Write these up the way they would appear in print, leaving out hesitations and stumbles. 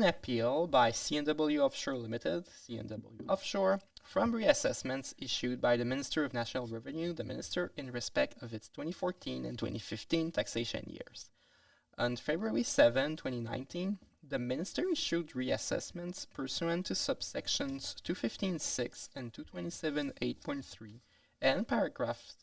appeal by C&W Offshore Limited, C&W Offshore, from reassessments issued by the Minister of National Revenue, the Minister, in respect of its 2014 and 2015 taxation years. On February 7, 2019, the Minister issued reassessments pursuant to subsections 215.6 and 227.8.3 and paragraphs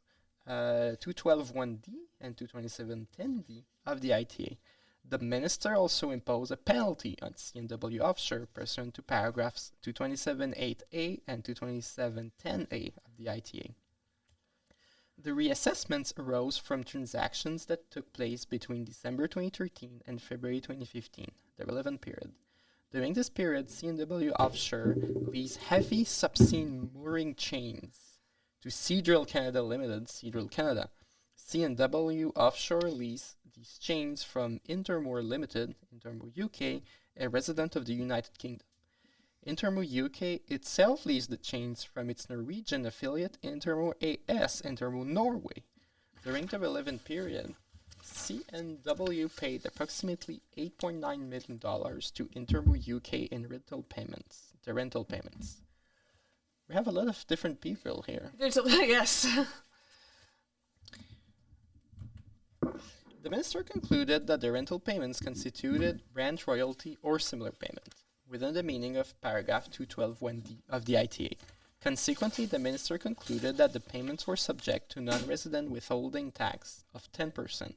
212.1d and 227.10d of the ITA. The Minister also imposed a penalty on C&W Offshore pursuant to paragraphs 227.8a and 227.10a of the ITA. The reassessments arose from transactions that took place between December 2013 and February 2015, the relevant period. During this period, C&W Offshore leased heavy subsea mooring chains to Seadrill Canada Limited, Seadrill Canada. C&W Offshore leased these chains from Intermoor Limited, Intermoor UK, a resident of the United Kingdom. Intermoor UK itself leased the chains from its Norwegian affiliate Intermoor AS, Intermoor Norway. During the relevant period, C&W paid approximately $8.9 million to Intermoor UK in rental payments. We have a lot of different people here. Yes. The Minister concluded that the rental payments constituted rent, royalty, or similar payment, within the meaning of paragraph 212.1d of the ITA. Consequently, the Minister concluded that the payments were subject to non-resident withholding tax of 10%,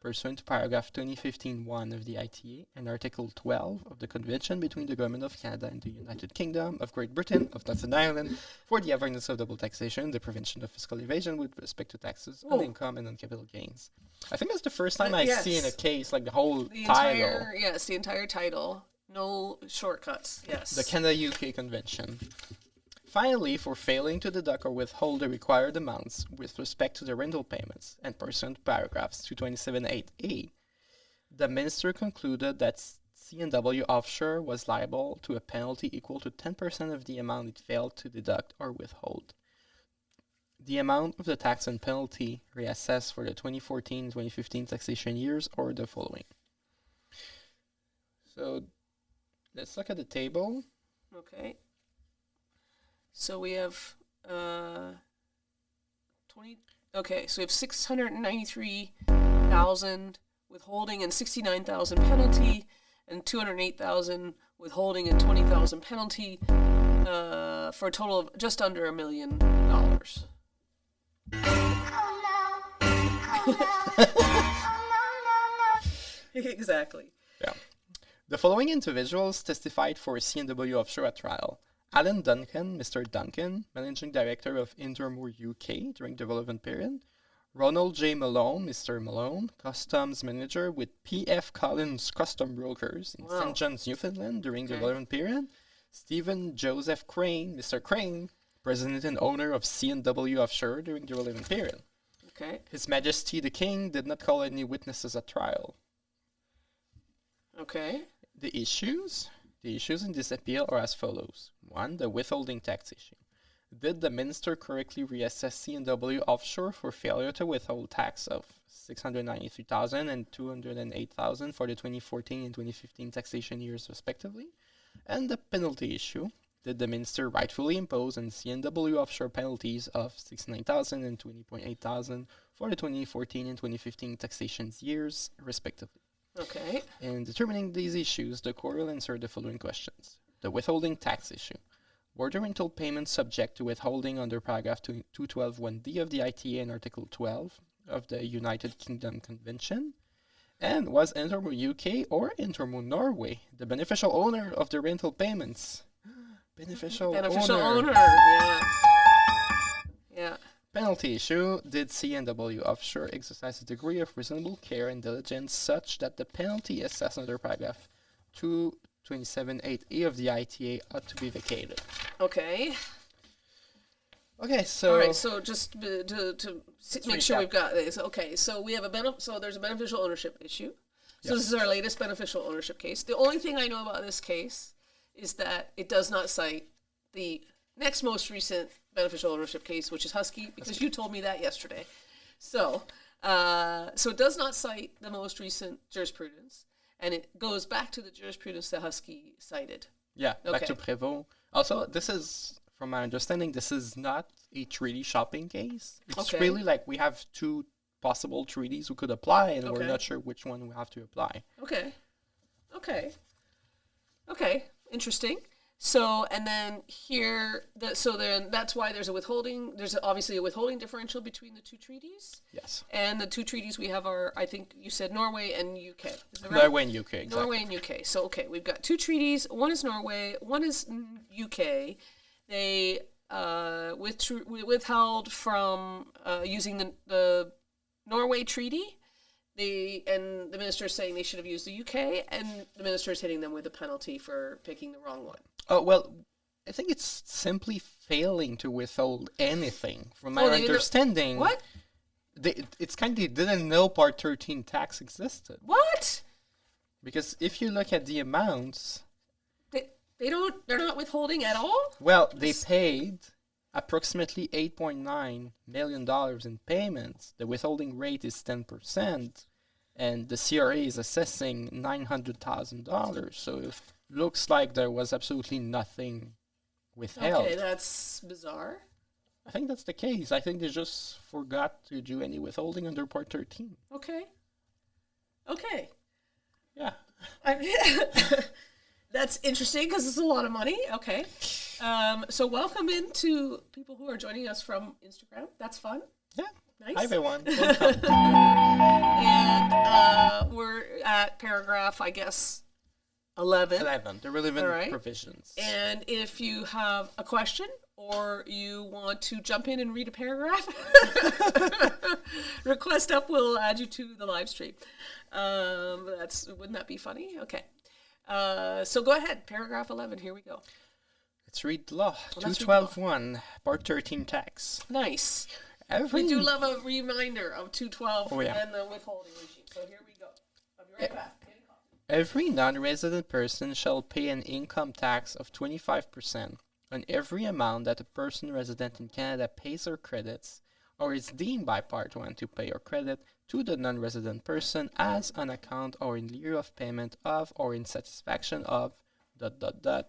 pursuant to paragraph 2015.1 of the ITA and Article 12 of the Convention between the Government of Canada and the United Kingdom of Great Britain of Northern Ireland for the avoidance of double taxation, the prevention of fiscal evasion with respect to taxes on income and on capital gains. I think that's the first time I see in a case like the whole title. Yes, the entire title. No shortcuts. Yes. The Canada-UK Convention. Finally, for failing to deduct or withhold the required amounts with respect to the rental payments and pursuant to paragraphs 227.8a, the Minister concluded that C&W Offshore was liable to a penalty equal to 10% of the amount it failed to deduct or withhold. The amount of the tax and penalty reassessed for the 2014-2015 taxation years are the following. So let's look at the table. Okay. So we have 20. Okay, so we have 693,000 withholding and 69,000 penalty, and 208,000 withholding and 20,000 penalty, for a total of just under $1 million. Exactly. Yeah. The following individuals testified for C&W Offshore at trial. Alan Duncan, Mr. Duncan, Managing Director of Intermoor UK during the relevant period. Ronald J. Malone, Mr. Malone, Customs Manager with P.F. Collins Custom Brokers in St. John's, Newfoundland during the relevant period. Stephen Joseph Crane, Mr. Crane, President and owner of C&W Offshore during the relevant period. Okay. His Majesty the King did not call any witnesses at trial. Okay. The issues in this appeal are as follows. 1. The withholding tax issue. Did the Minister correctly reassess C&W Offshore for failure to withhold tax of $693,000 and $208,000 for the 2014 and 2015 taxation years respectively? And the penalty issue. Did the Minister rightfully impose on C&W Offshore penalties of $69,000 and $20,800 for the 2014 and 2015 taxation years respectively? Okay. In determining these issues, the court will answer the following questions. The withholding tax issue. Were the rental payments subject to withholding under paragraph 212.1d of the ITA and Article 12 of the United Kingdom Convention? And was Intermoor UK or Intermoor Norway the beneficial owner of the rental payments? Beneficial owner. Yeah. Penalty issue. Did C&W Offshore exercise a degree of reasonable care and diligence such that the penalty assessed under paragraph 227.8e of the ITA ought to be vacated? Okay. Okay, so... All right, so just to make sure we've got this. Okay, so we have so there's a beneficial ownership issue. So This is our latest beneficial ownership case. The only thing I know about this case is that it does not cite the next most recent beneficial ownership case, which is Husky, because you told me that yesterday. So it does not cite the most recent jurisprudence, And it goes back to the jurisprudence that Husky cited. Yeah, back to Okay. Prévost. Also, this is, from my understanding, this is not a treaty shopping case. It's Okay. really like we have two possible treaties we could apply, and we're Okay. not sure which one we have to apply. Okay. Okay. Interesting. So, and then here, so then that's why there's a withholding. There's obviously a withholding differential between the two treaties. Yes. And the two treaties we have are, I think you said Norway and UK. Is that right? Norway and UK, exactly. Norway and UK. So, okay, we've got two treaties. One is Norway, one is UK. They withheld from using the Norway treaty. And the minister is saying they should have used the UK, and the minister is hitting them with a penalty for picking the wrong one. Oh, well, I think it's simply failing to withhold anything. From my Oh, they didn't- understanding, What? it's kind of they didn't know Part 13 tax existed. What? Because if you look at the amounts, They're not withholding at all? well, they paid approximately $8.9 million in payments. The withholding rate is 10%, and the CRA is assessing $900,000. So it looks like there was absolutely nothing withheld. Okay, that's bizarre. I think that's the case. I think they just forgot to do any withholding under Part 13. Okay. Yeah. That's interesting because it's a lot of money. Okay. So welcome into people who are joining us from Instagram. That's fun. Yeah. Nice. Hi, everyone. Welcome. And we're at paragraph, I guess, 11. 11. The relevant All right. provisions. And if you have a question or you want to jump in and read a paragraph, request up. We'll add you to the live stream. Wouldn't that be funny? Okay. So go ahead. Paragraph 11. Here we go. Let's read the law. Let's read the law. 212.1, Part 13 tax. Nice. Every We do love a reminder of 212 Oh, yeah. and the withholding regime. So here we go. I'll be right back. Getting coffee. Every non-resident person shall pay an income tax of 25% on every amount that a person resident in Canada pays or credits, or is deemed by Part 1 to pay or credit to the non-resident person as on account or in lieu of payment of or in satisfaction of ... the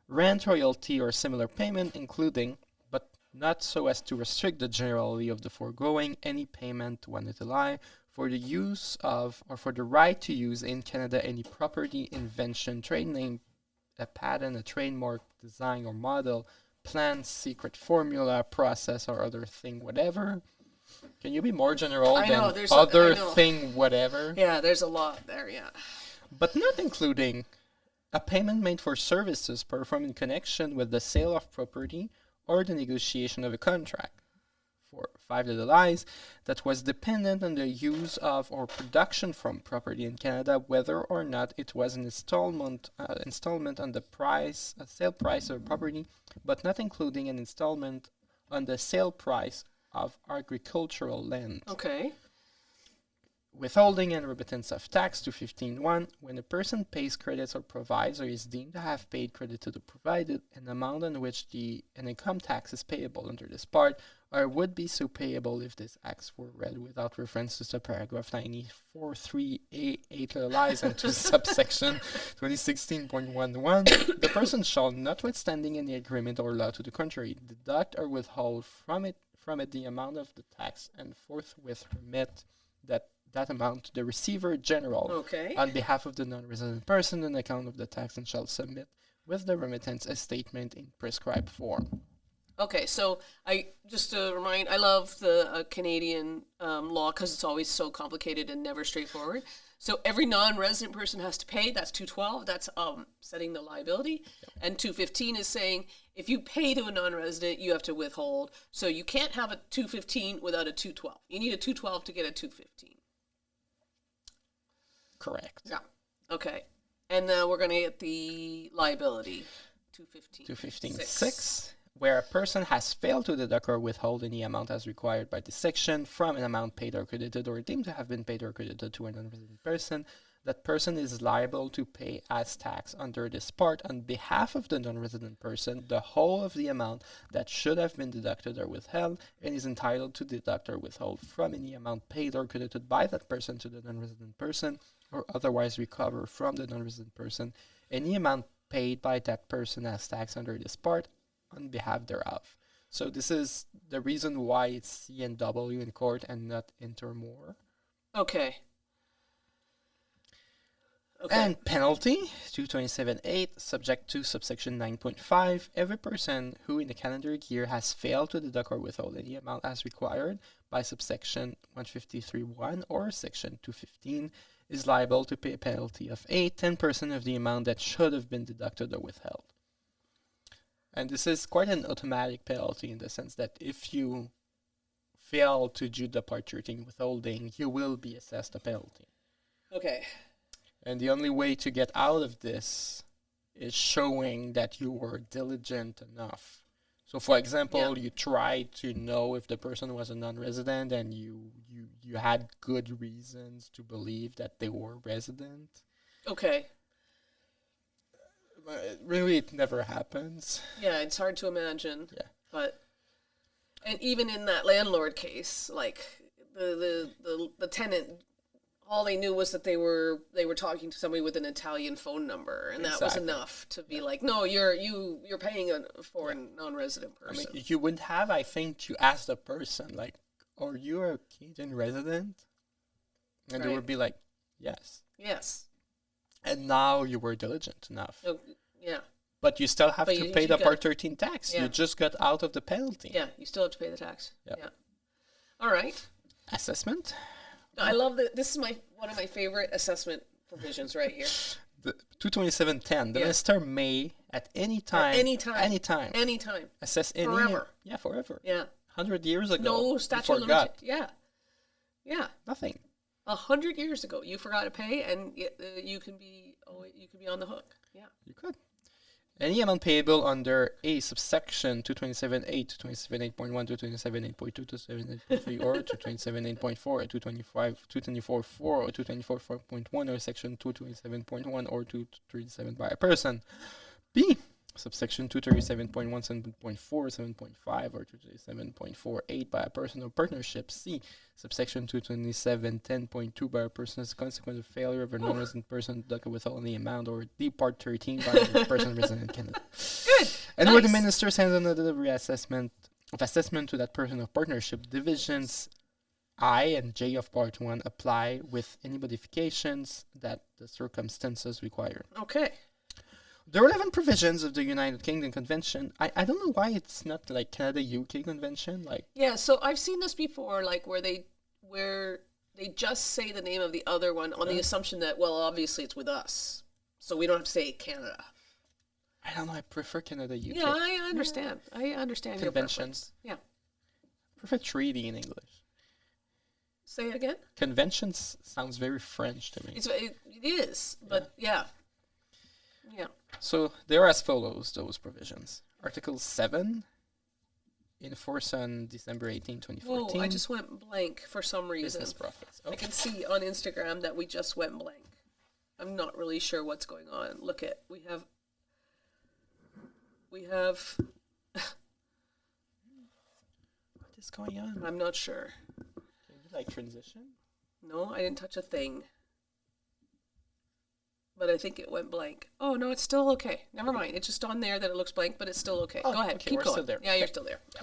rent, royalty, or similar payment, including, but not so as to restrict the generality of the foregoing, any payment to one ally for the use of or for the right to use in Canada any property, invention, trade name, a patent, a trademark, design or model, plan, secret formula, process, or other thing, whatever. Can you be more general I than know, there's other I know. thing, whatever? Yeah, there's a lot there, yeah. But not including a payment made for services performed in connection with the sale of property or the negotiation of a contract. For 5 little i's, that was dependent on the use of or production from property in Canada, whether or not it was an installment on the sale price of property, but not including an installment on the sale price of agricultural land. Okay. Withholding and remittance of tax to 15.1. When a person pays credits or provides or is deemed to have paid credit to the provided, an amount on which an income tax is payable under this part, or would be so payable if this acts were read without reference to subparagraph 94.3a 8 lies and to subsection 2016.11, the person shall, notwithstanding any agreement or law to the contrary, deduct or withhold from it the amount of the tax and forthwith remit that amount to the receiver general Okay. on behalf of the non-resident person an account of the tax and shall submit with the remittance a statement in prescribed form. Okay, so just to remind, I love the Canadian law because it's always so complicated and never straightforward. So every non-resident person has to pay. That's 212. That's setting the liability. Yep. And 215 is saying if you pay to a non-resident, you have to withhold. So you can't have a 215 without a 212. You need a 212 to get a 215. Correct. Yeah. Okay. And now we're going to get the liability. 215.6. Where a person has failed to deduct or withhold any amount as required by this section from an amount paid or credited or deemed to have been paid or credited to a non-resident person that person is liable to pay as tax under this part on behalf of the non-resident person the whole of the amount that should have been deducted or withheld, and is entitled to deduct or withhold from any amount paid or credited by that person to the non-resident person, or otherwise recover from the non-resident person any amount paid by that person as tax under this part on behalf thereof. So this is the reason why it's C&W in court and not Intermore. Okay. And penalty, 227.8, subject to subsection 9.5, every person who in the calendar year has failed to deduct or withhold any amount as required by subsection 153.1 or section 215 is liable to pay a penalty of 10% of the amount that should have been deducted or withheld. And this is quite an automatic penalty in the sense that if you fail to do the Part 13 withholding, you will be assessed a penalty. Okay. And the only way to get out of this is showing that you were diligent enough. So, for example, you tried to know if the person was a non-resident and you had good reasons to believe that they were resident. Okay. Really, it never happens. Yeah, it's hard to imagine. Yeah. But, and even in that landlord case, like the tenant, all they knew was that they were talking to somebody with an Italian phone number, and that was enough to be like, no, you're paying a foreign non-resident person. I mean, you would have, I think, to ask the person, like, are you a Canadian resident? And they would be like, yes. Yes. And now you were diligent enough. Oh, yeah. But you still have to pay the Part 13 tax. Yeah. You just got out of the penalty. Yeah, you still have to pay the tax. Yeah. All right. Assessment? I love that. This is one of my favorite assessment provisions right here. The 227.10. The minister may, at any time, assess any... Forever. Yeah, forever. Yeah. 100 years ago. No statute of limitations. Yeah. Yeah. Nothing. 100 years ago, you forgot to pay, and you can be on the hook. Yeah. You could. Any amount payable under a subsection 227.8, 227.8.1, 227.8.2, 227.8.3, or 227.8.4, 224.4, or 224.4.1, or section 227.1, or 237 by a person. B. Subsection 237.1, 7.4, 7.5, or 237.48 by a person or partnership. C. Subsection 227.10.2 by a person as a consequence of failure of a non-resident person to deduct withhold any amount, or D. Part 13 by a person resident in Canada. Good. And where the minister sends on the delivery assessment to that person or partnership, divisions I and J of Part 1 apply with any modifications that the circumstances require. Okay. The relevant provisions of the United Kingdom Convention, I don't know why it's not like Canada-UK Convention. Yeah, so I've seen this before, like where they just say the name of the other one on the assumption that, well, obviously it's with us. So we don't have to say Canada. I don't know, I prefer Canada-UK. Yeah, I understand. I understand your preference. Yeah. I prefer treaty in English. Say it again? Conventions sounds very French to me. It is, but yeah. Yeah. So they are as follows, those provisions. Article 7, in force on December 18, 2014. Oh, I just went blank for some reason. Business profits. Okay. I can see on Instagram that we just went blank. I'm not really sure what's going on. Look at, we have What is going on? I'm not sure. Can you do like transition? No, I didn't touch a thing. But I think it went blank. Oh, no, it's still okay. Never mind. It's just on there that it looks blank, but it's still okay. Oh, go ahead. okay, Keep we're going. still there. Yeah, Okay. you're still there. Yeah.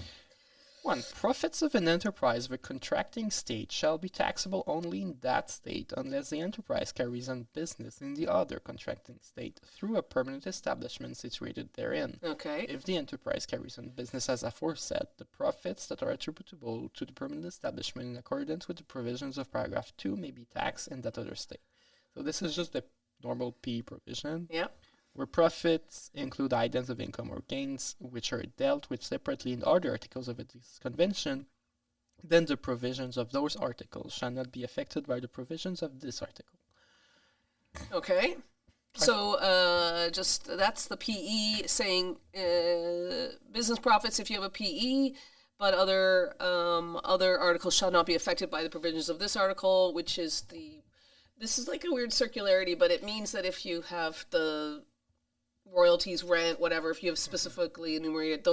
1. Profits of an enterprise of a contracting state shall be taxable only in that state unless the enterprise carries on business in the other contracting state through a permanent establishment situated therein. Okay. If the enterprise carries on business as aforesaid, the profits that are attributable to the permanent establishment in accordance with the provisions of paragraph 2 may be taxed in that other state. So this is just the normal P provision. Yep. Where profits include items of income or gains which are dealt with separately in other articles of this convention, then the provisions of those articles shall not be affected by the provisions of this article. Okay. So just that's the PE saying business profits if you have a PE, but other articles shall not be affected by the provisions of this article, which is the this is like a weird circularity, but it means that if you have the royalties, rent, whatever, if you have specifically enumerated,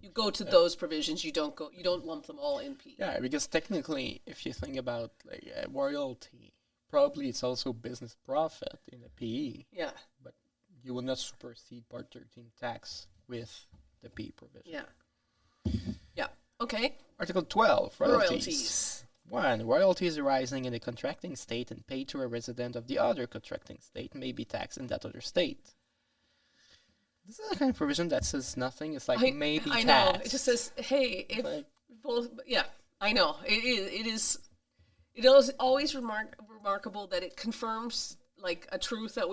you go to those provisions. You don't lump them all in PE. Yeah, because technically, if you think about like a royalty, probably it's also business profit in a PE. Yeah. But you will not supersede Part 13 tax with the PE provision. Yeah. Yeah. Okay. Article 12, royalties. 1. Royalties arising in the contracting state and paid to a resident of the other contracting state may be taxed in that other state. This is a kind of provision that says nothing. It's like maybe taxed. I know. It just says, hey, if like, both, yeah, I know. It is always remarkable that it confirms like a truth that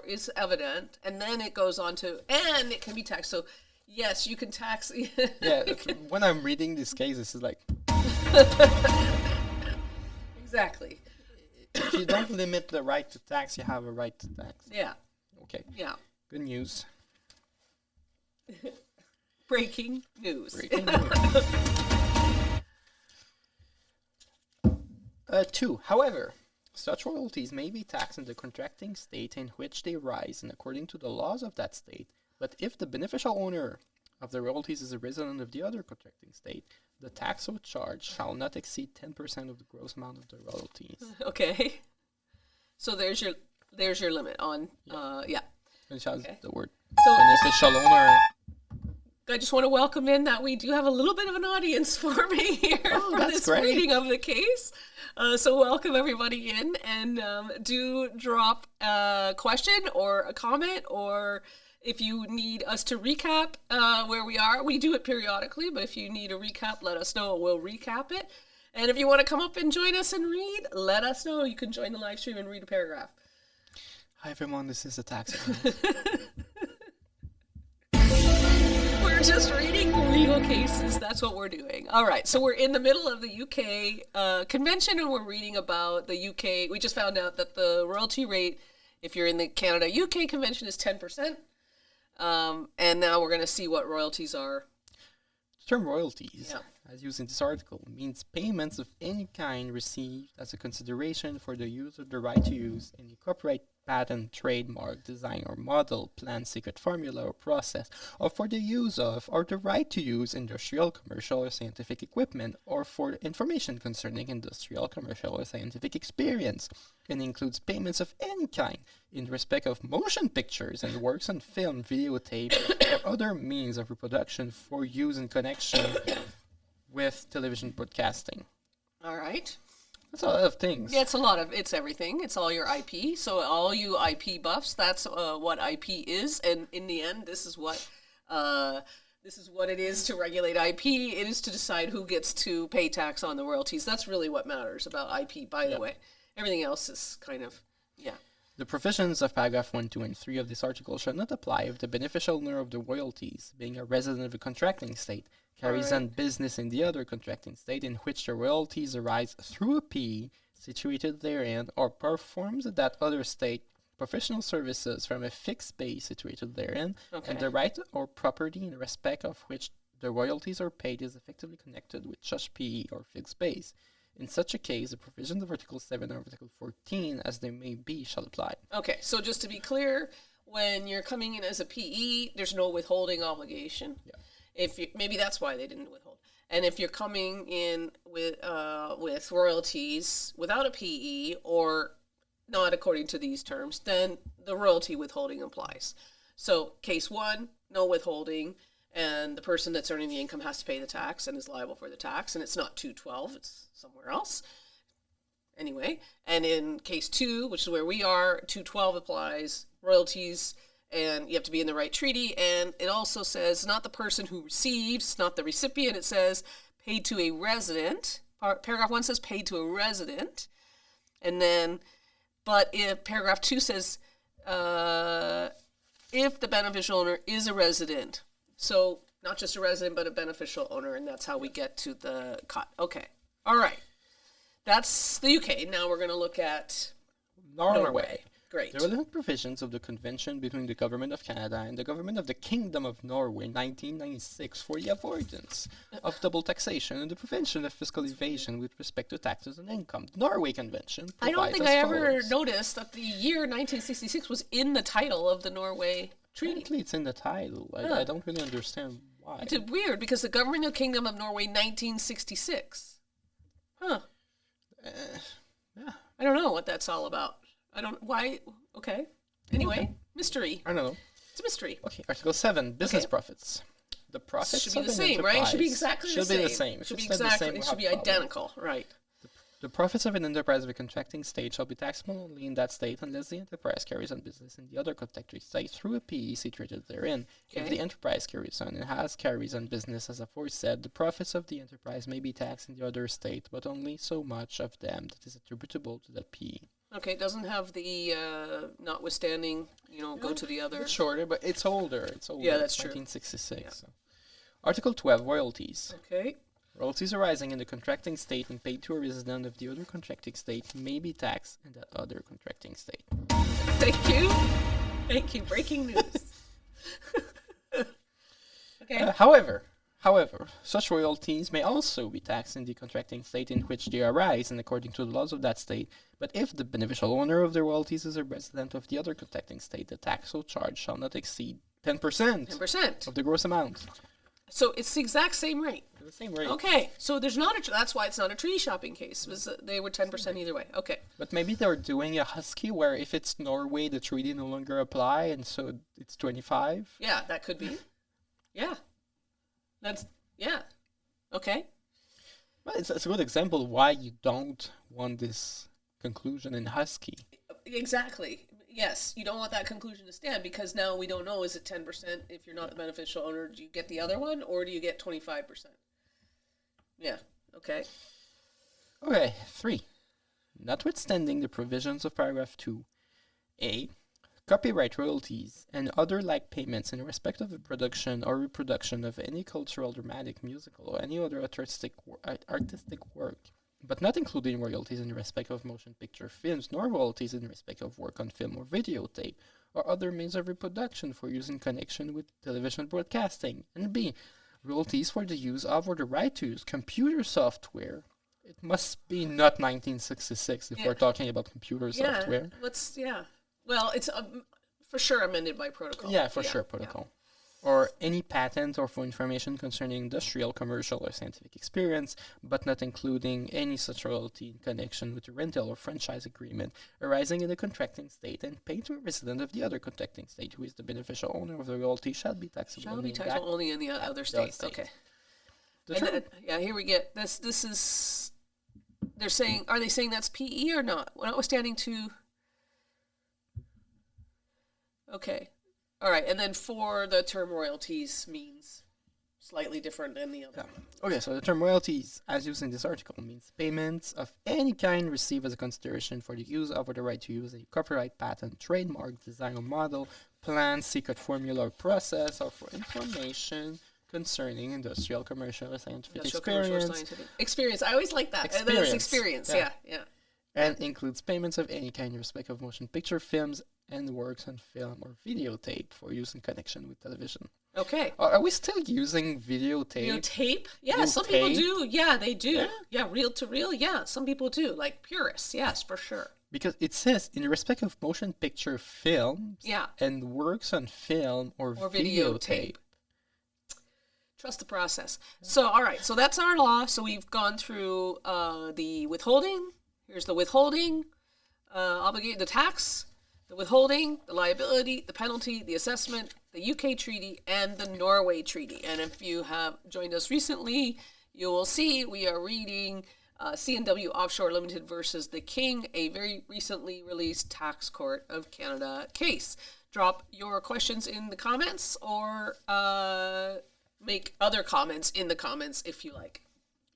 is evident, and then it goes on to, and it can be taxed. So, yes, you can tax. Yeah, when I'm reading this case, this is like... Exactly. If you don't limit the right to tax, you have a right to tax. Yeah. Okay. Yeah. Good news. Breaking news. Breaking news. 2. However, such royalties may be taxed in the contracting state in which they rise and according to the laws of that state, but if the beneficial owner of the royalties is a resident of the other contracting state, the tax so charged shall not exceed 10% of the gross amount of the royalties. Okay. So there's your limit on, yeah. Which has the word so, beneficial owner. I just want to welcome in that we do have a little bit of an audience forming here for this reading of the case. So welcome everybody in, and do drop a question or a comment, or if you need us to recap where we are. We do it periodically, but if you need a recap, let us know. We'll recap it. And if you want to come up and join us and read, let us know. You can join the live stream and read a paragraph. Hi everyone, this is a tax. We're just reading legal cases. That's what we're doing. All right. So we're in the middle of the UK convention, and we're reading about the UK. We just found out that the royalty rate, if you're in the Canada-UK convention, is 10%. And now we're going to see what royalties are. The term royalties, as used in this article, means payments of any kind received as a consideration for the use of the right to use any copyright, patent, trademark, design or model, plan, secret formula or process, or for the use of or the right to use industrial, commercial, or scientific equipment, or for information concerning industrial, commercial, or scientific experience, and includes payments of any kind in respect of motion pictures and works on film, videotape, or other means of reproduction for use in connection with television broadcasting. All right. That's a lot of things. Yeah, it's everything. It's all your IP. So all you IP buffs, that's what IP is. And in the end, this is what it is to regulate IP. It is to decide who gets to pay tax on the royalties. That's really what matters about IP, by the way. Everything else is kind of, The provisions of paragraph 1, 2, and 3 of this article shall not apply if the beneficial owner of the royalties, being a resident of a contracting state, carries on business in the other contracting state in which the royalties arise through a PE situated therein, or performs at that other state professional services from a fixed base situated therein, and the right or property in respect of which the royalties are paid is effectively connected with such PE or fixed base. In such a case, the provisions of Article 7 or Article 14, as they may be, shall apply. Okay, so just to be clear, when you're coming in as a PE, there's no withholding obligation. Yeah. Maybe that's why they didn't withhold. And if you're coming in with royalties without a PE or not according to these terms, then the royalty withholding applies. So case 1, no withholding, and the person that's earning the income has to pay the tax and is liable for the tax, and it's not 212, it's somewhere else. Anyway, and in case 2, which is where we are, 212 applies, royalties, and you have to be in the right treaty. And it also says not the person who receives, not the recipient. It says paid to a resident. Paragraph 1 says paid to a resident. And then, but if paragraph 2 says if the beneficial owner is a resident. So not just a resident, but a beneficial owner. And that's how we get to the cut. Okay. All right. That's the UK. Now we're going to look at Norway. Great. The relevant provisions of the Convention between the Government of Canada and the Government of the Kingdom of Norway 1996 for the avoidance of double taxation and the prevention of fiscal evasion with respect to taxes on income. The Norway Convention I don't provides think as I ever follows. noticed that the year 1966 was in the title of the Norway Treaty. Technically, it's in the title. I don't really understand why. It's weird because the Government of Kingdom of Norway 1966. Huh. Yeah, I don't know what that's all about. Why, okay. Anyway, Okay. mystery. I don't know. It's a mystery. Okay, Article 7, business Okay. profits. The profits Should be of the an same, right? Should be enterprise exactly should the same. be the same. If Should be it's not the exactly. same, It we'll should be have a problem. identical, right? The profits of an enterprise of a contracting state shall be taxable only in that state unless the enterprise carries on business in the other contracting state through a PE situated therein. If Okay. the enterprise carries on and carries on business as aforesaid, the profits of the enterprise may be taxed in the other state, but only so much of them that is attributable to that PE. Okay, it doesn't have the notwithstanding, go to the other. It's shorter, but it's older. It's older. Yeah, that's It's true. 1966. Yeah. So. Article 12, royalties. Okay. Royalties arising in the contracting state and paid to a resident of the other contracting state may be taxed in that other contracting state. Thank you. Thank you. Breaking news. Okay. However, such royalties may also be taxed in the contracting state in which they arise and according to the laws of that state, but if the beneficial owner of the royalties is a resident of the other contracting state, the tax so charged shall not exceed 10% 10%. of the gross amount. So it's the exact same rate. The same rate. Okay. So there's not that's why it's not a treaty shopping case. They were 10% either way. Okay. But maybe they're doing a husky where if it's Norway, the treaty no longer apply, and so it's 25. Yeah, that could be. Yeah. Yeah. Okay. Well, it's a good example why you don't want this conclusion in husky. Exactly. Yes, you don't want that conclusion to stand because now we don't know, is it 10% if you're not the beneficial owner? Do you get the other one or do you get 25%? Yeah. Okay. Okay, 3. Notwithstanding the provisions of paragraph 2a, copyright royalties and other like payments in respect of the production or reproduction of any cultural, dramatic, musical, or any other artistic work, but not including royalties in respect of motion picture films, nor royalties in respect of work on film or videotape, or other means of reproduction for use in connection with television broadcasting. And B, royalties for the use of or the right to use computer software. It must be not 1966 if Yeah. we're talking about computer software. Well, it's for sure amended by protocol. Yeah, for sure, protocol. Or any patent or for information concerning industrial, commercial, or scientific experience, but not including any such royalty in connection with a rental or franchise agreement arising in the contracting state and paid to a resident of the other contracting state who is the beneficial owner of the royalty shall be taxable. Shall be in that taxable only in the other state. state. Okay. The And term- then, here we get this. This is. They're saying. Are they saying that's PE or not? Notwithstanding to. Okay. All right. And then for the term royalties means slightly different than the other. Yeah. Okay, so the term royalties, as used in this article, means payments of any kind received as a consideration for the use of or the right to use a copyright, patent, trademark, design or model, plan, secret formula or process, or for information concerning industrial, commercial, or scientific Industrial, commercial, or experience, scientific. Experience. I always like that. And then it's experience. Yeah. Yeah. and includes payments of any kind in respect of motion picture films and works on film or videotape for use in connection with television. Okay. Are we still using videotape? Videotape? Yeah, Real some people tape? do. Yeah, they do. Yeah? Yeah, reel to reel. Yeah, some people do. Like purists. Yes, for sure. Because it says in respect of motion picture films Yeah. and works on film or videotape. Trust the process. So, all right. So that's our law. So we've gone through the withholding. Here's the withholding, the tax, the withholding, the liability, the penalty, the assessment, the UK treaty, and the Norway treaty. And if you have joined us recently, you will see we are reading C&W Offshore Limited versus the King, a very recently released Tax Court of Canada case. Drop your questions in the comments or make other comments in the comments if you like.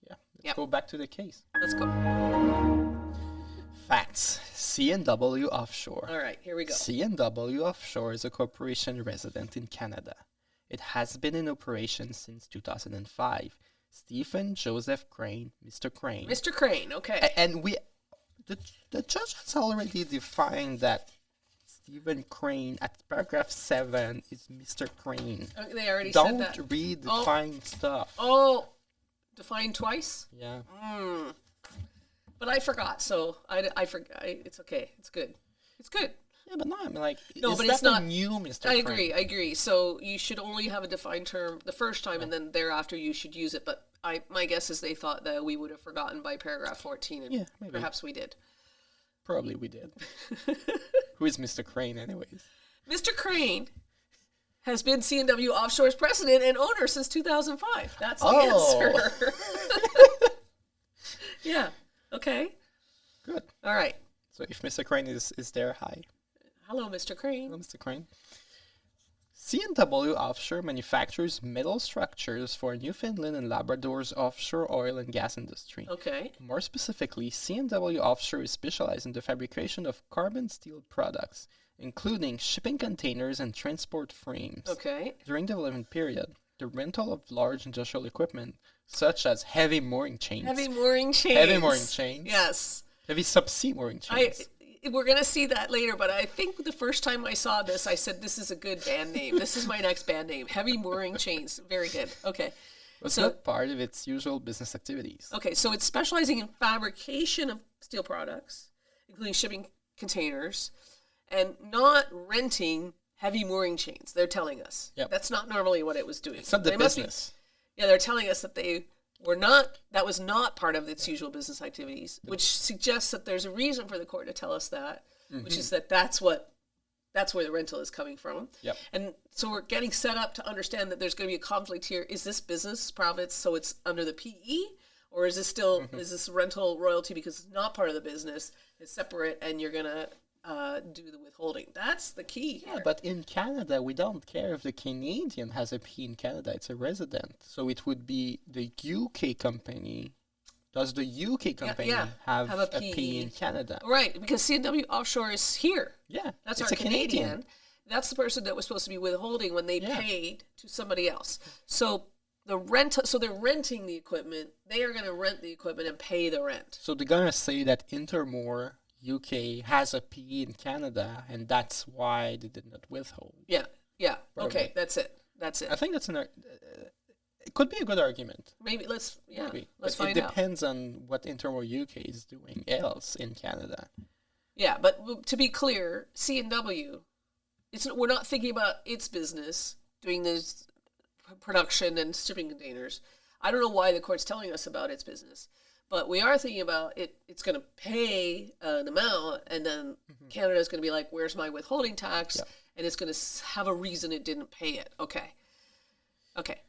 Yeah, let's go back to the case. Let's go. Facts. C&W Offshore. All right, here we go. C&W Offshore is a corporation resident in Canada. It has been in operation since 2005. Stephen Joseph Crane, Mr. Crane. Mr. Crane, okay. And the judge has already defined that Stephen Crane at paragraph 7 is Mr. Crane. They already said that. Don't read the fine stuff. Oh, defined twice? Yeah. But I forgot, so I forgot. It's okay. It's good. It's good. Yeah, but no, I'm like, No, is but that it's not a new Mr. I Crane? agree. So you should only have a defined term the first time, and then thereafter you should use it. But my guess is they thought that we would have forgotten by paragraph 14, and Yeah, maybe. perhaps we did. Probably we did. Who is Mr. Crane, anyways? Mr. Crane has been C&W Offshore's president and owner since 2005. That's the answer. Yeah. Okay. Good. All right. So if Mr. Crane is there, hi. Hello, Mr. Crane. Hello, Mr. Crane. C&W Offshore manufactures metal structures for Newfoundland and Labrador's offshore oil and gas industry. Okay. More specifically, C&W Offshore is specialized in the fabrication of carbon steel products, including shipping containers and transport frames. Okay. During the development period, the rental of large industrial equipment, such as heavy mooring chains. Heavy mooring chains. Heavy mooring chains. Yes. Heavy subsea mooring chains. We're going to see that later, but I think the first time I saw this, I said, this is a good band name. This is my next band name. Heavy mooring chains. Very good. Okay. Was not part of its usual business activities. Okay, so it's specializing in fabrication of steel products, including shipping containers, and not renting heavy mooring chains. They're telling us. Yep. That's not normally what it was doing. It's not the business. Yeah, they're telling us that they were not, that was not part of its usual business activities, which suggests that there's a reason for the court to tell us that, which is that that's where the rental is coming from. Yep. And so we're getting set up to understand that there's going to be a conflict here. Is this business profits, so it's under the PE, or is this still, is this rental royalty because it's not part of the business, it's separate, and you're going to do the withholding? That's the key here. Yeah, but in Canada, we don't care if the Canadian has a P in Canada. It's a resident. So it would be the UK company. Does the UK company have a P in Canada? Right, because C&W Offshore is here. Yeah, That's it's our a Canadian. Canadian. That's the person that was supposed to be withholding when they paid to somebody else. So they're renting the equipment. They are going to rent the equipment and pay the rent. So they're going to say that Intermore UK has a P in Canada, and that's why they did not withhold. Yeah. Probably. Okay, that's it. I think that's it could be a good argument. Maybe let's Maybe. let's But find it out. depends on what Intermore UK is doing else in Canada. Yeah, but to be clear, C&W, we're not thinking about its business doing this production and shipping containers. I don't know why the court's telling us about its business, but we are thinking about it. It's going to pay an amount, and then Canada's going to be like, "Where's my withholding tax?" Yeah. And it's going to have a reason it didn't pay it. Okay.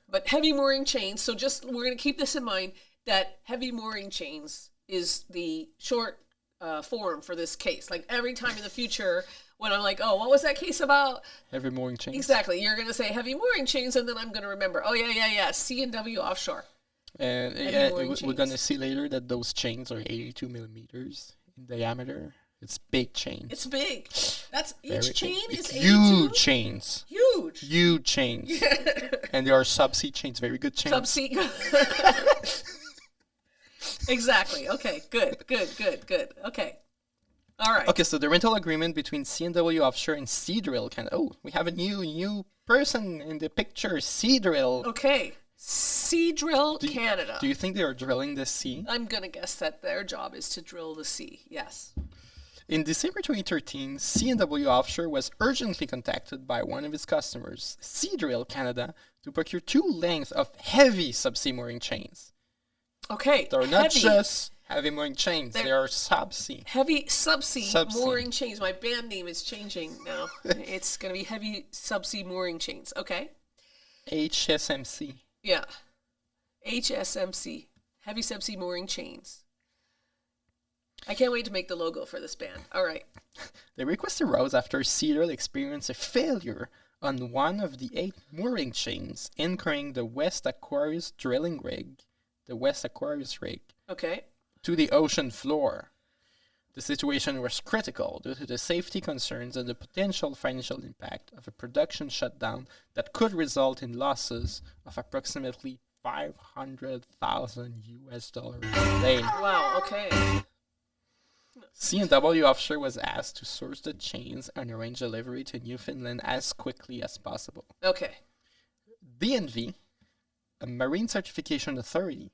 But heavy mooring chains. So we're going to keep this in mind that heavy mooring chains is the short form for this case. Like every time in the future, when I'm like, "Oh, what was that case about?" Heavy mooring chains. Exactly. You're going to say heavy mooring chains, and then I'm going to remember. Oh yeah. C&W Offshore. And we're going to see later that those chains are 82 millimeters in diameter. It's big chains. It's big. That's Very each big. chain It's is 82? huge chains. Huge. Huge chains. And they are subsea chains, very good chains. Subsea. Exactly. Okay. Good. Okay. All right. Okay, so the rental agreement between C&W Offshore and Seadrill Canada. Oh, we have a new person in the picture, Seadrill. Okay. Seadrill Canada. Do you think they are drilling the sea? I'm going to guess that their job is to drill the sea. Yes. In December 2013, C&W Offshore was urgently contacted by one of its customers, Seadrill Canada, to procure 2 lengths of heavy subsea mooring chains. Okay. They're not just heavy mooring chains, they are subsea. Heavy subsea mooring chains. My band name is changing now. It's going to be heavy subsea mooring chains. Okay. HSMC. Yeah. HSMC. Heavy subsea mooring chains. I can't wait to make the logo for this band. All right. The request arose after Seadrill experienced a failure on one of the 8 mooring chains anchoring the West Aquarius drilling rig, the West Aquarius rig, Okay. to the ocean floor. The situation was critical due to the safety concerns and the potential financial impact of a production shutdown that could result in losses of approximately $500,000 US a day. Wow. Okay. C&W Offshore was asked to source the chains and arrange delivery to Newfoundland as quickly as possible. Okay. DNV, a marine certification authority,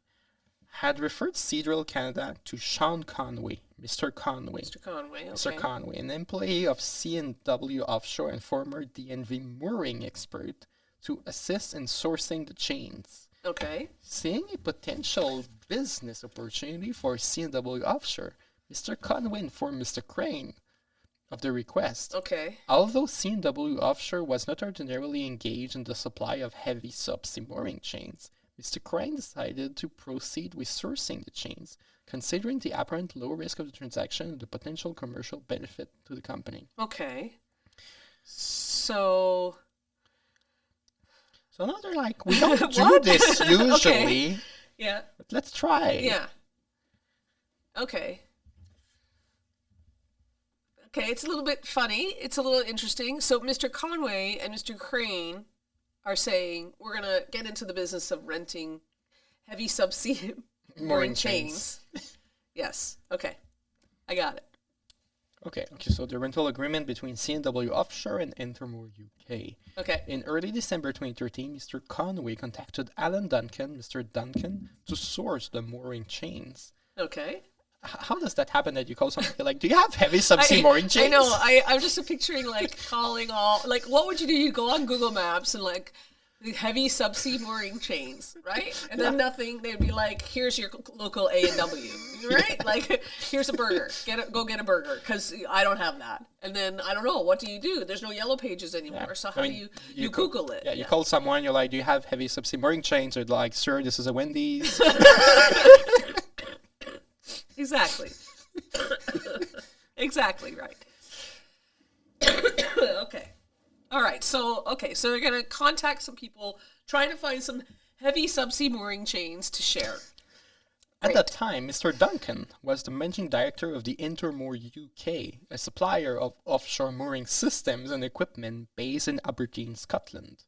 had referred Seadrill Canada to Sean Conway, Mr. Conway. Mr. Conway, okay. Mr. Conway, an employee of C&W Offshore and former DNV mooring expert, to assist in sourcing the chains. Okay. Seeing a potential business opportunity for C&W Offshore, Mr. Conway informed Mr. Crane of the request. Okay. Although C&W Offshore was not ordinarily engaged in the supply of heavy subsea mooring chains, Mr. Crane decided to proceed with sourcing the chains, considering the apparent low risk of the transaction and the potential commercial benefit to the company. Okay. So now they're like, we don't do this usually. Okay. Yeah. But let's try. Yeah. Okay. Okay, it's a little bit funny. It's a little interesting. So Mr. Conway and Mr. Crane are saying we're going to get into the business of renting heavy subsea mooring chains. Yes. Okay. I got it. Okay, so the rental agreement between C&W Offshore and Intermore UK. Okay. In early December 2013, Mr. Conway contacted Alan Duncan, Mr. Duncan, to source the mooring chains. Okay. How does that happen that you call somebody like, do you have heavy subsea mooring chains? I know. I'm just picturing like calling all, like what would you do? You go on Google Maps and like the heavy subsea mooring chains, right? And then nothing. They'd be like, here's your local A&W, right? Like, here's a burger. Go get a burger because I don't have that. And then I don't know. What do you do? There's no yellow pages anymore. Yeah. So how do you Google it? Yeah, you call someone. You're like, do you have heavy subsea mooring chains? They're like, sir, this is a Wendy's. Exactly. Exactly right. Okay. All right. So they're going to contact some people trying to find some heavy subsea mooring chains to share. At that time, Mr. Duncan was the managing director of the Intermore UK, a supplier of offshore mooring systems and equipment based in Aberdeen, Scotland.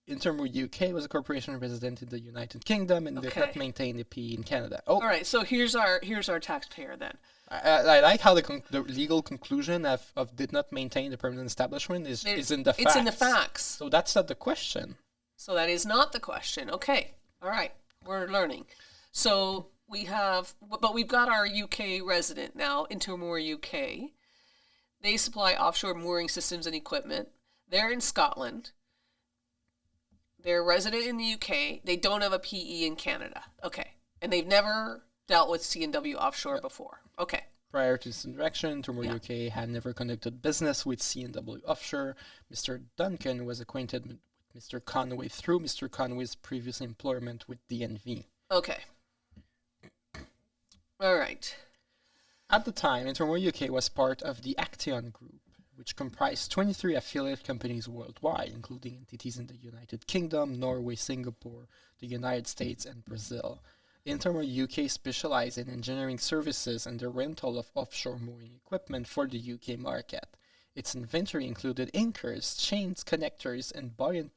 Intermore UK was a corporation resident in the United Kingdom and did not maintain a PE in Canada. Oh, all right. So here's our taxpayer then. I like how the legal conclusion of did not maintain the permanent establishment is in the facts. It's in the facts. So that's not the question. So that is not the question. Okay. All right. We're learning. So we've got our UK resident now, Intermore UK. They supply offshore mooring systems and equipment. They're in Scotland. They're resident in the UK. They don't have a PE in Canada. Okay. And they've never dealt with C&W Offshore before. Okay. Prior to this interaction, Intermore UK had never conducted business with C&W Offshore. Mr. Duncan was acquainted with Mr. Conway through Mr. Conway's previous employment with DNV. Okay. All right. At the time, Intermore UK was part of the Action Group, which comprised 23 affiliate companies worldwide, including entities in the United Kingdom, Norway, Singapore, the United States, and Brazil. Intermore UK specialized in engineering services and the rental of offshore mooring equipment for the UK market. Its inventory included anchors, chains, connectors, and buoyancy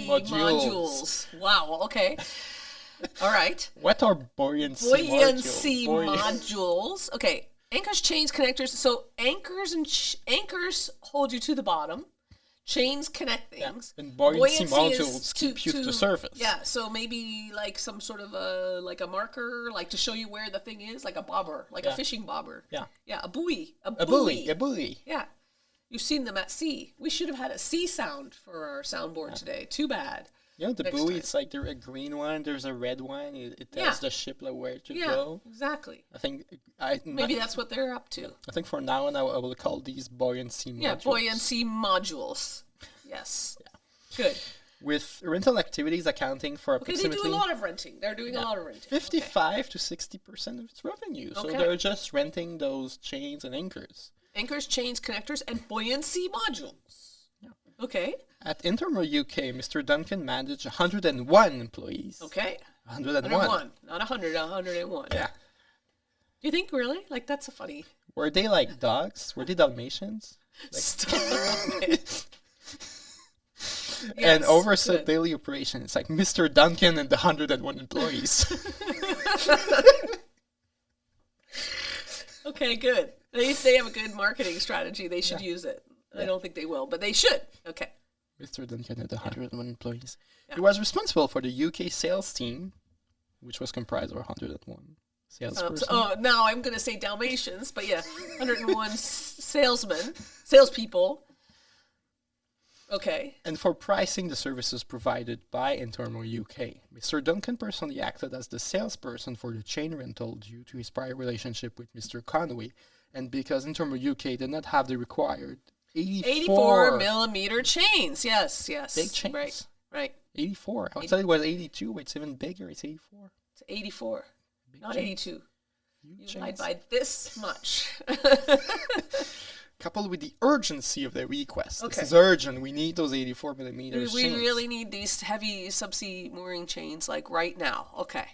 modules. Wow, okay. All right. What are buoyancy modules? Okay. Anchors, chains, connectors. So anchors anchors hold you to the bottom. Chains connect things. And buoyancy modules keep you to the surface. Yeah, so maybe like some sort of a marker, like to show you where the thing is, like a bobber, like a fishing bobber. Yeah. Yeah, a buoy. A buoy. Yeah. You've seen them at sea. We should have had a sea sound for our soundboard today. Too bad. You know, the buoy, it's like there's a green one, there's a red one. It tells the ship like where to go. Yeah, exactly. I think maybe that's what they're up to. I think for now on, I will call these buoyancy modules. Yeah, buoyancy modules. Yes. Yeah. Good. With rental activities accounting for approximately... they do a lot of renting. They're doing a lot of renting. 55 to 60% of its revenue. So they're just renting those chains and anchors. Anchors, chains, connectors, and buoyancy modules. Yeah. Okay. At Intermore UK, Mr. Duncan managed 101 employees. Okay. 101. Not 100, 101. Yeah. Do you think really? Like, that's a funny... Were they like dogs? Were they Dalmatians? Like... Stop it. And oversaw daily operations. It's like Mr. Duncan and the 101 employees. Okay, good. They have a good marketing strategy. They should use it. I don't think they will, but they should. Okay. Mr. Duncan had 101 employees. Yeah. He was responsible for the UK sales team, which was comprised of 101 salespersons. Now I'm going to say Dalmatians, but yeah, 101 salespeople. Okay. And for pricing the services provided by Intermore UK, Mr. Duncan personally acted as the salesperson for the chain rental due to his prior relationship with Mr. Conway, and because Intermore UK did not have the required 84 millimeter chains. Yes. big chains. Right. 84. I thought it was 82. It's even bigger. It's 84. It's 84, not chains. 82. Huge You lied chains. by this much. Coupled with the urgency of the request. Okay. This is urgent. We need those 84 millimeters We chains. really need these heavy subsea mooring chains, like right now. Okay.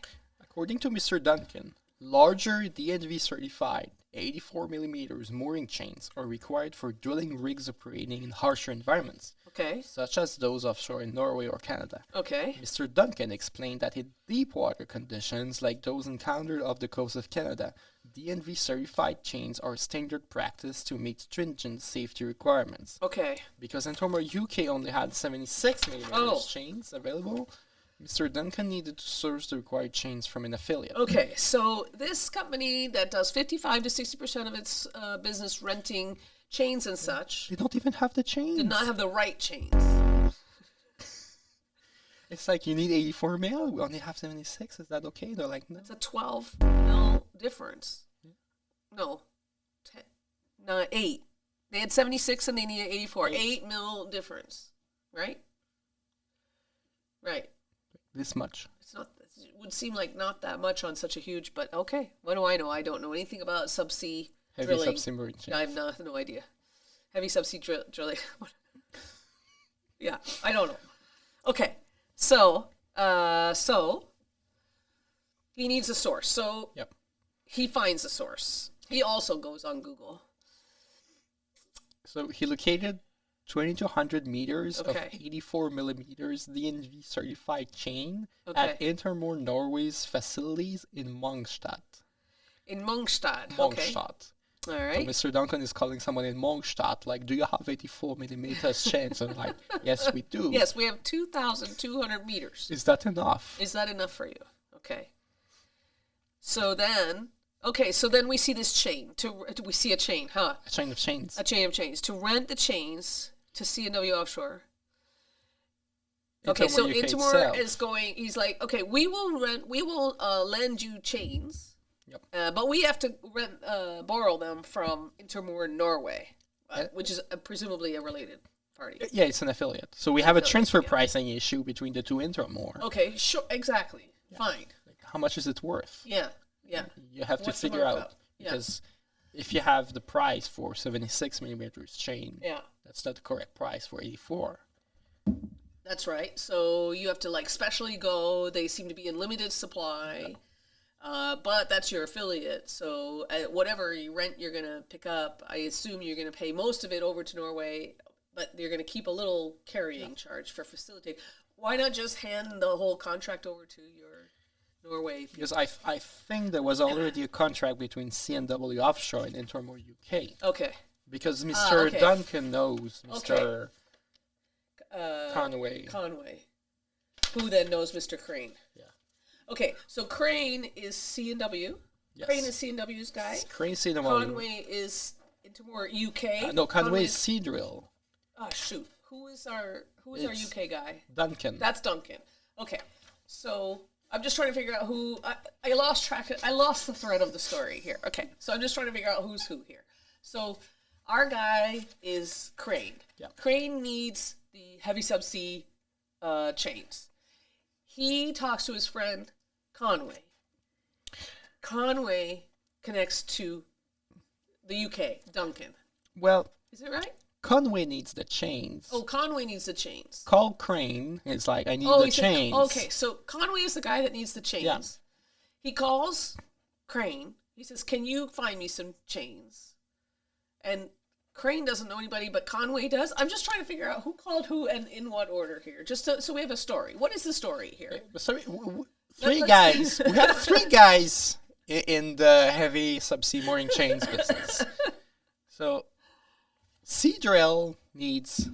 According to Mr. Duncan, larger DNV certified 84 millimeters mooring chains are required for drilling rigs operating in harsher environments, Okay. such as those offshore in Norway or Canada. Okay. Mr. Duncan explained that in deep water conditions like those encountered off the coast of Canada, DNV certified chains are standard practice to meet stringent safety requirements. Okay. Because Intermore UK only had 76 millimeters Oh. chains available, Mr. Duncan needed to source the required chains from an affiliate. Okay. So this company that does 55 to 60% of its business renting chains and such They don't even have the chains. did not have the right chains. It's like you need 84 mil. We only have 76. Is that okay? They're like, no. It's a 12 mil difference. No, 10, no, 8. They had 76 and they needed 84. 8 mil difference, right? Right. This much. It's not. It would seem like not that much on such a huge, but okay. What do I know? I don't know anything about subsea Heavy drilling. submarine chains. I have no idea. Heavy subsea drilling. Yeah, I don't know. Okay, so he needs a source. So Yep. he finds a source. He also goes on Google. So he located 20 to 100 meters of Okay. 84 millimeters DNV certified chain Okay. at Intermore Norway's facilities in Mongstad. In Mongstad. Okay. Mongstad. All So right. Mr. Duncan is calling someone in Mongstad, like, do you have 84 millimeters chains? And like, yes, we do. Yes, we have 2,200 meters. Is that enough? Is that enough for you? Okay. So then we see this chain. We see a chain, huh? A chain of chains. A chain of chains. To rent the chains to C&W Offshore. Okay, so UK Intermore itself. is going, he's like, okay, we will lend you chains. Yep. But we have to borrow them from Intermore Norway, which is presumably a related party. Yeah, it's an affiliate. So we have a affiliate, transfer yeah. pricing issue between the two Intermore. Okay, sure, exactly. Fine. Like, how much is it worth? Yeah. You have to What's the figure out. markup? Yeah. Because if you have the price for 76 millimeters chain, Yeah. that's not the correct price for 84. That's right. So you have to like specially go. They seem to be in limited supply, but that's your affiliate. So whatever you rent, you're gonna pick up. I assume you're gonna pay most of it over to Norway, but you're gonna keep a little carrying charge for facilitating. Why not just hand the whole contract over to your Norway people? Because I think there was already a contract between C&W Offshore and Intermore UK. Okay. Because Mr. okay. Duncan knows Mr. Okay. Conway. Conway, who then knows Mr. Crane. Yeah. Okay, so Crane is C&W. Yes. Crane is C&W's guy. Crane C&W. Conway is Intermore UK. No, Conway is Seadrill. Oh shoot, who is our UK guy? Duncan. That's Duncan. Okay, so I'm just trying to figure out who. I lost track. I lost the thread of the story here. Okay, so I'm just trying to figure out who's who here. So our guy is Crane. Yeah. Crane needs the heavy subsea chains. He talks to his friend Conway. Conway connects to the UK, Duncan. Well, Is it right? Conway needs the chains. Oh, Conway needs the chains. Call Crane. It's like, I need Oh, the he said, chains. okay, so Conway is the guy that needs the chains. Yeah. He calls Crane. He says, "Can you find me some chains?" And Crane doesn't know anybody, but Conway does. I'm just trying to figure out who called who and in what order here, just so we have a story. What is the story here? Sorry, Let's- three guys. We had three guys in the heavy subsea mooring chains business. So, Seadrill needs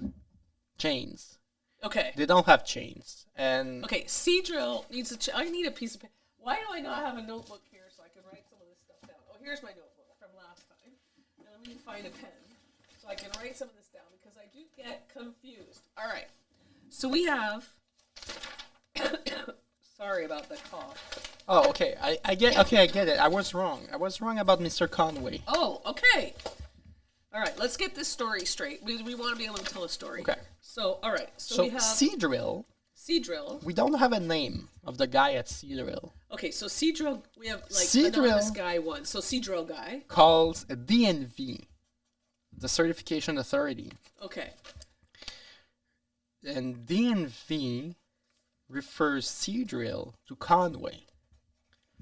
chains. Okay. They don't have chains, and Okay, Seadrill needs a I need a piece of paper. Why do I not have a notebook here so I can write some of this stuff down? Oh, here's my notebook from last time. Now let me find a pen so I can write some of this down because I do get confused. All right. So we have. Sorry about the cough. oh, okay, I get it. I was wrong. I was wrong about Mr. Conway. Oh, okay. All right, let's get this story straight. We want to be able to tell a story. Okay. So, all right. So So we have Seadrill, Seadrill. we don't have a name of the guy at Seadrill. Okay, so Seadrill, we have like Seadrill anonymous guy one. So Seadrill guy. calls a DNV, the certification authority, Okay. and DNV refers Seadrill to Conway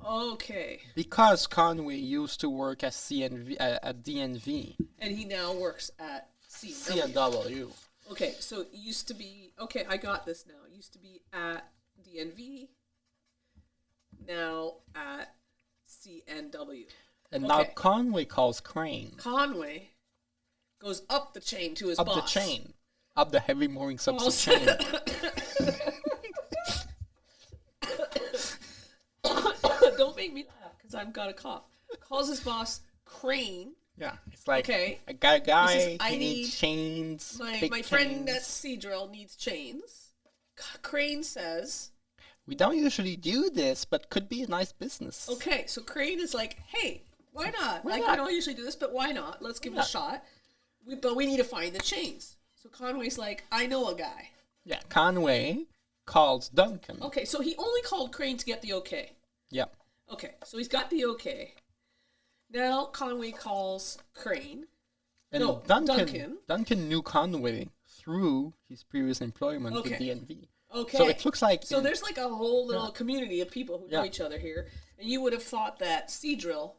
Okay. because Conway used to work at at DNV, And he now works at C&W. C&W. Okay, so it used to be, okay, I got this now. It used to be at DNV, now at C&W. And now Okay. Conway calls Crane Conway goes up the chain to his up boss. the chain, up the heavy mooring subsea Calls- chain. Don't make me laugh because I've got a cough. Calls his boss Crane. Yeah, it's like Okay. a guy. He says, "I he need needs chains. My big friend chains. at Seadrill needs chains. Crane says, We don't usually do this, but could be a nice business. okay, so Crane is like, hey, why not? Why like, not? we don't usually do this, but why not? Let's give it a Yeah. shot. But we need to find the chains. So Conway's like, I know a guy. Yeah, Conway calls Duncan. Okay, so he only called Crane to get the okay. Yeah, Okay, so he's got the okay. Now Conway calls Crane. and No, Duncan Duncan. knew Conway through his previous employment with Okay. DNV. Okay. So it looks like So there's like a whole little Yeah. community of people who know Yeah. each other here. And you would have thought that Seadrill,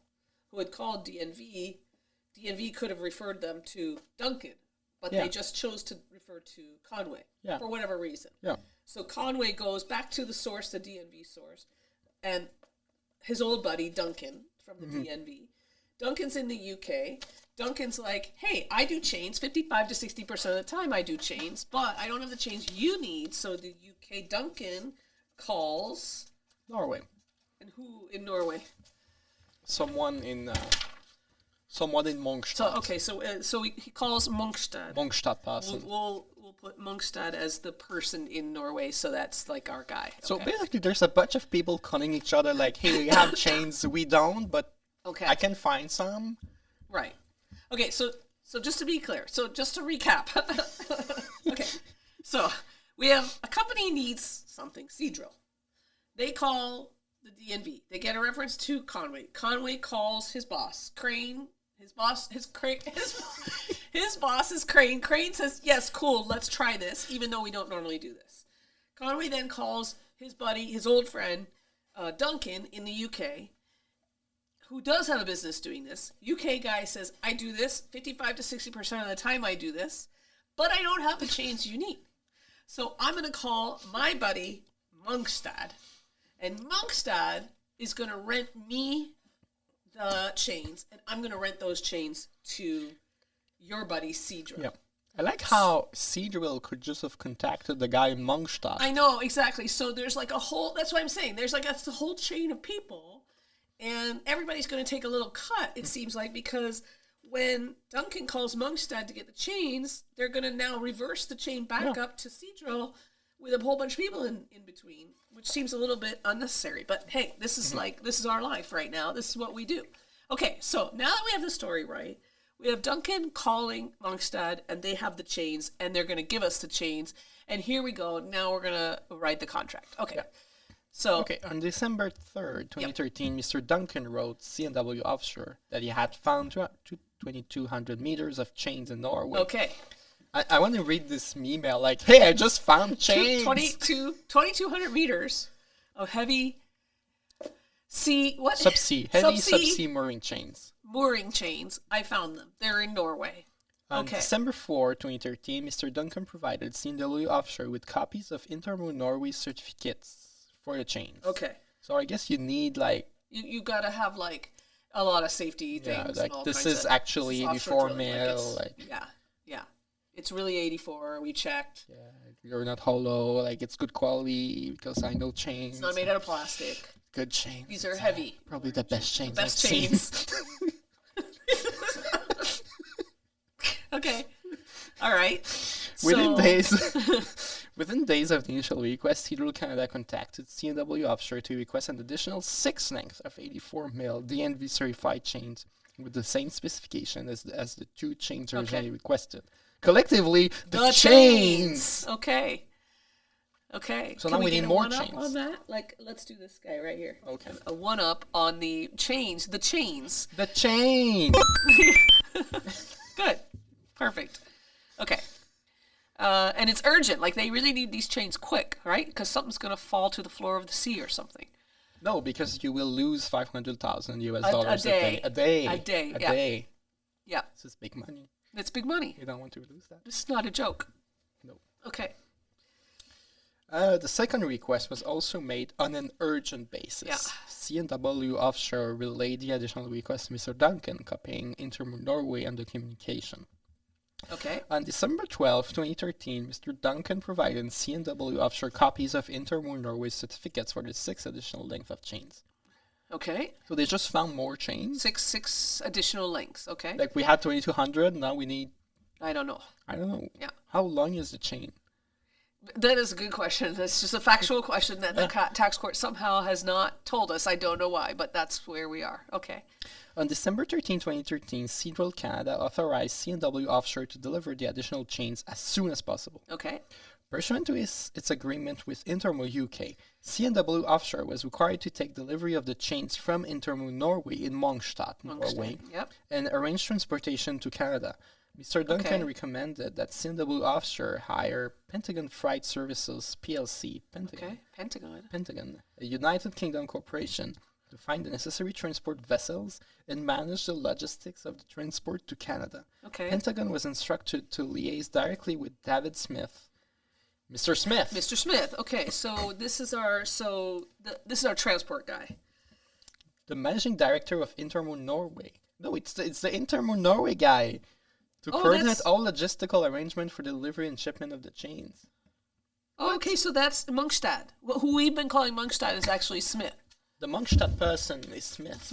who had called DNV could have referred them to Duncan. But Yeah. they just chose to refer to Conway Yeah. for whatever reason. yeah. So Conway goes back to the source, the DNV source, and his old buddy Duncan from the DNV. Duncan's in the UK. Duncan's like, hey, I do chains 55 to 60% of the time. I do chains, but I don't have the chains you need. So the UK Duncan calls, Norway. and who in Norway? Someone in Mongstad. So okay, so he calls Mongstad. Mongstad person. We'll put Mongstad as the person in Norway, so that's like our guy. So Okay. basically, there's a bunch of people calling each other like, "Hey, we have chains, we don't, but Okay. I can find some." Right. Okay, so just to be clear, so just to recap. Okay. So we have a company needs something, Seadrill. They call the DNV. They get a reference to Conway. Conway calls his boss, Crane. His boss is Crane. Crane says, yes, cool, let's try this, even though we don't normally do this. Conway then calls his buddy, his old friend, Duncan in the UK, who does have a business doing this. UK guy says, I do this 55 to 60% of the time I do this, but I don't have the chains you need. So I'm going to call my buddy Mongstad, and Mongstad is going to rent me the chains, and I'm going to rent those chains to your buddy Seadrill. Yeah. I like how Seadrill could just have contacted the guy in Mongstad. I know, exactly. So there's like a whole, that's what I'm saying. That's the whole chain of people, and everybody's going to take a little cut, it seems like, because when Duncan calls Mongstad to get the chains, they're going to now reverse the chain back up to Seadrill with a whole bunch of people in between, which seems a little bit unnecessary. But hey, this is this is our life right now. This is what we do. Okay, so now that we have the story right, we have Duncan calling Mongstad, and they have the chains, and they're going to give us the chains. And here we go. Now we're going to write the contract. Okay. So Okay, on December 3rd, 2013, Mr. Duncan wrote C&W Offshore that he had found 2,200 meters of chains in Norway. okay. I want to read this email like, hey, I just found chains. 2,200 meters of heavy Subsea, heavy subsea mooring chains. mooring chains. I found them. They're in Norway. On Okay. December 4, 2013, Mr. Duncan provided C&W Offshore with copies of Intermo Norway certificates for the chains. Okay. So I guess you need like You got to have like a lot of safety things. Yeah, and like all this kinds is of- actually this is offshore 84 drilling, mil. yeah. It's really 84. We checked. Yeah, you're not hollow. Like it's good quality because I know chains. It's not made out of plastic. Good chains. These are heavy. Probably the best chains. Best I've seen. chains. Okay. All right. Within So- days, within days of the initial request, Hydro Canada contacted C&W Offshore to request an additional 6 length of 84 mil DNV certified chains with the same specification as the 2 chains originally requested. Collectively, the chains. Okay. Okay. So Can now we get need a more one-up chains. on that? Like, let's do this guy right here. Okay. A 1-up on the chains. The chains. The chain. Good. Perfect. Okay. And it's urgent. Like, they really need these chains quick, right? Because something's going to fall to the floor of the sea or something. No, because you will lose 500,000 US A dollars day. a day. A day, A yeah. day. Yeah. This is big money. It's big money. You don't want to lose that. This is not a joke. No. Okay. The second request was also made on an urgent basis. Yeah. C&W Offshore relayed the additional request to Mr. Duncan, copying Intermur Norway on the communication. Okay. On December 12, 2013, Mr. Duncan provided C&W Offshore copies of Intermur Norway's certificates for the 6 additional length of chains. Okay. So they just found more chains. Six additional lengths. Okay. Like we had 2,200, now we need, I don't know. I don't know. Yeah. How long is the chain? That is a good question. That's just a factual question that the tax court somehow has not told us. I don't know why, but that's where we are. Okay. On December 13, 2013, Hydro Canada authorized C&W Offshore to deliver the additional chains as soon as possible. Okay. Pursuant to its agreement with Intermo UK, C&W Offshore was required to take delivery of the chains from Intermo Norway in Mongstad, Norway, Yep. and arrange transportation to Canada. Mr. Duncan Okay. recommended that C&W Offshore hire Pentagon Freight Services PLC, Okay. Pentagon, a United Kingdom corporation, to find the necessary transport vessels and manage the logistics of the transport to Canada. Okay. Pentagon was instructed to liaise directly with David Smith. Mr. Smith. Mr. Smith. Okay. So this is our this is our transport guy. The managing director of Intermo Norway. No, it's the Intermo Norway guy. To coordinate that's- all logistical arrangement for delivery and shipment of the chains. Oh, okay. So that's Mongstad. Who we've been calling Mongstad is actually Smith. The Mongstad person is Smith.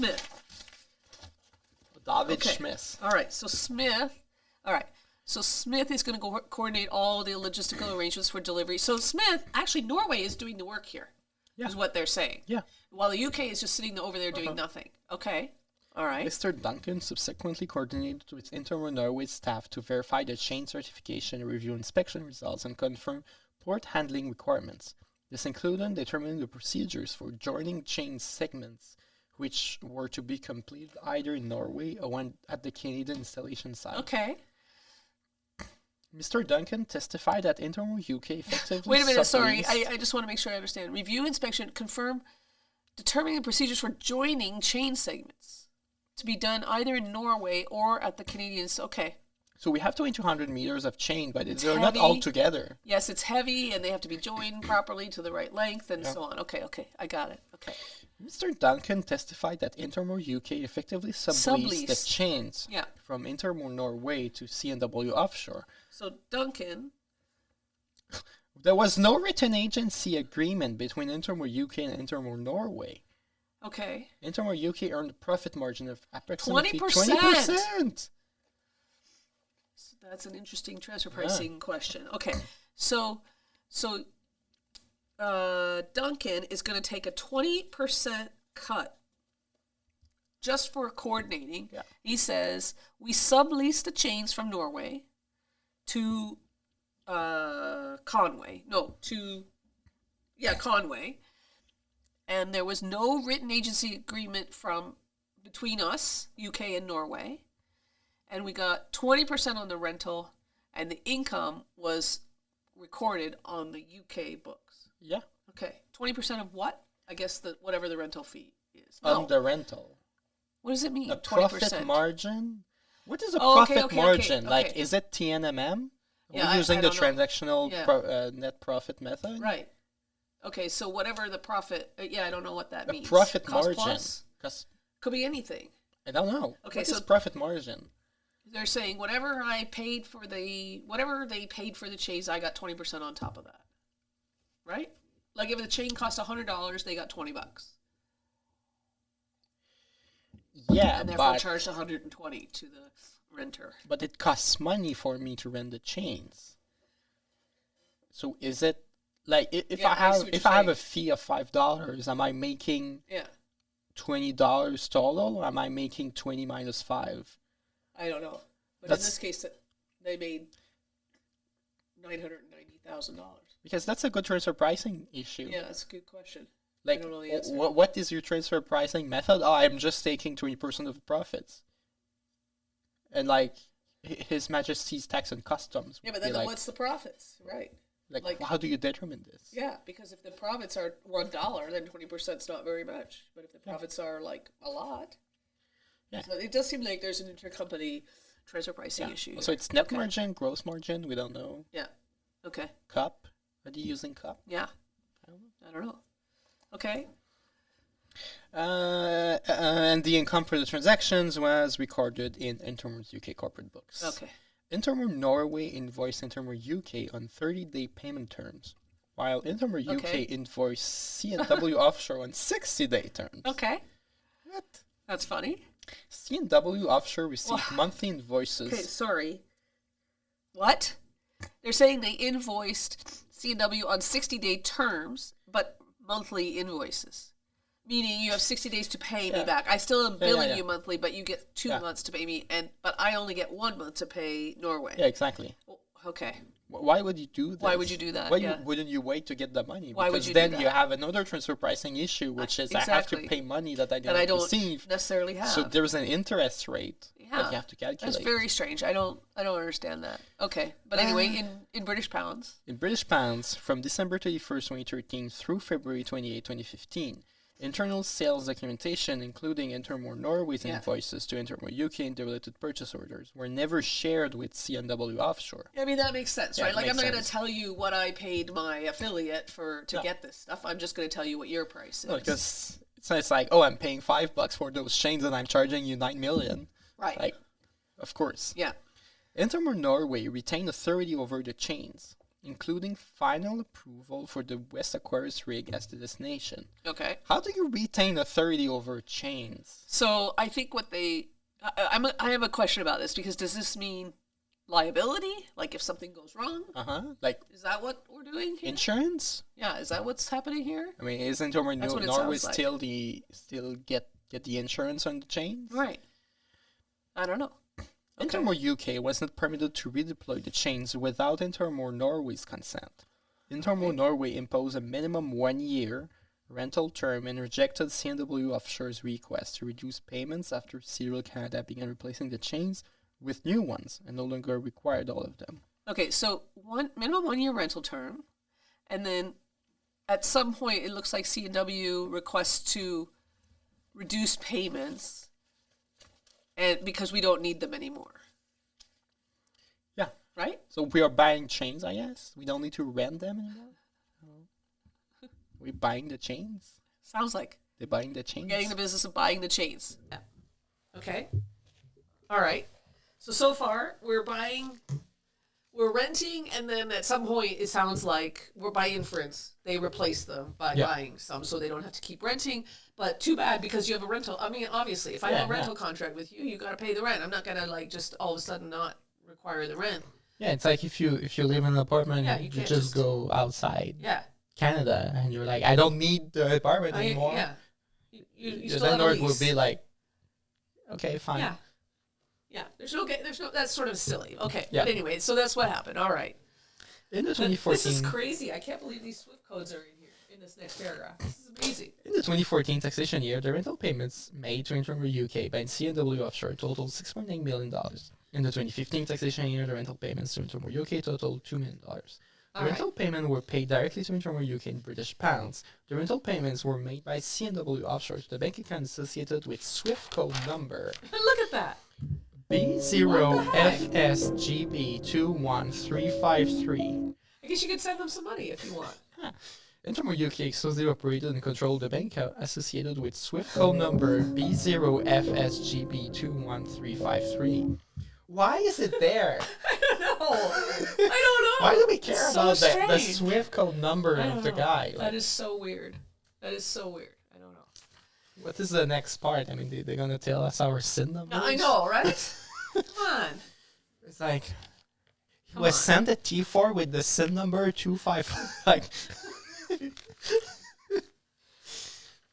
David Okay. Smith. All right. So Smith. All right. So Smith is going to go coordinate all the logistical arrangements for delivery. So Smith, actually, Norway is doing the work here. Yeah. Is what they're saying. Yeah. While the UK is just sitting over there doing nothing. Okay. All right. Mr. Duncan subsequently coordinated with Intermo Norway staff to verify the chain certification, review inspection results, and confirm port handling requirements. This included determining the procedures for joining chain segments, which were to be completed either in Norway or at the Canadian installation site. Okay. Mr. Duncan testified that Intermo UK effectively Wait a minute. Sorry. subleased- I just want to make sure I understand. Review, inspection, confirm, determining the procedures for joining chain segments to be done either in Norway or at the Canadians. Okay. So we have 2,200 meters of chain, but they're not heavy. all together. Yes, it's heavy and they have to be joined properly to the right length and so on. Okay. I got it. Okay. Mr. Duncan testified that Intermo UK effectively subleased the Subleased. chains Yeah. from Intermo Norway to C&W Offshore. So Duncan. There was no written agency agreement between Intermo UK and Intermo Norway. Okay. Intermo UK earned a profit margin of approximately 20%. 20%. So that's an interesting transfer pricing question. Okay. So Duncan is going to take a 20% cut just for coordinating. Yeah. He says, we sublease the chains from Norway to Conway. No, to, Conway. And there was no written agency agreement between us, UK and Norway. And we got 20% on the rental, and the income was recorded on the UK books. Yeah, Okay, 20% of what? I guess whatever the rental fee is. on the rental. What does it mean? A 20%. profit margin? What is a Oh, okay, profit okay, margin? okay, Like, okay. is it TNMM? Yeah, We're using I the don't know. transactional Yeah. net profit method? Right. Okay, so whatever the profit, I don't know what that means. Profit Cost margin. plus? Because Could be anything. I don't know. Okay, What so- is profit margin? They're saying whatever they paid for the chains, I got 20% on top of that. Right? Like if the chain cost $100, they got $20. Yeah, And therefore but charged 120 to the renter. but it costs money for me to rent the chains. So is it like if Yeah, I I see have what if you're I have saying. a fee of $5, am I making Yeah. $20 total, or am I making 20 minus 5? I don't know. But That's- in this case, they made $990,000. Because that's a good transfer pricing issue. Yeah, that's a good question. Like, don't know the answer. what is your transfer pricing method? Oh, I'm just taking 20% of the profits. And like, His Majesty's Tax and Customs. Yeah, would but then be like, what's the profits? Right. like- how do you determine this? Yeah, because if the profits are $1, then 20% is not very much. But if the profits are like a lot, Yeah. so it does seem like there's an intercompany transfer pricing issue. So here. it's net Okay. margin, gross margin. We don't know. Yeah. Okay. Cup. Are you using cup? Yeah. I don't know. I don't know. Okay. And the income for the transactions was recorded in Intermor's UK corporate books. Okay. Intermor Norway invoiced Intermor UK on 30-day payment terms, while Intermor UK Okay. invoiced C&W Offshore on 60-day terms. Okay. What? That's funny. C&W Offshore received monthly invoices. Okay, sorry. What? They're saying they invoiced C&W on 60-day terms, but monthly invoices. Meaning you have 60 days to pay me Yeah. back. I still am billing yeah. you monthly, but you get 2 Yeah. months to pay me, but I only get 1 month to pay Norway. Yeah, exactly. Okay. Why would you do this? Why would you do that? Why Yeah. wouldn't you wait to get the money? Why would Because you do then you that? have another transfer pricing issue, which is I have to Exactly. pay money that I That I didn't don't receive. necessarily have. So there's an interest rate Yeah. that you have to calculate. That's very strange. I don't understand that. Okay. But anyway, in British pounds. In British pounds, from December 31st, 2013 through February 28, 2015, internal sales documentation, including Intermor Norway's Yeah. invoices to Intermor UK and the related purchase orders, were never shared with C&W Offshore. I mean, that makes sense, Yeah, right? it Like, I'm makes not going to sense. tell you what I paid my affiliate to No. get this stuff. I'm just going to tell you what your price is. Because it's like, oh, I'm paying $5 for those chains and I'm charging you $9 million. Right. Like, of course. Yeah. Intermor Norway retained authority over the chains, including final approval for the West Aquarius rig as the destination. Okay. How do you retain authority over chains? So I think what I have a question about this, because does this mean liability? Like if something goes wrong? Like Is that what we're doing here? insurance? Yeah, is that what's happening here? I mean, isn't Intermor That's what it Norway sounds like. still get the insurance on the chains? Right. I don't know. Okay. Intermor UK was not permitted to redeploy the chains without Intermor Norway's consent. Intermor Norway imposed a minimum 1-year rental term and rejected C&W Offshore's request to reduce payments after Serial Canada began replacing the chains with new ones and no longer required all of them. Okay, so minimum 1-year rental term, and then at some point it looks like C&W requests to reduce payments, and because we don't need them anymore, Yeah. right? So we are buying chains, I guess? We don't need to rent them anymore? We're buying the chains? Sounds like They're buying the chains? getting the business of buying the chains. Yeah. Okay. All right. So far we're renting, and then at some point it sounds like we're by inference they replace them by Yeah. buying some, so they don't have to keep renting. But too bad, because you have a rental. I mean, obviously, if I have a Yeah, rental contract with you, you got to pay the rent. I'm not gonna like just all of a sudden not require the rent. Yeah, it's like if you live in an apartment, Yeah, you you can't just just- go outside Yeah. Canada and you're like, I don't need the apartment anymore. Yeah. You The still have a landlord will lease. be like, okay, fine. Yeah. Yeah. There's no. That's sort of silly. Okay. Yeah. But anyway, so that's what happened. All right. In the This 2014, is crazy. I can't believe these Swift codes are in here in this next paragraph. This is amazing. in the 2014 taxation year, the rental payments made to Intermor UK by C&W Offshore totaled $6.8 million. In the 2015 taxation year, the rental payments to Intermor UK totaled $2 million. The All rental payments were paid directly to Intermor UK in British pounds. The rental payments were made by C&W Offshore to the bank account associated with Swift code number Look at that. B0FSGB21353. I guess you could send them some money if you want. Intermod UK exclusively operated and controlled the bank associated with Swift code number B0FSGB21353. Why is it there? I don't know. I don't know. Why do we care It's so about the strange. Swift code number I of don't the know. guy? That is so weird. That is so weird. I don't know. What is the next part? I mean, they're going to tell us our SIN numbers? I know, right? Come on. It's like, he Come was on. sent a T4 with the SIN number 25. Like,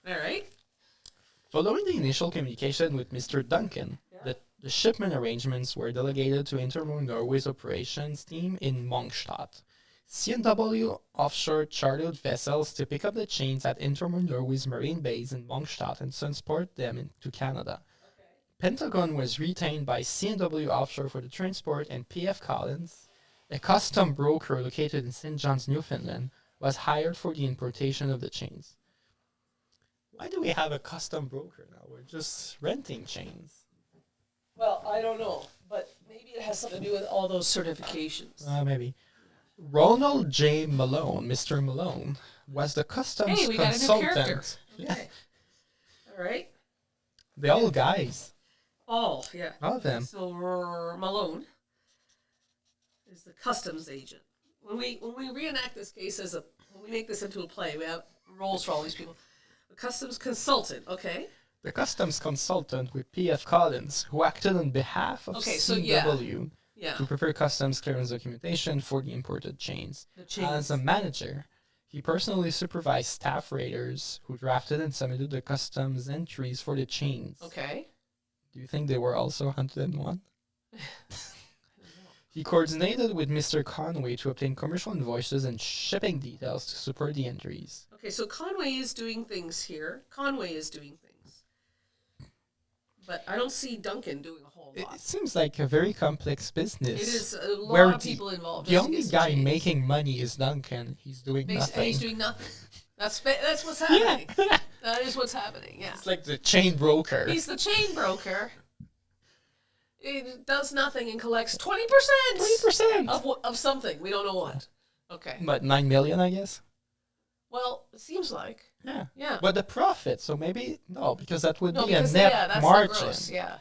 All right. following the initial communication with Mr. Duncan, the shipment arrangements were delegated to Intermod Norway's operations team in Mongstad. C&W Offshore chartered vessels to pick up the chains at Intermod Norway's marine base in Mongstad and transport them into Canada. Pentagon was retained by C&W Offshore for the transport, and P.F. Collins, a custom broker located in St. John's, Newfoundland, was hired for the importation of the chains. Why do we have a custom broker now? We're just renting chains. Well, I don't know, but maybe it has something to do with all those certifications. Maybe. Ronald J. Malone, Mr. Malone, was the customs Hey, we got a new consultant. character. Yeah, Okay. All right. they all guys. Oh, yeah. All of them. So Malone is the customs agent. When we reenact this case when we make this into a play, we have roles for all these people. A customs consultant, okay. The customs consultant with P.F. Collins, who acted on behalf of Okay, so C&W Yeah. to prepare customs clearance documentation for the imported chains. The chains. As a manager, he personally supervised staff raters who drafted and submitted the customs entries for the chains. Okay. Do you think they were also 101? He coordinated with Mr. Conway to obtain commercial invoices and shipping details to support the entries. Okay, so Conway is doing things here. Conway is doing things. But I don't see Duncan doing a whole lot. It seems like a very complex business. It is a where lot of people involved. The just to only get some guy change. making money is Duncan. He's doing And nothing. he's doing nothing. That's what's happening. That is what's happening, yeah. It's like the chain broker. He's the chain broker. He does nothing and collects 20% 20%. of something. We don't know what. Okay. But 9 million, I guess. Well, it seems like. Yeah. Yeah. But the profit, so maybe no, because that would No, be a because net that's margin. the gross. Yeah.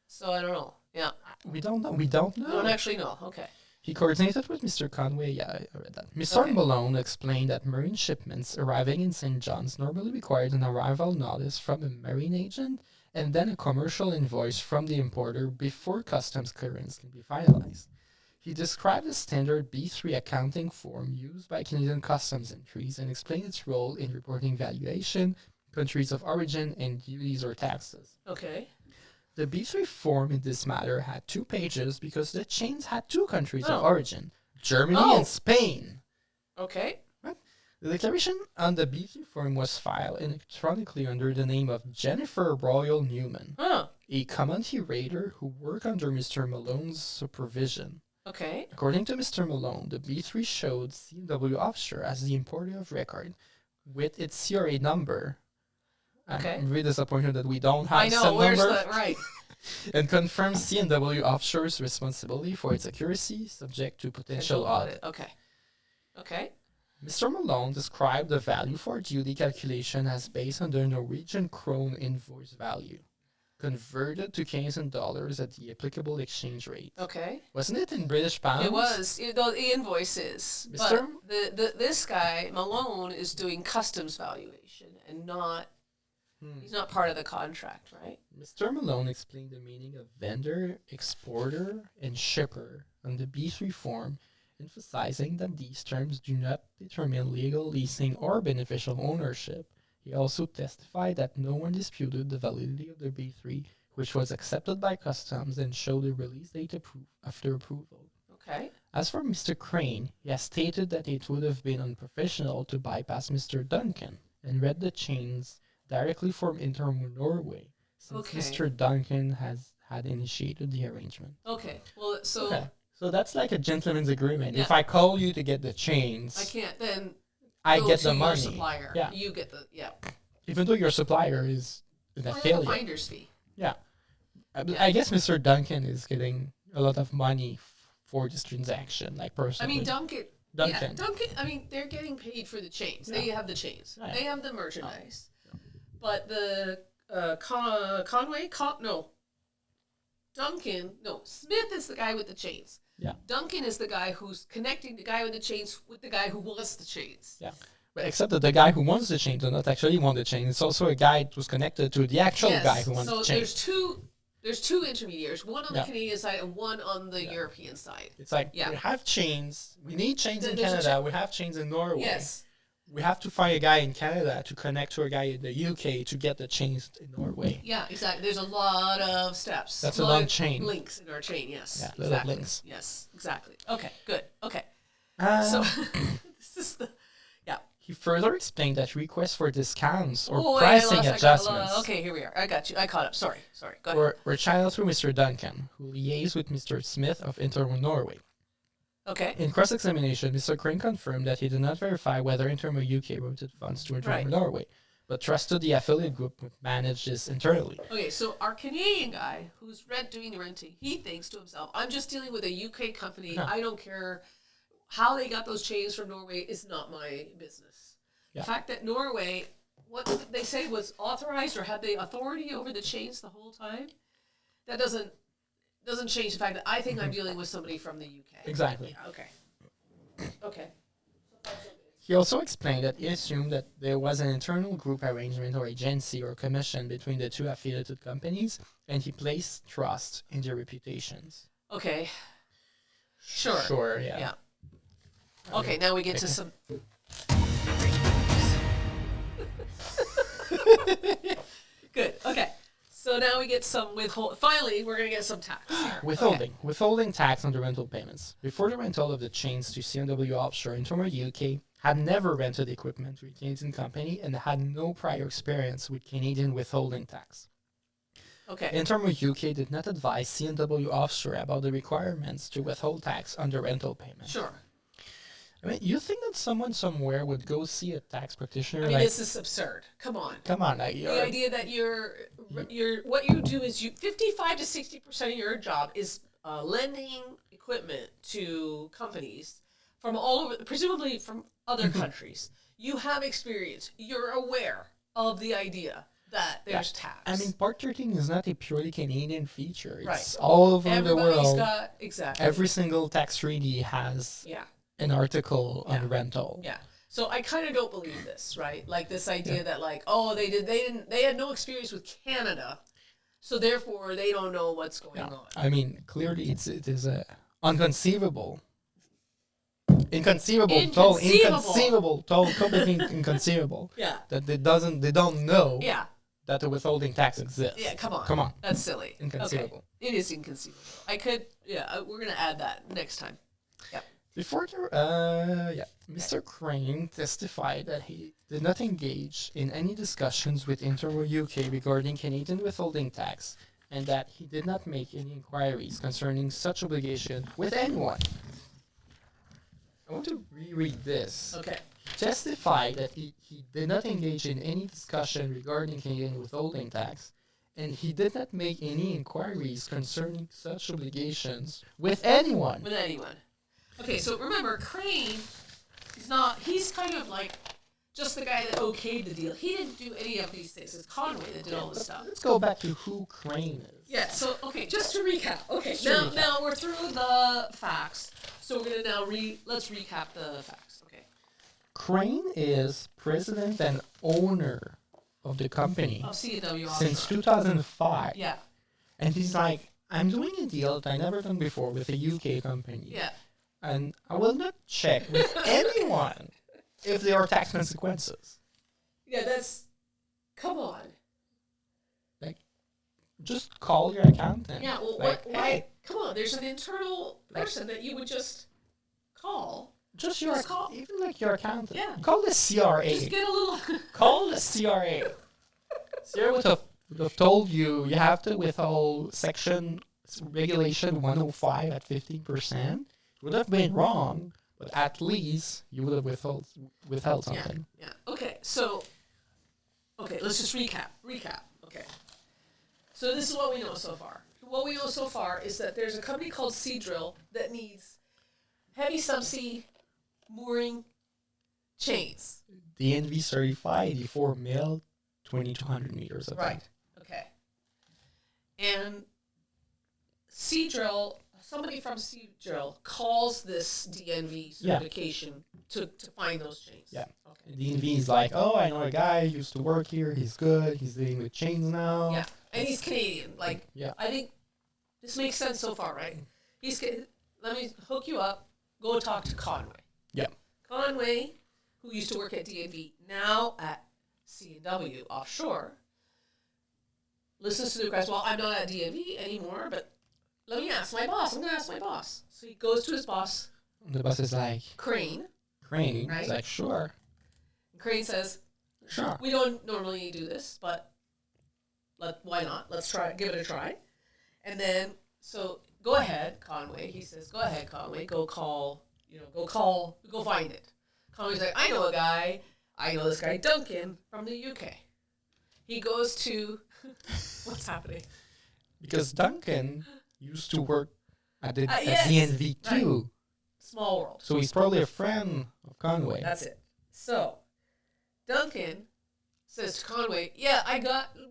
So I don't know. Yeah. We don't know. We don't know. We don't actually know. Okay. He coordinated with Mr. Conway. Yeah, I read that. Mr. Okay. Malone explained that marine shipments arriving in St. John's normally required an arrival notice from a marine agent and then a commercial invoice from the importer before customs clearance can be finalized. He described the standard B3 accounting form used by Canadian customs entries and explained its role in reporting valuation, countries of origin, and duties or taxes. Okay. The B3 form in this matter had 2 pages because the chains had 2 countries of Oh. origin, Germany Oh. and Spain. Okay. The declaration on the B3 form was filed electronically under the name of Jennifer Royal Newman, Oh. a commodity raider who worked under Mr. Malone's supervision. Okay. According to Mr. Malone, the B3 showed C&W Offshore as the importer of record with its CRA number. Okay. I'm really disappointed that we don't have I know. some Where's number. that? Right. And confirms C&W Offshore's responsibility for its accuracy, subject to potential audit. Okay. Okay. Mr. Malone described the value for duty calculation as based on the Norwegian krone invoice value, converted to Canadian dollars at the applicable exchange rate. Okay. Wasn't it in British pounds? It was. The invoice is. Mr. But this guy, Malone, is doing customs valuation and not, he's not part of the contract, right? Mr. Malone explained the meaning of vendor, exporter, and shipper on the B3 form, emphasizing that these terms do not determine legal leasing or beneficial ownership. He also testified that no one disputed the validity of the B3, which was accepted by customs and showed a release date after approval. Okay. As for Mr. Crane, he has stated that it would have been unprofessional to bypass Mr. Duncan and read the chains directly from Intermod Norway, since Okay. Mr. Duncan had initiated the arrangement. Okay. Well, so Okay. So that's like a gentleman's agreement. Yeah. If I call you to get the chains, I can't then I go get to the your money. supplier. Yeah. You get the, yeah. Even though your supplier is an Or like a affiliate. finder's fee. Yeah. Yeah. I guess Mr. Duncan is getting a lot of money for this transaction, like I personally. mean, Duncan Duncan. Yeah, Duncan. I mean, they're getting paid for the chains. They have the chains. Yeah. They have the merchandise. But the Conway, Duncan. No, Smith is the guy with the chains. Yeah. Duncan is the guy who's connecting the guy with the chains with the guy who wants the chains. Yeah. But except that the guy who wants the chain does not actually want the chain. It's also a guy who's connected to the actual guy who wants the chain. So there's two intermediaries, one on the Canadian side and one on the European side. It's like we have chains. We need chains in Canada. We have chains in Norway. Yes. We have to find a guy in Canada to connect to a guy in the UK to get the chains in Norway. Yeah, exactly. There's a lot of steps. That's a long chain. Links in our chain, yes. Yeah, exactly. little links. Yes, exactly. Okay, good. Okay. So this is the he further explained that requests for discounts or pricing adjustments. Okay, here we are. I got you. I caught up. Sorry. Go ahead. Were channeled through Mr. Duncan, who liaised with Mr. Smith of Intermo Norway. Okay. In cross-examination, Mr. Crane confirmed that he did not verify whether Intermo UK routed funds to Intermo Norway, but trusted the affiliate group would manage this internally. Okay, so our Canadian guy who's doing the renting, he thinks to himself, I'm just dealing with a UK company. Huh. I don't care how they got those chains from Norway is not my business. Yeah. The fact that Norway, what did they say, was authorized or had the authority over the chains the whole time, that doesn't change the fact that I think I'm dealing with somebody from the UK. Exactly. Yeah, okay. He also explained that he assumed that there was an internal group arrangement or agency or commission between the two affiliated companies, and he placed trust in their reputations. Okay. Sure. Sure, yeah. Yeah. Okay, now we get to some... Good. Okay. So now we get some finally, we're going to get some tax here. Withholding. Okay. Withholding tax on the rental payments. Before the rental of the chains to C&W Offshore, Intermo UK had never rented equipment to a Canadian company and had no prior experience with Canadian withholding tax. Okay. Intermo UK did not advise C&W Offshore about the requirements to withhold tax on the rental payment. Sure. I mean, you think that someone somewhere would go see a tax practitioner? I mean, this is absurd. Come on. Like, the idea that what you do is 55 to 60% of your job is lending equipment to companies from all over, presumably from other countries. You have experience. You're aware of the idea that there's tax. I mean, Part 13 is not a purely Canadian feature. It's right. all over the world. Everybody's got, exactly. Every single tax treaty has an article on rental. Yeah. So I kind of don't believe this, right? Like this idea that like, oh, they had no experience with Canada, so therefore they don't know what's going on. I mean, clearly it is inconceivable, completely inconceivable. Yeah. That they don't know. Yeah. That the withholding tax exists. Yeah, come on. That's silly. Inconceivable. Okay. It is inconceivable. We're gonna add that next time. Yep. Before Mr. Crane testified that he did not engage in any discussions with Intermo UK regarding Canadian withholding tax, and that he did not make any inquiries concerning such obligation with anyone. I want to reread this. Okay. He testified that he did not engage in any discussion regarding Canadian withholding tax, and he did not make any inquiries concerning such obligations with anyone. Okay, so remember, Crane, he's kind of like just the guy that okayed the deal. He didn't do any of these things. It's Conway that did all this stuff. Let's go back to who Crane is. Yeah, so, okay, just to recap. Okay, now we're through the facts. So we're going to now let's recap the facts. Okay. Crane is president and owner of the company. Of C&W Offshore. Since 2005. Yeah. And he's like, I'm doing a deal that I never done before with a UK company. Yeah. And I will not check with anyone if there are tax consequences. Yeah, come on. Like, just call your accountant. Yeah, well, like, why? Come on, there's an internal person that you would just call. Just call. Even like your accountant. Yeah. Call the CRA. Just get a little... Call the CRA. CRA would have told you have to withhold regulation 105 at 15%. Would have been wrong, but at least you would have withheld something. Yeah. Okay. So, let's just recap. Okay. So this is what we know so far. What we know so far is that there's a company called Seadrill that needs heavy subsea mooring chains. DNV certified 84 mil, 2,200 meters of Right. Okay. And Seadrill, somebody from Seadrill calls this DNV certification to find those chains. Yeah. Okay. DNV is like, oh, I know a guy who used to work here. He's good. He's dealing with chains now. Yeah. And he's Canadian. Like, yeah. I think this makes sense so far, right? Let me hook you up. Go talk to Conway. Yeah. Conway, who used to work at DNV, now at C&W Offshore, listens to the request. Well, I'm not at DNV anymore, but let me ask my boss. I'm going to ask my boss. So he goes to his boss. The boss is like, Crane. Right? Right? He's like, sure. And Crane says, Sure. we don't normally do this, but why not? Let's give it a try. And then, so go ahead, Conway. He says, go ahead, Conway. Go find it. Conway's like, I know a guy. I know this guy, Duncan, from the UK. He goes to, what's happening? Because Duncan used to work at yes, DNV too. Right. Small world. So he's probably a friend of Conway. That's it. So, Duncan says to Conway, yeah,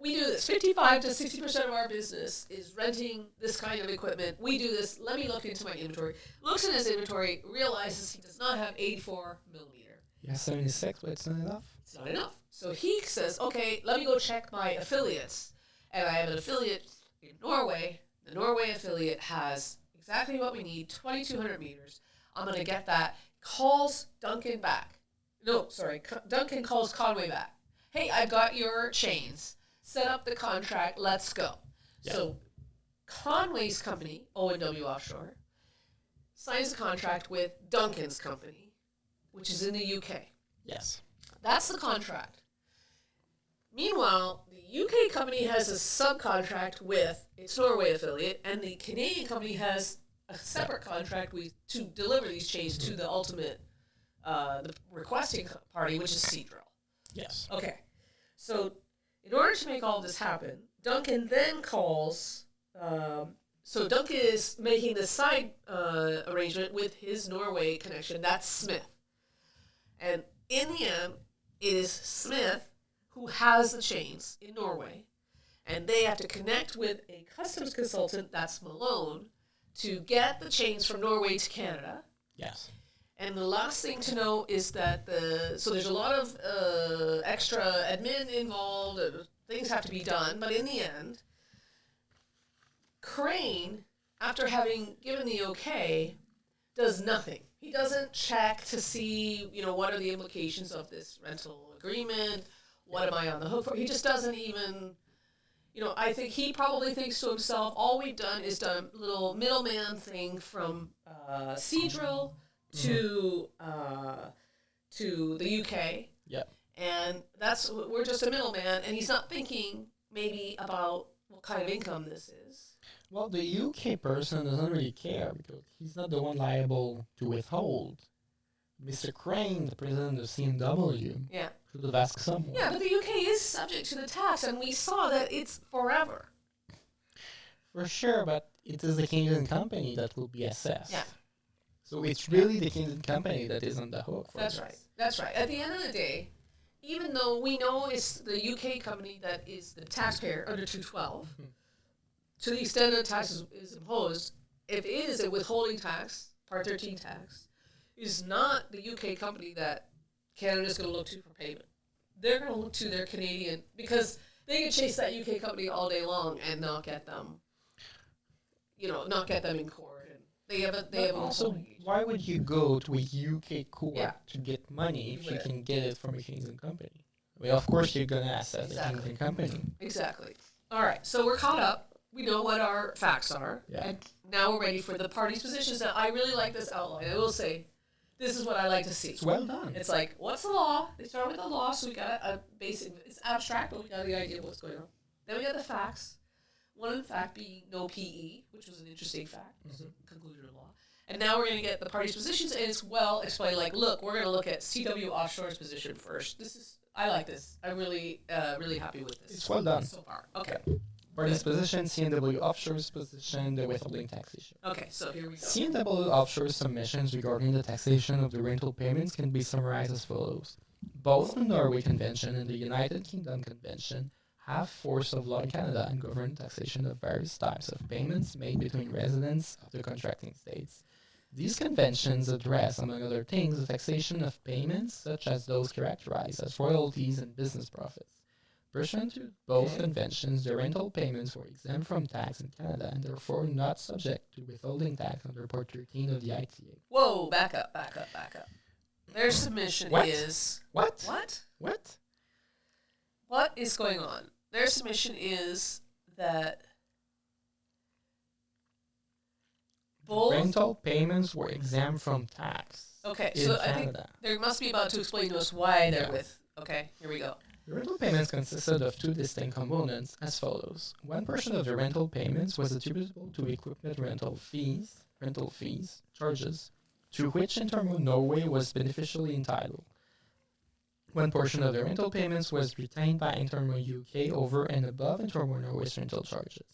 we do this. 55 to 60% of our business is renting this kind of equipment. We do this. Let me look into my inventory. Looks in his inventory, realizes he does not have 84 millimeter. Yeah, 76, but it's not enough. It's not enough. So he says, okay, let me go check my affiliates. And I have an affiliate in Norway. The Norway affiliate has exactly what we need, 2,200 meters. I'm going to get that. Calls Duncan back. No, sorry. Duncan calls Conway back. Hey, I've got your chains. Set up the contract. Let's go. Yeah. So Conway's company, C&W Offshore, signs a contract with Duncan's company, which is in the UK. Yes. That's the contract. Meanwhile, the UK company has a subcontract with its Norway affiliate, and the Canadian company has a separate contract to deliver these chains to the ultimate, the requesting party, which is Seadrill. Yes. Okay. So, in order to make all this happen, Duncan then calls. So Duncan is making this side arrangement with his Norway connection. That's Smith. And in the end, it is Smith who has the chains in Norway, and they have to connect with a customs consultant, that's Malone, to get the chains from Norway to Canada. Yes. And the last thing to know is that so there's a lot of extra admin involved, and things have to be done, but in the end, Crane, after having given the okay, does nothing. He doesn't check to see, what are the implications of this rental agreement. What am I on the hook for? He just doesn't even, I think he probably thinks to himself, all we've done is done a little middleman thing from Seadrill to the UK. Yep. And we're just a middleman, and he's not thinking maybe about what kind of income this is. Well, the UK person doesn't really care because he's not the one liable to withhold. Mr. Crane, the president of C&W, yeah, should have asked someone. Yeah, but the UK is subject to the tax, and we saw that it's forever. For sure, but it is the Canadian company that will be assessed. Yeah. So it's really the Canadian company that is on the hook for That's this. right. That's right. At the end of the day, even though we know it's the UK company that is the taxpayer under 212, to the extent that tax is imposed, if it is a withholding tax, Part 13 tax, is not the UK company that Canada's going to look to for payment. They're going to look to their Canadian, because they can chase that UK company all day long and not get them, not get them in court. And they have also, why would you go to a UK court to get money if you can get it from a Canadian company? Well, of course, you're going to assess the Canadian company. Exactly. All right, so we're caught up. We know what our facts are. Yeah. And now we're ready for the parties' positions. Now, I really like this outline. I will say, this is what I like to see. It's well done. It's like, what's the law? They start with the law, so we got a basic, it's abstract, but we got the idea of what's going on. Then we got the facts. One in fact being no PE, which was an interesting fact, conclusion of law. And now we're going to get the parties' positions, and it's well explained. Like, look, we're going to look at C&W Offshore's position first. I like this. I'm really, really happy with this. It's well done So far. Okay. For this position, C&W Offshore's position, the withholding tax issue. Okay, so here we go. C&W Offshore's submissions regarding the taxation of the rental payments can be summarized as follows. Both the Norway Convention and the United Kingdom Convention have force of law in Canada and govern taxation of various types of payments made between residents of the contracting states. These conventions address, among other things, the taxation of payments such as those characterized as royalties and business profits. Pursuant to both conventions, the rental payments were exempt from tax in Canada and therefore not subject to withholding tax under Part 13 of the ITA. Whoa, back up. Their submission What? is... What? What? What is going on? Their submission is that both... Rental payments were exempt from tax. Okay, in so I think Canada. they must be about to explain to us why they're with... Okay, here we go. The rental payments consisted of two distinct components as follows. One portion of the rental payments was attributable to equipment rental fees, charges, to which Intermo Norway was beneficially entitled. One portion of the rental payments was retained by Intermo UK over and above Intermo Norway's rental charges.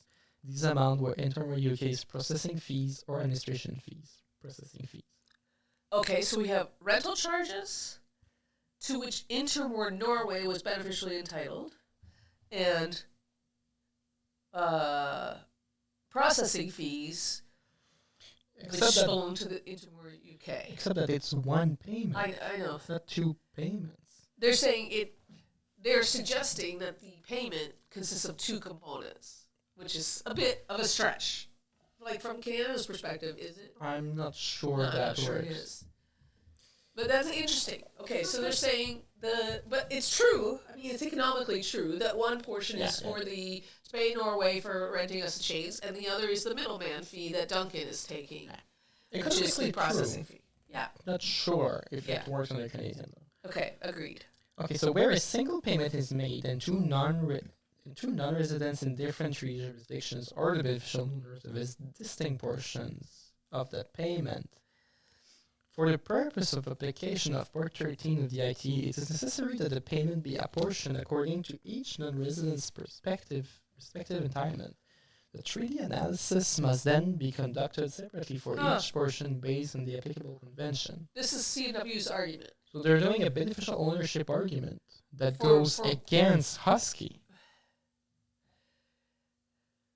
These amounts were Intermo UK's processing fees or administration fees. Okay, so we have rental charges, to which Intermore Norway was beneficially entitled, and processing fees, which belong to the Intermore UK. Except that it's one payment. I know. It's not two payments. They're saying it. They're suggesting that the payment consists of two components, which is a bit of a stretch. Like from Canada's perspective, is it? I'm not sure No, I'm that not sure works. it is. But that's interesting. Okay, so they're saying but it's true. I mean, it's economically true that one portion is for the Spain Norway for renting us the chains, and the other is the middleman fee that Duncan is taking, which is the processing fee. Yeah. Not sure if it works on the Canadian law. Okay, agreed. Okay, so where a single payment is made and two non-residents in different jurisdictions are the beneficial owners of its distinct portions of that payment. For the purpose of application of Part 13 of the ITA, it is necessary that the payment be apportioned according to each non-resident's respective entitlement. The treaty analysis must then be conducted separately for each portion based on the applicable convention. This is C&W's argument. So they're doing a beneficial ownership argument that goes against Husky.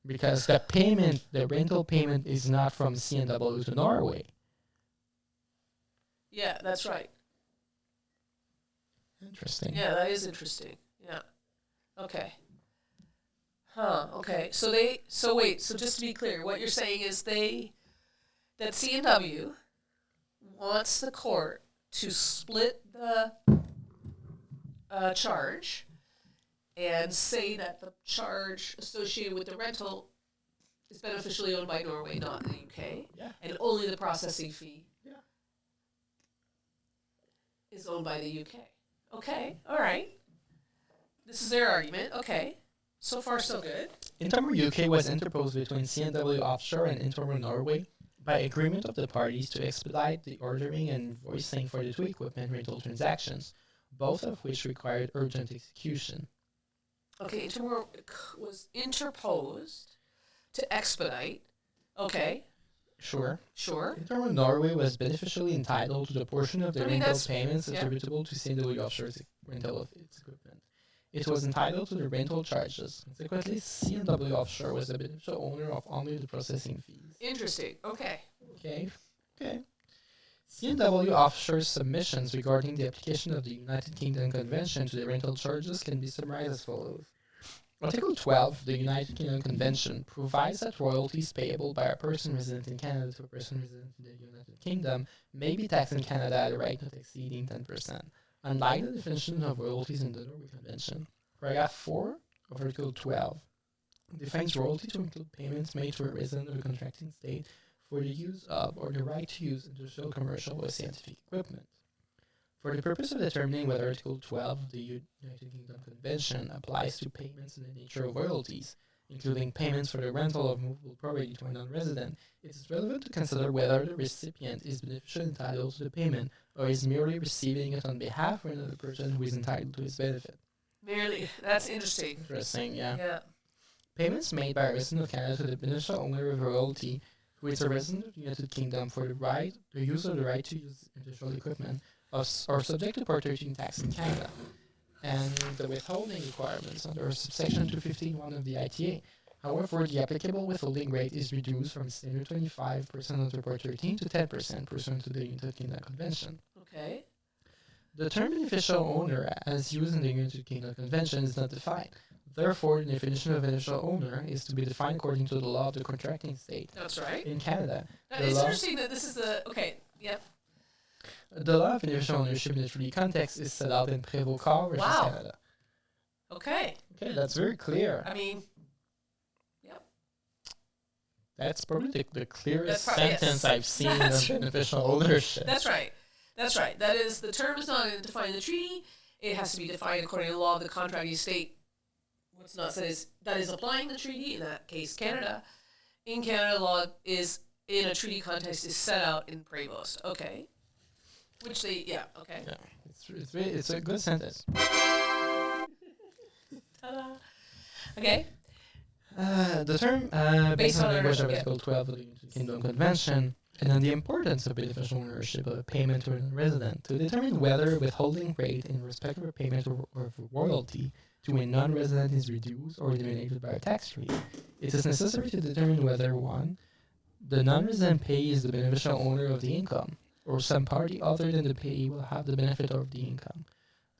Because the rental payment is not from C&W to Norway. Yeah, that's right. Interesting. Yeah, that is interesting. Yeah. Okay. Okay. So just to be clear, what you're saying is that C&W wants the court to split the charge and say that the charge associated with the rental is beneficially owned by Norway, not the UK, and only the processing fee is owned by the UK. Okay, all right. This is their argument. Okay, so far so good. Intermo UK was interposed between C&W Offshore and Intermo Norway by agreement of the parties to expedite the ordering and invoicing for the two equipment rental transactions, both of which required urgent execution. Okay, Intermo was interposed to expedite. Okay. Sure. Intermo Norway was beneficially entitled to the portion of the rental payments attributable to C&W Offshore's rental of its equipment. It was entitled to the rental charges. Consequently, C&W Offshore was the beneficial owner of only the processing fees. Interesting. Okay. C&W Offshore's submissions regarding the application of the United Kingdom Convention to the rental charges can be summarized as follows. Article 12 of the United Kingdom Convention provides that royalties payable by a person resident in Canada to a person resident in the United Kingdom may be taxed in Canada at a rate not exceeding 10%, unlike the definition of royalties in the Norway Convention. Paragraph 4 of Article 12 defines royalty to include payments made to a resident of a contracting state for the use of or the right to use industrial, commercial, or scientific equipment. For the purpose of determining whether Article 12 of the United Kingdom Convention applies to payments in the nature of royalties, including payments for the rental of movable property to a non-resident, it is relevant to consider whether the recipient is beneficially entitled to the payment or is merely receiving it on behalf of another person who is entitled to its benefit. That's interesting. Interesting, yeah. Payments made by a resident of Canada to the beneficial owner of royalty who is a resident of the United Kingdom for the use of the right to use industrial equipment are subject to Part 13 tax in Canada and the withholding requirements under subsection 215(1) of the ITA. However, the applicable withholding rate is reduced from standard 25% under Part 13 to 10% pursuant to the United Kingdom Convention. Okay. The term beneficial owner, as used in the United Kingdom Convention, is not defined. Therefore, the definition of beneficial owner is to be defined according to the law of the contracting state. That's right. In Canada. Now, it's interesting that this is the... Okay, yep. The law of beneficial ownership in the treaty context is set out in Prévost Corps versus Canada. Okay. Okay, that's very clear. I mean, yep. That's probably the clearest sentence I've seen on beneficial ownership. That's right. That's right. That is, the term is not defined in the treaty. It has to be defined according to the law of the contracting state. What's not said is that is applying the treaty, in that case, Canada. In Canada, law is, in a treaty context, is set out in Prévost. Okay. Which they, yeah, okay. Yeah, it's a good sentence. Ta-da. Okay. The term, based on the language of Article 12 of the United Kingdom Convention, and on the importance of beneficial ownership of a payment to a resident to determine whether withholding rate in respect of a payment or of royalty to a non-resident is reduced or eliminated by a tax treaty. It is necessary to determine whether 1. The non-resident payee is the beneficial owner of the income, or some party other than the payee will have the benefit of the income.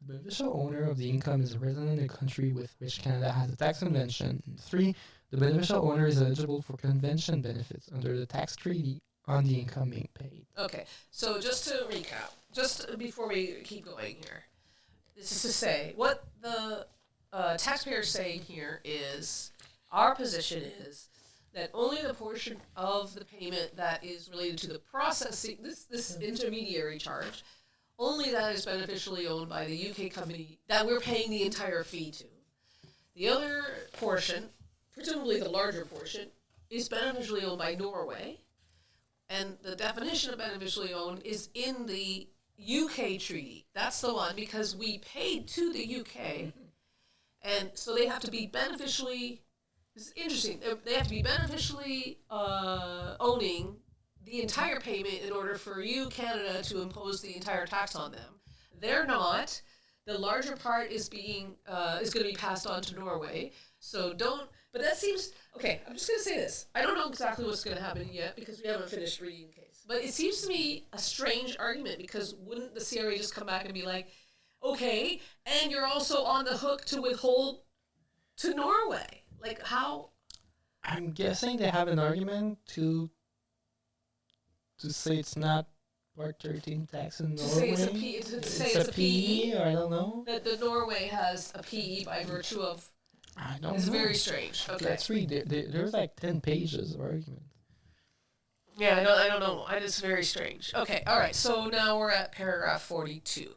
The beneficial owner of the income is a resident in a country with which Canada has a tax convention. And 3. The beneficial owner is eligible for convention benefits under the tax treaty on the income being paid. Okay, so just to recap, just before we keep going here, this is to say, what the taxpayer is saying here is, our position is that only the portion of the payment that is related to the processing, this intermediary charge, only that is beneficially owned by the UK company that we're paying the entire fee to. The other portion, presumably the larger portion, is beneficially owned by Norway. And the definition of beneficially owned is in the UK treaty. That's the one, because we paid to the UK. And so they have to be beneficially, this is interesting, they have to be beneficially owning the entire payment in order for you, Canada, to impose the entire tax on them. They're not. The larger part is being, is going to be passed on to Norway. So don't, but that seems, okay, I'm just going to say this. I don't know exactly what's going to happen yet because we haven't finished reading the case. But it seems to me a strange argument, because wouldn't the CRA just come back and be like, okay, and you're also on the hook to withhold to Norway? Like, how? I'm guessing they have an argument to say it's not Part 13 tax in Norway. To say it's a PE, or I don't know. That the Norway has a PE by virtue of. I don't know. It's very strange. Okay. Let's read. There's like 10 pages of argument. Yeah, I don't know. It's very strange. Okay, all right. So now we're at paragraph 42.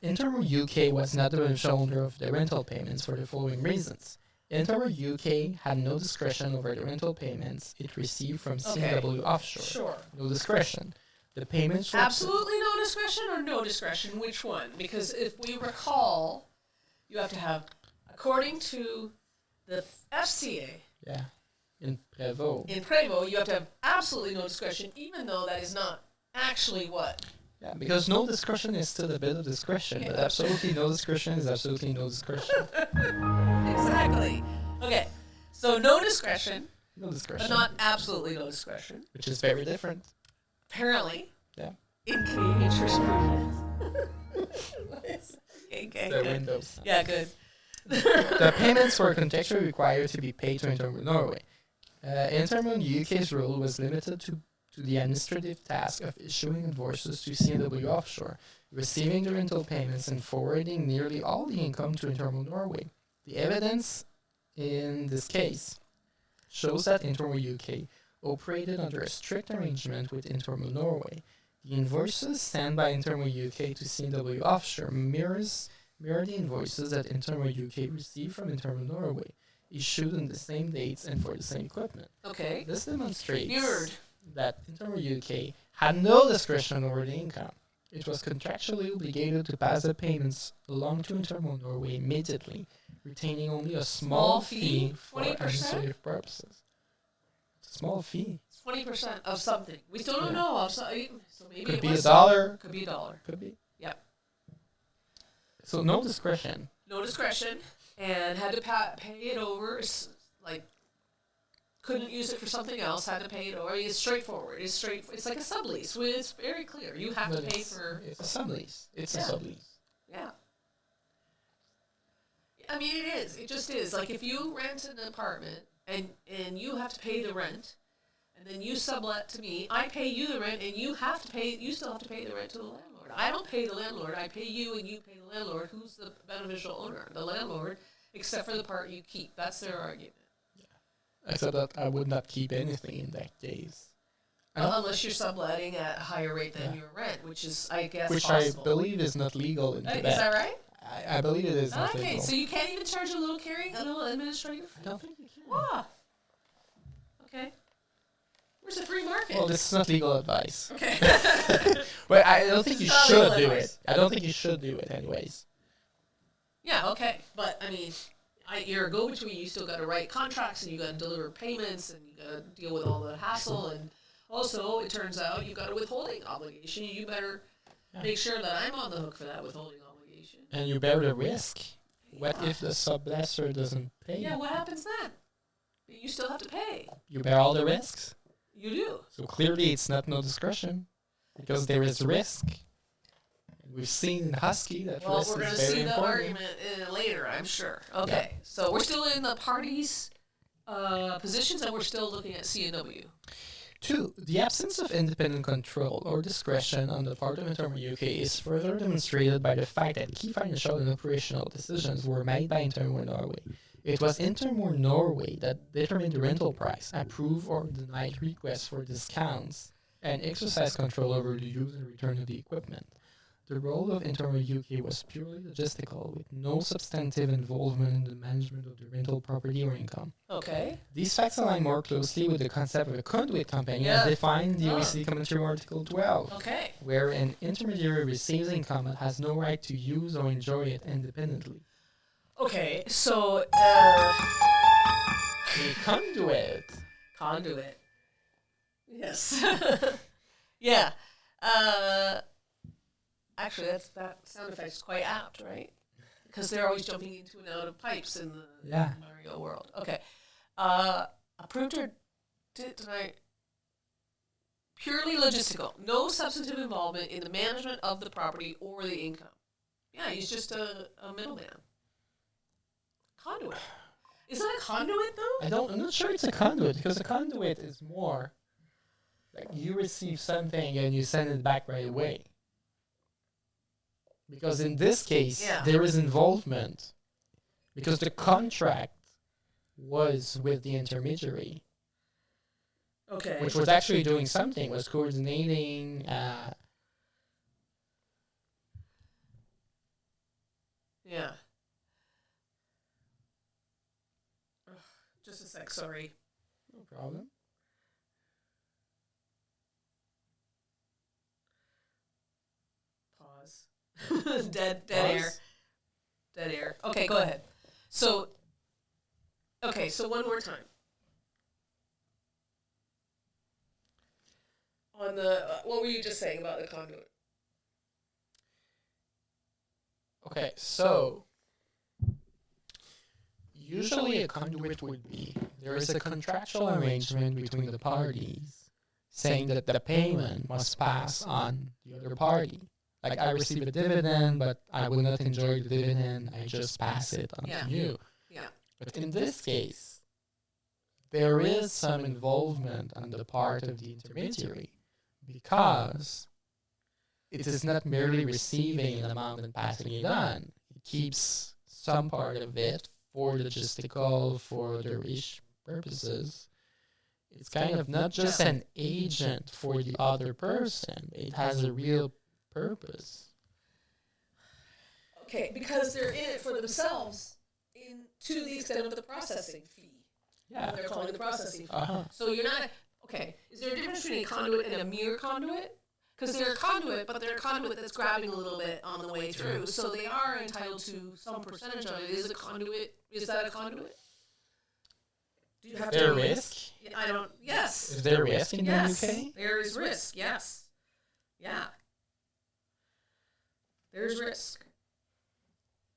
Intermar UK was not the beneficial owner of the rental payments for the following reasons. Intermar UK had no discretion over the rental payments it received from C&W Offshore. Sure. No discretion. The payments... Absolutely no discretion or no discretion? Which one? Because if we recall, you have to have, according to the FCA... Yeah. In Prévost. In Prévost, you have to have absolutely no discretion, even though that is not actually what? Yeah, because no discretion is still a bit of discretion, but absolutely no discretion is absolutely no discretion. Exactly. Okay, so no discretion. No discretion. But not absolutely no discretion. Which is very different. Apparently. Yeah. In Canadian jurisprudence. Okay, the good. windows. Yeah, good. The payments were contextually required to be paid to Intermar Norway. Intermar UK's role was limited to the administrative task of issuing invoices to C&W Offshore, receiving the rental payments and forwarding nearly all the income to Intermar Norway. The evidence in this case shows that Intermar UK operated under a strict arrangement with Intermar Norway. The invoices sent by Intermar UK to C&W Offshore mirror the invoices that Intermar UK received from Intermar Norway, issued on the same dates and for the same equipment. Okay. This demonstrates Mirrored. that Intermar UK had no discretion over the income. It was contractually obligated to pass the payments along to Intermore Norway immediately, retaining only a small fee for 20%? administrative purposes. It's a small fee. 20% of something. We still don't know. So maybe Could it be was $1. Could be $1. Could be. Yep. So no discretion. No discretion, and had to pay it over. Like, couldn't use it for something else. Had to pay it over. It's straightforward. It's like a sublease. It's very clear. You have to pay for. It's a sublease. It's a sublease. Yeah. I mean, it is. It just is. Like, if you rent an apartment and you have to pay the rent, and then you sublet to me, I pay you the rent, and you still have to pay the rent to the landlord. I don't pay the landlord. I pay you, and you pay the landlord. Who's the beneficial owner? The landlord, except for the part you keep. That's their argument. Except that I would not keep anything in that case. Unless you're subletting at a higher rate than your rent, which is, I guess, which possible. I believe is not legal in Quebec. Is that right? I believe it is not legal. Okay, so you can't even charge a little administrative fee? I don't think you can. Wow. Okay. Where's the free market? Well, this is not legal advice. Okay. But I don't think you It's not should legal do advice. it. I don't think you should do it anyways. Yeah, okay. But, I mean, you're a go-between. You still got to write contracts, and you got to deliver payments, and you got to deal with all the hassle. And also, it turns out you got a withholding obligation. You better make sure that I'm on the hook for that withholding obligation. And you bear the risk. What if the sublessor doesn't pay? Yeah, what happens then? You still have to pay. You bear all the risks. You do. So clearly it's not no discretion. Because there is risk. And we've seen in Husky that Well, risk we're going is to very see the important. argument later, I'm sure. Okay, so we're still in the parties' positions, and we're still looking at C&W. 2. The absence of independent control or discretion on the part of Intermore UK is further demonstrated by the fact that key financial and operational decisions were made by Intermore Norway. It was Intermore Norway that determined the rental price, approved or denied requests for discounts, and exercised control over the use and return of the equipment. The role of Intermore UK was purely logistical, with no substantive involvement in the management of the rental property or income. Okay. These facts align more closely with the concept of a conduit company as defined in the OECD Commentary Article 12, Okay. where an intermediary receives income but has no right to use or enjoy it independently. Okay, so, A conduit. conduit. Yes. Yeah. Actually, that sound effect's quite apt, right? Because they're always jumping into and out of pipes in the Mario world. Okay. Approved or denied? Purely logistical. No substantive involvement in the management of the property or the income. Yeah, he's just a middleman. Conduit. Is that a conduit, though? I'm not sure it's a conduit, because a conduit is more like you receive something and you send it back right away. Because in this case, there is involvement. Because the contract was with the intermediary. Okay. Which was actually doing something, was coordinating. Yeah. Ugh, just a sec, sorry. No problem. Pause. Dead air. Dead air. Okay, go ahead. So one more time. On the, what were you just saying about the conduit? Okay, so usually a conduit would be there is a contractual arrangement between the parties saying that the payment must pass on the other party. Like I receive a dividend, but I will not enjoy the dividend. I just pass it on to you. Yeah. But in this case, there is some involvement on the part of the intermediary because it is not merely receiving an amount and passing it on. It keeps some part of it for logistical, for other purposes. It's kind of not just an agent for the other person. It has a real purpose. Okay, because they're in it for themselves to the extent of the processing fee. Yeah. They're calling it the processing fee. Uh-huh. So you're not, okay, is there a difference between a conduit and a mere conduit? because they're a conduit, but they're a conduit that's grabbing a little bit on the way through. So they are entitled to some percentage of it. Is a conduit? Is that a conduit? Do you have there risk? I don't. Yes. Is there risk in the UK? There is risk. Yes. Yeah. There's risk.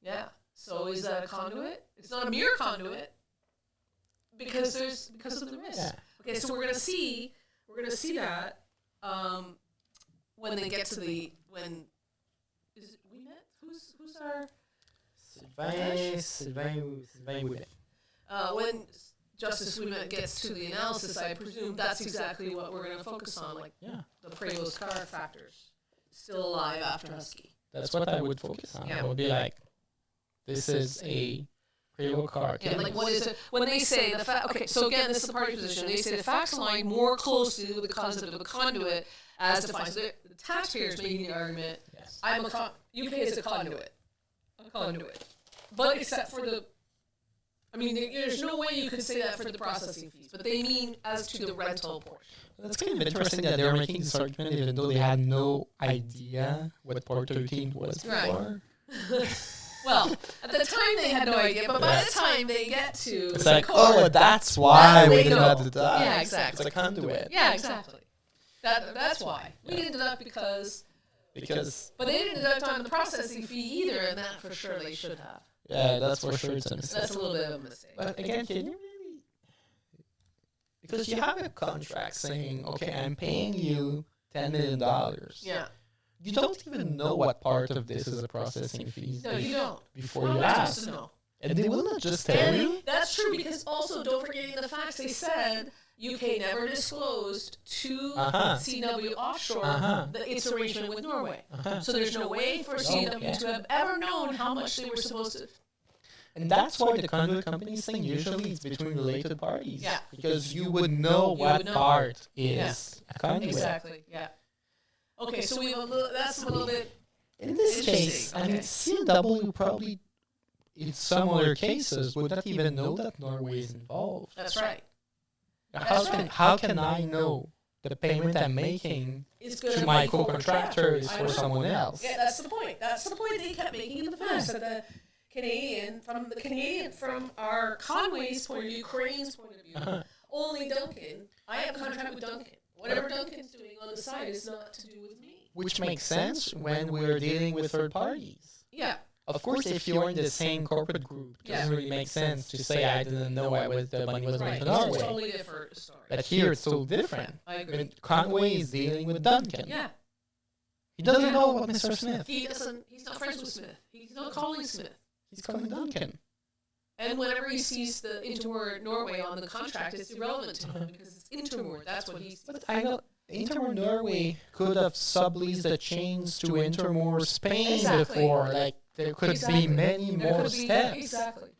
Yeah. So is that a conduit? It's not a mere conduit because of the risk. Yeah. Okay, so we're gonna see that when they get to when is it we met? Who's our Sylvain Ouimet. when Justice Ouimet gets to the analysis, I presume that's exactly what we're gonna focus on, like the Prevost car factors. Still alive after Husky. That's what I would focus on. Yeah. I would be like, this is a Prevost car. Yeah, like what is it? When they say the fact, okay, so again, this is the party position. They say the facts align more closely with the concept of a conduit as defined. So the taxpayers making the argument, Yes. UK is a conduit. But except for there's no way you could say that for the processing fees, but they mean as to the rental portion. That's kind of interesting that they're making this argument even though they had no idea what Port 13 was before. Well, at the time they had no idea, but by the time they get to It's like, oh, that's why we they did know. not deduct. Yeah, exactly. It's a conduit. Yeah, exactly. That's why. We didn't deduct because but they didn't deduct on the processing fee either, and that for sure they should have. Yeah, that's for sure it's a mistake. That's a little bit of a mistake. But again, can you really... Because you have a contract saying, okay, I'm paying you $10 million. Yeah. You don't even know what part of this is a processing fee. No, you don't. Before Well, you we're not ask. supposed to know. And they will not just tell you. That's true, because also don't forget in the facts they said UK never disclosed to C&W Offshore its arrangement with Norway. So there's no way for C&W to have ever known how much they were supposed to. And that's why the conduit companies thing usually is between related parties. Yeah. Because you would know what part is a conduit. Exactly, yeah. Okay, so we have that's a little bit. In this case, I mean, C&W probably, in some other cases, would not even know that Norway is involved. That's right. How can I know the payment I'm making to my co-contractor is for someone else? Yeah, that's the point. That's the point they kept making in the past. That from our Conway's point of view, Crane's point of view, only Duncan. I have a contract with Duncan. Whatever Duncan's doing on the side is not to do with me. Which makes sense when we're dealing with third parties. Yeah. Of course, if you're in the same corporate group, it doesn't really make sense to say I didn't know the money was going to Norway. It's a totally different story. But here it's so different. I agree. I mean, Conway is dealing with Duncan. Yeah. He doesn't know about Mr. Smith. He doesn't. He's not friends with Smith. He's not calling Smith. He's calling Duncan. And whenever he sees the Intermore Norway on the contract, it's irrelevant to him because it's Intermore. That's what he's. But I know Intermore Norway could have subleased the chains to Intermore Spain before. Like, there could be many more steps. Exactly.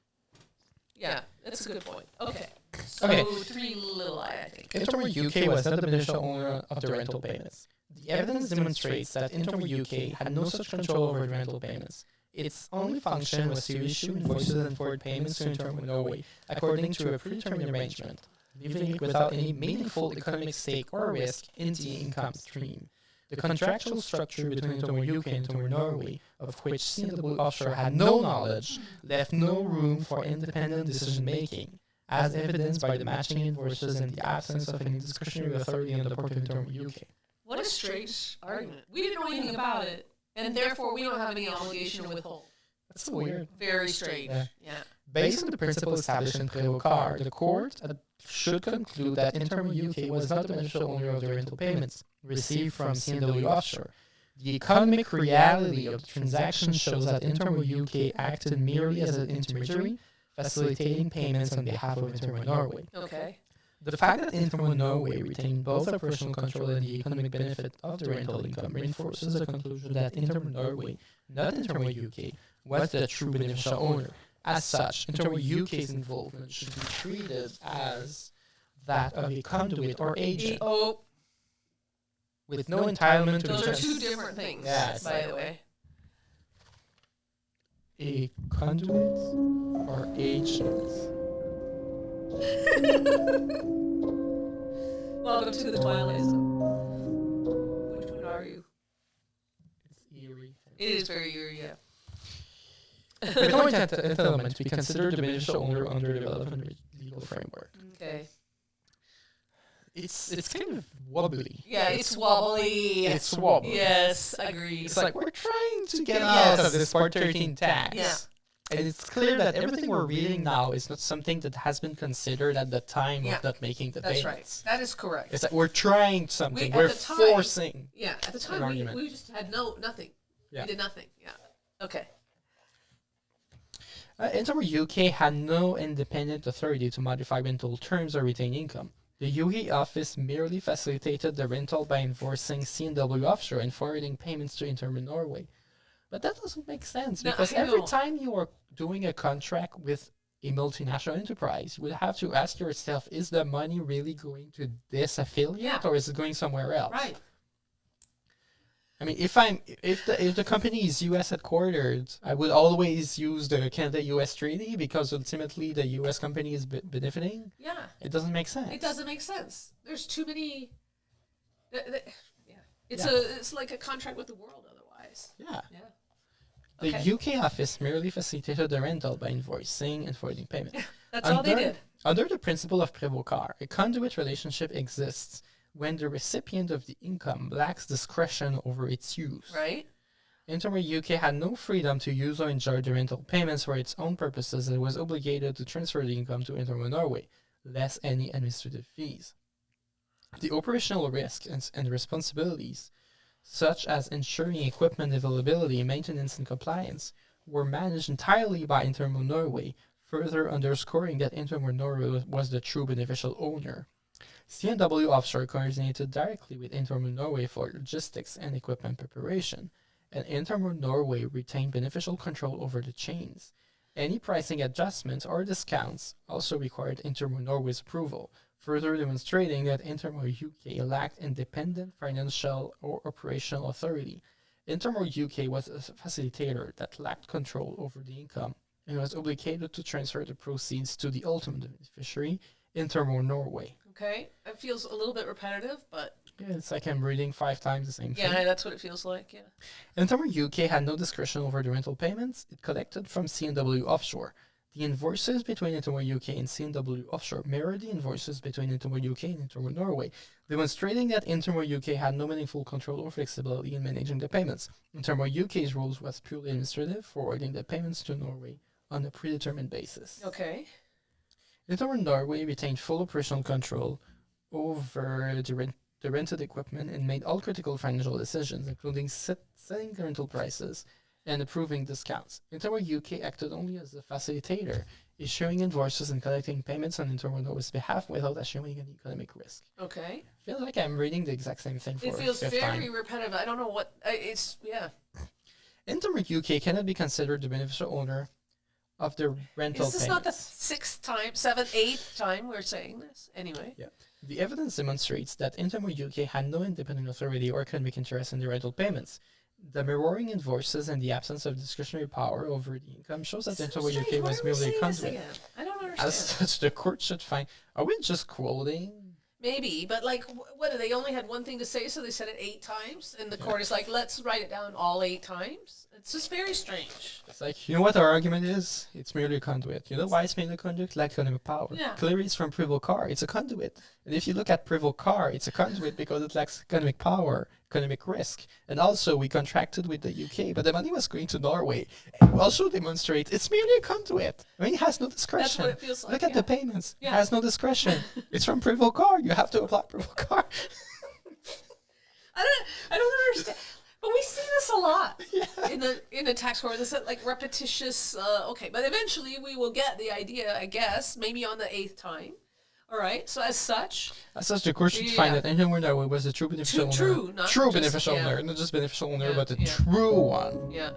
Yeah, that's a good point. Okay. So, Okay. 3 little I think. Intermore UK was not the beneficial owner of the rental payments. The evidence demonstrates that Intermore UK had no such control over the rental payments. Its only function was to issue invoices and forward payments to Intermore Norway, according to a predetermined arrangement, leaving it without any meaningful economic stake or risk in the income stream. The contractual structure between Intermore UK and Intermore Norway, of which C&W Offshore had no knowledge, left no room for independent decision-making, as evidenced by the matching invoices and the absence of any discretionary authority on the part of Intermore UK. What a strange argument. We didn't know anything about it, and therefore we don't have any obligation to withhold. That's so weird. Very strange. Yeah. Based on the principle established in Prévost, the court should conclude that Intermore UK was not the beneficial owner of the rental payments received from C&W Offshore. The economic reality of the transaction shows that Intermore UK acted merely as an intermediary, facilitating payments on behalf of Intermore Norway. Okay. The fact that Intermore Norway retained both operational control and the economic benefit of the rental income reinforces the conclusion that Intermore Norway, not Intermore UK, was the true beneficial owner. As such, Intermore UK's involvement should be treated as that of a conduit or agent, with no entitlement to Those are the 2 different things, Yeah, by the way. a conduit or agent. Welcome to the Twilight Zone. Which one are you? It is very eerie, yeah. With no entitlement to be considered the beneficial owner under the relevant legal framework. Okay. It's kind of wobbly. Yeah, it's wobbly. It's wobbly. Yes, agreed. It's like we're trying to get out of this Part 13 tax. Yeah. And it's clear that everything we're reading now is not something that has been considered at the time of not making the That's payments. right. That is correct. It's like we're trying something. At We're the time- forcing. Yeah, at the an time argument. we just had nothing. Yeah. We did nothing. Yeah. Okay. Interim UK had no independent authority to modify rental terms or retain income. The UK office merely facilitated the rental by enforcing C&W Offshore and forwarding payments to Interim Norway. But that doesn't make sense No, because I every know. time you are doing a contract with a multinational enterprise, you would have to ask yourself, is the money really going to this affiliate or is it going somewhere else? Right. I mean, if the company is U.S. headquartered, I would always use the Canada-U.S. treaty because ultimately the U.S. company is benefiting. Yeah. It doesn't make sense. It doesn't make sense. There's too many. Yeah. It's Yeah. it's like a contract with the world otherwise. Yeah. Yeah. The Okay. UK office merely facilitated the rental by invoicing and forwarding payment. That's all they did. Under the principle of prévocar, a conduit relationship exists when the recipient of the income lacks discretion over its use. Right. Interim UK had no freedom to use or enjoy the rental payments for its own purposes and was obligated to transfer the income to Interim Norway, less any administrative fees. The operational risks and responsibilities, such as ensuring equipment availability, maintenance, and compliance, were managed entirely by Interim Norway, further underscoring that Interim Norway was the true beneficial owner. C&W Offshore coordinated directly with Interim Norway for logistics and equipment preparation, and Interim Norway retained beneficial control over the chains. Any pricing adjustments or discounts also required Interim Norway's approval, further demonstrating that Interim UK lacked independent financial or operational authority. Interim UK was a facilitator that lacked control over the income and was obligated to transfer the proceeds to the ultimate beneficiary, Interim Norway. Okay. It feels a little bit repetitive, but Yeah, it's like I'm reading 5 times the same thing. yeah, that's what it feels like. Yeah. Interim UK had no discretion over the rental payments it collected from C&W Offshore. The invoices between Interim UK and C&W Offshore mirrored the invoices between Interim UK and Interim Norway, demonstrating that Interim UK had no meaningful control or flexibility in managing the payments. Interim UK's rules was purely administrative, forwarding the payments to Norway on a predetermined basis. Okay. Interim Norway retained full operational control over the rented equipment and made all critical financial decisions, including setting the rental prices and approving discounts. Interim UK acted only as a facilitator, issuing invoices and collecting payments on Interim Norway's behalf without assuming any economic risk. Okay. I feel like I'm reading the exact same thing for It feels a fifth very time. repetitive. I don't know what it's. Yeah. Interim UK cannot be considered the beneficial owner of the rental Is this payments. not the 6th time, 7th, 8th time we're saying this? Anyway. Yeah. The evidence demonstrates that Interim UK had no independent authority or economic interest in the rental payments. The mirroring invoices and the absence of discretionary power over the income shows that Interim UK was merely a conduit. I don't understand. As such, the court should find. Are we just quoting? Maybe, but like, what? They only had one thing to say, so they said it 8 times, and the court is like, let's write it down all 8 times. It's just very strange. It's like, you know what our argument is? It's merely a conduit. You know why it's merely a conduit? Like economic power. Yeah. Clearly, it's from prévocar. It's a conduit. And if you look at prévocar, it's a conduit because it lacks economic power, economic risk. And also, we contracted with the UK, but the money was going to Norway. And we also demonstrate it's merely a conduit. I mean, it has no discretion. That's what it feels like. Look at yeah. the payments. Yeah. It has no discretion. It's from prévocar. You have to apply prévocar. I don't understand. But we see this a lot in the tax court. This is like repetitious. Okay, but eventually we will get the idea, I guess, maybe on the 8th time. All right. So as such, the court should find Yeah. that Interim Norway was a true beneficial True, owner. not True just- beneficial yeah. owner, not just beneficial owner, Yeah, but a yeah. true one, yeah,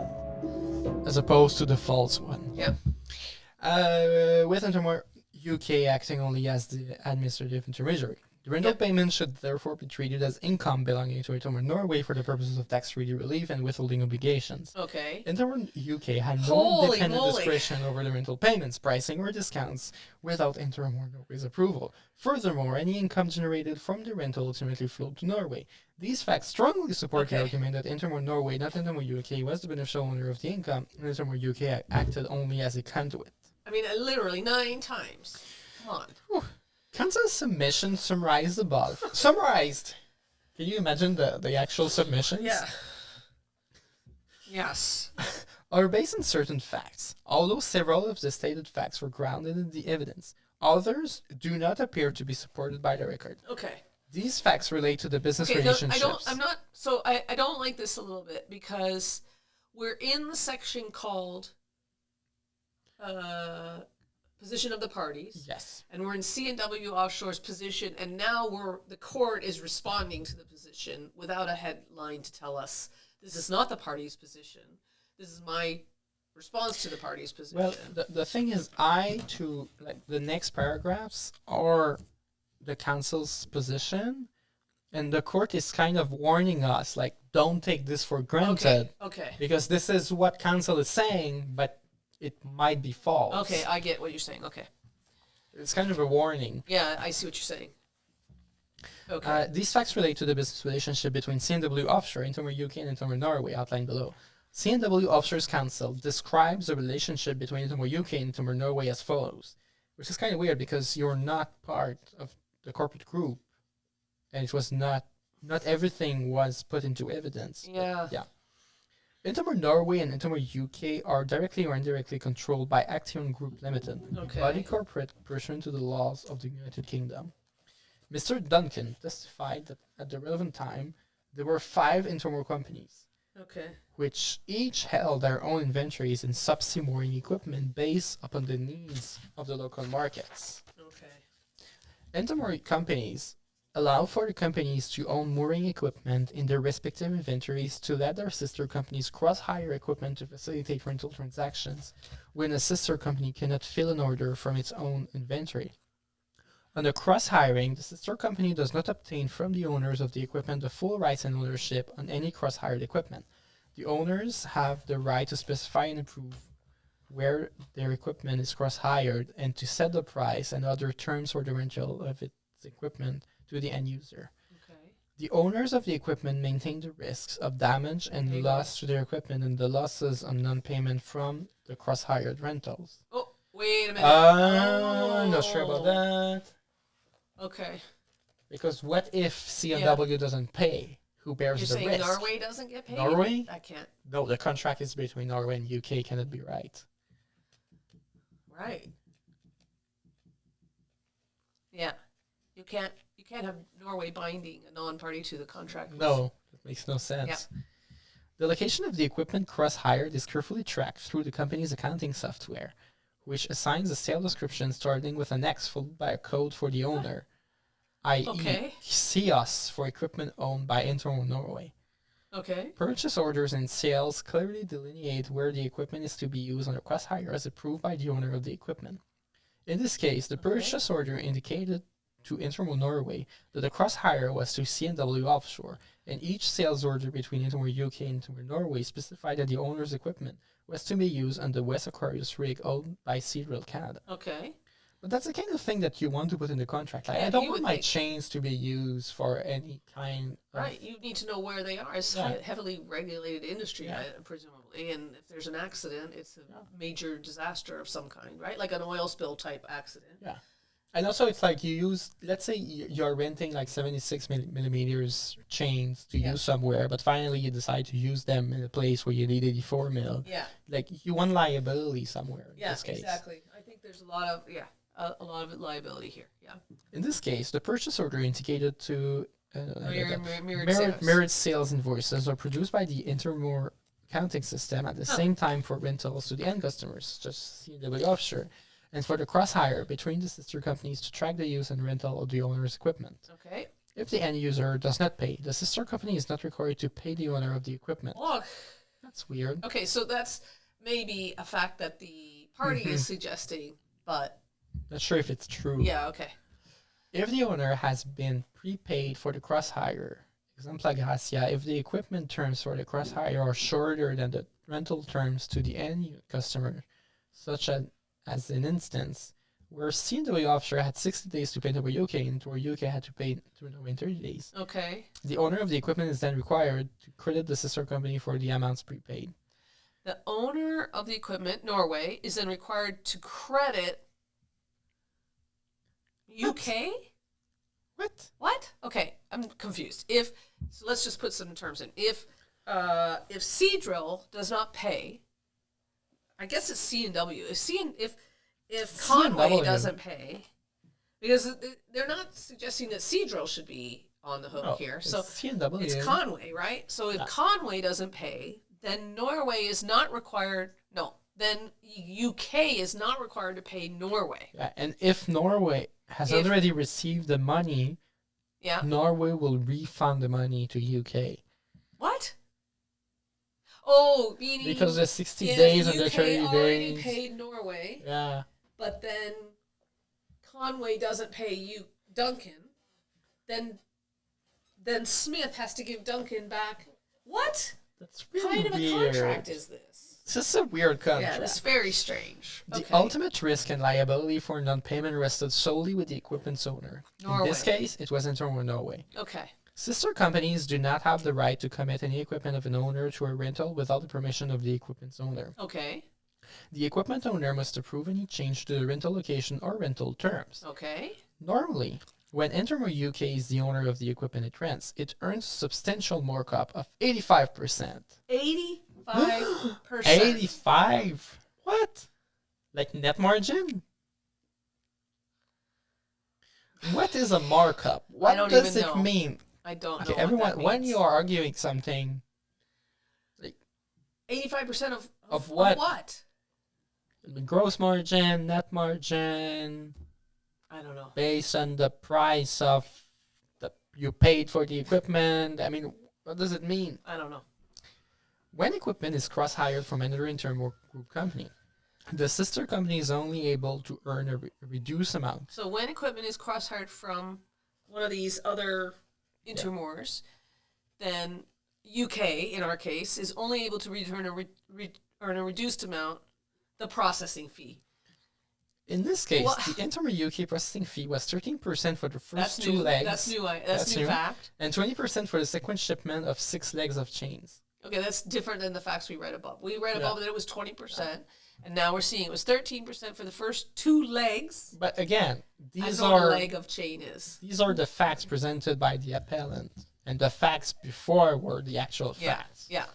as opposed to the false one. yeah. With Interim UK acting only as the administrative intermediary, The rental payment should therefore be treated as income belonging to Intermore Norway for the purposes of tax treaty relief and withholding obligations. Okay. Intermore UK had no Holy independent moly. discretion over the rental payments, pricing, or discounts without Intermore Norway's approval. Furthermore, any income generated from the rental ultimately flowed to Norway. These facts strongly support the argument that Intermore Norway, not Intermore UK, was the beneficial owner of the income, and Intermore UK acted only as a conduit. I mean, literally 9 times. Come on. Whew. Council's submission summarized above. Summarized! Can you imagine the actual submissions? Yeah. Yes. Are based on certain facts. Although several of the stated facts were grounded in the evidence, others do not appear to be supported by the record. Okay. These facts relate to the business Okay, relationships. I don't like this a little bit because we're in the section called position of the parties. Yes. And we're in C&W Offshore's position, and now the court is responding to the position without a headline to tell us this is not the party's position. This is my response to the party's position. Well, the thing is, the next paragraphs are the council's position, and the court is kind of warning us, like, don't take this for granted. Okay. Because this is what council is saying, but it might be false. Okay, I get what you're saying. Okay. It's kind of a warning. Yeah, I see what you're saying. Okay. These facts relate to the business relationship between C&W Offshore, Intermore UK, and Intermore Norway, outlined below. C&W Offshore's counsel describes the relationship between Intermore UK and Intermore Norway as follows, which is kind of weird because you're not part of the corporate group, and it was not everything was put into evidence. Yeah. Yeah. Intermore Norway and Intermore UK are directly or indirectly controlled by Action Group Limited, Okay. body corporate pursuant to the laws of the United Kingdom. Mr. Duncan testified that at the relevant time, there were 5 Intermore companies, Okay. which each held their own inventories in subsea mooring equipment based upon the needs of the local markets. Okay. Intermore companies allow for the companies to own mooring equipment in their respective inventories to let their sister companies cross-hire equipment to facilitate rental transactions when a sister company cannot fill an order from its own inventory. Under cross-hiring, the sister company does not obtain from the owners of the equipment the full rights and ownership on any cross-hired equipment. The owners have the right to specify and approve where their equipment is cross-hired and to set the price and other terms for the rental of its equipment to the end user. Okay. The owners of the equipment maintain the risks of damage and loss to their equipment and the losses on non-payment from the cross-hired rentals. Oh, wait a minute. Not sure about that. Okay. Because what if C&W doesn't pay? Who bears You're the saying risk? Norway doesn't get paid? Norway? I can't. No, the contract is between Norway and UK. Can it be right? Right. Yeah. You can't have Norway binding a non-party to the contract. No, that makes no sense. Yeah. The location of the equipment cross-hired is carefully tracked through the company's accounting software, which assigns a sale description starting with an X followed by a code for the owner, i.e. Okay. CIOS for equipment owned by Intermore Norway. Okay. Purchase orders and sales clearly delineate where the equipment is to be used under cross-hire as approved by the owner of the equipment. In this case, the purchase order indicated to Intermore Norway that the cross-hire was to C&W Offshore, and each sales order between Intermore UK and Intermore Norway specified that the owner's equipment was to be used on the West Aquarius rig owned by Seadrill Canada. Okay. But that's the kind of thing that you want to put in the contract. Like, Yeah, I don't you want would my think. chains to be used for any kind of... Right. You need to know where they are. It's Yeah. a heavily regulated industry, Yeah. presumably. And if there's an accident, it's a major disaster of some kind, right? Like an oil spill type accident. Yeah. And also, it's like you use, let's say you're renting like 76 millimeters chains to use somewhere, but finally you decide to use them in a place where you need 84 mil. Yeah. Like, you want liability somewhere in Yeah, this case. exactly. I think there's a lot of liability here. Yeah. In this case, the purchase order indicated to Mirrored mirrored sales invoices are produced by the Intermore accounting system at the same time for rentals to the end customers, just C&W Offshore, and for the cross-hire between the sister companies to track the use and rental of the owner's equipment. Okay. If the end user does not pay, the sister company is not required to pay the owner of the equipment. Look. That's weird. Okay, so that's maybe a fact that the party is suggesting, but Not sure if it's true. yeah, okay. if the owner has been prepaid for the cross-hire, exempla gratia, if the equipment terms for the cross-hire are shorter than the rental terms to the end customer, such as an instance where C&W Offshore had 60 days to pay Intermar UK and Intermar UK had to pay Norway in 30 days. Okay. The owner of the equipment is then required to credit the sister company for the amounts prepaid. The owner of the equipment, Norway, is then required to credit UK? What? What? Okay, I'm confused. So let's just put some terms in. If Seadrill does not pay, I guess it's C&W. If Conway C&W. doesn't pay, because they're not suggesting that Seadrill should be on the hook here. So C&W. it's Conway, right? So if Conway doesn't pay, then Norway is not required. No, then UK is not required to pay Norway. Yeah, and if Norway has already received the money, yeah, Norway will refund the money to UK. What? Oh, meaning Because the 60 if days and UK the 30 already days. paid Norway, Yeah. but then Conway doesn't pay you Duncan, then Smith has to give Duncan back. What That's really kind of a weird. contract is this? It's just a weird contract. Yeah, that's very strange. The Okay. ultimate risk and liability for non-payment rested solely with the equipment's owner. Norway. In this case, it was Intermar Norway. Okay. Sister companies do not have the right to commit any equipment of an owner to a rental without the permission of the equipment's owner. Okay. The equipment owner must approve any change to the rental location or rental terms. Okay. Normally, when Intermar UK is the owner of the equipment it rents, it earns a substantial markup of 85%. 85%. 85? What? Like net margin? What is a markup? What don't does even it know. mean? I don't Okay, know. everyone, what that when means. you are arguing something, 85% Of what? What? gross margin, net margin, I don't know. based on the price of that you paid for the equipment. I mean, what does it mean? I don't know. When equipment is cross-hired from another Intermar group company, the sister company is only able to earn a reduced amount. So when equipment is cross-hired from one of these other intermors, then UK, in our case, is only able to return earn a reduced amount, the processing fee. In this case, What? the Intermar UK processing fee was 13% for the first That's two new. legs. That's new. That's That's new new. fact. And 20% for the second shipment of 6 legs of chains. Okay, that's different than the facts we read above. We read Yeah. above that it was 20%, and now we're seeing it was 13% for the first two legs. But again, I these don't know what a are leg of chain is. these are the facts presented by the appellant, and the facts before were the actual Yeah. facts. Yeah.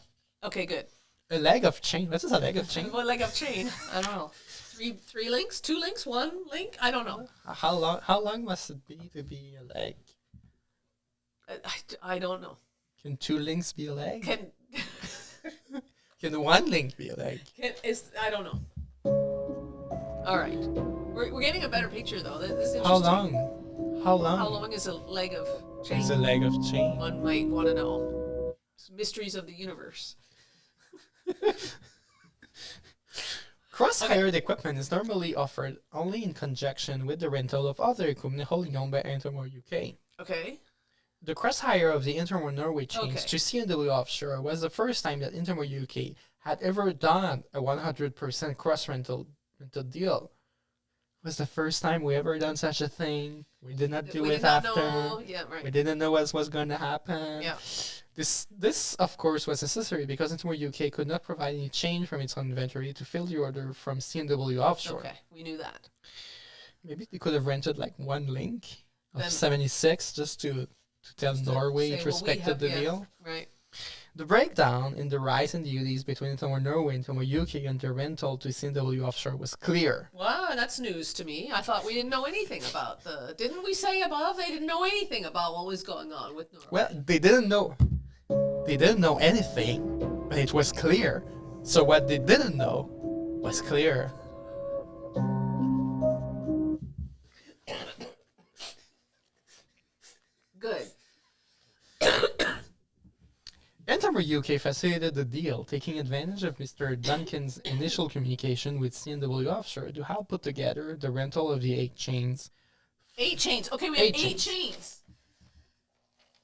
Okay, good. A leg of chain. What is a leg of chain? What leg of chain? I don't know. Three links? 2 links? 1 link? I don't know. How long must it be to be a leg? I don't know. Can 2 links be a leg? Can Can 1 link be a leg? I don't know. All right. We're getting a better picture though. This is interesting. How long? How long? How long is a leg of chain? is a leg of chain? One might want to know. It's mysteries of the universe. Cross-hired equipment is normally offered only in conjunction with the rental of other equipment wholly owned by Intermar UK. Okay. The cross-hire of the Intermar Norway chains Okay. to C&W Offshore was the first time that Intermar UK had ever done a 100% cross-rental deal. It was the first time we ever done such a thing. We did not do We it did not after. know. Yeah, right. We didn't know what was going to happen. Yeah. This, of course, was necessary because Intermar UK could not provide any change from its own inventory to fill the order from C&W Offshore. Okay, we knew that. Maybe they could have rented like 1 link of Then- 76 just to tell Just to Norway say, it well, we respected have- the yeah. deal. Right. The breakdown in the rights and duties between Intermar Norway and Intermar UK and the rental to C&W Offshore was clear. Wow, that's news to me. I thought we didn't know anything about the. Didn't we say above they didn't know anything about what was going on with Norway? Well, they didn't know. They didn't know anything, but it was clear. So what they didn't know was clear. Good. Intermar UK facilitated the deal, taking advantage of Mr. Duncan's initial communication with C&W Offshore to help put together the rental of the 8 chains 8 chains. Okay, we have 8 8 chains.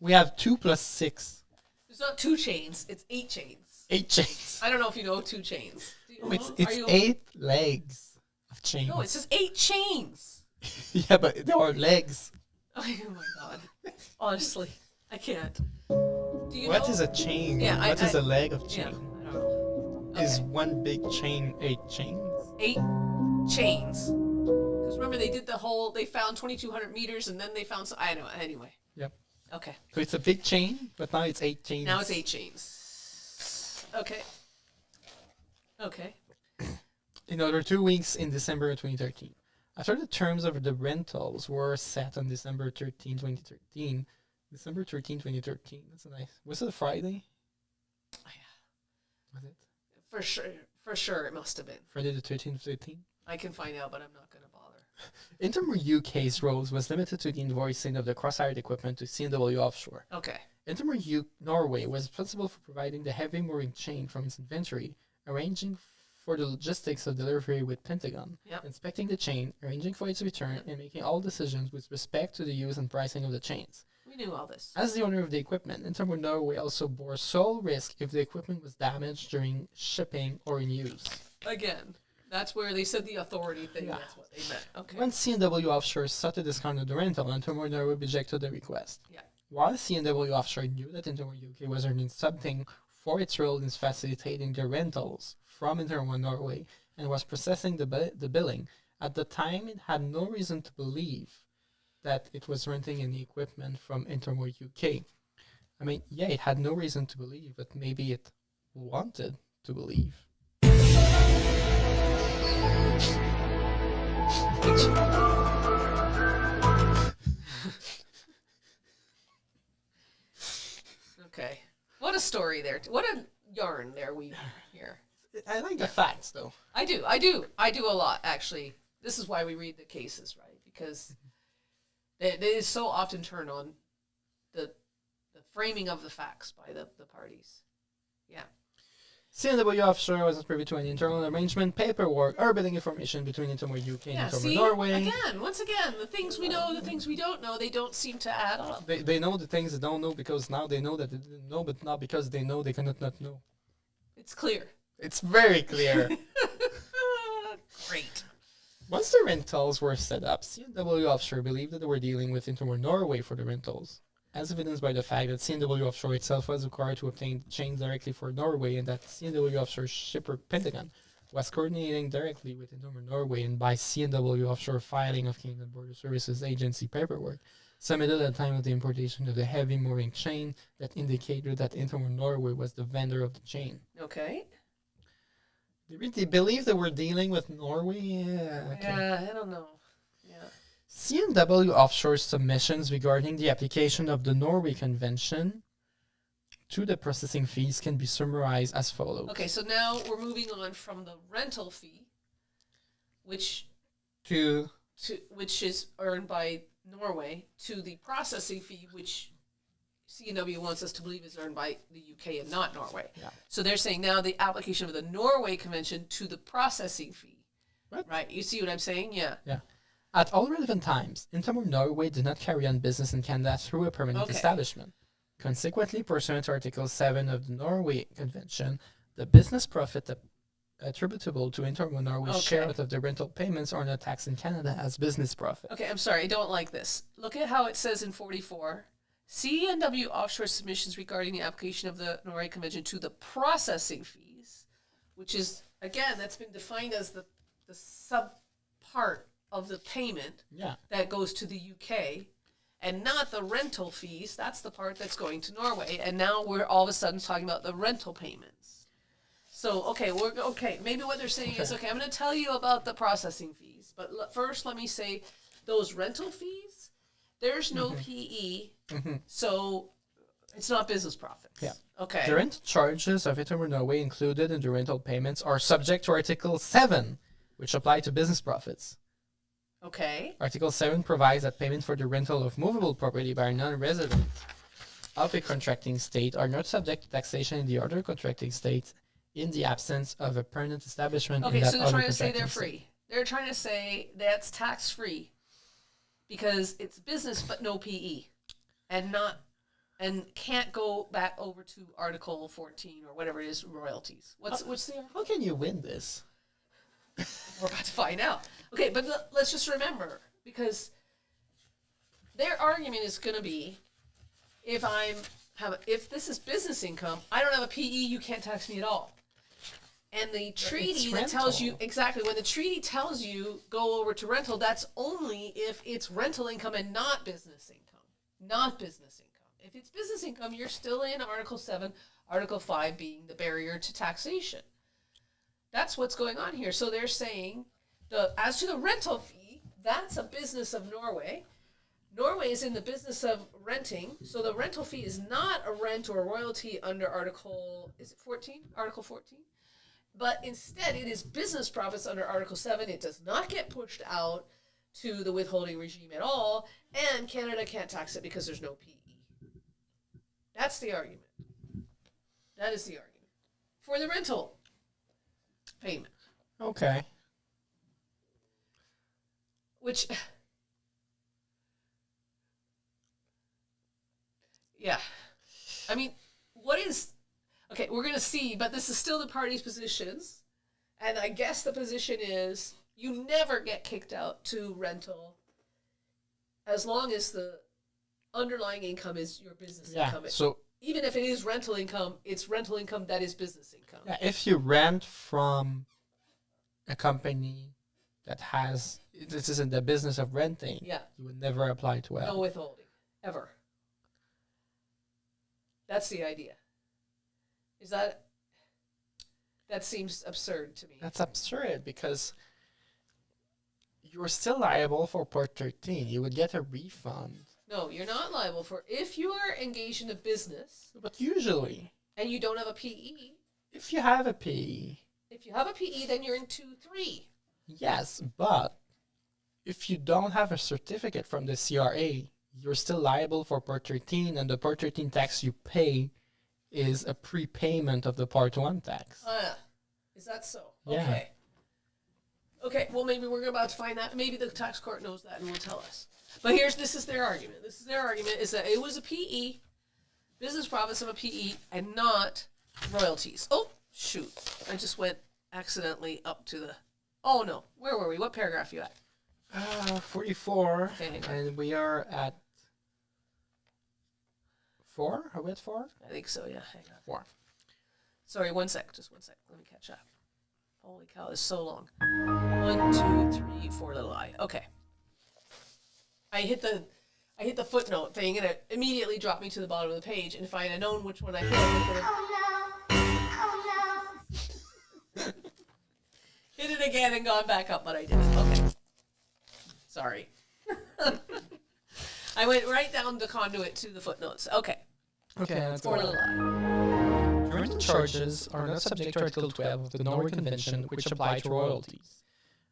We have 2 plus 6. It's not 2 chains. It's 8 chains. 8 chains. I don't know if you know 2 chains. Do you No, know? it's 8 legs of chains. No, it says 8 chains. Yeah, but there are legs. Oh my god. Honestly, I can't. Do you What know? is a chain? Yeah, What is a leg of Yeah, chain? I don't know. Is Okay. one big chain 8 chains? 8 chains. Because remember, they found 2,200 meters and then they found, I know, anyway. Yep. Okay. So it's a big chain, but now it's 8 chains. Now it's 8 chains. Okay. Okay. In other 2 weeks in December 2013. After the terms of the rentals were set on December 13, 2013. December 13, 2013. That's a nice. Was it a Friday? Oh, yeah. Was it? For sure it must have been. Friday the 13th, 13th? I can find out, but I'm not going to bother. Intermore UK's roles was limited to the invoicing of the cross-hired equipment to C&W Offshore. Okay. Intermore Norway was responsible for providing the heavy mooring chain from its inventory, arranging for the logistics of delivery with Pentagon, Yep. inspecting the chain, arranging for its return, and making all decisions with respect to the use and pricing of the chains. We knew all this. As the owner of the equipment, Intermore Norway also bore sole risk if the equipment was damaged during shipping or in use. Again, that's where they said the authority thing. Yeah. That's what they meant. Okay. When C&W Offshore sought to discount the rental, Intermore Norway rejected the request. Yeah. While C&W Offshore knew that Intermore UK was earning something for its role in facilitating the rentals from Intermore Norway and was processing the billing, at the time it had no reason to believe that it was renting any equipment from Intermore UK. I mean, yeah, it had no reason to believe, but maybe it wanted to believe. Okay. What a story there. What a yarn there we here. I like the facts, though. I do a lot, actually. This is why we read the cases, right? Because it is so often turned on the framing of the facts by the parties. Yeah. C&W Offshore was privy to an internal arrangement, paperwork, or bidding information between Intermore UK and Yeah, Intermore see, Norway. once again, the things we know, the things we don't know, they don't seem to add up. They know the things they don't know because now they know that they didn't know, but not because they know they cannot not know. It's clear. It's very clear. Great. Once the rentals were set up, C&W Offshore believed that they were dealing with Intermore Norway for the rentals, as evidenced by the fact that C&W Offshore itself was required to obtain chains directly for Norway, and that C&W Offshore shipper Pentagon was coordinating directly with Intermore Norway, and by C&W Offshore filing of Canadian Border Services Agency paperwork submitted at the time of the importation of the heavy mooring chain that indicated that Intermore Norway was the vendor of the chain. Okay. They believe that we're dealing with Norway? Yeah. Okay. Yeah, I don't know. Yeah. C&W Offshore's submissions regarding the application of the Norway Convention to the processing fees can be summarized as follows. Okay, so now we're moving on from the rental fee, which is earned by Norway, to the processing fee, which C&W wants us to believe is earned by the UK and not Norway. Yeah. So they're saying now the application of the Norway Convention to the processing fee. What? Right? You see what I'm saying? Yeah. Yeah. At all relevant times, Intermore Norway did not carry on business in Canada through a permanent Okay. establishment. Consequently, pursuant to Article 7 of the Norway Convention, the business profit attributable to Intermore Norway's Okay. share of the rental payments are not taxed in Canada as business profit. Okay, I'm sorry, I don't like this. Look at how it says in 44. C&W Offshore submissions regarding the application of the Norway Convention to the processing fees, which is, again, that's been defined as the sub part of the payment Yeah. that goes to the UK, and not the rental fees. That's the part that's going to Norway. And now we're all of a sudden talking about the rental payments. So, okay, maybe what they're saying is, okay, I'm going to tell you about the processing fees. But first, let me say, those rental fees, there's no PE, so it's not business profits. Yeah. Okay. The rental charges of Intermore Norway included in the rental payments are subject to Article 7, which apply to business profits. Okay. Article 7 provides that payment for the rental of movable property by a non-resident of a contracting state are not subject to taxation in the other contracting state in the absence of a permanent establishment in Okay, that so they're other trying to say contracting they're state. free. They're trying to say that's tax-free. because it's business but no PE, and can't go back over to Article 14 or whatever it is, royalties. What's the How can you win this? We're about to find out. Okay, but let's just remember, because their argument is going to be, if this is business income, I don't have a PE, you can't tax me at all. And the treaty that tells you, exactly, when the treaty tells you go over to rental, that's only if it's rental income and not business income. Not business income. If it's business income, you're still in Article 7, Article 5 being the barrier to taxation. That's what's going on here. So they're saying, as to the rental fee, that's a business of Norway. Norway is in the business of renting, so the rental fee is not a rent or a royalty under Article, is it 14? Article 14? But instead, it is business profits under Article 7. It does not get pushed out to the withholding regime at all, and Canada can't tax it because there's no PE. That's the argument. That is the argument. For the rental payment. Okay. Which, yeah. I mean, what is... Okay, we're going to see, but this is still the parties' positions. And I guess the position is you never get kicked out to rental as long as the underlying income is your business income. So even if it is rental income, it's rental income that is business income. yeah, if you rent from a company that this is in the business of renting, Yeah. you would never apply to No withholding. Ever. That's the idea. Is that seems absurd to me. That's absurd because you're still liable for Part 13. You would get a refund. No, you're not liable for, if you are engaged in a business But usually, and you don't have a PE, if you have a PE, if you have a PE, then you're in 2-3. yes, but if you don't have a certificate from the CRA, you're still liable for Part 13, and the Part 13 tax you pay is a prepayment of the Part 1 tax. Is that so? Yeah. Okay. Okay, well, maybe we're about to find that. Maybe the tax court knows that and will tell us. But this is their argument. This is their argument, is that it was a PE, business profits of a PE, and not royalties. Oh, shoot. I just went accidentally up to the... Oh, no. Where were we? What paragraph you at? 44, Okay, hang on. and we are at 4? Are we at 4? I think so, yeah. Hang on. 4. Sorry, just one sec. Let me catch up. Holy cow, this is so long. 1, 2, 3, 4 little I. Okay. I hit the footnote thing, and it immediately dropped me to the bottom of the page. And if I had known which one I hit, I would have hit it again and gone back up, but I didn't. Okay. Sorry. I went right down the conduit to the footnotes. Okay. Okay, let's go. 4 little I. Rental charges are not subject to Article 12 of the Norway Convention, which apply to royalties.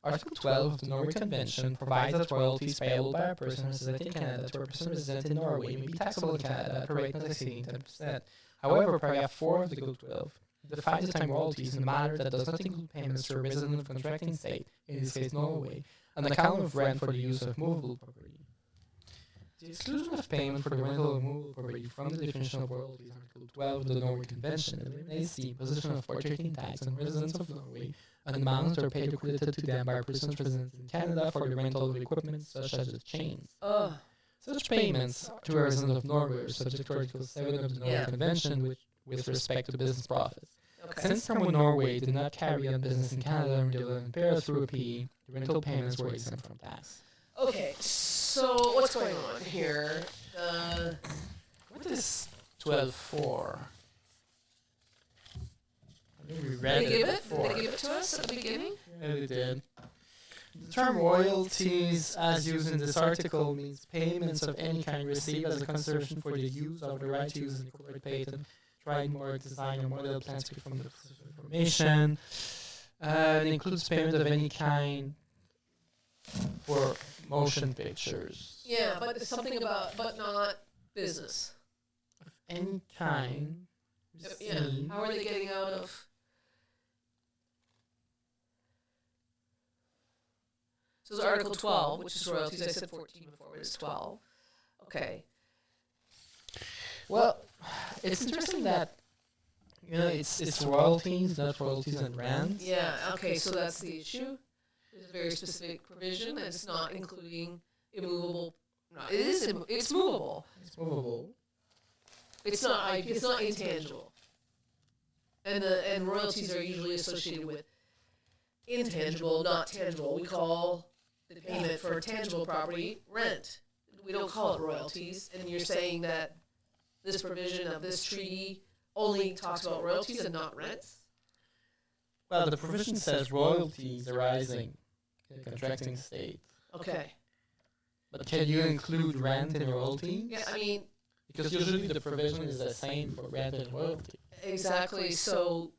Article 12 of the Norway Convention provides that royalties payable by a person resident in Canada to a person resident in Norway may be taxable in Canada at a rate not exceeding 10%. However, paragraph 4 of Article 12 defines the time royalties in a manner that does not include payments to a resident of contracting state, in this case Norway, on account of rent for the use of movable property. The exclusion of payment for the rental of movable property from the definition of royalties in Article 12 of the Norway Convention eliminates the imposition of Part 13 tax on residents of Norway on amounts that are paid or credited to them by persons resident in Canada for the rental of equipment such as the chains. Such payments to a resident of Norway are subject to Article 7 of the Norway Convention with respect to business profits. Okay. Since someone Norway did not carry on business in Canada until an impaired through a PE, the rental payments were exempt from tax. Okay, so what's going on here? What is 12.4? I think we read Did they give it? before. Did they give it to us at the beginning? Yeah, they did. The term royalties, as used in this article, means payments of any kind received as a consideration for the use of the right to use an corporate patent, trademark, design, or model plans to from the information. It includes payment of any kind for motion pictures. Yeah, but it's something about, but not business. Of any kind. Yeah, how are they getting out of? So it's Article 12, which is royalties. I said 14 before, but it's 12. Okay. Well, it's interesting that it's royalties, not royalties and rents. Yeah, okay, so that's the issue. There's a very specific provision, and it's not including immovable. No, it's movable. It's movable. It's not intangible. And royalties are usually associated with intangible, not tangible. We call the payment for tangible property rent. We don't call it royalties. And you're saying that this provision of this treaty only talks about royalties and not rents? Well, the provision says royalties arising in the contracting state. Okay. But can you include rent in royalties? Yeah, I mean, Because usually the provision is the same for rent and royalty. exactly. So,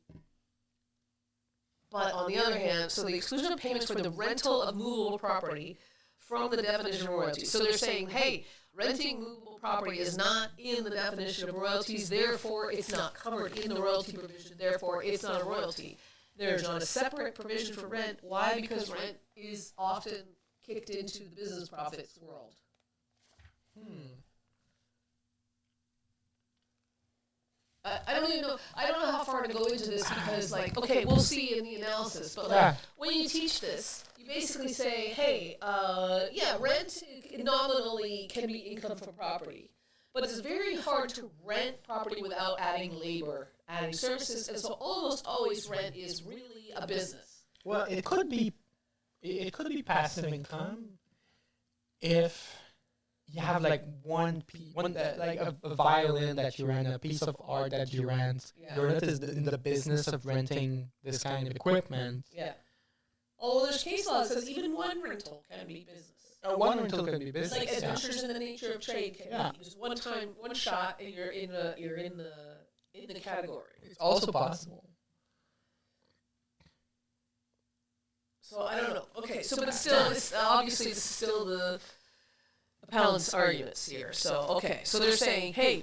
but on the other hand, so the exclusion of payments for the rental of movable property from the definition of royalties. So they're saying, hey, renting movable property is not in the definition of royalties, therefore it's not covered in the royalty provision, therefore it's not a royalty. There's not a separate provision for rent. Why? Because rent is often kicked into the business profits world. I don't even know. I don't know how far to go into this because, like, okay, we'll see in the analysis. But like, when you teach this, you basically say, hey, rent nominally can be income from property, but it's very hard to rent property without adding labor, adding services, and so almost always rent is really a business. Well, it could be passive income if you have like like a violin that you rent, a piece of art that you rent. Yeah. You're not in the business of renting this kind of equipment. Yeah. Although there's case law that says even one rental can be business. One rental can be It's business. like yeah. adventures in the nature of trade can be just one time, one shot, and you're in the category. It's also possible. So I don't know. Okay, so but still, it's obviously this is still the appellant's arguments here. So okay, so they're saying, hey,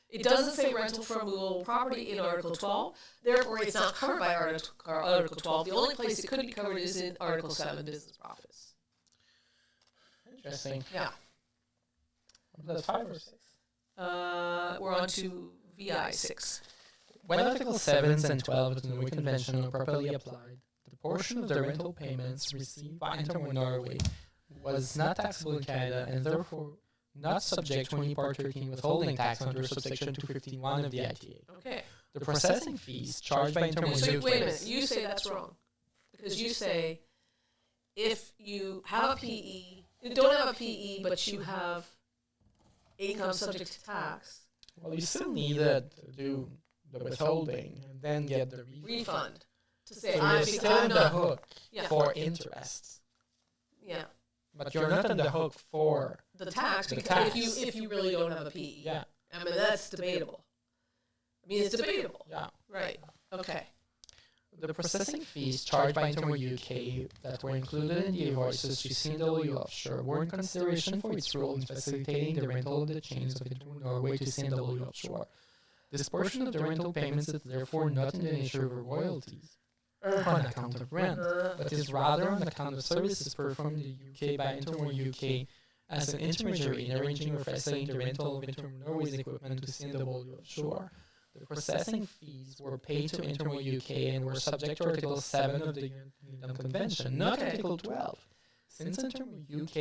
it doesn't say rental from movable property in Article 12, therefore it's not covered by Article 12. The only place it could be covered is in Article 7, business profits. Interesting. Yeah. That's 5 or 6. We're on to VI 6. When Article 7 and 12 of the Norway Convention are properly applied, the portion of the rental payments received by Interim Norway was not taxable in Canada and therefore not subject to any Part 13 withholding tax under subsection 251 of the ITA. Okay. The processing fees charged by Interim So Norway. wait a minute. You say that's wrong. Because you say if you have a PE, you don't have a PE, but you have income subject to tax, Well, you still need to do the withholding and then get the refund to say So I'm, you're still on I'm the not. hook Yeah. for interest, Yeah. but you're not on the hook for The tax, The because tax. if you really don't have a PE. yeah. I mean, that's debatable. I mean, it's debatable. Yeah. Right. Okay. The processing fees charged by Interim UK that were included in the invoices to C&W Offshore were in consideration for its role in facilitating the rental of the chains of Interim Norway to C&W Offshore. This portion of the rental payments is therefore not in the nature of royalties on account of rent, but is rather on account of services performed in the UK by Interim UK as an intermediary in arranging or facilitating the rental of Interim Norway's equipment to C&W Offshore. The processing fees were paid to Interim UK and were subject to Article 7 of the Union Convention, not Article 12. Since Interim UK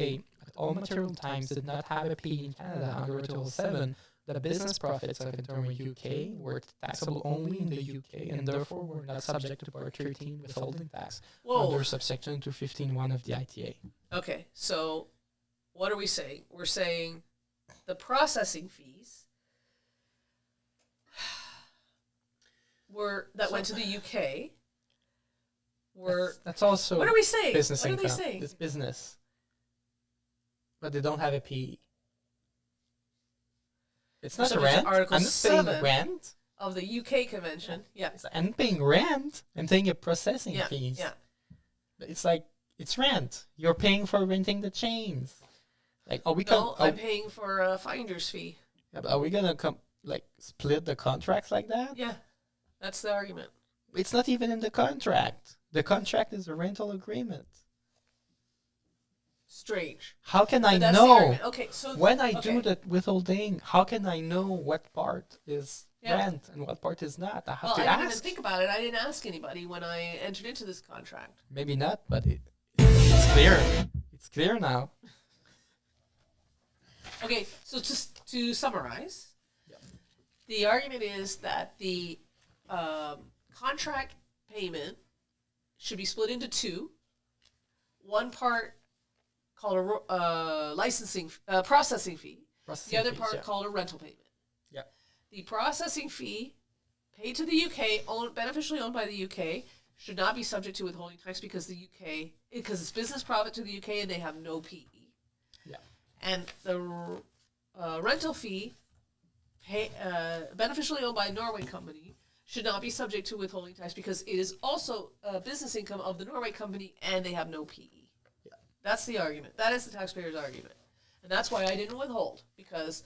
at all material times did not have a PE in Canada under Article 7, the business profits of Interim UK were taxable only in the UK and therefore were not subject to Part 13 withholding tax under subsection 215.1 of the ITA. Okay. So, what are we saying? We're saying the processing fees went to the UK were. That's also What are we saying? business What are income. they saying? It's business. But they don't have a PE. It's not Subject to rent. Article I'm not paying 7. rent. Of the UK convention. Yeah. I'm paying rent. I'm paying a processing Yeah. fees. Yeah. But it's like, it's rent. You're paying for renting the chains. Like, are we No, I'm paying for a finder's fee. are we gonna split the contracts like that? Yeah. That's the argument. It's not even in the contract. The contract is a rental agreement. strange. How can I But that's the know argument. Okay, so when I okay. do the withholding? How can I know what part is Yeah. rent and what part is not? I have Well, to I didn't even ask. think about it. I didn't ask anybody when I entered into this contract. Maybe not, but it's clear. It's clear now. Okay, so to summarize, Yep. the argument is that the contract payment should be split into two. One part called a processing fee. The other part called a rental payment. Yeah. The processing fee paid to the UK, beneficially owned by the UK, should not be subject to withholding tax because it's business profit to the UK and they have no PE. Yeah. And the rental fee, beneficially owned by a Norway company, should not be subject to withholding tax because it is also business income of the Norway company and they have no PE. Yeah. That's the argument. That is the taxpayer's argument. And that's why I didn't withhold, because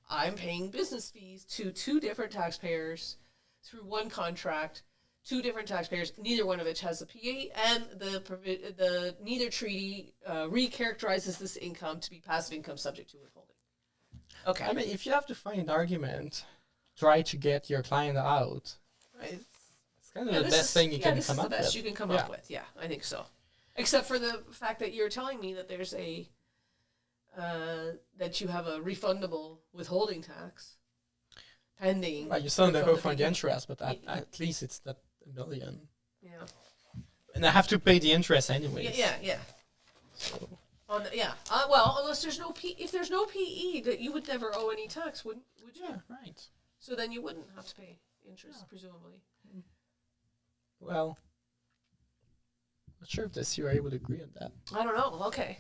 I'm paying business fees to two different taxpayers through one contract, two different taxpayers, neither one of which has a PE, and the neither treaty recharacterizes this income to be passive income subject to withholding. Okay. I mean, if you have to find an argument, try to get your client out. It's kind of the best thing you can come up with. This is the best you can come up with. Yeah, I think so. Except for the fact that you're telling me that there's that you have a refundable withholding tax pending. Well, you're selling the hope for the interest, but at least it's that $1 million. Yeah. And I have to pay the interest anyways. Yeah. So. Well, unless there's no if there's no PE, that you would never owe any tax, would you? Yeah, right. So then you wouldn't have to pay interest, presumably. Well, not sure if the CRA would agree on that. I don't know. Okay.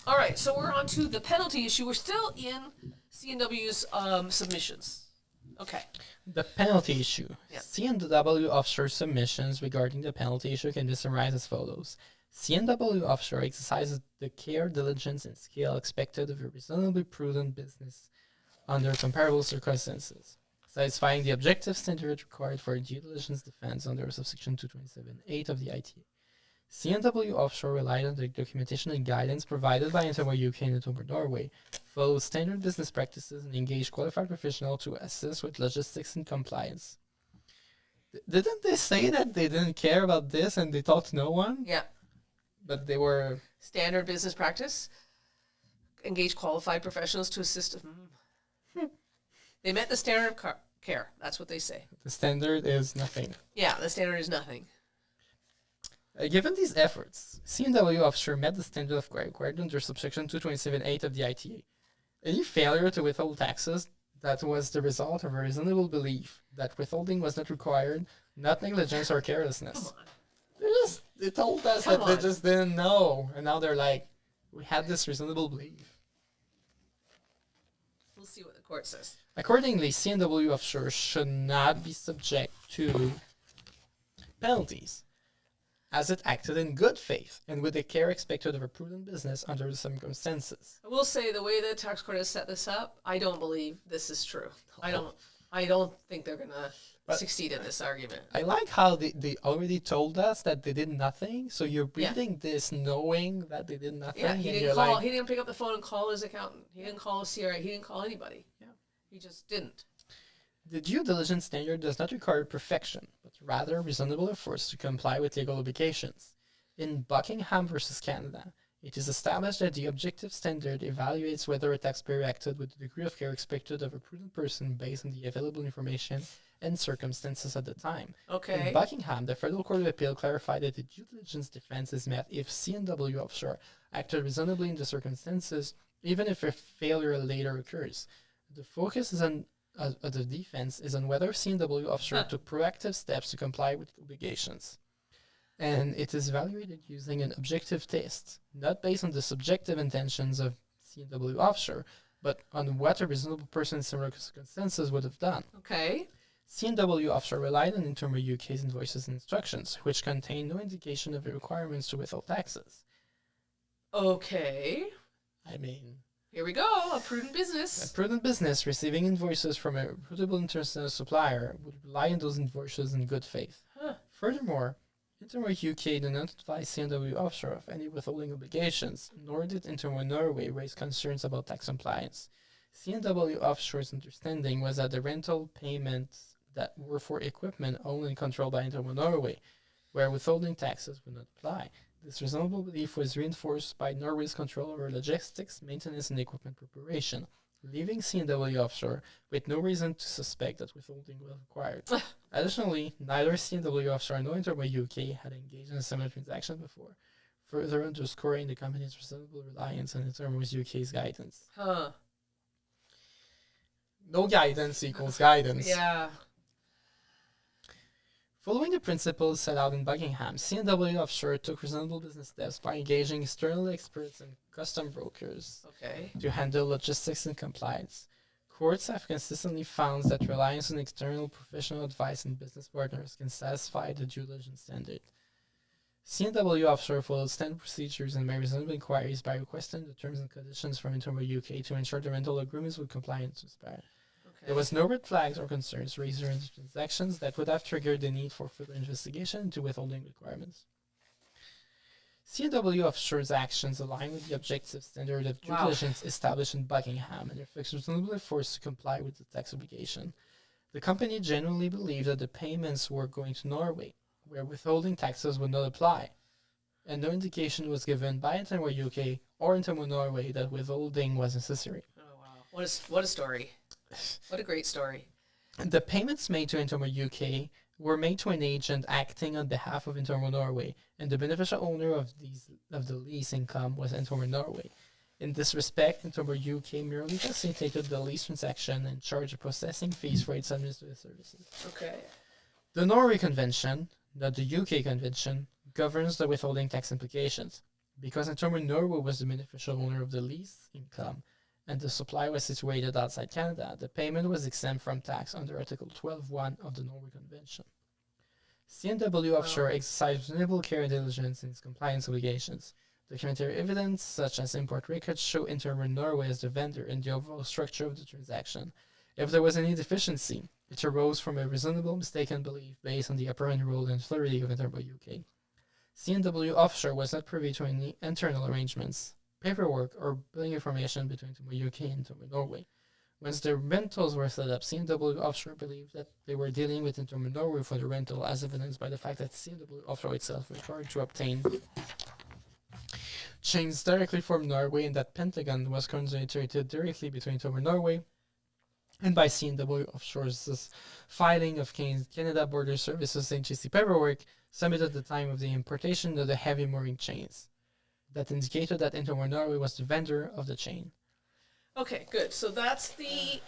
All right. So we're on to the penalty issue. We're still in C&W's submissions. Okay. The penalty issue. Yeah. C&W Offshore submissions regarding the penalty issue can be summarized as follows. C&W Offshore exercises the care, diligence, and skill expected of a reasonably prudent business under comparable circumstances, satisfying the objective standard required for due diligence defense under subsection 227(8) of the ITA. C&W Offshore relied on the documentation and guidance provided by Interwar UK and Interwar Norway, followed standard business practices, and engaged qualified professionals to assist with logistics and compliance. Didn't they say that they didn't care about this and they talked to no one? Yeah. But they were... Standard business practice. Engage qualified professionals to assist. They met the standard of care. That's what they say. The standard is nothing. Yeah, the standard is nothing. Given these efforts, C&W Offshore met the standard of care required under subsection 227(8) of the ITA. Any failure to withhold taxes that was the result of a reasonable belief that withholding was not required, not negligence or carelessness. Come on. They told us Come that they on. just didn't know, and now they're like, we had this reasonable belief. We'll see what the court says. Accordingly, C&W Offshore should not be subject to penalties, as it acted in good faith and with the care expected of a prudent business under the circumstances. I will say the way the tax court has set this up, I don't believe this is true. I don't think they're gonna succeed in this argument. I like how they already told us that they did nothing, so you're reading this knowing that they did nothing. Yeah, he and didn't you're call. like, he didn't pick up the phone and call his accountant. He didn't call his CRA. He didn't call anybody. Yeah. He just didn't. The due diligence standard does not require perfection, but rather reasonable efforts to comply with legal obligations. In Buckingham versus Canada, it is established that the objective standard evaluates whether a taxpayer acted with the degree of care expected of a prudent person based on the available information and circumstances at the time. Okay. In Buckingham, the Federal Court of Appeal clarified that the due diligence defense is met if C&W Offshore acted reasonably in the circumstances, even if a failure later occurs. The focus is on the defense is on whether C&W Offshore took proactive steps to comply with obligations. And it is evaluated using an objective test, not based on the subjective intentions of C&W Offshore, but on what a reasonable person in similar circumstances would have done. Okay. C&W Offshore relied on Interwar UK's invoices and instructions, which contain no indication of the requirements to withhold taxes. Okay. I mean, Here we go. A prudent business. a prudent business receiving invoices from a reputable international supplier would rely on those invoices in good faith. Huh. Furthermore, Intermore UK did not advise C&W Offshore of any withholding obligations, nor did Intermore Norway raise concerns about tax compliance. C&W Offshore's understanding was that the rental payments that were for equipment owned and controlled by Intermore Norway, where withholding taxes would not apply. This reasonable belief was reinforced by Norway's control over logistics, maintenance, and equipment preparation, leaving C&W Offshore with no reason to suspect that withholding was required. Additionally, neither C&W Offshore nor Intermore UK had engaged in a similar transaction before, further underscoring the company's reasonable reliance on Intermore UK's guidance. Huh. No guidance equals guidance. Yeah. Following the principles set out in Buckingham, C&W Offshore took reasonable business steps by engaging external experts and custom brokers Okay. to handle logistics and compliance. Courts have consistently found that reliance on external professional advice and business partners can satisfy the due diligence standard. C&W Offshore followed standard procedures and made reasonable inquiries by requesting the terms and conditions from Intermore UK to ensure the rental agreements would comply and transparent. There was no red flags or concerns raised during the transactions that would have triggered the need for further investigation into withholding requirements. C&W Offshore's actions align with the objective standard of due diligence established in Buckingham and reflects reasonable efforts to comply with the tax obligation. The company genuinely believed that the payments were going to Norway, where withholding taxes would not apply, and no indication was given by Intermore UK or Intermore Norway that withholding was necessary. Oh wow! What a story! What a great story. The payments made to Intermore UK were made to an agent acting on behalf of Intermore Norway, and the beneficial owner of the lease income was Intermore Norway. In this respect, Intermore UK merely facilitated the lease transaction and charged processing fees for its administrative services. Okay. The Norway Convention, not the UK Convention, governs the withholding tax implications. Because Intermore Norway was the beneficial owner of the lease income, and the supply was situated outside Canada, the payment was exempt from tax under Article 12.1 of the Norway Convention. C&W Offshore exercised reasonable care and diligence in its compliance obligations. Documentary evidence, such as import records, show Intermore Norway as the vendor in the overall structure of the transaction. If there was any deficiency, it arose from a reasonable mistaken belief based on the apparent role and authority of Intermore UK. C&W Offshore was not privy to any internal arrangements, paperwork, or billing information between Intermore UK and Intermore Norway. Once the rentals were set up, C&W Offshore believed that they were dealing with Intermore Norway for the rental, as evidenced by the fact that C&W Offshore itself was required to obtain chains directly from Norway, and that Pentagon was concentrated directly between Intermore Norway and by C&W Offshore's filing of Canada Border Services HCC paperwork submitted at the time of the importation of the heavy mooring chains. That indicated that Intermore Norway was the vendor of the chain. Okay, good. So that's the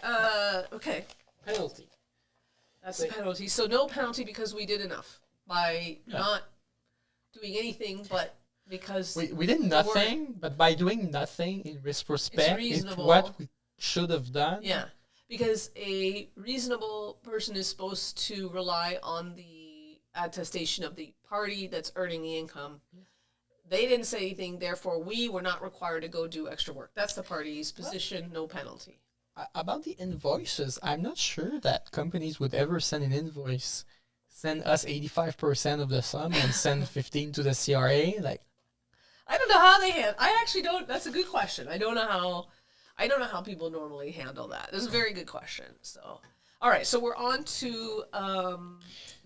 Penalty. That's the penalty. So no penalty because we did enough by not doing anything, but because we did nothing, but by doing nothing in retrospect, it's what we should have done. Yeah, because a reasonable person is supposed to rely on the attestation of the party that's earning the income. Yeah. They didn't say anything, therefore we were not required to go do extra work. That's the party's position, no penalty. About the invoices, I'm not sure that companies would ever send an invoice, send us 85% of the sum and send 15 to the CRA. Like, I don't know how they handle. I actually don't. That's a good question. I don't know how people normally handle that. That's a very good question. So, all right. So we're on to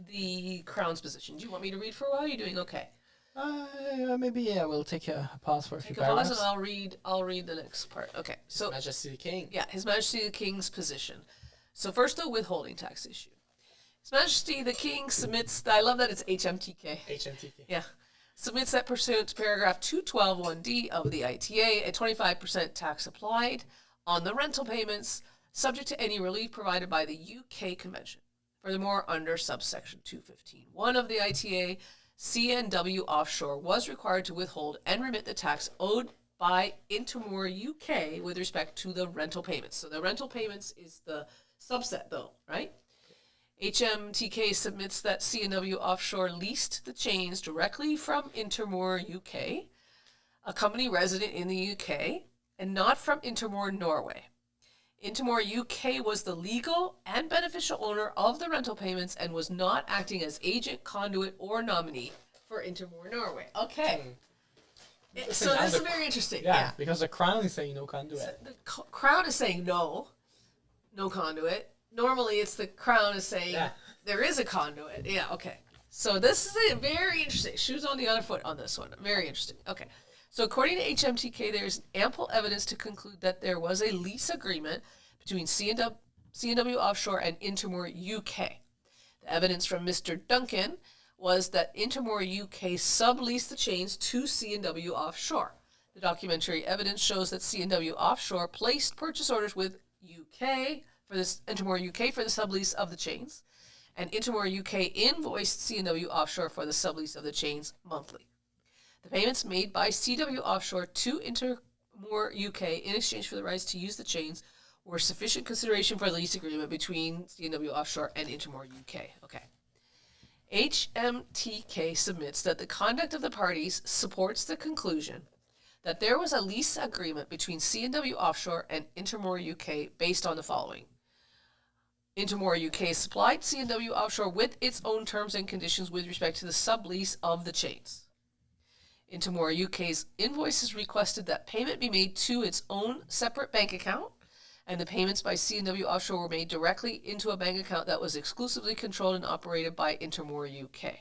the Crown's position. Do you want me to read for a while? Are you doing okay? Maybe we'll take a pause for a few paragraphs. Take a pause and I'll read the next part. Okay. So His Majesty the King. Yeah, His Majesty the King's position. So first, the withholding tax issue. His Majesty the King submits. I love that it's HMTK. HMTK. Yeah. Submits that pursuant to paragraph 212(1)(d) of the ITA, a 25% tax applied on the rental payments, subject to any relief provided by the UK Convention. Furthermore, under subsection 215(1) of the ITA, C&W Offshore was required to withhold and remit the tax owed by Intermore UK with respect to the rental payments. So the rental payments is the subset, though, right? HMTK submits that C&W Offshore leased the chains directly from Intermore UK, a company resident in the UK, and not from Intermore Norway. Intermore UK was the legal and beneficial owner of the rental payments and was not acting as agent, conduit, or nominee for Intermore Norway. Okay. Mm. So this is very interesting. Yeah, because the Crown is saying no conduit. So the Crown is saying no conduit. Normally it's the Crown is saying there is a conduit. Yeah, okay. So this is very interesting. Shoes on the other foot on this one. Very interesting. Okay. So according to HMTK, there's ample evidence to conclude that there was a lease agreement between C&W Offshore and Intermore UK. The evidence from Mr. Duncan was that Intermore UK subleased the chains to C&W Offshore. The documentary evidence shows that C&W Offshore placed purchase orders with Intermore UK for the sublease of the chains, and Intermore UK invoiced C&W Offshore for the sublease of the chains monthly. The payments made by C&W Offshore to Intermore UK in exchange for the rights to use the chains were sufficient consideration for the lease agreement between C&W Offshore and Intermore UK. Okay. HMTK submits that the conduct of the parties supports the conclusion that there was a lease agreement between C&W Offshore and Intermore UK based on the following. Intermore UK supplied C&W Offshore with its own terms and conditions with respect to the sublease of the chains. Intermore UK's invoices requested that payment be made to its own separate bank account, and the payments by C&W Offshore were made directly into a bank account that was exclusively controlled and operated by Intermore UK.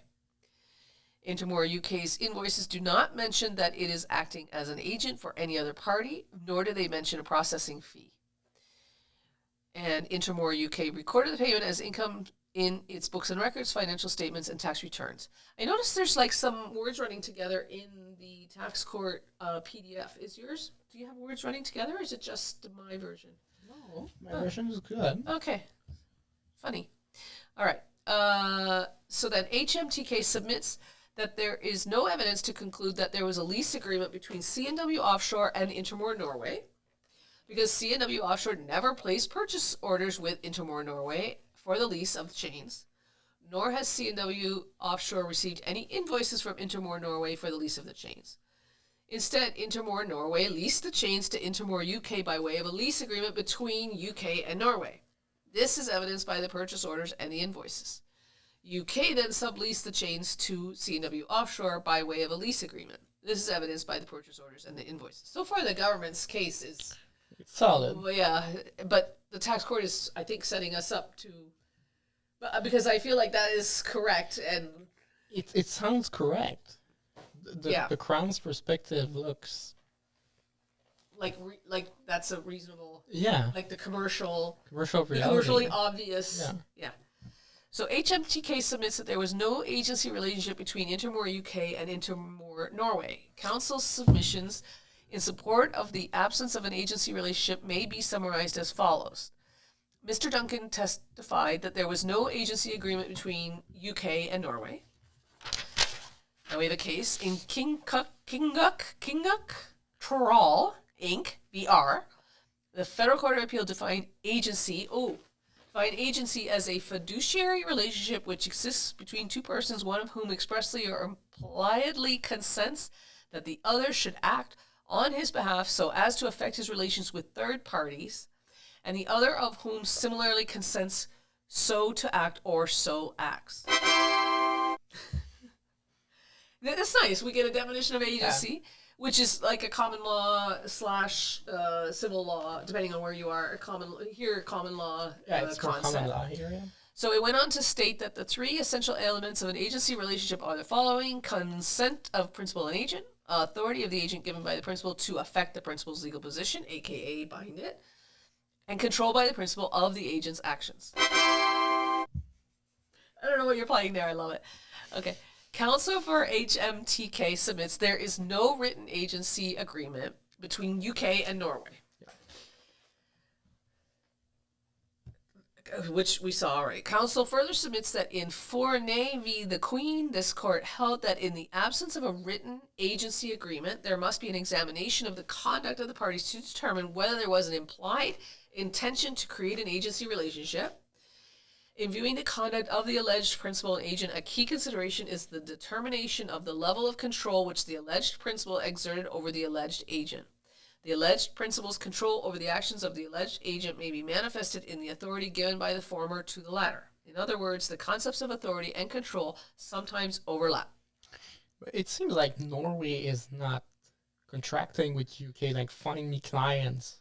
Intermore UK's invoices do not mention that it is acting as an agent for any other party, nor do they mention a processing fee. And Intermore UK recorded the payment as income in its books and records, financial statements, and tax returns. I noticed there's like some words running together in the tax court PDF. Is yours? Do you have words running together, or is it just my version? No, my version is good. Okay. Funny. All right. So then HMTK submits that there is no evidence to conclude that there was a lease agreement between C&W Offshore and Intermore Norway, because C&W Offshore never placed purchase orders with Intermore Norway for the lease of the chains, nor has C&W Offshore received any invoices from Intermore Norway for the lease of the chains. Instead, Intermore Norway leased the chains to Intermore UK by way of a lease agreement between UK and Norway. This is evidenced by the purchase orders and the invoices. UK then subleased the chains to C&W Offshore by way of a lease agreement. This is evidenced by the purchase orders and the invoices. So far, the government's case is solid. Well, yeah, but the tax court is, I think, setting us up to, because I feel like that is correct, and it sounds correct. The Crown's perspective looks like that's a reasonable, like the reality. commercially obvious, So HMTK submits that there was no agency relationship between Intermore UK and Intermore Norway. Council's submissions in support of the absence of an agency relationship may be summarized as follows. Mr. Duncan testified that there was no agency agreement between UK and Norway. Now we have a case in Kinguk Tral, Inc., VR. The Federal Court of Appeal defined agency as a fiduciary relationship which exists between two persons, one of whom expressly or impliedly consents that the other should act on his behalf so as to affect his relations with third parties, and the other of whom similarly consents so to act or so acts. That's nice. We get a definition of agency, which is like a common law / civil law, depending on where you are. Common law it's concept. common law here. Yeah. So it went on to state that the three essential elements of an agency relationship are the following: consent of principal and agent, authority of the agent given by the principal to affect the principal's legal position, aka bind it, and control by the principal of the agent's actions. I don't know what you're playing there. I love it. Okay. Counsel for HMTK submits there is no written agency agreement between UK and Norway. Which we saw already. Counsel further submits that in Fournay v. the Queen, this court held that in the absence of a written agency agreement, there must be an examination of the conduct of the parties to determine whether there was an implied intention to create an agency relationship. In viewing the conduct of the alleged principal and agent, a key consideration is the determination of the level of control which the alleged principal exerted over the alleged agent. The alleged principal's control over the actions of the alleged agent may be manifested in the authority given by the former to the latter. In other words, the concepts of authority and control sometimes overlap. It seems like Norway is not contracting with UK, like find me clients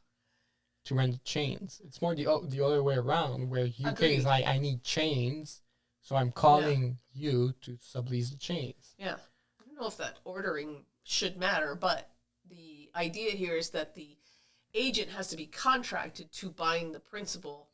to rent the chains. It's more the other way around, where UK Agreed. is like, I need chains, so I'm calling you to sublease the chains. Yeah. I don't know if that ordering should matter, but the idea here is that the agent has to be contracted to bind the principal.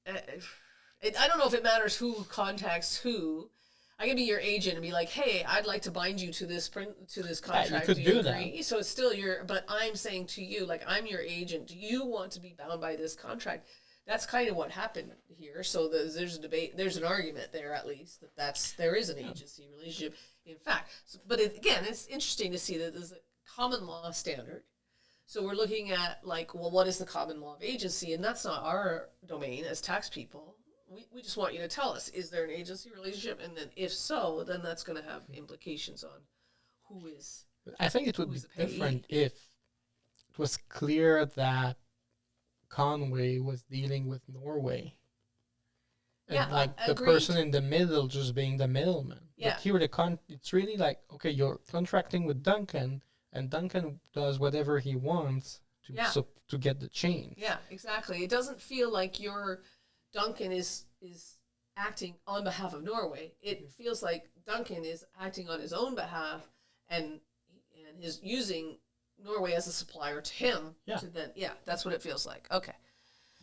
I don't know if it matters who contacts who. I can be your agent and be like, "Hey, I'd like to bind you to this contract." you could do that. So it's still but I'm saying to you, like, I'm your agent. Do you want to be bound by this contract? That's kind of what happened here. So there's a debate. There's an argument there, at least, there is an agency relationship. In fact, but again, it's interesting to see that there's a common law standard. So we're looking at, like, well, what is the common law of agency? And that's not our domain as tax people. We just want you to tell us, is there an agency relationship? And then if so, then that's going to have implications on who is. I think it would be who's the payee. different if it was clear that Conway was dealing with Norway. And Yeah, like the agreed. person in the middle just being the middleman. Yeah. But here it's really like, okay, you're contracting with Duncan, and Duncan does whatever he wants to get the chain. Yeah, exactly. It doesn't feel like Duncan is acting on behalf of Norway. It feels like Duncan is acting on his own behalf and is using Norway as a supplier to him. Yeah. That's what it feels like. Okay.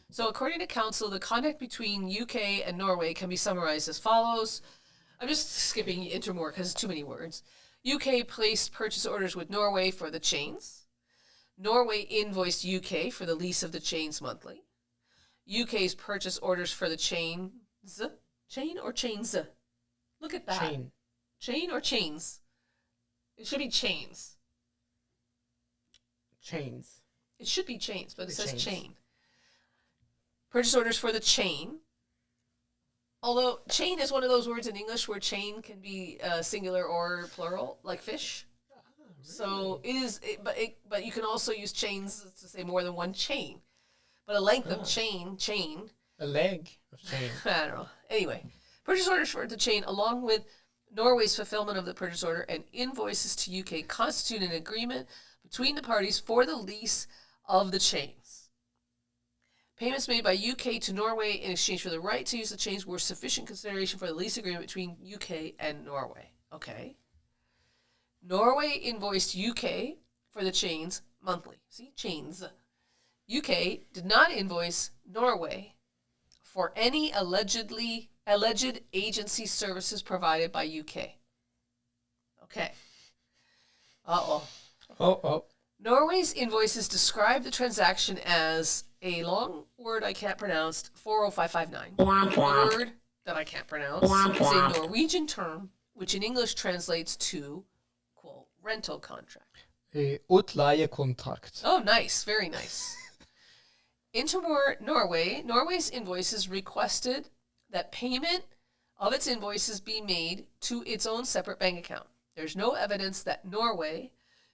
So according to council, the contact between UK and Norway can be summarized as follows. I'm just skipping into more because it's too many words. UK placed purchase orders with Norway for the chains. Norway invoiced UK for the lease of the chains monthly. UK's purchase orders for the chain or chains? Look at that. Chain or chains? It should be chains. Chains. It should be chains, but it says chains. chain. Purchase orders for the chain. Although chain is one of those words in English where chain can be singular or plural, like fish. Really? So it is, but you can also use chains to say more than one chain. But a length of chain. A leg of chain. I don't know. Anyway, purchase orders for the chain, along with Norway's fulfillment of the purchase order and invoices to UK, constitute an agreement between the parties for the lease of the chains. Payments made by UK to Norway in exchange for the right to use the chains were sufficient consideration for the lease agreement between UK and Norway. Okay. Norway invoiced UK for the chains monthly. See, chains. UK did not invoice Norway for any alleged agency services provided by UK. Okay. Oh. Norway's invoices describe the transaction as a long word I can't pronounce, 40559. The word that I can't pronounce is a Norwegian term, which in English translates to, quote, rental contract. Utleiekontrakt. Oh, nice. Very nice. Norway's invoices requested that payment of its invoices be made to its own separate bank account. There's no evidence that Norway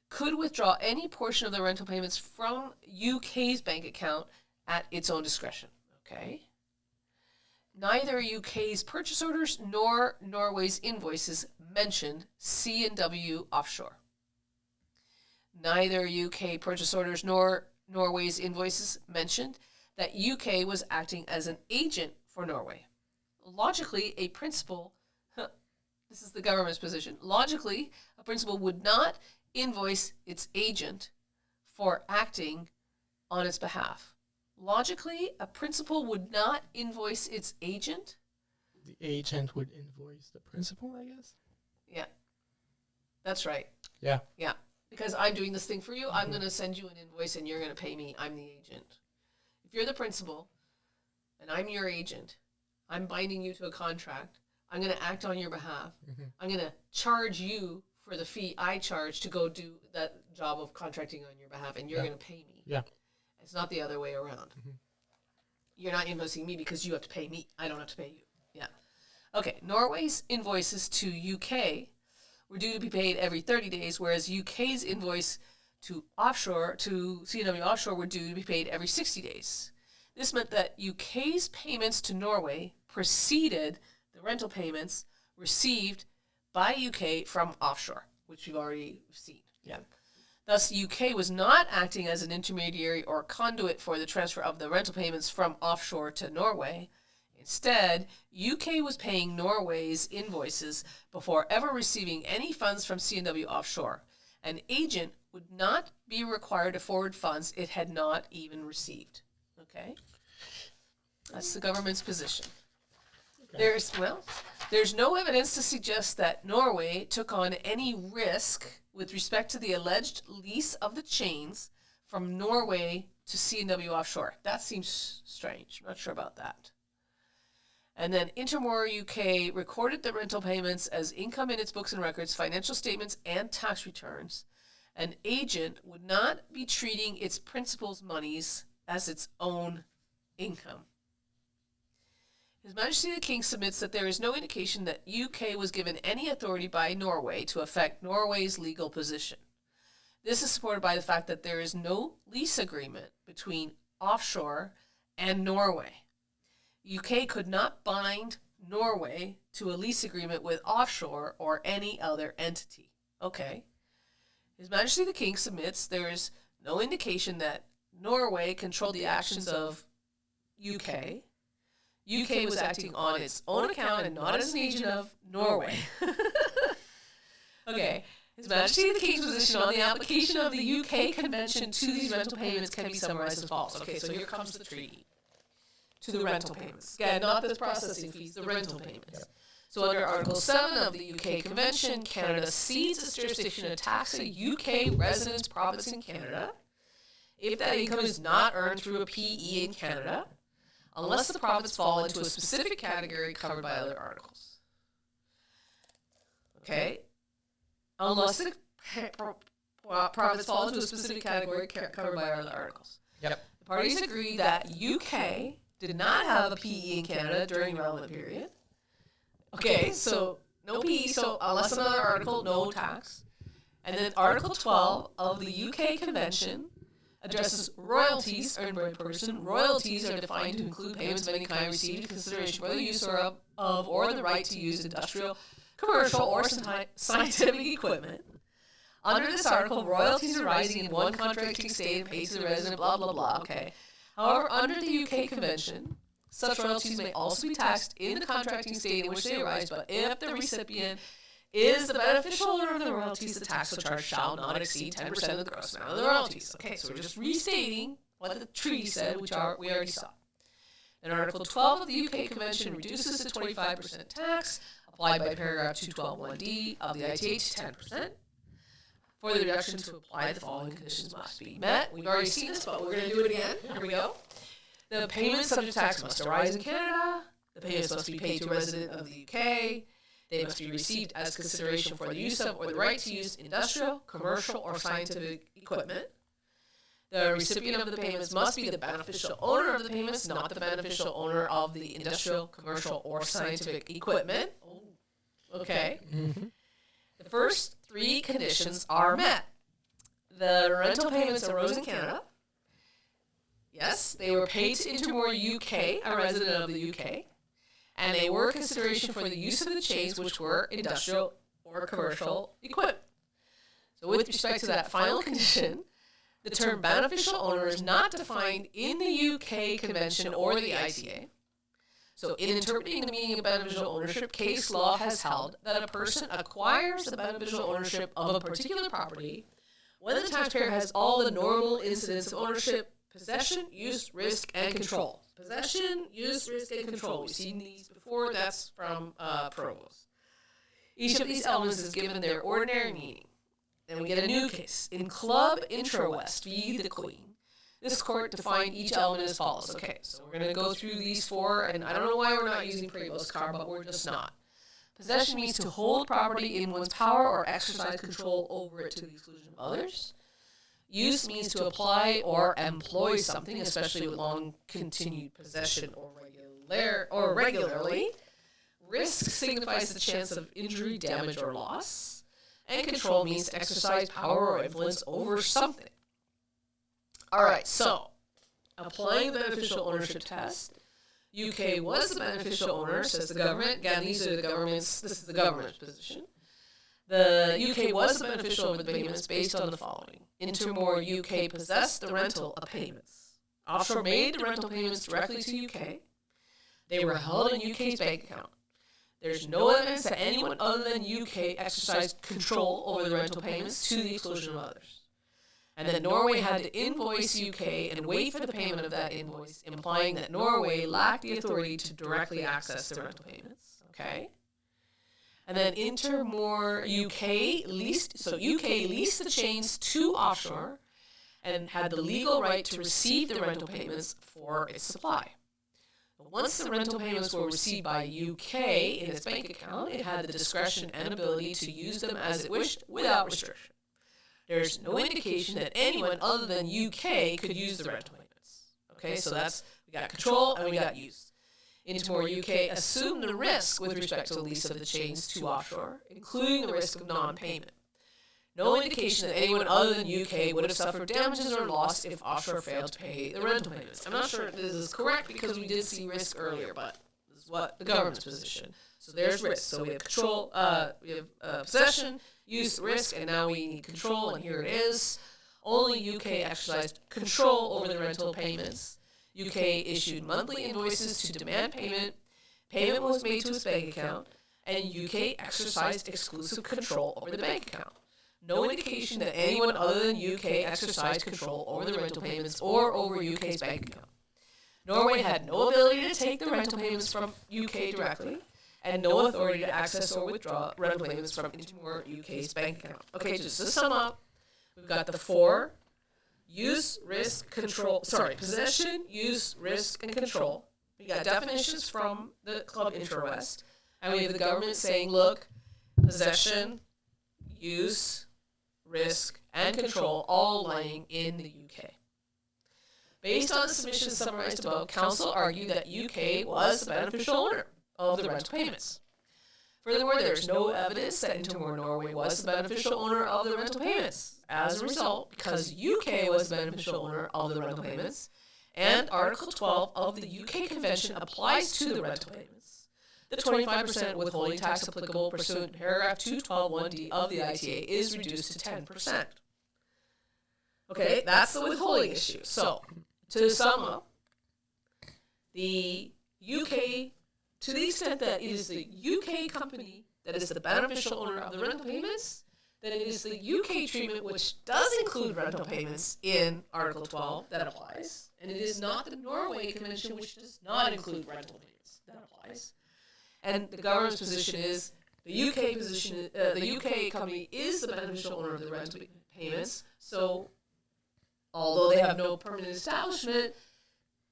could withdraw any portion of the rental payments from UK's bank account at its own discretion. Okay. Neither UK's purchase orders nor Norway's invoices mentioned C&W Offshore. Neither UK purchase orders nor Norway's invoices mentioned that UK was acting as an agent for Norway. Logically, a principal, this is the government's position, logically, a principal would not invoice its agent for acting on its behalf. Logically, a principal would not invoice its agent. The agent would invoice the principal, I guess. Yeah, that's right. Yeah. Yeah, because I'm doing this thing for you, I'm going to send you an invoice and you're going to pay me. I'm the agent. If you're the principal and I'm your agent, I'm binding you to a contract. I'm going to act on your behalf. I'm going to charge you for the fee I charge to go do that job of contracting on your behalf, and you're going to pay me. Yeah. It's not the other way around. You're not invoicing me because you have to pay me. I don't have to pay you. Yeah. Okay. Norway's invoices to UK were due to be paid every 30 days, whereas UK's invoice to C&W Offshore were due to be paid every 60 days. This meant that UK's payments to Norway preceded the rental payments received by UK from offshore, which we've already seen. Yeah. Thus, UK was not acting as an intermediary or conduit for the transfer of the rental payments from offshore to Norway. Instead, UK was paying Norway's invoices before ever receiving any funds from C&W Offshore. An agent would not be required to forward funds it had not even received. Okay? That's the government's position. There's no evidence to suggest that Norway took on any risk with respect to the alleged lease of the chains from Norway to C&W Offshore. That seems strange. I'm not sure about that. And then Intermore UK recorded the rental payments as income in its books and records, financial statements, and tax returns. An agent would not be treating its principal's monies as its own income. His Majesty the King submits that there is no indication that UK was given any authority by Norway to affect Norway's legal position. This is supported by the fact that there is no lease agreement between offshore and Norway. UK could not bind Norway to a lease agreement with offshore or any other entity. Okay. His Majesty the King submits there is no indication that Norway controlled the actions of UK. UK was acting on its own account and not as an agent of Norway. Okay. His Majesty the King's position on the application of the UK Convention to these rental payments can be summarized as follows. Okay, so here comes the treaty. To the rental payments. Again, not the processing fees, the rental payments. So under Article 7 of the UK Convention, Canada cedes its jurisdiction to tax a UK resident's profits in Canada if that income is not earned through a PE in Canada, unless the profits fall into a specific category covered by other articles. Okay? Unless the profits fall into a specific category covered by other articles. Yep. The parties agree that UK did not have a PE in Canada during the relevant period. Okay, so no PE, so unless another article, no tax. And then Article 12 of the UK Convention addresses royalties earned by a person. Royalties are defined to include payments of any kind received in consideration for the use or the right to use industrial, commercial, or scientific equipment. Under this article, royalties arising in one contracting state and paid to the resident, blah, blah, blah. Okay. However, under the UK Convention, such royalties may also be taxed in the contracting state in which they arise, but if the recipient is the beneficial owner of the royalties, the tax charge shall not exceed 10% of the gross amount of the royalties. Okay, so we're just restating what the treaty said, which we already saw. And Article 12 of the UK Convention reduces the 25% tax applied by paragraph 212(1)(d) of the ITA to 10%. For the reduction to apply, the following conditions must be met. We've already seen this, but we're going to do it again. Here we go. The payments subject to tax must arise in Canada. The payments must be paid to a resident of the UK. They must be received as consideration for the use of or the right to use industrial, commercial, or scientific equipment. The recipient of the payments must be the beneficial owner of the payments, not the beneficial owner of the industrial, commercial, or scientific equipment. Okay. Mm-hmm. The first three conditions are met. The rental payments arose in Canada. Yes, they were paid to Intermore UK, a resident of the UK, and they were consideration for the use of the chains, which were industrial or commercial equipment. So with respect to that final condition, the term beneficial owner is not defined in the UK Convention or the ITA. So in interpreting the meaning of beneficial ownership, case law has held that a person acquires the beneficial ownership of a particular property when the taxpayer has all the normal incidents of ownership: possession, use, risk, and control. Possession, use, risk, and control. We've seen these before. That's from Provost. Each of these elements is given their ordinary meaning. Then we get a new case. In Club Intro-West v. the Queen, this court defined each element as follows. Okay, so we're going to go through these four, and I don't know why we're not using Prevost's car, but we're just not. Possession means to hold property in one's power or exercise control over it to the exclusion of others. Use means to apply or employ something, especially with long continued possession or regularly. Risk signifies the chance of injury, damage, or loss. And control means to exercise power or influence over something. All right, so applying the beneficial ownership test, UK was the beneficial owner, says the government. Again, this is the government's position. The UK was the beneficial over the payments based on the following. Intermore UK possessed the rental of payments. Offshore made the rental payments directly to UK. They were held in UK's bank account. There's no evidence that anyone other than UK exercised control over the rental payments to the exclusion of others. And that Norway had to invoice UK and wait for the payment of that invoice, implying that Norway lacked the authority to directly access the rental payments. Okay? And then Intermore UK leased the chains to Offshore and had the legal right to receive the rental payments for its supply. Once the rental payments were received by UK in its bank account, it had the discretion and ability to use them as it wished without restriction. There's no indication that anyone other than UK could use the rental payments. Okay, so we got control and we got use. Intermore UK assumed the risk with respect to the lease of the chains to Offshore, including the risk of non-payment. No indication that anyone other than UK would have suffered damages or loss if Offshore failed to pay the rental payments. I'm not sure if this is correct because we did see risk earlier, but this is what the government's position. So there's risk. So we have control, we have possession, use, risk, and now we need control, and here it is. Only UK exercised control over the rental payments. UK issued monthly invoices to demand payment. Payment was made to its bank account, and UK exercised exclusive control over the bank account. No indication that anyone other than UK exercised control over the rental payments or over UK's bank account. Norway had no ability to take the rental payments from UK directly, and no authority to access or withdraw rental payments from Intermore UK's bank account. Okay, just to sum up, we've got the four: use, risk, control. Possession, use, risk, and control. We got definitions from the Club Interwest, and we have the government saying, look, possession, use, risk, and control all lying in the UK. Based on the submissions summarized above, Council argued that UK was the beneficial owner of the rental payments. Furthermore, there is no evidence that Intermore Norway was the beneficial owner of the rental payments. As a result, because UK was the beneficial owner of the rental payments, and Article 12 of the UK Convention applies to the rental payments, the 25% withholding tax applicable pursuant to paragraph 212(1)(d) of the ITA is reduced to 10%. Okay, that's the withholding issue. So, to sum up, the UK, to the extent that it is the UK company that is the beneficial owner of the rental payments, then it is the UK treatment, which does include rental payments in Article 12, that applies. And it is not the Norway Convention, which does not include rental payments, that applies. And the government's position is the UK company is the beneficial owner of the rental payments. So, although they have no permanent establishment,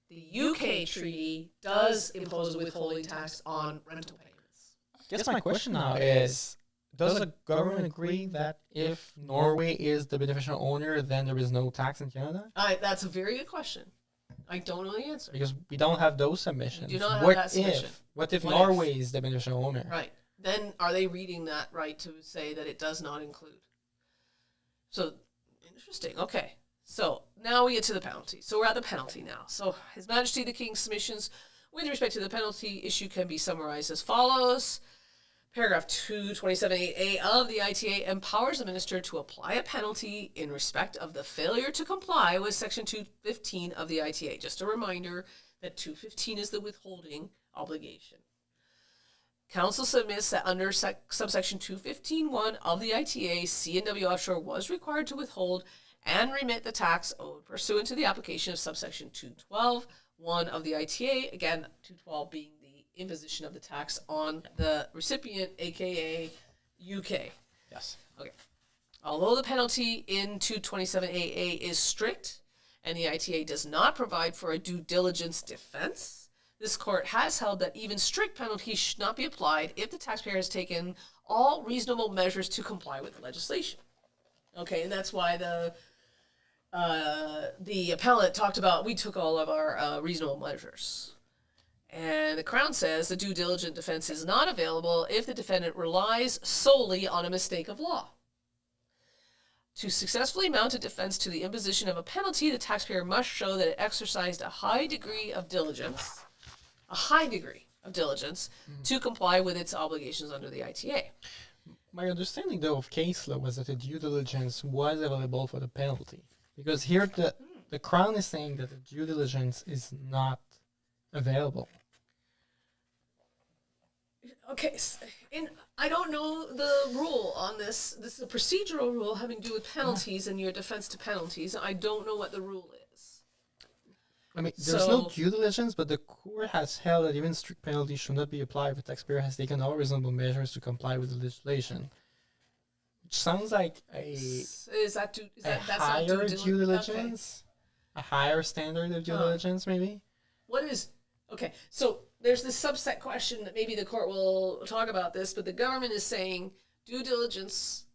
the UK treaty does impose a withholding tax on rental payments. I guess my question now is, does the government agree that if Norway is the beneficial owner, then there is no tax in Canada? That's a very good question. I don't know the answer. Because we don't have those submissions. We do not have that submission. What if Norway is the beneficial owner? Right. Then are they reading that right to say that it does not include? So, interesting. Okay. So, now we get to the penalty. So, we're at the penalty now. So, His Majesty the King's submissions with respect to the penalty issue can be summarized as follows. Paragraph 227.8a of the ITA empowers the minister to apply a penalty in respect of the failure to comply with Section 215 of the ITA. Just a reminder that 215 is the withholding obligation. Council submits that under subsection 215.1 of the ITA, C&W Offshore was required to withhold and remit the tax owed pursuant to the application of subsection 212.1 of the ITA, again, 212 being the imposition of the tax on the recipient, aka UK. Yes. Okay. Although the penalty in 227AA is strict and the ITA does not provide for a due diligence defense, this court has held that even strict penalties should not be applied if the taxpayer has taken all reasonable measures to comply with the legislation. Okay, and that's why the appellant talked about we took all of our reasonable measures. And the Crown says the due diligence defense is not available if the defendant relies solely on a mistake of law. To successfully mount a defense to the imposition of a penalty, the taxpayer must show that it exercised a high degree of diligence to comply with its obligations under the ITA. My understanding, though, of case law was that a due diligence was available for the penalty. Because here the Crown is saying that the due diligence is not available. Okay, I don't know the rule on this. This is a procedural rule having to do with penalties and your defense to penalties. I don't know what the rule is. I mean, there's no due diligence, but the court has held that even strict penalties should not be applied if the taxpayer has taken all reasonable measures to comply with the legislation. Which sounds like that's higher due diligence? Okay. A higher standard of due diligence, maybe? What is... Okay, so there's this subset question that maybe the court will talk about this, but the government is saying due diligence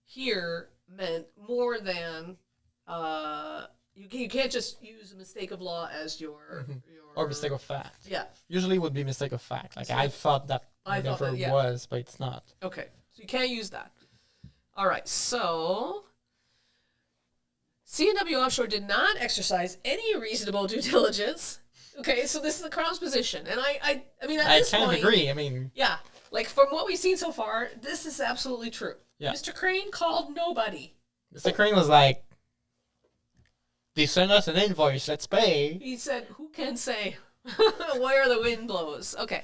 here meant more than... You can't just use a mistake of law as your or mistake of fact. Yeah. Usually it would be mistake of fact. Like, I thought that was, but it's not. Okay, so you can't use that. All right, so C&W Offshore did not exercise any reasonable due diligence. Okay, so this is the Crown's position, and I mean, at this point, I kind of agree. I mean, yeah, like from what we've seen so far, this is absolutely true. Yeah. Mr. Crane called nobody. Mr. Crane was like, "They sent us an invoice. Let's pay." He said, "Who can say where the wind blows?" Okay,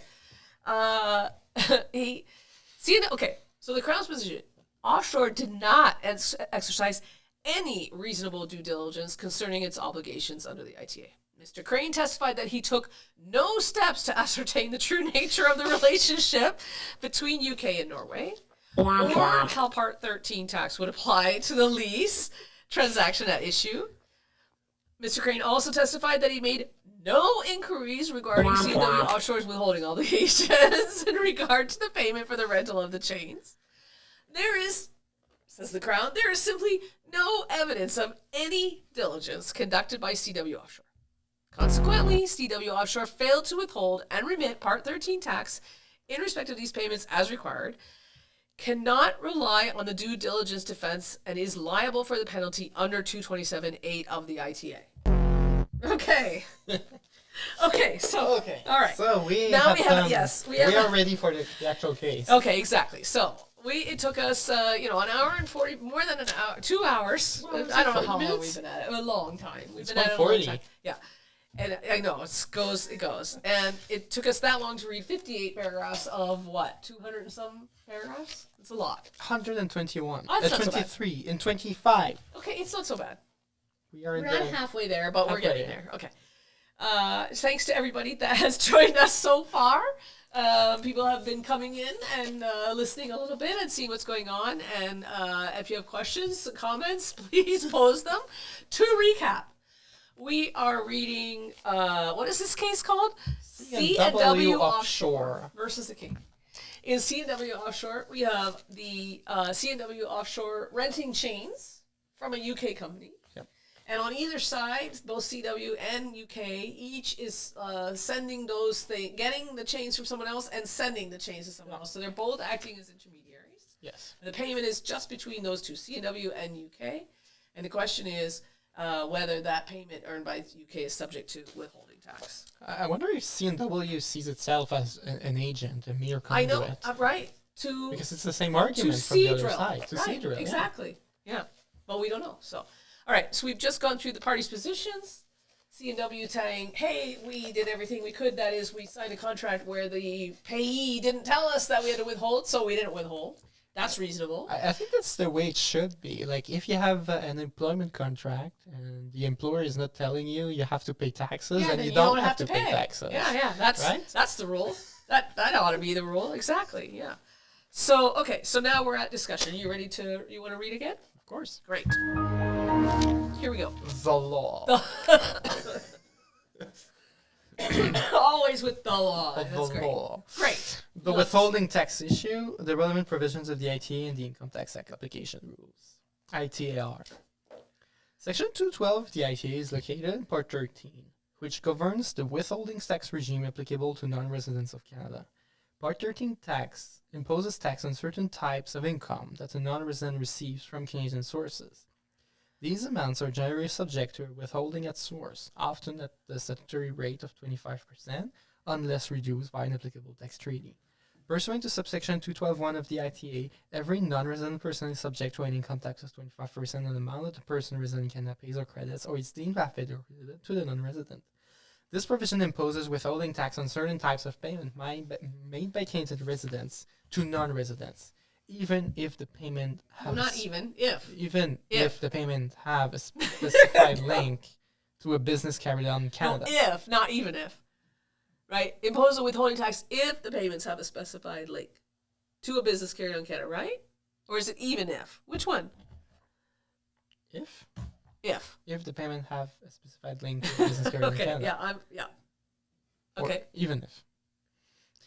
okay. So the Crown's position: Offshore did not exercise any reasonable due diligence concerning its obligations under the ITA. Mr. Crane testified that he took no steps to ascertain the true nature of the relationship between UK and Norway, or how Part 13 tax would apply to the lease transaction at issue. Mr. Crane also testified that he made no inquiries regarding C&W Offshore's withholding obligations in regard to the payment for the rental of the chains. There is, says the Crown, there is simply no evidence of any diligence conducted by C&W Offshore. Consequently, C&W Offshore failed to withhold and remit Part 13 tax in respect of these payments as required, cannot rely on the due diligence defense, and is liable for the penalty under 227(8) of the ITA. Okay. Okay, so all right. So we are ready for the actual case. Okay, exactly. So it took us an hour and 40, more than an hour, 2 hours. Well, I don't know how minutes? long we've been at it. A long time. We've It's been at it a long 140. time. Yeah. And I know it goes. And it took us that long to read 58 paragraphs of what? 200 and some paragraphs? It's a lot. 121. Oh, that's not so bad. 23 and 25. Okay, it's not so bad. We're not halfway there, but we're getting there. there. Okay. Thanks to everybody that has joined us so far. People have been coming in and listening a little bit and seeing what's going on. And if you have questions, comments, please pose them. To recap, we are reading, what is this case called? C&W Offshore versus the King. In C&W Offshore, we have the C&W Offshore renting chains from a UK company. Yep. And on either side, both CW and UK, each is sending those things, getting the chains from someone else and sending the chains to someone else. So they're both acting as intermediaries. Yes. And the payment is just between those two, C&W and UK. And the question is whether that payment earned by the UK is subject to withholding tax. I wonder if C&W sees itself as an agent, a mere conduit. I know, right. Because it's the same argument from the other side. To right, Seadrill, exactly. Yeah. But we don't know. So, all right. So we've just gone through the parties' positions. C&W saying, hey, we did everything we could. That is, we signed a contract where the payee didn't tell us that we had to withhold, so we didn't withhold. That's reasonable. I think that's the way it should be. Like, if you have an employment contract and the employer is not telling you you have to pay taxes, and you don't have to pay taxes. Yeah, that's the rule. That ought to be the rule. Exactly, yeah. So, okay, so now we're at discussion. You want to read again? Of course. Great. Here we go. The law. Always with the law. That's the great. law. Great. The withholding tax issue, the relevant provisions of the ITA and the Income Tax Act application rules. ITAR. Section 212 of the ITA is located in Part 13, which governs the withholding tax regime applicable to non-residents of Canada. Part 13 tax imposes tax on certain types of income that a non-resident receives from Canadian sources. These amounts are generally subject to withholding at source, often at the statutory rate of 25%, unless reduced by an applicable tax treaty. Pursuant to subsection 212.1 of the ITA, every non-resident person is subject to an income tax of 25% on the amount that the person resident in Canada pays or credits or is deemed to have paid or credited to the non-resident. This provision imposes withholding tax on certain types of payment made by Canadian residents to non-residents, even if the payment has if the payment have a specified link to a business carried out in Canada. No, not even if. Right? Impose a withholding tax if the payments have a specified link to a business carried on in Canada, right? Or is it even if? Which one? If If the payment have a specified link to a business carried on in okay, Canada. yeah. Or Okay. even if.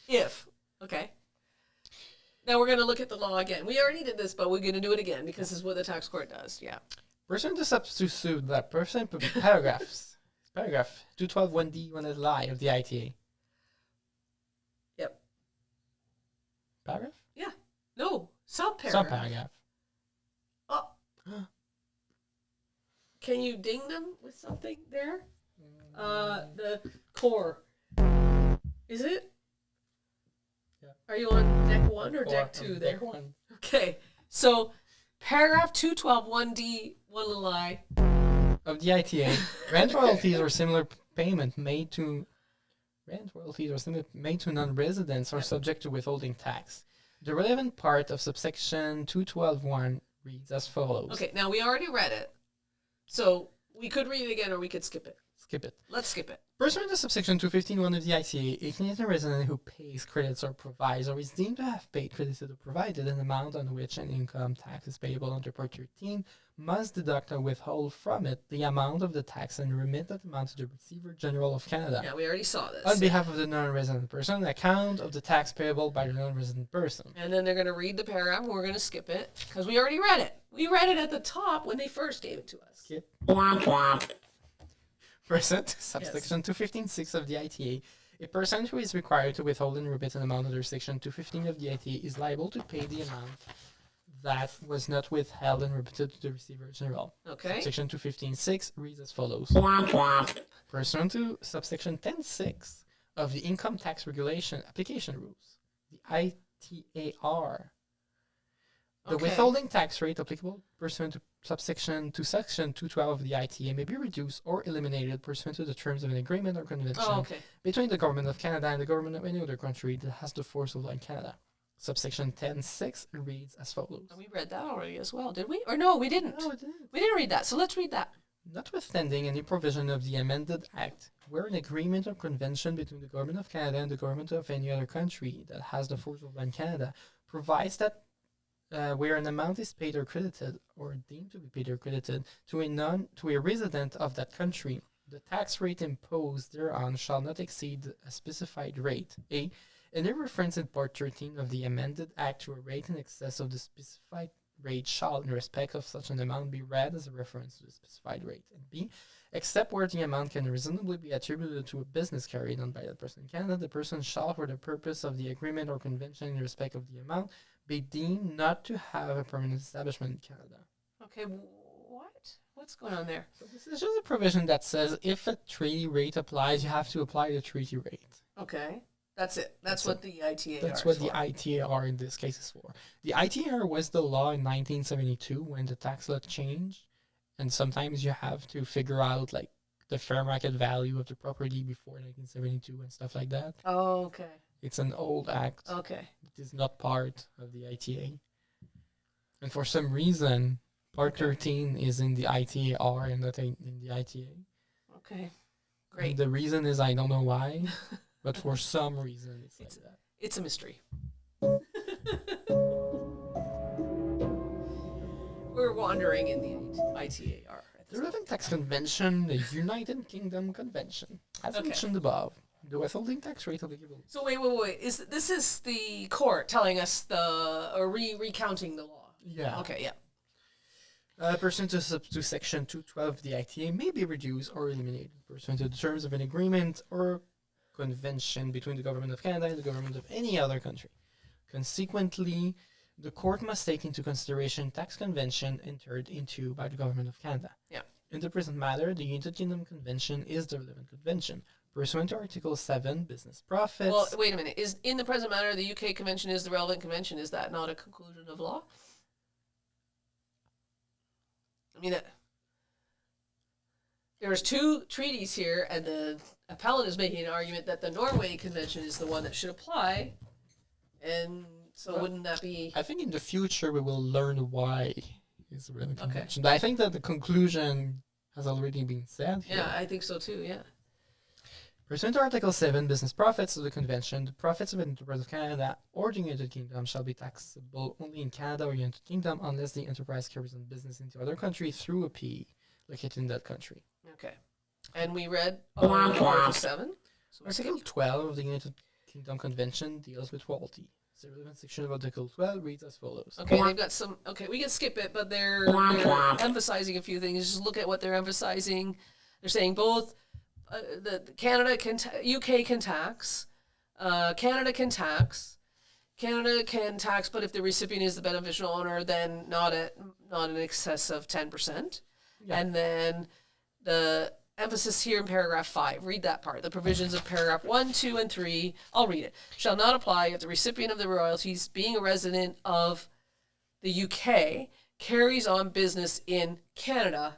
If. Okay. Now we're going to look at the law again. We already did this, but we're going to do it again because this is what the tax court does. Yeah. Pursuant to substitute that paragraph 212.1D of the ITA. Yep. Paragraph? Yeah. No. Subparagraph. Subparagraph. Oh. Can you ding them with something there? The core. Is it? Yeah. Are you on deck 1 or deck 2 there? Deck 1. Okay. So, paragraph 212.1D, one little I. Of the ITA, rent royalties or similar payment made to non-residents are subject to withholding tax. The relevant part of subsection 212.1 reads as follows. Okay, now we already read it. So, we could read it again or we could skip it. Skip it. Let's skip it. Pursuant to subsection 215.1 of the ICA, a Canadian resident who pays credits or provides or is deemed to have paid credited or provided an amount on which an income tax is payable under Part 13 must deduct or withhold from it the amount of the tax and remit that amount to the Receiver General of Canada. Yeah, we already saw this. On behalf of the non-resident person, an account of the tax payable by the non-resident person. And then they're going to read the paragraph and we're going to skip it because we already read it. We read it at the top when they first gave it to us. Skip. Pursuant to subsection 215.6 of the ITA, a person who is required to withhold and remit an amount under section 215 of the ITA is liable to pay the amount that was not withheld and remitted to the Receiver General. Okay. Section 215.6 reads as follows. Pursuant to subsection 10.6 of the Income Tax Regulation Application Rules, the ITAR, the withholding tax rate applicable pursuant to section 212 of the ITA may be reduced or eliminated pursuant to the terms of an agreement or convention between the Government of Canada and the government of any other country that has the force of law in Canada. Subsection 10.6 reads as follows. We read that already as well, did we? Or no, we didn't. No, it didn't. We didn't read that, so let's read that. Notwithstanding any provision of the amended Act where an agreement or convention between the Government of Canada and the government of any other country that has the force of law in Canada provides that where an amount is paid or credited or deemed to be paid or credited to a resident of that country, the tax rate imposed thereon shall not exceed a specified rate. A. Any reference in Part 13 of the amended Act to a rate in excess of the specified rate shall, in respect of such an amount, be read as a reference to the specified rate. And B. Except where the amount can reasonably be attributed to a business carried on by that person in Canada, the person shall, for the purpose of the agreement or convention in respect of the amount, be deemed not to have a permanent establishment in Canada. Okay, what? What's going on there? So this is just a provision that says if a treaty rate applies, you have to apply the treaty rate. Okay, that's it. That's what the ITAR That's what the ITAR in this case is for. The ITAR was the law in 1972 when the tax law changed, and sometimes you have to figure out like the fair market value of the property before 1972 and stuff like that. Oh, okay. It's an old act. Okay. It is not part of the ITA. And for some reason, Part 13 is in the ITAR and not in the ITA. Okay. Great. And the reason is I don't know why, but for some reason it's like that. It's a mystery. We're wandering in the ITAR. The Relevant Tax Convention, the United Kingdom Convention, as mentioned above, the withholding tax rate applicable. So wait. This is the court telling us recounting the law? Yeah. Okay, yeah. Pursuant to section 212 of the ITA may be reduced or eliminated pursuant to the terms of an agreement or convention between the Government of Canada and the government of any other country. Consequently, the court must take into consideration tax convention entered into by the Government of Canada. Yeah. In the present matter, the United Kingdom Convention is the relevant convention. Pursuant to Article 7, business profits. Well, wait a minute. Is in the present matter, the UK Convention is the relevant convention? Is that not a conclusion of law? I mean, there's two treaties here, and the appellant is making an argument that the Norway Convention is the one that should apply, and so Well, wouldn't that be? I think in the future we will learn why it's a relevant Okay. convention. But I think that the conclusion has already been said here. Yeah, I think so too. Yeah. Pursuant to Article 7, business profits of the Convention, the profits of an enterprise of Canada or the United Kingdom shall be taxable only in Canada or United Kingdom unless the enterprise carries on business into other country through a PE located in that country. Okay. And we read Article 7. So we Article 12 of the United Kingdom Convention deals with royalty. The relevant section of Article 12 reads as follows. Okay, they've got some. Okay, we can skip it, but they're emphasizing a few things. Just look at what they're emphasizing. They're saying both the Canada can UK can tax, Canada can tax, but if the recipient is the beneficial owner, then not in excess of 10%. Yeah. And then the emphasis here in paragraph 5. Read that part. The provisions of paragraph 1, 2, and 3. I'll read it. Shall not apply if the recipient of the royalties, being a resident of the UK, carries on business in Canada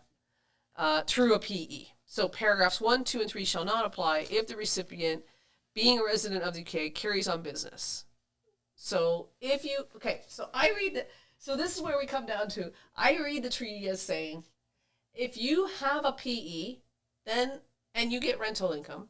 through a PE. So paragraphs 1, 2, and 3 shall not apply if the recipient, being a resident of the UK, carries on business. So if you, okay, so I read that, so this is where we come down to, I read the treaty as saying, if you have a PE, then, and you get rental income,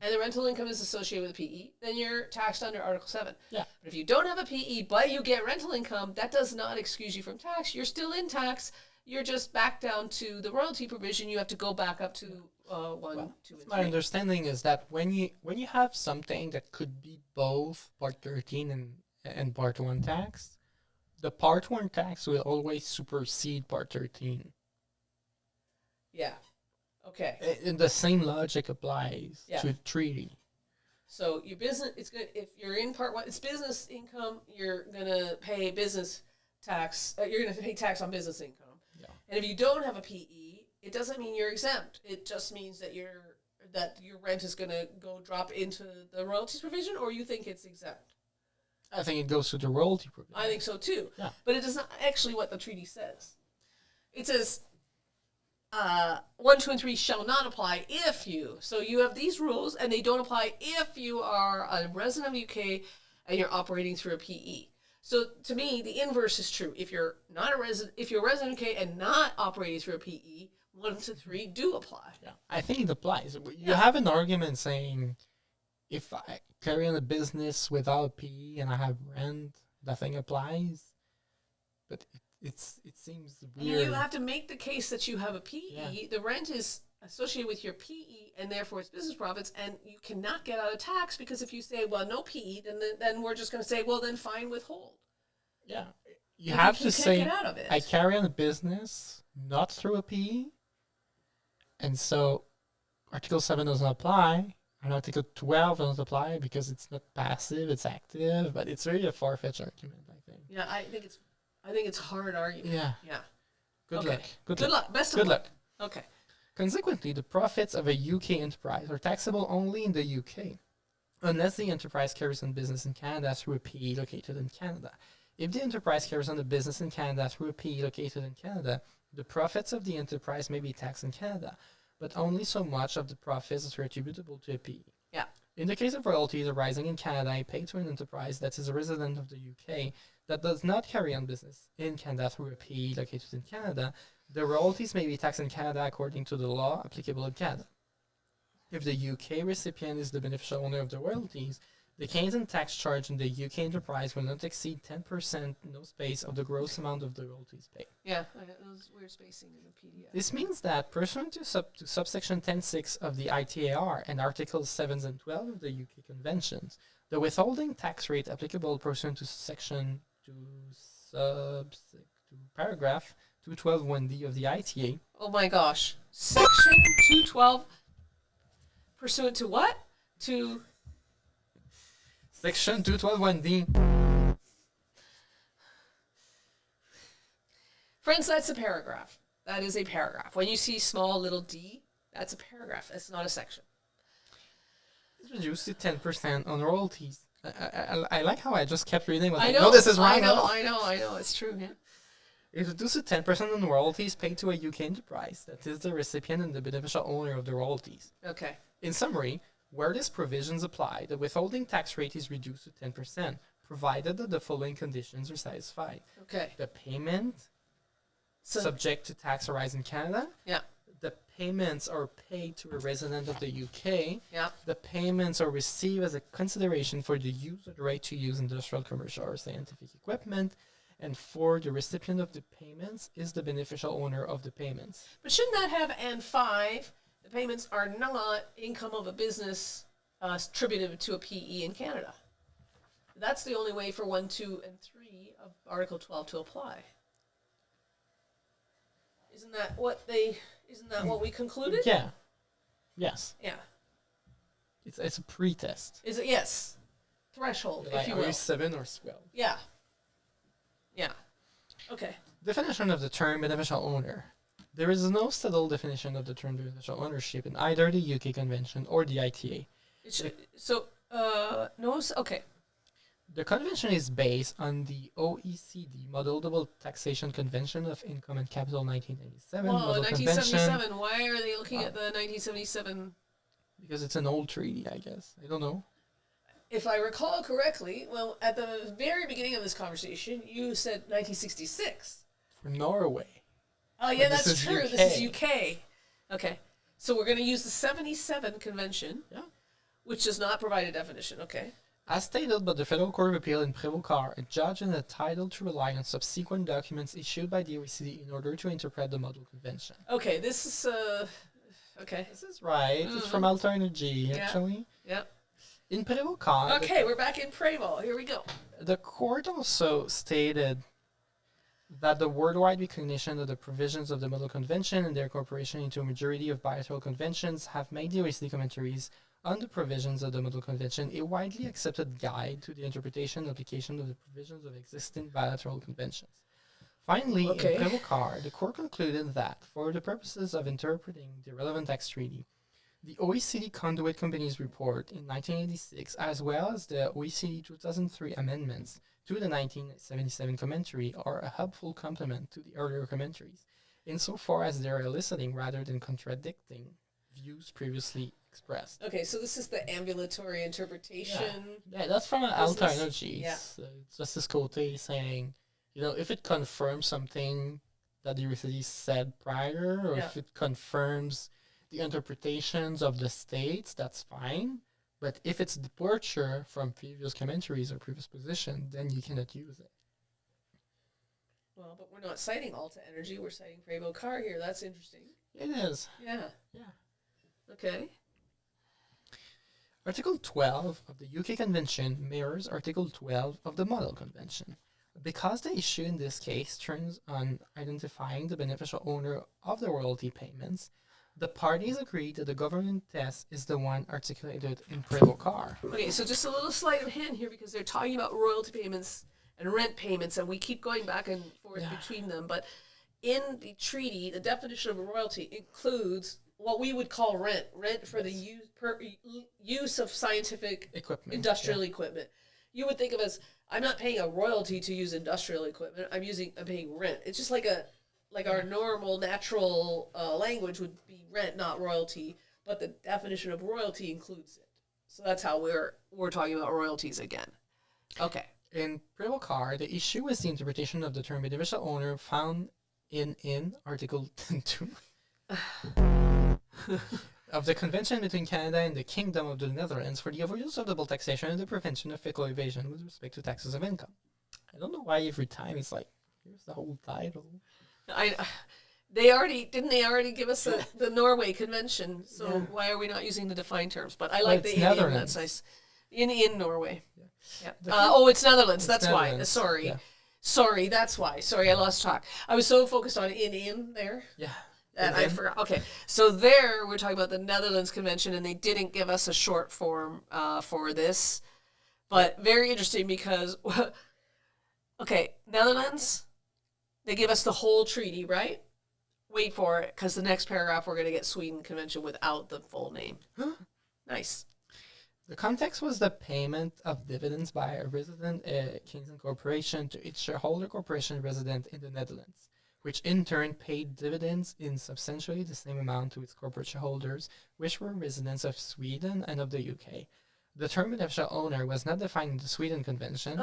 and the rental income is associated with a PE, then you're taxed under Article 7. Yeah. But if you don't have a PE, but you get rental income, that does not excuse you from tax. You're still in tax. You're just back down to the royalty provision. You have to go back up to 1, 2, and 3. My understanding is that when you have something that could be both Part 13 and Part 1 tax, the Part 1 tax will always supersede Part 13. Yeah. Okay. And the same logic applies Yeah. to a treaty. So your business, it's good if you're in Part 1. It's business income. You're gonna pay business tax. You're gonna pay tax on business income. Yeah. And if you don't have a PE, it doesn't mean you're exempt. It just means that your rent is gonna go drop into the royalties provision, or you think it's exempt. I think it goes to the royalty provision. I think so too. Yeah. But it is not actually what the treaty says. It says 1, 2, and 3 shall not apply if you. So you have these rules, and they don't apply if you are a resident of UK and you're operating through a PE. So to me, the inverse is true. If you're not a resident, if you're a resident UK and not operating through a PE, 1 to 3 do apply. Yeah, I think it applies. You have an argument saying, if I carry on a business without a PE and I have rent, nothing applies. But it seems I mean, weird. you have to make the case that you have a PE. Yeah. The rent is associated with your PE, and therefore it's business profits, and you cannot get out of tax because if you say, well, no PE, then we're just going to say, well, then fine, withhold. Yeah, you If have you to can't say, get out of it. I carry on a business not through a PE, and so Article 7 doesn't apply, and Article 12 doesn't apply because it's not passive, it's active, but it's really a far-fetched argument, I think. Yeah, I think it's a hard argument. Yeah. Yeah. Good Okay. luck. Good luck. Best of Good luck. luck. Okay. Consequently, the profits of a UK enterprise are taxable only in the UK, unless the enterprise carries on business in Canada through a PE located in Canada. If the enterprise carries on a business in Canada through a PE located in Canada, the profits of the enterprise may be taxed in Canada, but only so much of the profits as are attributable to a PE. Yeah. In the case of royalties arising in Canada paid to an enterprise that is a resident of the UK that does not carry on business in Canada through a PE located in Canada, the royalties may be taxed in Canada according to the law applicable in Canada. If the UK recipient is the beneficial owner of the royalties, the Canadian tax charge in the UK enterprise will not exceed 10%, no space, of the gross amount of the royalties paid. Yeah, those weird spacing in the PDF. This means that, pursuant to subsection 10.6 of the ITAR and Articles 7 and 12 of the UK Conventions, the withholding tax rate applicable pursuant to section to paragraph 212(1)(d) of the ITA. Oh my gosh. Section 212 pursuant to what? To Section 212(1)(d). Friends, that's a paragraph. That is a paragraph. When you see small little d, that's a paragraph. That's not a section. It's reduced to 10% on royalties. I like how I just kept reading. I Like, know. no, this is I wrong. know. It's true. Yeah. It's reduced to 10% on royalties paid to a UK enterprise that is the recipient and the beneficial owner of the royalties. Okay. In summary, where these provisions apply, the withholding tax rate is reduced to 10%, provided that the following conditions are satisfied. Okay. The payment So subject to tax arising in Canada. yeah. The payments are paid to a resident of the UK. Yeah. The payments are received as a consideration for the use of the right to use industrial, commercial, or scientific equipment. And for the recipient of the payments is the beneficial owner of the payments. But shouldn't that have and 5? The payments are not income of a business attributed to a PE in Canada. That's the only way for 1, 2, and 3 of Article 12 to apply. Isn't that what we concluded? Yeah. Yes. Yeah. It's a pre-test. Is it? Yes. Threshold, if you Are will. you 7 or 12? Yeah. Yeah. Okay. Definition of the term beneficial owner. There is no settled definition of the term beneficial ownership in either the UK Convention or the ITA. Okay. The convention is based on the OECD Model Double Taxation Convention of Income and Capital 1997. Well, Model 1977. Convention, Why are they looking at the 1977? because it's an old treaty, I guess. I don't know. If I recall correctly, well, at the very beginning of this conversation, you said 1966. For Norway. Oh, yeah, But this that's is true. UK. This is UK. Okay. So we're going to use the 77 convention, Yeah. which does not provide a definition. Okay. As stated by the Federal Court of Appeal in Prévost, a judge is entitled to rely on subsequent documents issued by the OECD in order to interpret the Model Convention. Okay, this is, okay. This is right. It's from Alta Energy, Yeah. actually. Yeah. In Prévost, Okay, we're back in Prévost. Here we go. the court also stated that the worldwide recognition of the provisions of the Model Convention and their incorporation into a majority of bilateral conventions have made the OECD commentaries on the provisions of the Model Convention a widely accepted guide to the interpretation and application of the provisions of existing bilateral conventions. Finally, Okay. in Prévost, the court concluded that, for the purposes of interpreting the relevant tax treaty, the OECD Conduit Companies Report in 1986, as well as the OECD 2003 amendments to the 1977 commentary, are a helpful complement to the earlier commentaries, insofar as they are eliciting rather than contradicting views previously expressed. Okay, so this is the ambulatory interpretation. Yeah, that's from Alta Business. Energy. Yeah. It's Justice Cote saying, if it confirms something that the OECD said prior, or if it confirms the interpretations of the states, that's fine. But if it's departure from previous commentaries or previous position, then you cannot use it. Well, but we're not citing Alta Energy. We're citing Prévost here. That's interesting. It is. Yeah. Yeah. Okay. Article 12 of the UK Convention mirrors Article 12 of the Model Convention. Because the issue in this case turns on identifying the beneficial owner of the royalty payments, the parties agree that the government test is the one articulated in Prévost. Okay, so just a little sleight of hand here because they're talking about royalty payments and rent payments, and we keep going back and forth between them. But in the treaty, the definition of a royalty includes what we would call rent for the use of scientific Equipment. industrial equipment. You would think of as, I'm not paying a royalty to use industrial equipment. I'm paying rent. It's just like our normal natural language would be rent, not royalty. But the definition of royalty includes it. So that's how we're talking about royalties again. Okay. In Prévost, the issue is the interpretation of the term beneficial owner found in Article 2 of the Convention between Canada and the Kingdom of the Netherlands for the avoidance of double taxation and the prevention of fiscal evasion with respect to taxes of income. I don't know why every time it's like, here's the whole title. They already give us the Norway Convention, so why are we not using the defined terms? But I like the Indian. That's nice. In Norway. Yeah. It's Netherlands. That's Netherlands. why. Sorry. Yeah. Sorry, that's why. Sorry, I lost track. I was so focused on in there. Yeah. That I forgot. Okay, so there we're talking about the Netherlands Convention, and they didn't give us a short form for this, but very interesting because, okay, Netherlands, they give us the whole treaty, right? Wait for it, because the next paragraph we're going to get Sweden Convention without the full name. Nice. The context was the payment of dividends by a resident Kingston Corporation to its shareholder corporation resident in the Netherlands, which in turn paid dividends in substantially the same amount to its corporate shareholders, which were residents of Sweden and of the UK. The term beneficial owner was not defined in the Sweden Convention.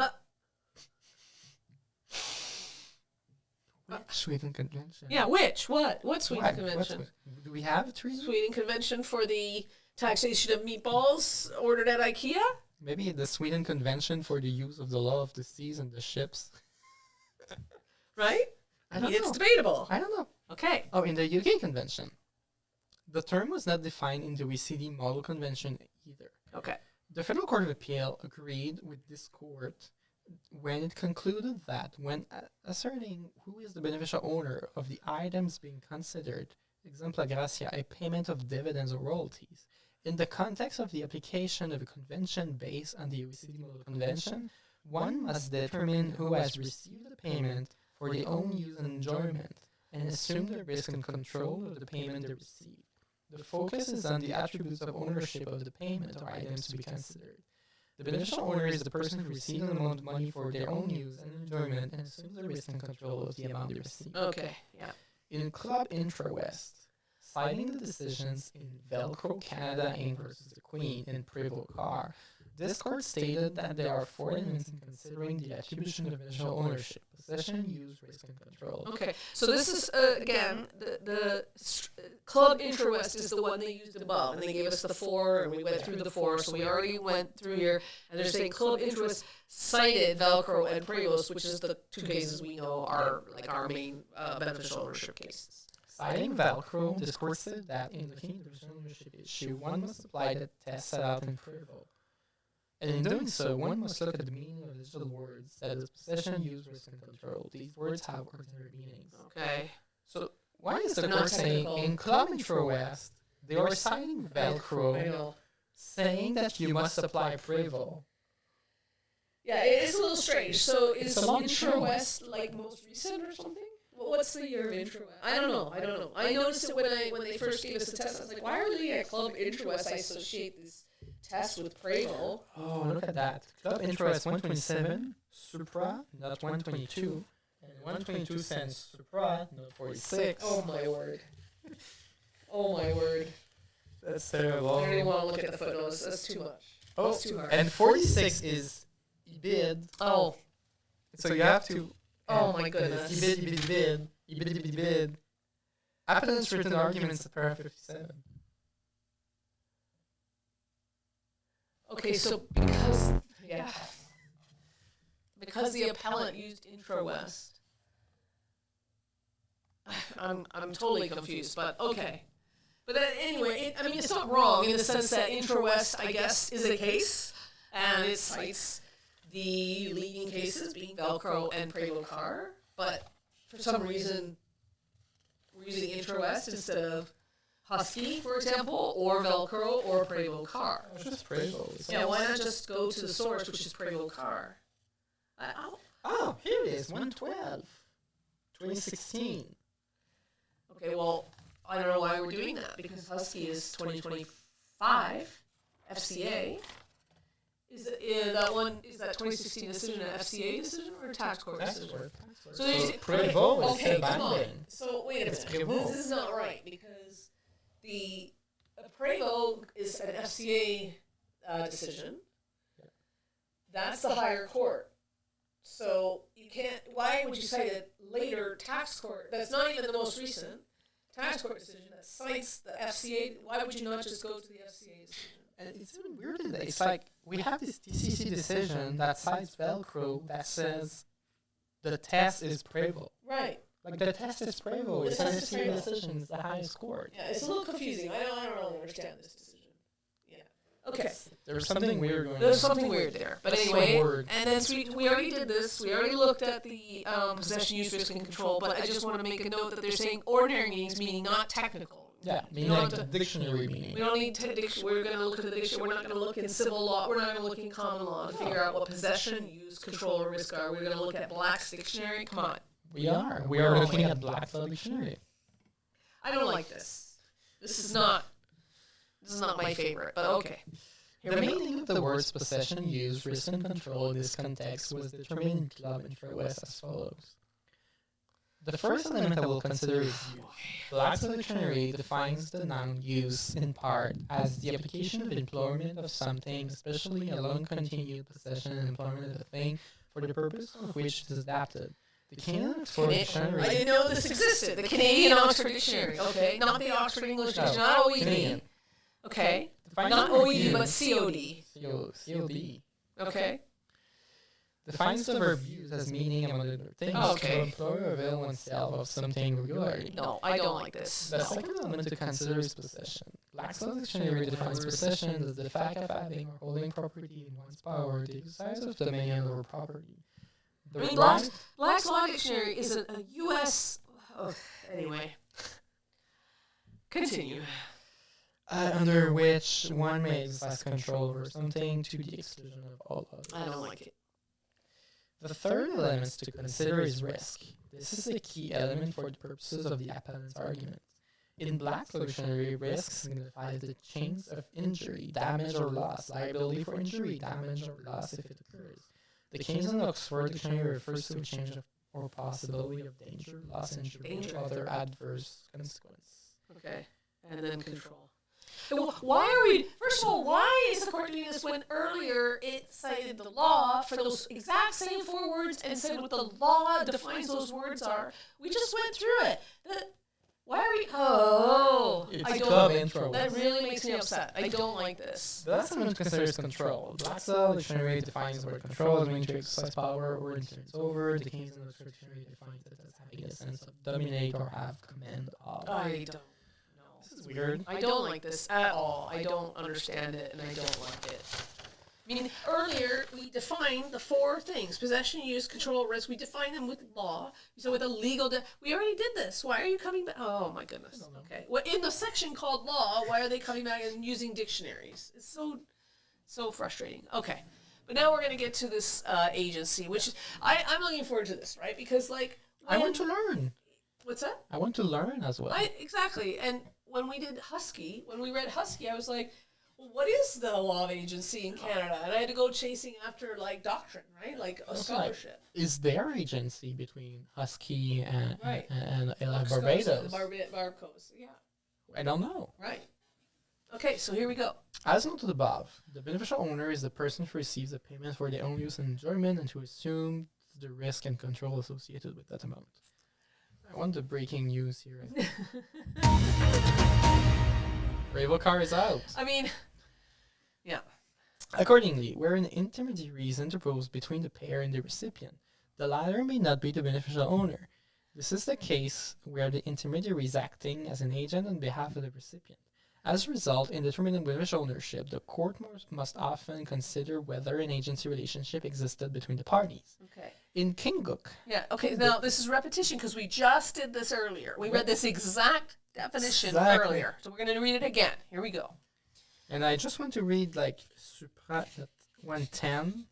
Which Sweden Convention? Yeah, which? What? What Sweden What? Convention? Do we have a treaty? Sweden Convention for the taxation of meatballs ordered at IKEA? Maybe the Sweden Convention for the use of the law of the seas and the ships. Right? I don't It's know. debatable. I don't know. Okay. Oh, in the UK Convention. The term was not defined in the OECD Model Convention either. Okay. The Federal Court of Appeal agreed with this court when it concluded that when asserting who is the beneficial owner of the items being considered, exempla gratia, a payment of dividends or royalties, in the context of the application of a convention based on the OECD Model Convention, one must determine who has received the payment for their own use and enjoyment and assume the risk and control of the payment they received. The focus is on the attributes of ownership of the payment or items to be considered. The beneficial owner is the person who receives an amount of money for their own use and enjoyment and assumes the risk and control of the amount they receive. Okay. Yeah. In Club Intrawest, citing the decisions in Velcro Canada Inc. versus the Queen and Prevost Car, this court stated that there are four elements in considering the attribution of beneficial ownership: possession, use, risk, and control. Okay. So this is, again, the Club Intrawest is the one they used above, and they gave us the four, and we went through the four, so we already went through here, and they're saying Club Intrawest cited Velcro and Prevost, which is the two cases we know are like our main beneficial ownership cases. Citing Velcro, this court said that in looking at the beneficial ownership issue, one must apply the test set out in Prevost. And in doing so, one must look at the meaning of the digital words, that is possession, use, risk, and control. These words have ordinary meanings. Okay. So why is the They're not court saying technical. in Club Intrawest, they are citing I Velcro, know. saying that you must apply Prevost? Yeah, it's a little strange. So is It's a long Intrawest like most recent or something? Well, what's the year of Intrawest? I don't know. I noticed it when they first gave us the test. I was like, why are they at Club Intrawest? I associate this test with Prevost. Oh, look at that. Club Intrawest 127, Supra, not 122, and 122 cents Supra, not 46. Oh my word. Oh my word. That's terrible. I don't even want to look at the footnotes. That's too much. Oh, That's too hard. and 46 is EBID. Oh. So you have to. Oh my goodness. EBID. Appellant's written arguments at paragraph 57. Okay, so because the appellant used Intrawest, I'm totally confused. But okay, but anyway, I mean it's not wrong in the sense that Intrawest, I guess, is a case, and it cites the leading cases being Velcro and Prevost Car, but for some reason we're using Intrawest instead of Husky, for example, or Velcro, or Prevost Car. It's just Prevost. Yeah, why not just go to the source, which is Prevost Car? Oh, here it is, 112, 2016. Okay, well, I don't know why we're doing that, because Husky is 2025, FCA. Is that 2016 decision an FCA decision or a tax court decision? So Prevost is come on. binding. So wait a It's minute. Prevost. This is not right, because the Prevost is an FCA decision. That's the higher court. So you can't. Why would you cite a later tax court? That's not even the most recent tax court decision that cites the FCA. Why would you not just go to the FCA decision? And it's even weird today. It's like we have this TCC decision that cites Velcro that says the test is Prevost. Right. Like the test is Prevost. It's The an test is FCA Prevost. decision. It's the highest court. Yeah, it's a little confusing. I don't really understand this decision. Yeah. Okay. There's something weird going on. There's something weird there. But That's so anyway, weird. and then we already did this. We already looked at the possession, use, risk, and control. But I just want to make a note that they're saying ordinary meanings, meaning not technical. Yeah, meaning don't like have the dictionary meaning. We don't need to we're going to look at the dictionary. We're not going to look in civil law. We're not going to look in common law to figure out what possession, use, control, or risk are. We're going to look at Black's dictionary. Come on. We are. We are looking at Black's Law Dictionary. I don't like this. This is not my favorite, but okay. The meaning of the words possession, use, risk, and control in this context was determined in Club Intra-West as follows. The first element I will consider is use. Black's dictionary defines the noun use in part as the application of employment of something, especially a long-continued possession and employment of a thing, for the purpose of which it is adapted. The Canadian Oxford Dictionary. I didn't know this existed. The Canadian Oxford Dictionary. Okay, not the Oxford English Dictionary, not OED. Canadian. Okay, Defines not the word OED, but use. COD. COD. Okay. Defines the verb use as meaning, among other things, Okay. to employ or avail oneself of something regularly. No, I don't like this. The No. second element to consider is possession. Black's Law Dictionary defines possession as the fact of having or holding property in one's power, the exercise of dominion over property. The I mean, right- Black's Law Dictionary is a U.S. Oh, anyway. Continue. under which one may exercise control over something to the exclusion of all others. I don't like it. The third element to consider is risk. This is a key element for the purposes of the appellant's argument. In Black's dictionary, risk signifies the chance of injury, damage, or loss, liability for injury, damage, or loss if it occurs. The Canadian Oxford Dictionary refers to a change of or possibility of danger, loss, injury, or other adverse consequence. Okay. And then control. Why are we, first of all, why is the court doing this when earlier it cited the law for those exact same 4 words and said what the law defines those words are? We just went through it. Why are we, It's I club don't, intro. that really makes me upset. I don't like this. The last element to consider is control. Black's Law Dictionary defines the word control as meaning to exercise power or influence over. The Canadian Oxford Dictionary defines it as having a sense of dominate or have command of. I don't. This is weird. I don't like this at all. I don't understand it, and I don't like it. I mean, earlier we defined the 4 things: possession, use, control, risk. We defined them with law. So with a legal, we already did this. Why are you coming back? Oh my goodness. Okay. Well, in the section called law, why are they coming back and using dictionaries? It's so frustrating. Okay, but now we're gonna get to this agency, which I'm looking forward to this, right? Because I want to learn. What's that? I want to learn as well. Exactly. And when we read Husky, I was like, well, what is the law of agency in Canada? And I had to go chasing after doctrine, right? Like a scholarship. Is there agency between Husky and Right. and Barbados. Barbados? Barbados, yeah. I don't know. Right. Okay, so here we go. As noted above, the beneficial owner is the person who receives a payment for their own use and enjoyment and who assumes the risk and control associated with that amount. I want the breaking news here. Bravo car is out. I mean, yeah. Accordingly, where an intermediary is interposed between the payer and the recipient, the latter may not be the beneficial owner. This is the case where the intermediary is acting as an agent on behalf of the recipient. As a result, in determining beneficial ownership, the court must often consider whether an agency relationship existed between the parties. Okay. In Kingook, Yeah, okay, now this is repetition because we just did this earlier. We read this exact definition Exactly. earlier. So we're going to read it again. Here we go. and I just want to read Supra at 110.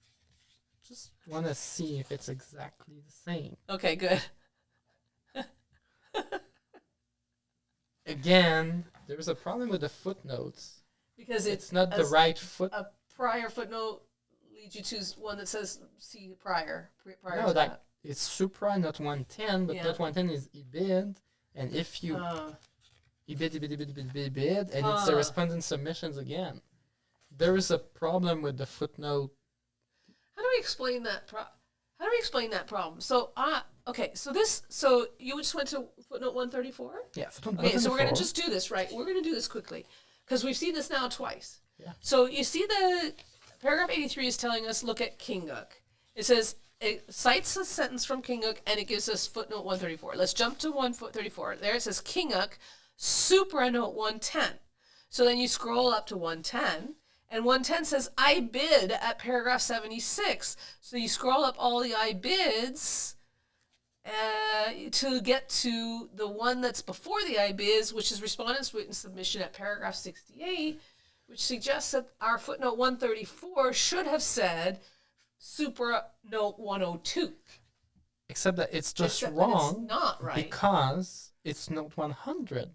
Just want to see if it's exactly the same. Okay, good. Again, there's a problem with the footnotes. Because It's not the as right foot. a prior footnote leads you to one that says see prior. Prior No, to that it's Supra, not 110, but Yeah. that 110 is IBID. And if you IBID, and it's the respondent submissions again. There is a problem with the footnote. How do we explain that? How do we explain that problem? So, okay. So you just went to footnote 134. Yeah, footnote Okay, so we're gonna 134. just do this, right? We're gonna do this quickly because we've seen this now twice. Yeah. So you see the paragraph 83 is telling us look at Kingook. It says it cites a sentence from Kingook and it gives us footnote 134. Let's jump to 134. There it says Kingook supra note 110. So then you scroll up to 110. And 110 says, I bid at paragraph 76. So you scroll up all the I bids to get to the one that's before the I bids, which is respondent's written submission at paragraph 68, which suggests that our footnote 134 should have said supra note 102. Except that it's just Except that wrong It's not right. because it's note 100.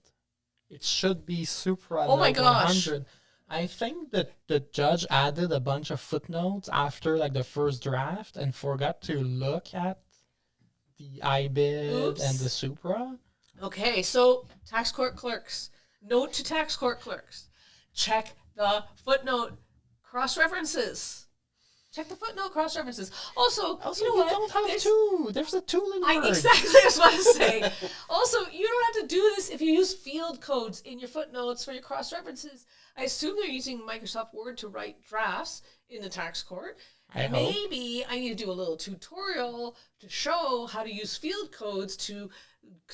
It should be Supra Oh my note gosh. 100. I think that the judge added a bunch of footnotes after like the first draft and forgot to look at the IBID Oops. and the Supra. Okay, so tax court clerks. Note to tax court clerks. Check the footnote cross-references. Check the footnote cross-references. Also, Also, you know you what? don't have two. There's a tool in Word. Exactly, I was about to say. Also, you don't have to do this if you use field codes in your footnotes for your cross-references. I assume they're using Microsoft Word to write drafts in the tax court. I hope. Maybe I need to do a little tutorial to show how to use field codes to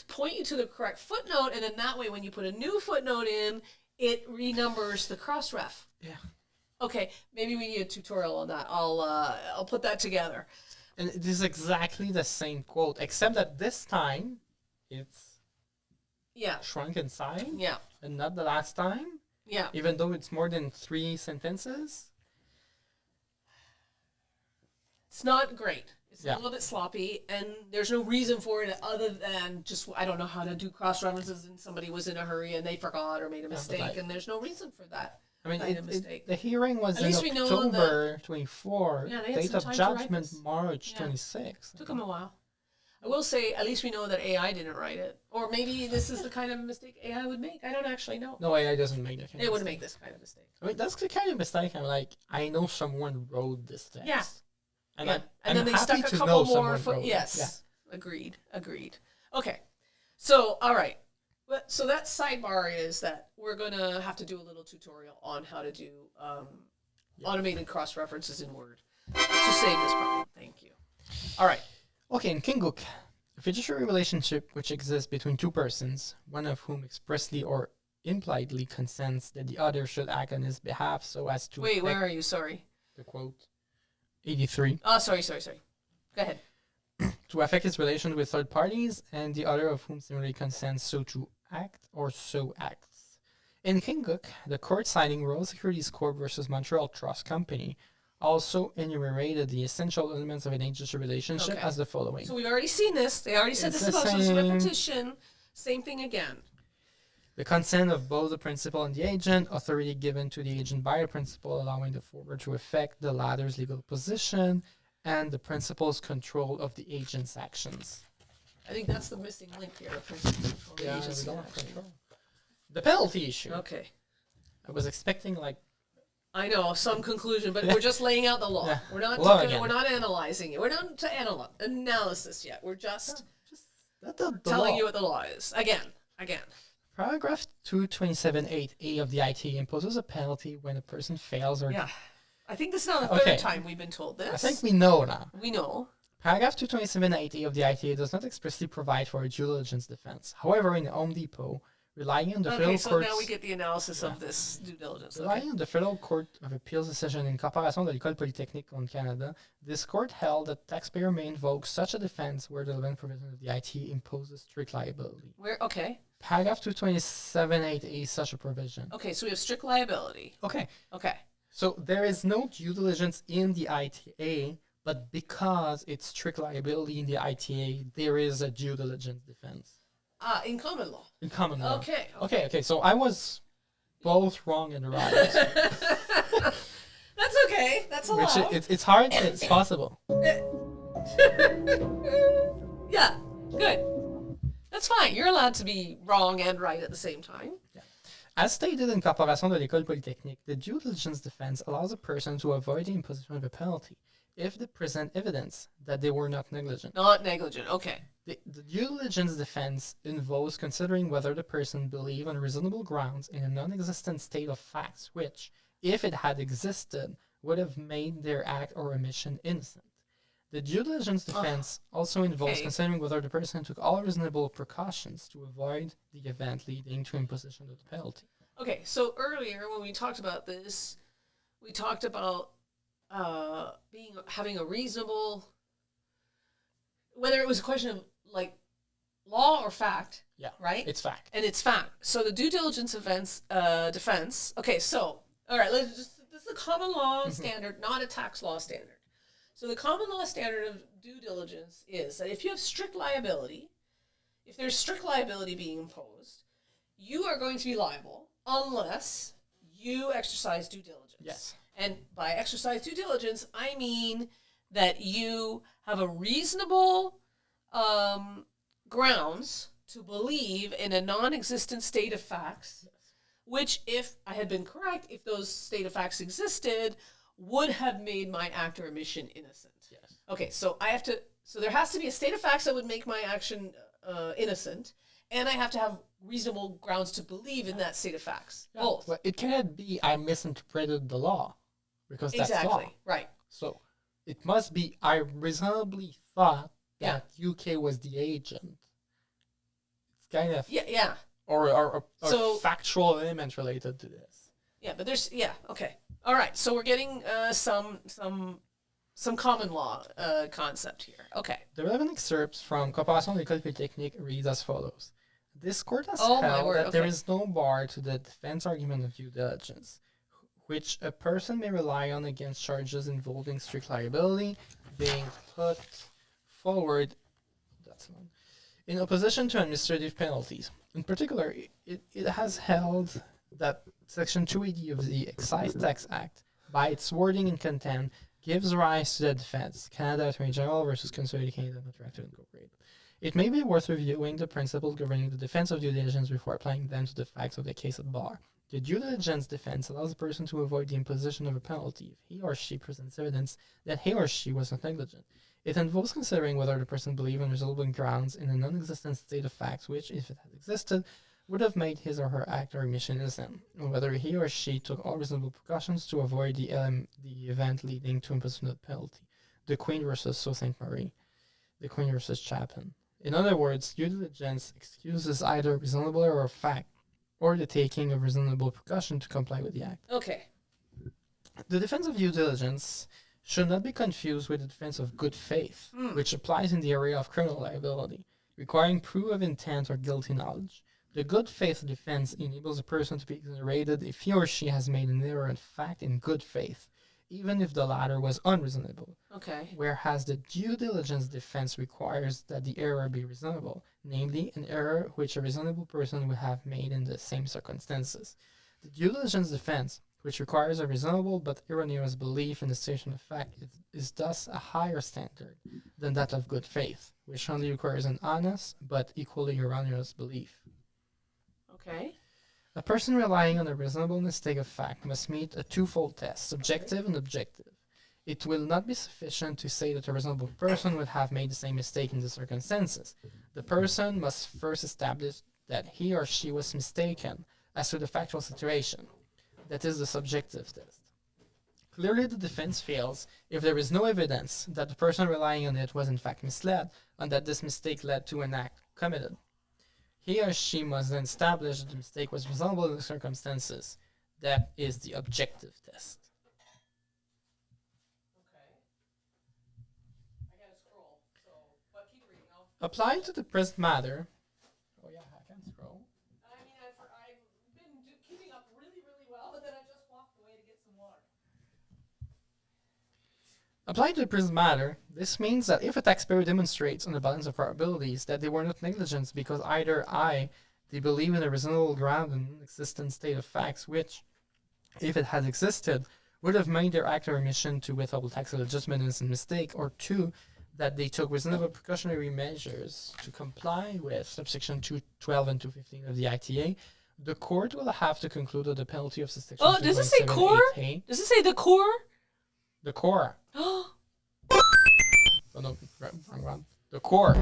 point you to the correct footnote, and then that way when you put a new footnote in, it renumbers the cross-ref. Yeah. Okay, maybe we need a tutorial on that. I'll put that together. And it is exactly the same quote, except that this time it's Yeah, shrunk in size yeah, and not the last time, yeah. even though it's more than 3 sentences. It's not great. It's Yeah. a little bit sloppy, and there's no reason for it other than just I don't know how to do cross references, and somebody was in a hurry and they forgot or made a mistake, like- and there's no reason for that. I mean, Kind of mistake. the hearing was At in least we know October 24, Yeah, they had date some of time to write judgment this. March Yeah. 26. Took them a while. I will say, at least we know that AI didn't write it, or maybe this is the kind of mistake AI would make. I don't actually know. No, AI doesn't make that kind It of wouldn't mistake. make this kind of mistake. I mean, that's the kind of mistake I'm like, I know someone wrote this text. Yeah. And Yeah. I'm And then they happy stuck a to couple know more. someone wrote it. Yes. Yeah. Agreed. Okay. So, all right. So that sidebar is that we're going to have to do a little tutorial on how to do automated cross references in Word to save this problem. Thank you. All right. Okay, in Kinguk, a fiduciary relationship which exists between two persons, one of whom expressly or impliedly consents that the other should act on his behalf so as to Wait, where effect are you? Sorry. the quote 83 Oh, sorry. Go ahead. to affect his relations with third parties, and the other of whom similarly consents so to act or so acts. In Kinguk, the court citing Royal Securities Corp versus Montreal Trust Company also enumerated the essential elements of an agency relationship Okay. as the following. So we've already seen this. They already said It's this the about, so it's a same. repetition. Same thing again. The consent of both the principal and the agent, authority given to the agent by the principal, allowing the former to affect the latter's legal position, and the principal's control of the agent's actions. I think that's the missing link here. Principal Yeah, agency we don't have action. control. The penalty issue. Okay. I was expecting like I know some conclusion, but we're just laying out the law. Yeah. We're not Law to, again. we're not analyzing it. We're not to analysis yet. We're just the telling law. you what the law is. Again. Paragraph 227.8a of the ITA imposes a penalty when a person fails or. Yeah. I think this is now the Okay. third time we've been told this. I think we know now. we know. Paragraph 227.8a of the ITA does not expressly provide for a due diligence defense. However, in Home Depot, relying on the Okay, federal so courts. now we get the analysis of this due diligence. Okay. Relying on the Federal Court of Appeals decision in Corporation de l'École Polytechnique on Canada, this court held that taxpayer may invoke such a defense where the relevant provision of the ITA imposes strict liability. Okay. Paragraph 227.8a is such a provision. Okay, so we have strict liability. Okay, Okay. so there is no due diligence in the ITA, but because it's strict liability in the ITA, there is a due diligence defense In common law. in common law. Okay. Okay, so I was both wrong and right. That's okay. That's Which allowed. it's hard, it's possible. Yeah, good. That's fine. You're allowed to be wrong and right at the same time. As stated in Corporation de l'École Polytechnique, the due diligence defense allows a person to avoid the imposition of a penalty if they present evidence that they were not negligent. Not negligent. Okay. The due diligence defense involves considering whether the person believed on reasonable grounds in a non-existent state of facts which, if it had existed, would have made their act or omission innocent. The due diligence defense also involves okay. considering whether the person took all reasonable precautions to avoid the event leading to imposition of the penalty. Okay. So earlier when we talked about this, we talked about having a reasonable, whether it was a question of like law or fact. Yeah, Right. it's fact. And it's fact. So the due diligence defense. Okay, so all right, this is a common law standard, not a tax law standard. So the common law standard of due diligence is that if you have strict liability, if there's strict liability being imposed, you are going to be liable unless you exercise due diligence. Yes. And by exercise due diligence, I mean that you have a reasonable grounds to believe in a non-existent state of facts, which, if I had been correct, if those state of facts existed, would have made my act or omission innocent. Yes. Okay, so there has to be a state of facts that would make my action innocent, and I have to have reasonable grounds to believe in that state of facts. Yeah. Both. Well, it cannot be I misinterpreted the law, because that's law. Exactly. Right. So it must be I reasonably thought that UK was the agent. It's kind of Yeah. or So- factual element related to this. Yeah, but there's okay. All right. So we're getting some common law concept here. Okay. The relevant excerpts from Comparaison d'école polytechnique reads as follows. This court has Oh, my held word, that there okay. is no bar to the defense argument of due diligence, which a person may rely on against charges involving strict liability being put forward in opposition to administrative penalties. In particular, it has held that Section 280 of the Excise Tax Act, by its wording and content, gives rise to the defense, Canada Attorney General versus Consolidated Canada Interactive Incorporated. It may be worth reviewing the principles governing the defense of due diligence before applying them to the facts of the case at bar. The due diligence defense allows a person to avoid the imposition of a penalty if he or she presents evidence that he or she was not negligent. It involves considering whether the person believed on reasonable grounds in a non-existent state of facts which, if it had existed, would have made his or her act or omission innocent, and whether he or she took all reasonable precautions to avoid the event leading to imposition of the penalty. The Queen versus Sault Ste. Marie. The Queen versus Chapin. In other words, due diligence excuses either reasonable error of fact or the taking of reasonable precaution to comply with the act. Okay. The defense of due diligence should not be confused with the defense of good faith, which applies in the area of criminal liability, requiring proof of intent or guilty knowledge. The good faith defense enables a person to be exonerated if he or she has made an error in fact in good faith, even if the latter was unreasonable. Okay. Whereas the due diligence defense requires that the error be reasonable, namely an error which a reasonable person would have made in the same circumstances. The due diligence defense, which requires a reasonable but erroneous belief in the station of fact, is thus a higher standard than that of good faith, which only requires an honest but equally erroneous belief. Okay. A person relying on a reasonable mistake of fact must meet a twofold test, subjective and objective. It will not be sufficient to say that a reasonable person would have made the same mistake in the circumstances. The person must first establish that he or she was mistaken as to the factual situation. That is the subjective test. Clearly, the defense fails if there is no evidence that the person relying on it was in fact misled and that this mistake led to an act committed. He or she must then establish that the mistake was reasonable in the circumstances. That is the objective test. Okay. I gotta scroll. So, but keep reading. Applying to the present matter. Oh yeah, I can scroll. I mean, I've been keeping up really, really well, but then I just walked away to get some water. Applied to the present matter, this means that if a taxpayer demonstrates on the balance of probabilities that they were not negligent because either I, they believe in a reasonable ground and non-existent state of facts which, if it had existed, would have made their act or omission to withhold tax illegitimateness and mistake, or two, that they took reasonable precautionary measures to comply with subsection 212 and 215 of the ITA, the court will have to conclude that the penalty of subsection Oh, does it say core? 227(8)(a), Does it say the core? the core. Oh no, wrong one. The core.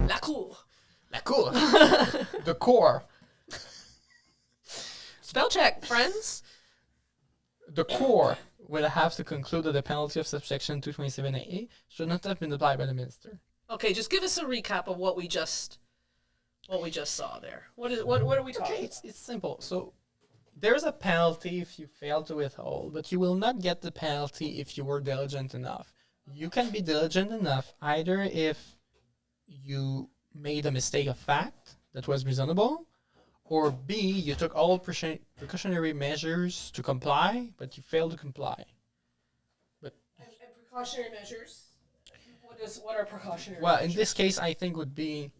La cour. La cour. The core. Spell check, friends. The core will have to conclude that the penalty of subsection 227(a) should not have been applied by the minister. Okay, just give us a recap of what we just saw there. What are we talking? Okay, it's simple. So there's a penalty if you fail to withhold, but you will not get the penalty if you were diligent enough. You can be diligent enough either if you made a mistake of fact that was reasonable, or B, you took all precautionary measures to comply, but you failed to comply. But And precautionary measures. What are precautionary well, measures? in this case, I think would be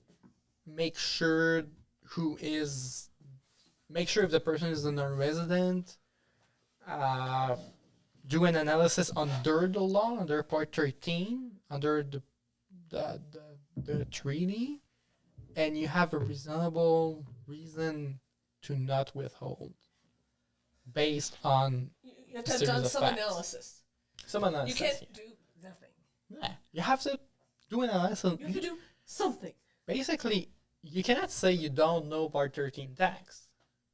make sure who is make sure if the person is a non-resident, do an analysis under the law, under Part 13, under the treaty, and you have a reasonable reason to not withhold based on You have to have done series of some facts. analysis. Some analysis. You can't do nothing. Yeah, you have to do an analysis. You have to do something. Basically, you cannot say you don't know Part 13 tax.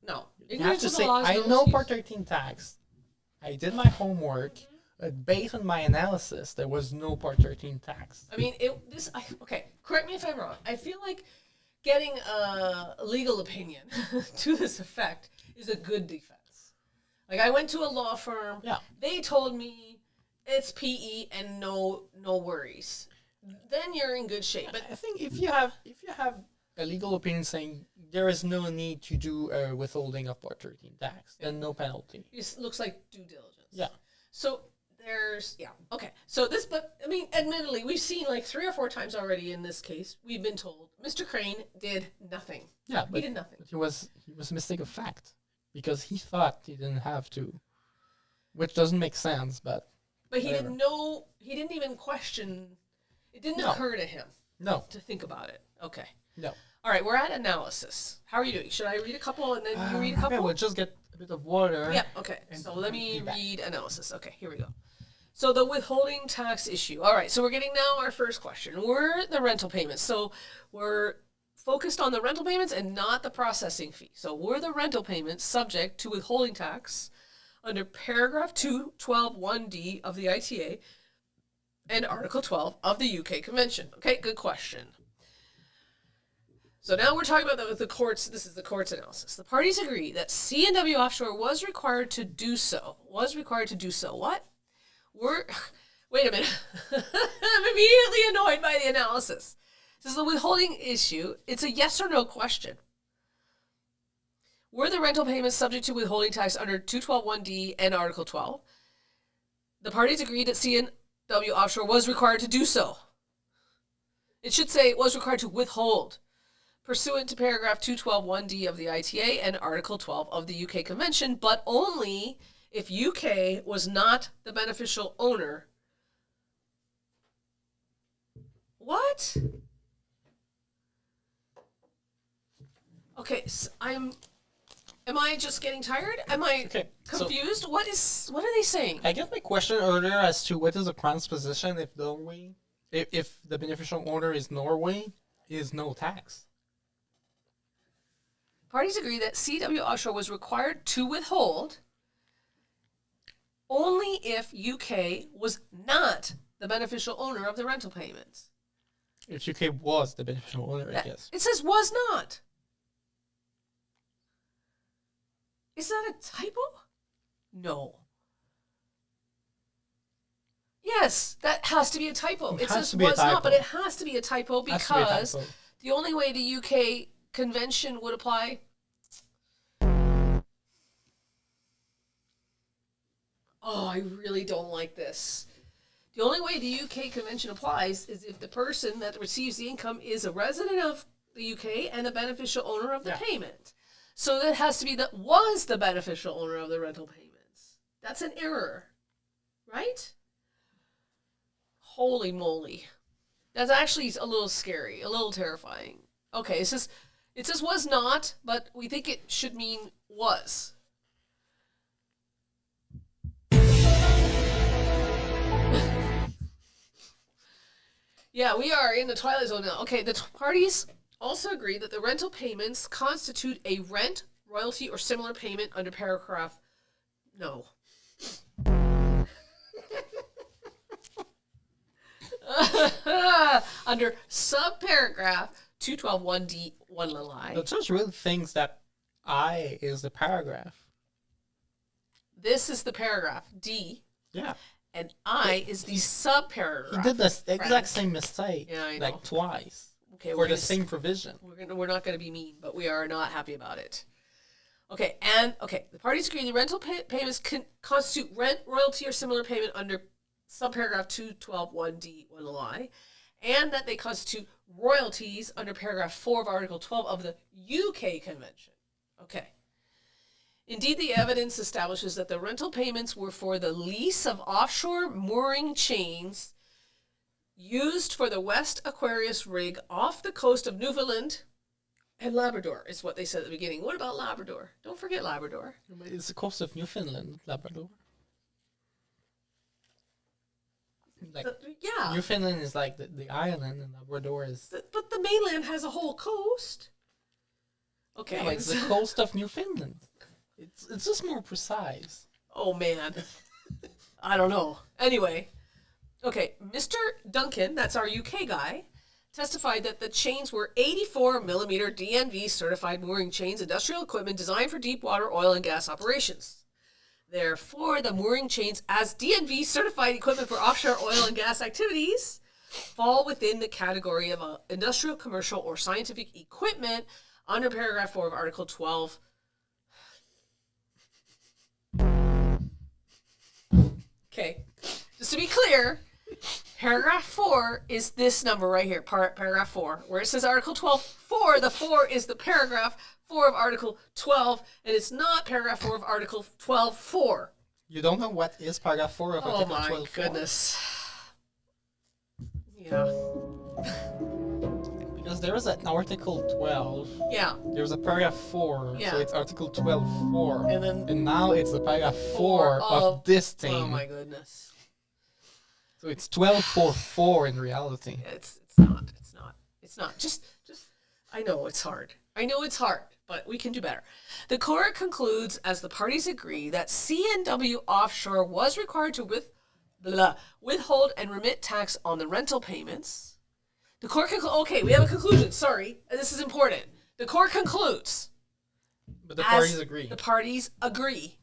No. You have Ignorance to of the say, law is I no know excuse. Part 13 tax. I did my homework. But based on my analysis, there was no Part 13 tax. I mean, okay, correct me if I'm wrong. I feel like getting a legal opinion to this effect is a good defense. Like, I went to a law firm. Yeah. They told me it's PE and no worries. Then you're in good shape. But I think if you have a legal opinion saying there is no need to do a withholding of Part 13 tax, then no penalty. it looks like due diligence. Yeah. So okay. So but I mean, admittedly, we've seen like 3 or 4 times already in this case. We've been told Mr. Crane did nothing. Yeah, He did nothing. But he was a mistake of fact because he thought he didn't have to, which doesn't make sense. But But he whatever. didn't know. He didn't even question. It didn't No. occur to him No, to think about it. Okay. no. All right. We're at analysis. How are you doing? Should I read a couple and then you read a couple? Okay, we'll just get a bit of water. Yeah, okay. And So let me be back. read analysis. Okay, here we go. So the withholding tax issue. All right, so we're getting now our first question. Were the rental payments? So we're focused on the rental payments and not the processing fee. So were the rental payments subject to withholding tax under paragraph 212(1)(d) of the ITA and Article 12 of the UK Convention? Okay, good question. So now we're talking about the courts. This is the court's analysis. The parties agree that C&W Offshore was required to do so. What? Wait a minute. I'm immediately annoyed by the analysis. This is the withholding issue. It's a yes or no question. Were the rental payments subject to withholding tax under 212(1)(d) and Article 12? The parties agreed that C&W Offshore was required to do so. It should say it was required to withhold, pursuant to paragraph 212(1)(d) of the ITA and Article 12 of the UK Convention, but only if UK was not the beneficial owner. What? Okay, so am I just getting tired? Am I Okay, so- confused? What are they saying? I get my question earlier as to what is the Crown's position if if the beneficial owner is Norway, is no tax. Parties agree that C&W Offshore was required to withhold only if UK was not the beneficial owner of the rental payments. If UK was the beneficial owner, I guess. It says was not. Is that a typo? No. Yes, that has to be a typo. It has says to be a was not, but typo. it has to be a typo Has to be a because typo. the only way the UK convention would apply. Oh, I really don't like this. The only way the UK convention applies is if the person that receives the income is a resident of the UK and the beneficial owner of the Yeah. payment. So that has to be that was the beneficial owner of the rental payments. That's an error, right? Holy moly. That's actually a little scary, a little terrifying. Okay, it says was not, but we think it should mean was. Yeah, we are in the twilight zone now. Okay, the parties also agree that the rental payments constitute a rent, royalty, or similar payment under paragraph. No. Under subparagraph 212(1)(d) one little I. The judge really thinks that I is the paragraph. This is the paragraph D, Yeah. and I is the subparagraph. He did the exact Frank. same mistake. Yeah, I know. Like twice. Okay, For we're the gonna same provision. We're not going to be mean, but we are not happy about it. Okay, the parties agree the rental payments constitute rent, royalty, or similar payment under subparagraph 212(1)(d) one little I, and that they constitute royalties under paragraph 4 of Article 12 of the UK Convention. Okay. Indeed, the evidence establishes that the rental payments were for the lease of offshore mooring chains used for the West Aquarius rig off the coast of Newfoundland and Labrador, is what they said at the beginning. What about Labrador? Don't forget Labrador. It's the coast of Newfoundland, Labrador. Like, Yeah. Newfoundland is like the island, and Labrador is... But the mainland has a whole coast. Okay. Yeah, like the coast of Newfoundland. It's just more precise. Oh, man. I don't know. Anyway. Okay, Mr. Duncan, that's our UK guy, testified that the chains were 84 millimeter DNV certified mooring chains, industrial equipment designed for deep water oil and gas operations. Therefore, the mooring chains as DNV certified equipment for offshore oil and gas activities fall within the category of industrial, commercial, or scientific equipment under paragraph 4 of Article 12. Okay, just to be clear, paragraph 4 is this number right here, paragraph 4, where it says Article 12.4. The 4 is the paragraph 4 of Article 12, and it's not paragraph 4 of Article 12.4. You don't know what is paragraph 4 of Article 12.4? Oh my goodness. Yeah. Because there is an Article 12. Yeah. There's a paragraph 4, Yeah. so it's Article 12.4. And now it's the paragraph 4 of this thing. Oh my goodness. So it's 12.4.4 in reality. It's not. Just I know it's hard. But we can do better. The court concludes, as the parties agree, that C&W Offshore was required to withhold and remit tax on the rental payments. The court okay, we have a conclusion. Sorry, this is important. The court concludes. But the parties agree. The parties agree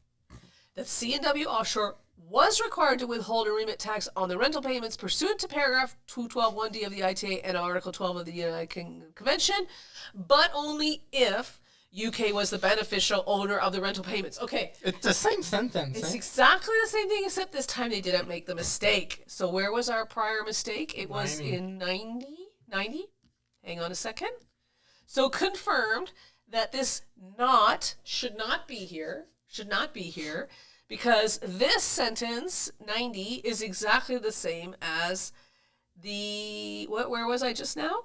that C&W Offshore was required to withhold and remit tax on the rental payments pursuant to paragraph 212(1)(d) of the ITA and Article 12 of the United Kingdom Convention, but only if UK was the beneficial owner of the rental payments. Okay. It's the same sentence. It's exactly the same thing, except this time they didn't make the mistake. So where was our prior mistake? It was 90. in 90? Hang on a second. So confirmed that this should not be here, because this sentence, 90, is exactly the same as the, where was I just now?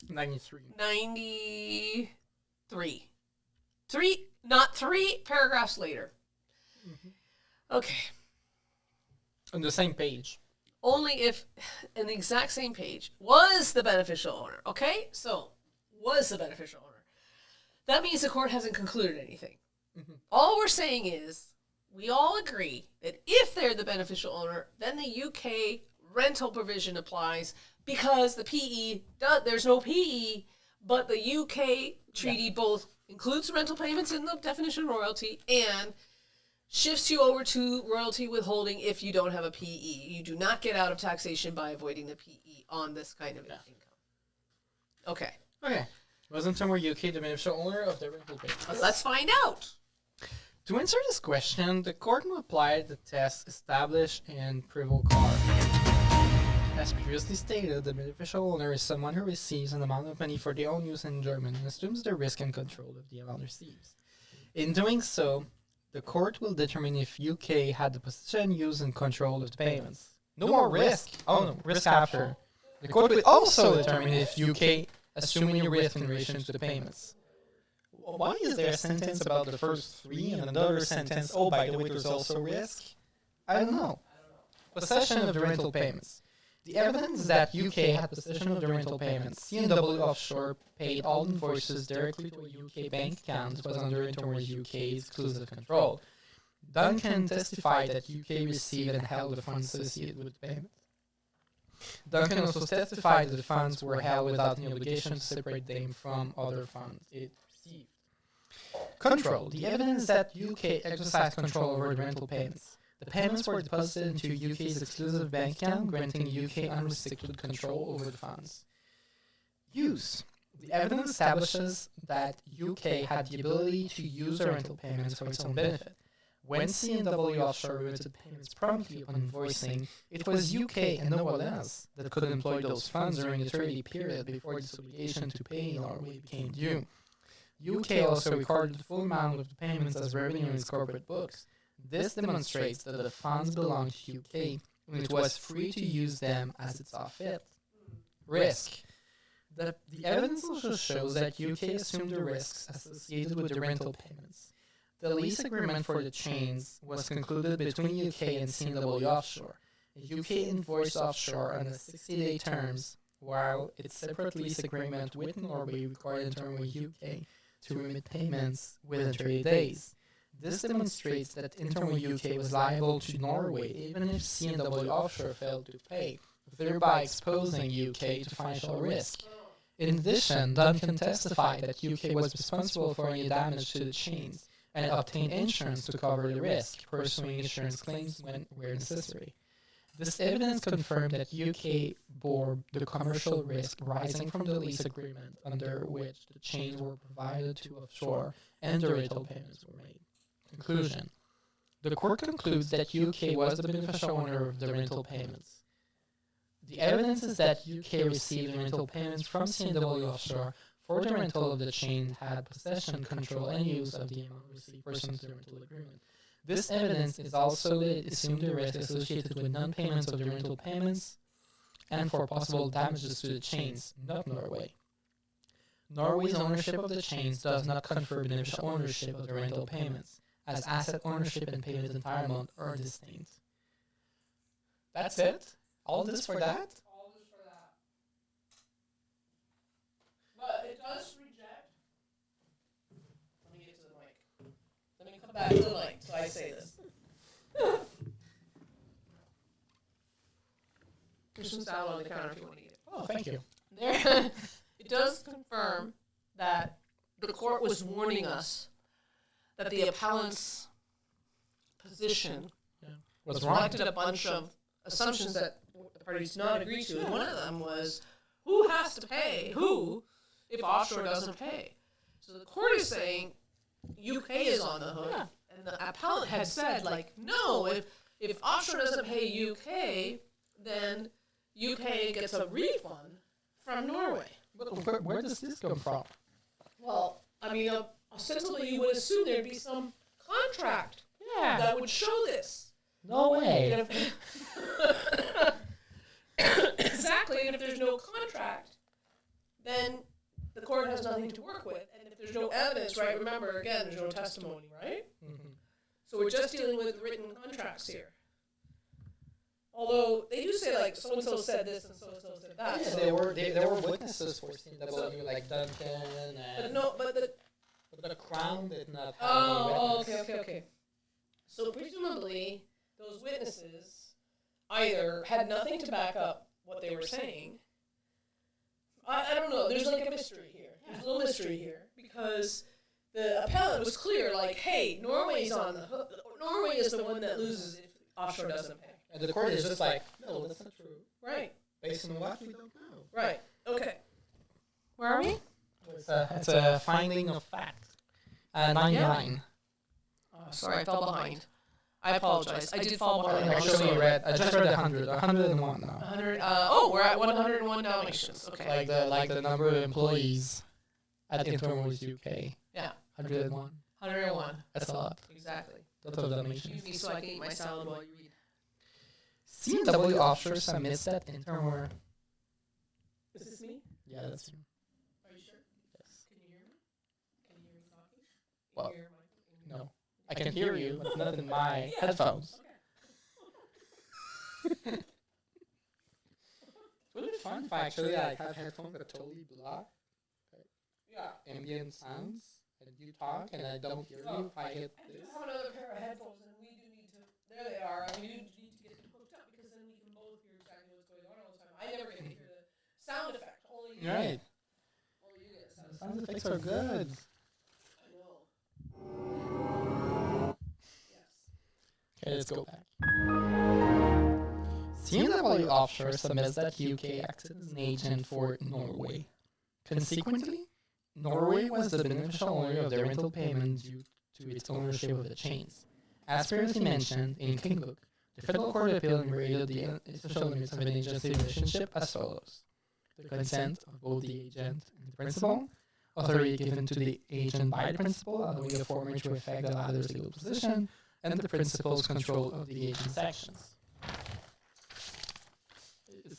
93. 93. Not three paragraphs later. Mm-hmm. Okay. On the same page. Only if, in the exact same page, was the beneficial owner. Okay? So, was the beneficial owner. That means the court hasn't concluded anything. Mm-hmm. All we're saying is, we all agree that if they're the beneficial owner, then the UK rental provision applies because the PE, there's no PE, but the UK treaty both includes rental payments in the definition of royalty and shifts you over to royalty withholding if you don't have a PE. You do not get out of taxation by avoiding the PE on this kind of income. Okay. Wasn't somewhere UK the beneficial owner of the rental payments? Let's find out. To answer this question, the court will apply the test established in Prevost Car. As previously stated, the beneficial owner is someone who receives an amount of money for their own use and enjoyment and assumes the risk and control of the amount received. In doing so, the court will determine if UK had the possession, use, and control of the payments. No more risk. Oh no, risk after. The court will also determine if UK assumed any risk in relation to the payments. Why is there a sentence about the first three and another sentence, oh, by the way, there's also risk? I don't know. Possession of the rental payments. The evidence that UK had possession of the rental payments. C&W Offshore paid all invoices directly to a UK bank account was under Interwar's UK's exclusive control. Duncan testified that UK received and held the funds associated with the payment. Duncan also testified that the funds were held without any obligation to separate them from other funds it received. Control. The evidence that UK exercised control over the rental payments. The payments were deposited into UK's exclusive bank account, granting UK unrestricted control over the funds. Use. The evidence establishes that UK had the ability to use the rental payments for its own benefit. When C&W Offshore remitted payments promptly upon invoicing, it was UK and no one else that could employ those funds during the 30-day period before this obligation to pay in Norway became due. UK also recorded the full amount of the payments as revenue in its corporate books. This demonstrates that the funds belonged to UK and it was free to use them as it saw fit. Risk. The evidence also shows that UK assumed the risks associated with the rental payments. The lease agreement for the chains was concluded between UK and C&W Offshore. UK invoiced offshore on the 60-day terms, while its separate lease agreement with Norway required Intermol UK to remit payments within 30 days. This demonstrates that Intermol UK was liable to Norway even if C&W Offshore failed to pay, thereby exposing UK to financial risk. In addition, Duncan testified that UK was responsible for any damage to the chains and obtained insurance to cover the risk, pursuing insurance claims where necessary. This evidence confirmed that UK bore the commercial risk arising from the lease agreement under which the chains were provided to offshore and the rental payments were made. Conclusion. The court concludes that UK was the beneficial owner of the rental payments. The evidence is that UK received rental payments from C&W Offshore for the rental of the chain, had possession, control, and use of the amount received pursuant to the rental agreement. This evidence is also that it assumed the risk associated with non-payments of the rental payments and for possible damages to the chains, not Norway. Norway's ownership of the chains does not confer beneficial ownership of the rental payments, as asset ownership and payment entitlement are distinct. That's it? All this for that? All this for that. But it does reject. Let me get to the mic. Let me come back to the mic so I say this. There's some salad on the counter if you want to eat it. Oh, thank you. There, it does confirm that the court was warning us that the appellant's position What's wrong? reflected a bunch of assumptions that the parties did not agree to. And one of them was, who has to pay who if offshore doesn't pay? So the court is saying UK is on the hook. Yeah. And the appellant had said, like, no, if offshore doesn't pay UK, then UK gets a refund from Norway. But where does this come from? Well, I mean, ostensibly you would assume there'd be some contract Yeah. that would show this. No way. And if exactly, and if there's no contract, then the court has nothing to work with. And if there's no evidence, right, remember, again, there's no testimony, right? Mm-hmm. So we're just dealing with written contracts here. Although they do say, like, so-and-so said this and so-and-so said that. Yeah, So- there were witnesses for C&W, like Duncan But and no, but the... but the Crown did not have Oh, any witness. okay. So presumably, those witnesses either had nothing to back up what they were saying. I don't know. There's like a mystery here. There's a little mystery here because the appellant was clear, like, hey, Norway's on the hook. Norway is the one that loses if offshore doesn't pay. And the court is just like, no, that's not true. Right. Based on what we don't know. Right. Okay. Where are we? It's a finding of fact. 99. Sorry, I fell behind. I apologize. I did fall behind. Actually, I just read 100. 101 now. 100. We're at 101 Dalmatians. Okay. Like the number of employees at Intermol UK. Yeah. 101. 101. That's a lot. Exactly. That's of Dalmatians. Excuse me so I can eat my salad while you read. C&W Offshore submits that Intermol. Is this me? Yeah, that's you. Are you sure? Yes. Can you hear me? Can you hear me talking? Well, Hear my- no. I can hear you, but not in my headphones. Okay. It would be fun if I actually have headphones that totally block Yeah. ambient sounds, and you talk, and I don't hear you if I hit I do this. have another pair of headphones, and we do need to. There they are. And we do need to get them hooked up because then we can both hear exactly what's going on all the time. I never get to hear the sound effect. Only you. Right. Only you get a sound The effect. sound effects are good. I know. Yes. Okay, let's go back. C&W Offshore submits that UK acted as an agent for Norway. Consequently, Norway was the beneficial owner of the rental payment due to its ownership of the chains. As previously mentioned in King Book, the Federal Court of Appeal rated the essential limits of an agency relationship as follows: the consent of both the agent and the principal, authority given to the agent by the principal, allowing the former to affect the latter's legal position, and the principal's control of the agent's actions.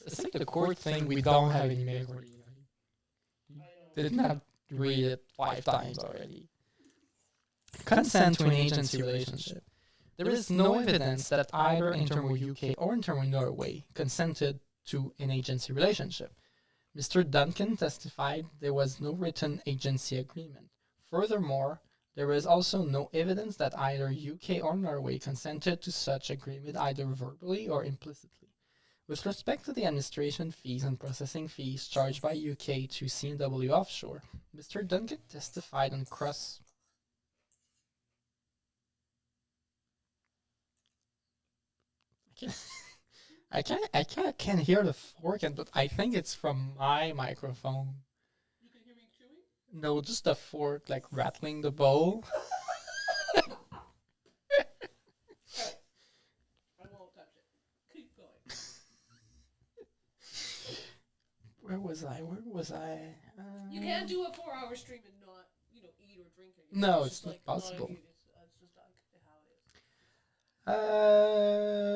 It's like the court thing, we don't have any majority. Did not read it 5 times already. Consent to an agency relationship. There is no evidence that either Intermo UK or Intermo Norway consented to an agency relationship. Mr. Duncan testified there was no written agency agreement. Furthermore, there is also no evidence that either UK or Norway consented to such agreement either verbally or implicitly. With respect to the administration fees and processing fees charged by UK to C&W Offshore, Mr. Duncan testified on cross... I can't hear the fork, but I think it's from my microphone. You can hear me chewing? No, just the fork, like rattling the bowl. I won't touch it. Keep going. Where was I? You can't do a 4-hour stream and not, eat or drink anything. No, it's not possible. It's just how it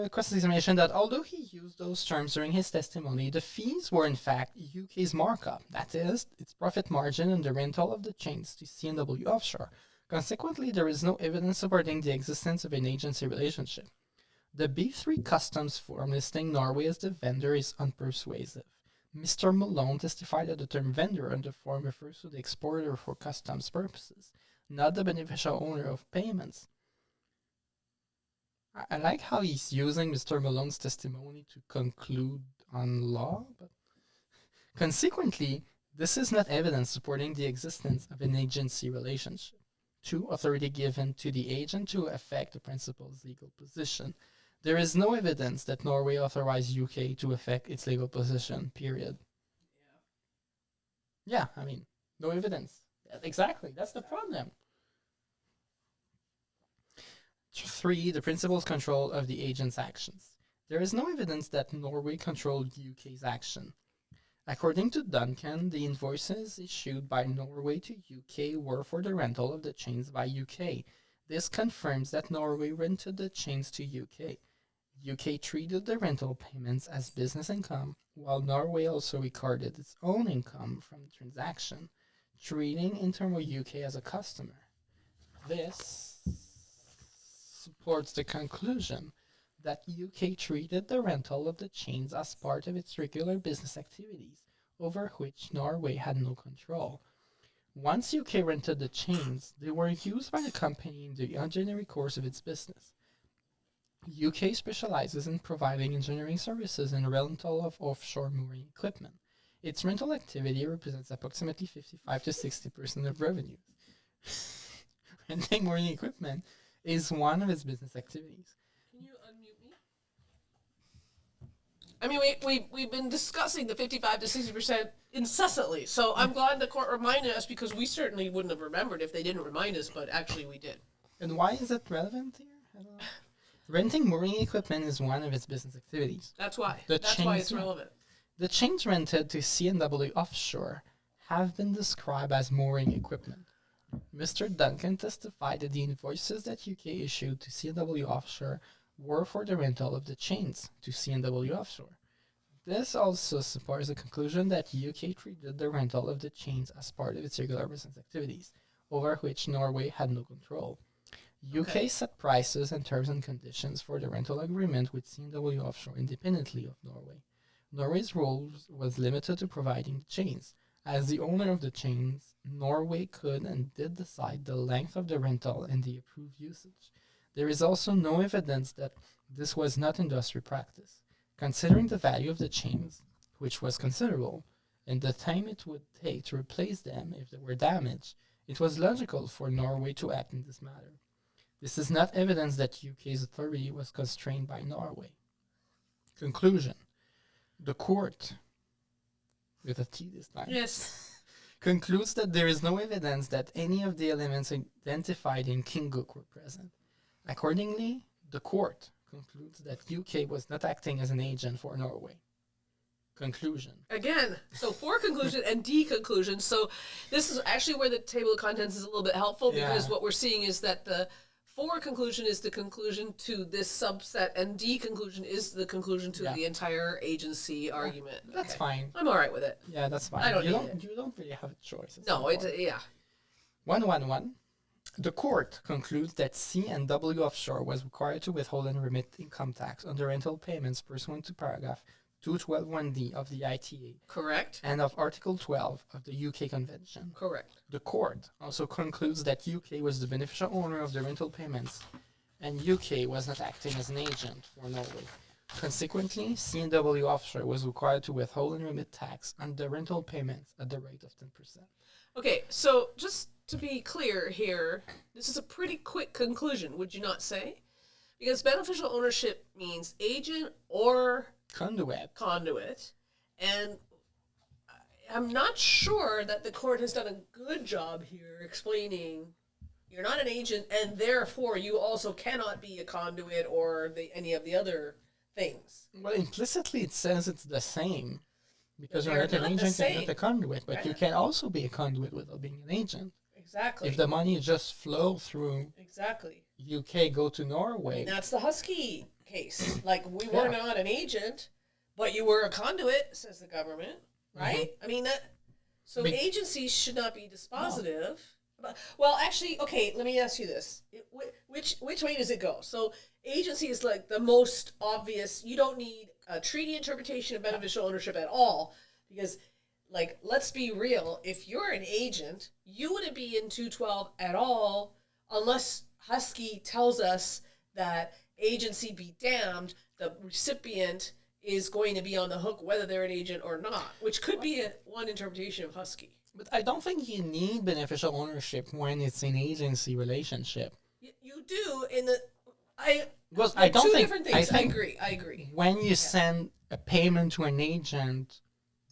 is. Cross-examination that although he used those terms during his testimony, the fees were in fact UK's markup, that is, its profit margin on the rental of the chains to C&W Offshore. Consequently, there is no evidence supporting the existence of an agency relationship. The B3 customs form listing Norway as the vendor is unpersuasive. Mr. Malone testified that the term vendor on the form refers to the exporter for customs purposes, not the beneficial owner of payments. I like how he's using Mr. Malone's testimony to conclude on law, but consequently, this is not evidence supporting the existence of an agency relationship. 2. Authority given to the agent to affect the principal's legal position. There is no evidence that Norway authorized UK to affect its legal position, period. Yeah, I mean, no evidence. Exactly, that's the problem. 3. The principal's control of the agent's actions. There is no evidence that Norway controlled UK's action. According to Duncan, the invoices issued by Norway to UK were for the rental of the chains by UK. This confirms that Norway rented the chains to UK. UK treated the rental payments as business income, while Norway also recorded its own income from the transaction, treating Intermo UK as a customer. This supports the conclusion that UK treated the rental of the chains as part of its regular business activities, over which Norway had no control. Once UK rented the chains, they were used by the company in the ordinary course of its business. UK specializes in providing engineering services and rental of offshore mooring equipment. Its rental activity represents approximately 55 to 60% of revenues. Renting mooring equipment is one of its business activities. Can you unmute me? I mean, we've been discussing the 55 to 60% incessantly, so I'm glad the court reminded us because we certainly wouldn't have remembered if they didn't remind us, but actually we did. And why is it relevant here? I don't know. Renting mooring equipment is one of its business activities. That's why. That's why it's relevant. The chains rented to C&W Offshore have been described as mooring equipment. Mr. Duncan testified that the invoices that UK issued to C&W Offshore were for the rental of the chains to C&W Offshore. This also supports the conclusion that UK treated the rental of the chains as part of its regular business activities, over which Norway had no control. UK set prices and terms and conditions for the rental agreement with C&W Offshore independently of Norway. Norway's role was limited to providing the chains. As the owner of the chains, Norway could and did decide the length of the rental and the approved usage. There is also no evidence that this was not industry practice. Considering the value of the chains, which was considerable, and the time it would take to replace them if they were damaged, it was logical for Norway to act in this matter. This is not evidence that UK's authority was constrained by Norway. Conclusion. The court, with a T this time, Yes. concludes that there is no evidence that any of the elements identified in Kingook were present. Accordingly, the court concludes that UK was not acting as an agent for Norway. conclusion. Again, so for conclusion and deconclusion. So this is actually where the table of contents is a little bit helpful because what we're seeing is that the for conclusion is the conclusion to this subset and deconclusion is the conclusion to the entire agency argument. That's fine. I'm all right with it. Yeah, that's fine. I don't you need don't it. you don't really have a choice. It's No, important. yeah. 111. The court concludes that C&W Offshore was required to withhold and remit income tax on the rental payments pursuant to paragraph 212(1)(d) of the ITA Correct. and of Article 12 of the UK Convention. Correct. The court also concludes that UK was the beneficial owner of the rental payments and UK was not acting as an agent for Norway. Consequently, C&W Offshore was required to withhold and remit tax on the rental payments at the rate of 10%. Okay, so just to be clear here, this is a pretty quick conclusion, would you not say? Because beneficial ownership means agent or conduit, and I'm not sure that the court has done a good job here explaining you're not an agent and therefore you also cannot be a conduit or any of the other things. Well, implicitly it says it's the same because But you're they're not an not the agent and same. not a conduit, but you can also be a conduit without being an agent. Exactly. If the money just flow through Exactly. UK, go to Norway. And that's the Husky case. Like, we were not an agent, but you were a conduit, says the government, right? I mean, so agencies should not be dispositive. But, well, actually, okay, let me ask you this. Which way does it go? So agency is like the most obvious. You don't need a treaty interpretation of beneficial ownership at all because, like, let's be real. If you're an agent, you wouldn't be in 212 at all unless Husky tells us that agency be damned, the recipient is going to be on the hook whether they're an agent or not, which could be one interpretation of Husky. But I don't think you need beneficial ownership when it's an agency relationship. You do in the Because I don't two think different things. I think agree. When you send a payment to an agent,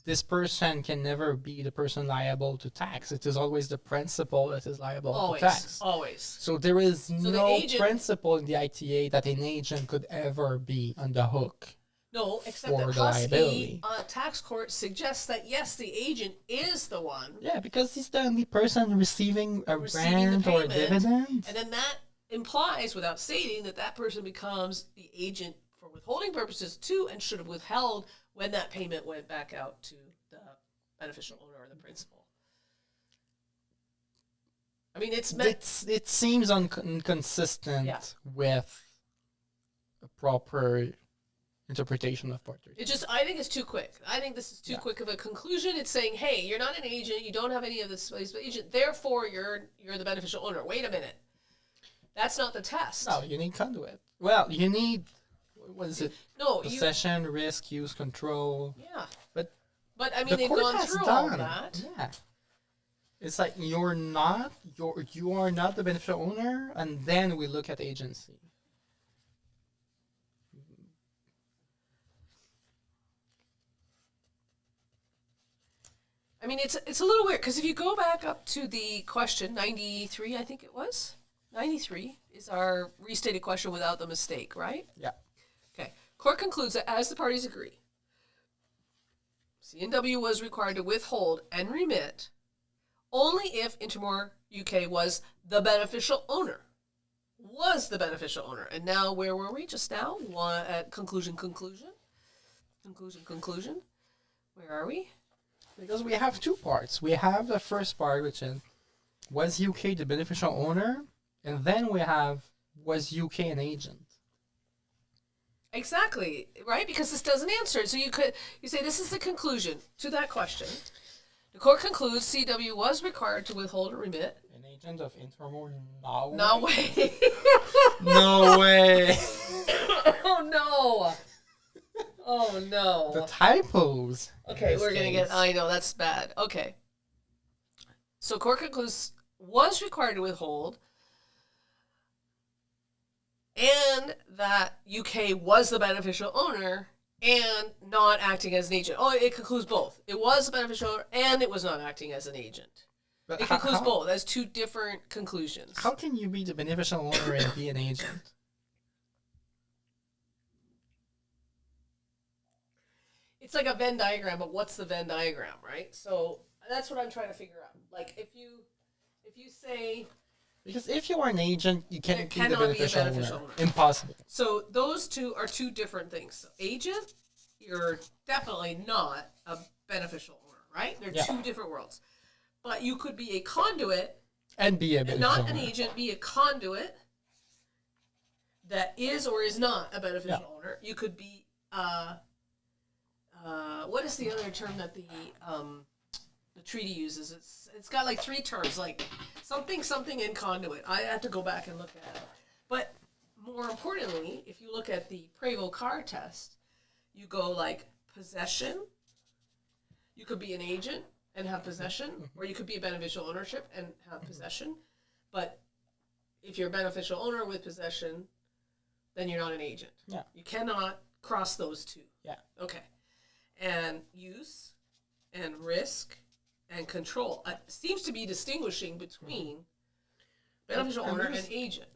this person can never be the person liable to tax. It is always the principal that is liable to tax. Always. So there is the no agent- principle in the ITA that an agent could ever be on the hook. No, except For that the Husky liability. tax court suggests that yes, the agent is the one, Yeah, because he's the only person receiving a Receiving the rent or a payment, dividend. and then that implies, without stating, that person becomes the agent for withholding purposes too, and should have withheld when that payment went back out to the beneficial owner or the principal. I mean, it's meant. It seems inconsistent with a proper interpretation of Part 13. I think it's too quick. I think this is too quick of a conclusion. It's saying, hey, you're not an agent, you don't have any of this agent, therefore you're the beneficial owner. Wait a minute. That's not the test. No, you need conduit. Well, you need, what is it? No, Possession, risk, use, control. Yeah. But I mean, the they've court gone has through done. all that. Yeah. It's like you are not the beneficial owner, and then we look at agency. I mean, it's a little weird because if you go back up to the question 93, I think it was 93 is our restated question without the mistake, right? Yeah. Okay. Court concludes that as the parties agree, C&W was required to withhold and remit only if Intermore UK was the beneficial owner. And now, where were we just now? At conclusion. Where are we? Because we have two parts. We have the first part, which is, was UK the beneficial owner? And then we have, was UK an agent? Exactly, right? Because this doesn't answer it. So you say this is the conclusion to that question. The court concludes CW was required to withhold and remit. An agent of Intermore? No. No way. No way. Oh no. Oh no. The typos. Okay, we're going to get, I know, that's bad. Okay. So court concludes was required to withhold and that UK was the beneficial owner and not acting as an agent. Oh, it concludes both. It was the beneficial owner and it was not acting as an agent. But It concludes both as two different conclusions. How can you be the beneficial owner and be an agent? it's like a Venn diagram, but what's the Venn diagram, right? So that's what I'm trying to figure out. Like if you say, Because if you are an agent, you There can't be the cannot be a beneficial, beneficial owner. owner. Impossible. so those two are two different things. So agent, you're definitely not a beneficial owner, right? They're Yeah. two different worlds. But you could be a conduit, And be a beneficial not an owner. agent, be a conduit that is or is not a beneficial Yeah. owner. You could be what is the other term that the treaty uses? It's got like three terms, like something in conduit. I have to go back and look at it. But more importantly, if you look at the Prevost-Carr test, you go like possession. You could be an agent and have possession, or you could be a beneficial ownership and have possession. But if you're a beneficial owner with possession, then you're not an agent. Yeah. You cannot cross those two. Yeah. Okay. And use and risk and control seems to be distinguishing between beneficial I'm owner and just- agent.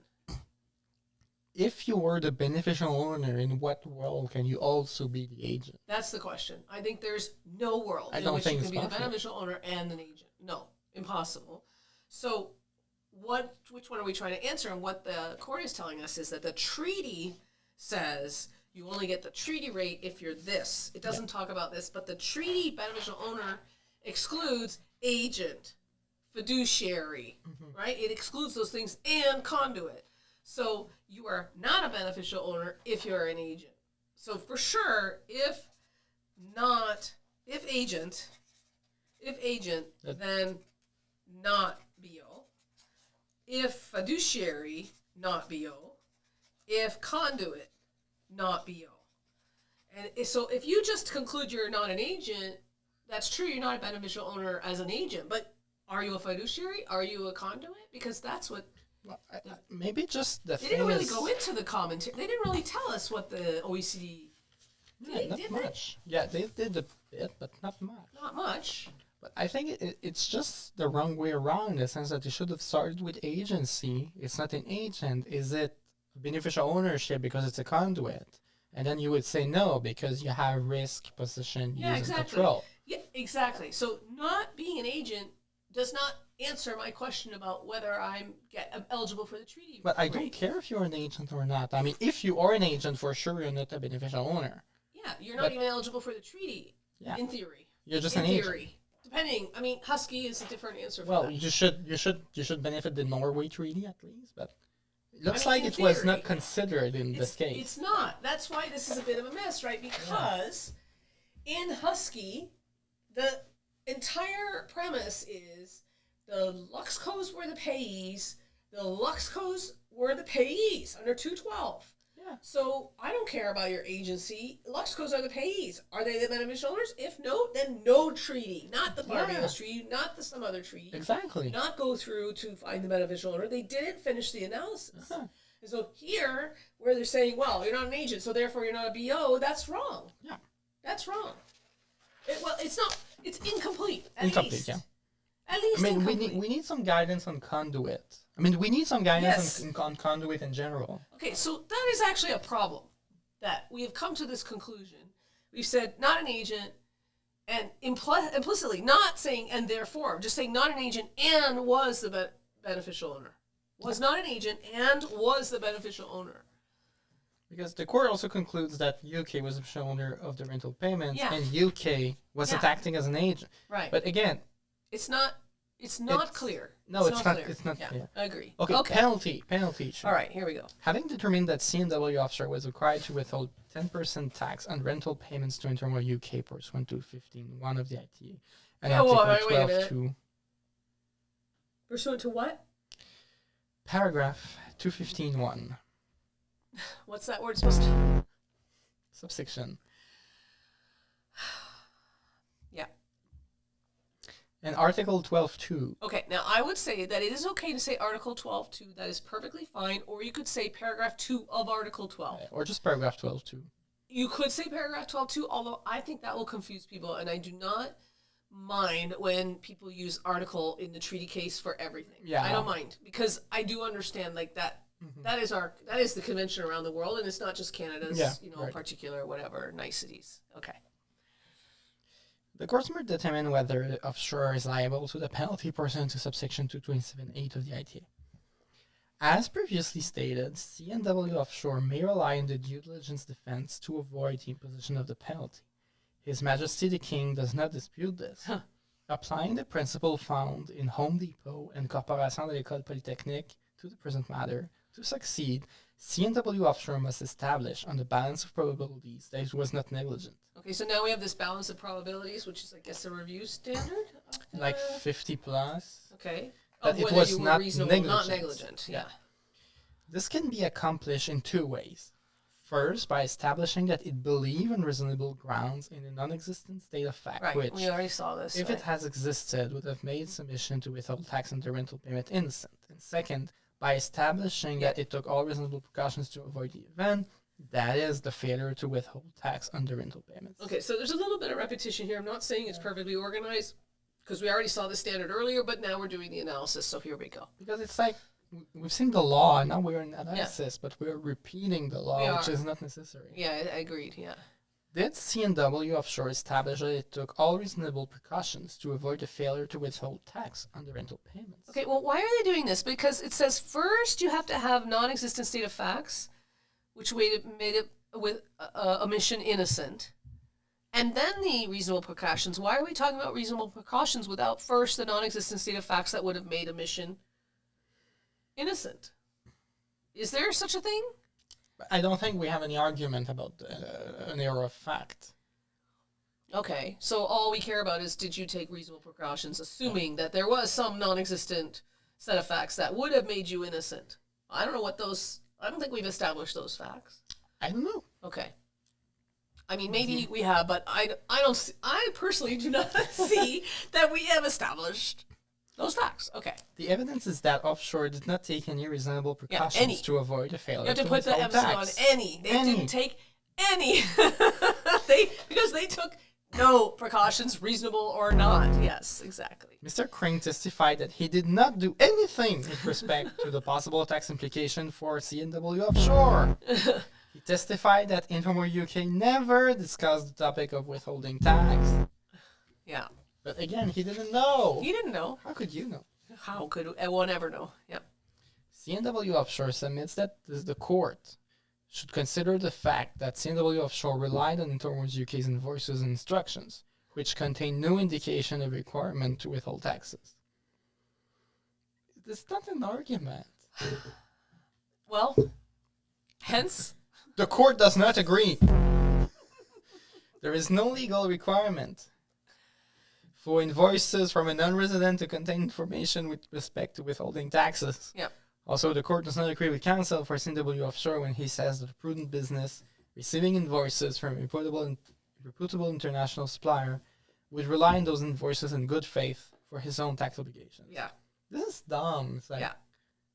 If you were the beneficial owner, in what world can you also be the agent? That's the question. I think there's no world I in don't which think you it's can be the possible. beneficial owner and an agent. No, impossible. So which one are we trying to answer? And what the court is telling us is that the treaty says you only get the treaty rate if you're this. It doesn't talk about this, but the treaty beneficial owner excludes agent, fiduciary, right? It excludes those things and conduit. So you are not a beneficial owner if you're an agent. So for sure, if agent, then not BO. If fiduciary, not BO. If conduit, not BO. And so if you just conclude you're not an agent, that's true, you're not a beneficial owner as an agent, but are you a fiduciary? Are you a conduit? Because that's what, Well, maybe just the they thing didn't really is, go into the commentary. They didn't really tell us what the OECD did, not did much. Yeah, they did a bit, but not much. they? Not much. But I think it's just the wrong way around in the sense that you should have started with agency. It's not an agent. Is it beneficial ownership because it's a conduit? And then you would say no because you have risk, position, Yeah, use, exactly. and control. Yeah, exactly. So not being an agent does not answer my question about whether I'm eligible for the treaty. But I don't rate. care if you're an agent or not. I mean, if you are an agent, for sure you're not a beneficial owner. Yeah, you're not But- even eligible for the treaty. Yeah. In theory. You're just In an agent. theory. Depending. I mean, Husky is a different answer for Well, that. you should benefit the Norway Treaty at least, but it looks mean, like in it was theory. not considered in this case. It's not. That's why this is a bit of a mess, right? Because in Husky, the entire premise is the Luxcos were the payees, the Luxcos were the payees under 212. Yeah. So I don't care about your agency. Luxcos are the payees. Are they the beneficial owners? If no, then no treaty. Not the Barbados Yeah. treaty, not some other treaty. Exactly. Not go through to find the beneficial owner. They didn't finish the analysis. Uh-huh. And so here, where they're saying, well, you're not an agent, so therefore you're not a BO, that's wrong. Yeah. That's wrong. It's not, it's incomplete. At Incomplete, least. yeah. At least I mean, incomplete. we need some guidance on conduit. I mean, we need some guidance Yes. on conduit in general. Okay, so that is actually a problem that we have come to this conclusion. We've said not an agent and implicitly not saying and therefore, just saying not an agent and was the beneficial owner. Was not an agent and was the beneficial owner. Because the court also concludes that UK was the owner of the rental payments Yeah. and UK wasn't Yeah. acting as an agent. Right. But again, It's not It's- clear. no, it's not- clear. it's not Yeah, clear. I agree. okay, penalty. Sure. All right, here we go. Having determined that C&W Offshore was required to withhold 10% tax on rental payments to Intermol UK pursuant to 15.1 of the ITA and Oh, Article wait a minute. 12.2, Pursuant to what? paragraph 215.1, What's that word supposed to? subsection. Yeah. And Article 12.2. Okay, now I would say that it is okay to say Article 12.2. That is perfectly fine. Or you could say paragraph 2 of Article 12. Or just paragraph 12.2. You could say paragraph 12.2, although I think that will confuse people, and I do not mind when people use article in the treaty case for everything. Yeah. I don't mind, because I do understand like that. That is the convention around the world, and it's not just Canada's, Yeah, right. right. Particular whatever niceties. Okay. The courts will determine whether offshore is liable to the penalty pursuant to subsection 227(8) of the ITA. As previously stated, C&W Offshore may rely on the due diligence defense to avoid the imposition of the penalty. His Majesty the King does not dispute this. Applying the principle found in Home Depot and Corporation de l'École Polytechnique to the present matter, to succeed, C&W Offshore must establish on the balance of probabilities that it was not negligent. Okay, so now we have this balance of probabilities, which is, I guess, a review standard? Like 50 plus. Okay. That Of it whether was you were not reasonable, not negligent. negligent. Yeah. This can be accomplished in two ways. First, by establishing that it believed on reasonable grounds in a non-existent state of fact, Right, which, we already saw this. if right? it has existed, would have made submission to withhold tax on the rental payment innocent. And second, by establishing that it took all reasonable precautions to avoid the event, that is, the failure to withhold tax on the rental payments. Okay, so there's a little bit of repetition here. I'm not saying it's perfectly organized, because we already saw the standard earlier, but now we're doing the analysis, so here we go. Because it's like, we've seen the law, and now we're in analysis, but we're repeating the law, We which are. is not necessary. Yeah, I agreed, yeah. Did C&W Offshore establish that it took all reasonable precautions to avoid the failure to withhold tax on the rental payments? Okay, well, why are they doing this? Because it says first you have to have non-existent state of facts, which made it with omission innocent, and then the reasonable precautions. Why are we talking about reasonable precautions without first the non-existent state of facts that would have made omission innocent? Is there such a thing? I don't think we have any argument about an error of fact. Okay, so all we care about is did you take reasonable precautions, assuming that there was some non-existent set of facts that would have made you innocent. I don't know what those. I don't think we've established those facts. I don't know. Okay. I mean, maybe we have, but I don't. I personally do not see that we have established those facts. Okay. The evidence is that offshore did not take any reasonable precautions any. to avoid a failure You have to to put the withhold emphasis tax. on any. They Any. didn't take any. because they took no precautions, reasonable or not. Yes, exactly. Mr. Kring testified that he did not do anything with respect to the possible tax implication for C&W Offshore. He testified that Intermore UK never discussed the topic of withholding tax. Yeah. But again, he didn't know. You didn't know. How could you know? How could one ever know? Yeah. C&W Offshore submits that the court should consider the fact that C&W Offshore relied on Intermore UK's invoices and instructions, which contain no indication of requirement to withhold taxes. It's not an argument. Well, hence. The court does not agree. There is no legal requirement for invoices from a non-resident to contain information with respect to withholding taxes. Yep. Also, the court does not agree with counsel for C&W Offshore when he says that a prudent business receiving invoices from a reputable international supplier would rely on those invoices in good faith for his own tax obligations. Yeah. This is dumb. It's like, Yeah.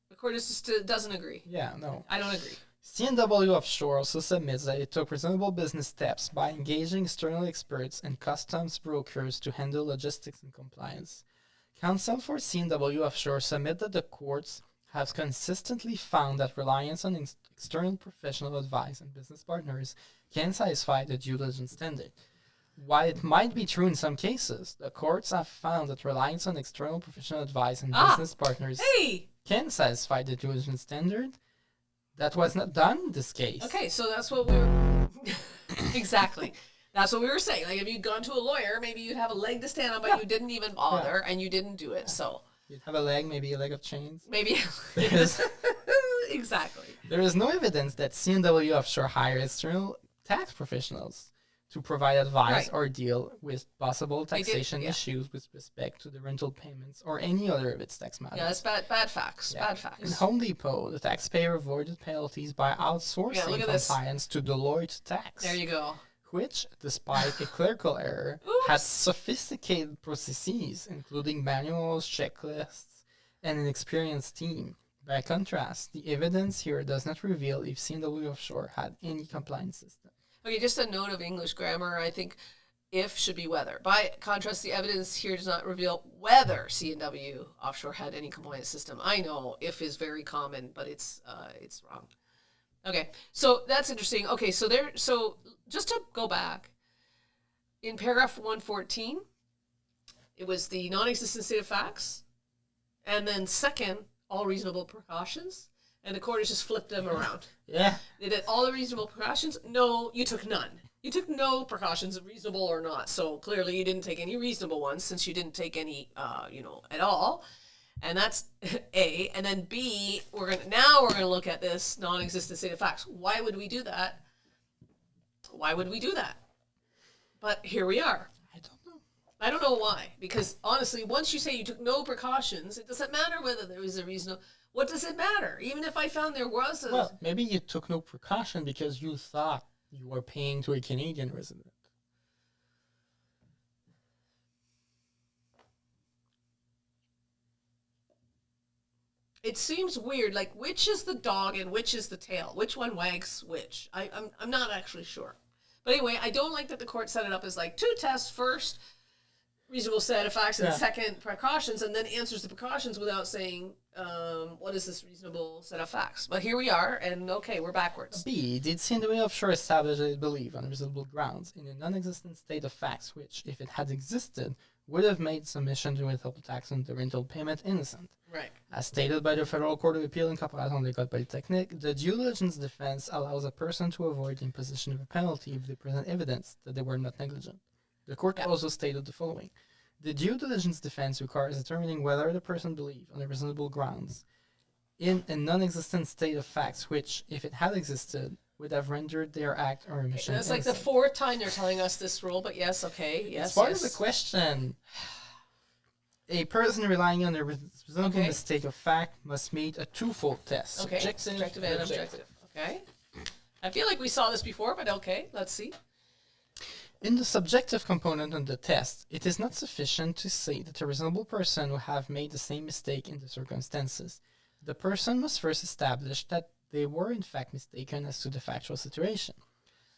The court just doesn't agree. yeah, no. I don't agree. C&W Offshore also submits that it took reasonable business steps by engaging external experts and customs brokers to handle logistics and compliance. Counsel for C&W Offshore submit that the courts have consistently found that reliance on external professional advice and business partners can satisfy the due diligence standard. While it might be true in some cases, the courts have found that reliance on external professional advice and business partners Hey! can satisfy the due diligence standard. That was not done in this case. Okay, so that's what we were... Exactly. That's what we were saying. Like, if you'd gone to a lawyer, maybe you'd have a leg to stand on, but you didn't even bother, and you didn't do it, so... You'd have a leg, maybe a leg of chains. Maybe... There is, Exactly. there is no evidence that C&W Offshore hired external tax professionals to provide advice Right. or deal with possible They did, taxation yeah. issues with respect to the rental payments or any other of its tax matters. Yeah, that's bad facts. Yeah. Bad In facts. Home Depot, the taxpayer avoided penalties by outsourcing Yeah, look at this. compliance to Deloitte Tax, There you go. which, despite a clerical error, had sophisticated processes, including manuals, checklists, and an experienced team. By contrast, the evidence here does not reveal if C&W Offshore had any compliance system. Okay, just a note of English grammar. I think if should be whether. By contrast, the evidence here does not reveal whether C&W Offshore had any compliance system. I know if is very common, but it's wrong. Okay, so that's interesting. Okay, so just to go back, in paragraph 114, it was the non-existent state of facts, and then second, all reasonable precautions, and the court has just flipped them around. Yeah. They did all the reasonable precautions. No, you took none. You took no precautions, reasonable or not. So clearly you didn't take any reasonable ones since you didn't take any, at all. And that's A. And then B, we're gonna look at this non-existent state of facts. Why would we do that? But here we are. I don't know why. Because honestly, once you say you took no precautions, it doesn't matter whether there was a reason. What does it matter? Even if I found there was a... Well, maybe you took no precaution because you thought you were paying to a Canadian resident. It seems weird. Like, which is the dog and which is the tail? Which one wags which? I'm not actually sure. But anyway, I don't like that the court set it up as like two tests first, reasonable set of facts, and second, precautions, and then answers the precautions without saying, what is this reasonable set of facts? But here we are, and okay, we're backwards. B. Did C&W Offshore establish that it believed, on reasonable grounds, in a non-existent state of facts which, if it had existed, would have made submission to withhold tax on the rental payment innocent? Right. As stated by the Federal Court of Appeal in Comparaison des Codes Polytechniques, the due diligence defense allows a person to avoid the imposition of a penalty if they present evidence that they were not negligent. The court also stated the following. The due diligence defense requires determining whether the person believed, on a reasonable grounds, in a non-existent state of facts which, if it had existed, would have rendered their act or omission That's like the fourth time they're telling us this rule, but yes, okay, yes, It's part of the question. A person relying on a reasonable mistake of fact must meet a twofold test. Okay, subjective and objective. Okay. I feel like we saw this before, but okay, let's see. In the subjective component of the test, it is not sufficient to say that a reasonable person would have made the same mistake in the circumstances. The person must first establish that they were in fact mistaken as to the factual situation.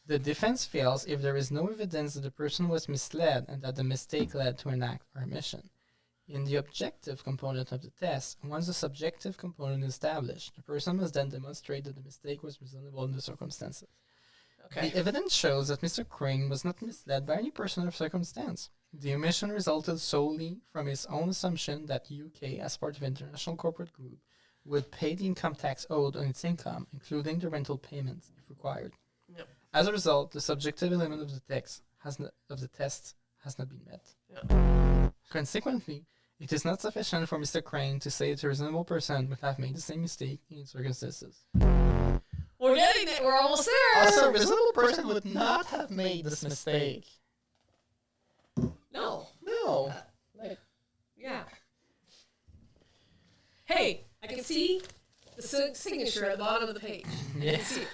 The defense fails if there is no evidence that the person was misled and that the mistake led to an act or omission. In the objective component of the test, once the subjective component is established, the person must then demonstrate that the mistake was reasonable in the circumstances. Okay. The evidence shows that Mr. Crane was not misled by any person or circumstance. The omission resulted solely from his own assumption that UK, as part of an international corporate group, would pay the income tax owed on its income, including the rental payments, if required. Yep. As a result, the subjective element of the test has not been met. Yep. Consequently, it is not sufficient for Mr. Crane to say that a reasonable person would have made the same mistake in circumstances. We're getting it. We're almost there. Also, a reasonable person would not have made this mistake. No. Yeah. Hey, I can see the signature at the bottom of the page. I can see it.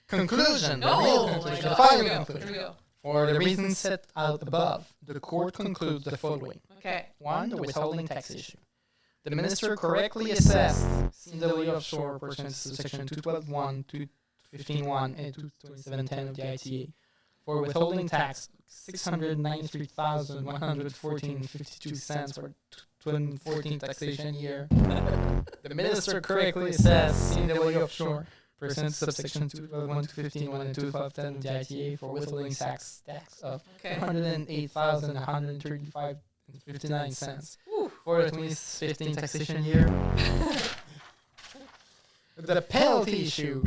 Conclusion. Oh, my God. Here we go. For the reasons set out above, the court concludes the following. Okay. 1. The withholding tax issue. The minister correctly assessed C&W Offshore pursuant to section 212.1, 215.1, and 227.10 of the ITA for withholding tax $693,114.52 for 2014 taxation year. The minister correctly assessed C&W Offshore pursuant to subsection 212.1, 215.1, and 212.10 of the ITA for withholding tax of $108,135.59 for the 2015 taxation year. The penalty issue.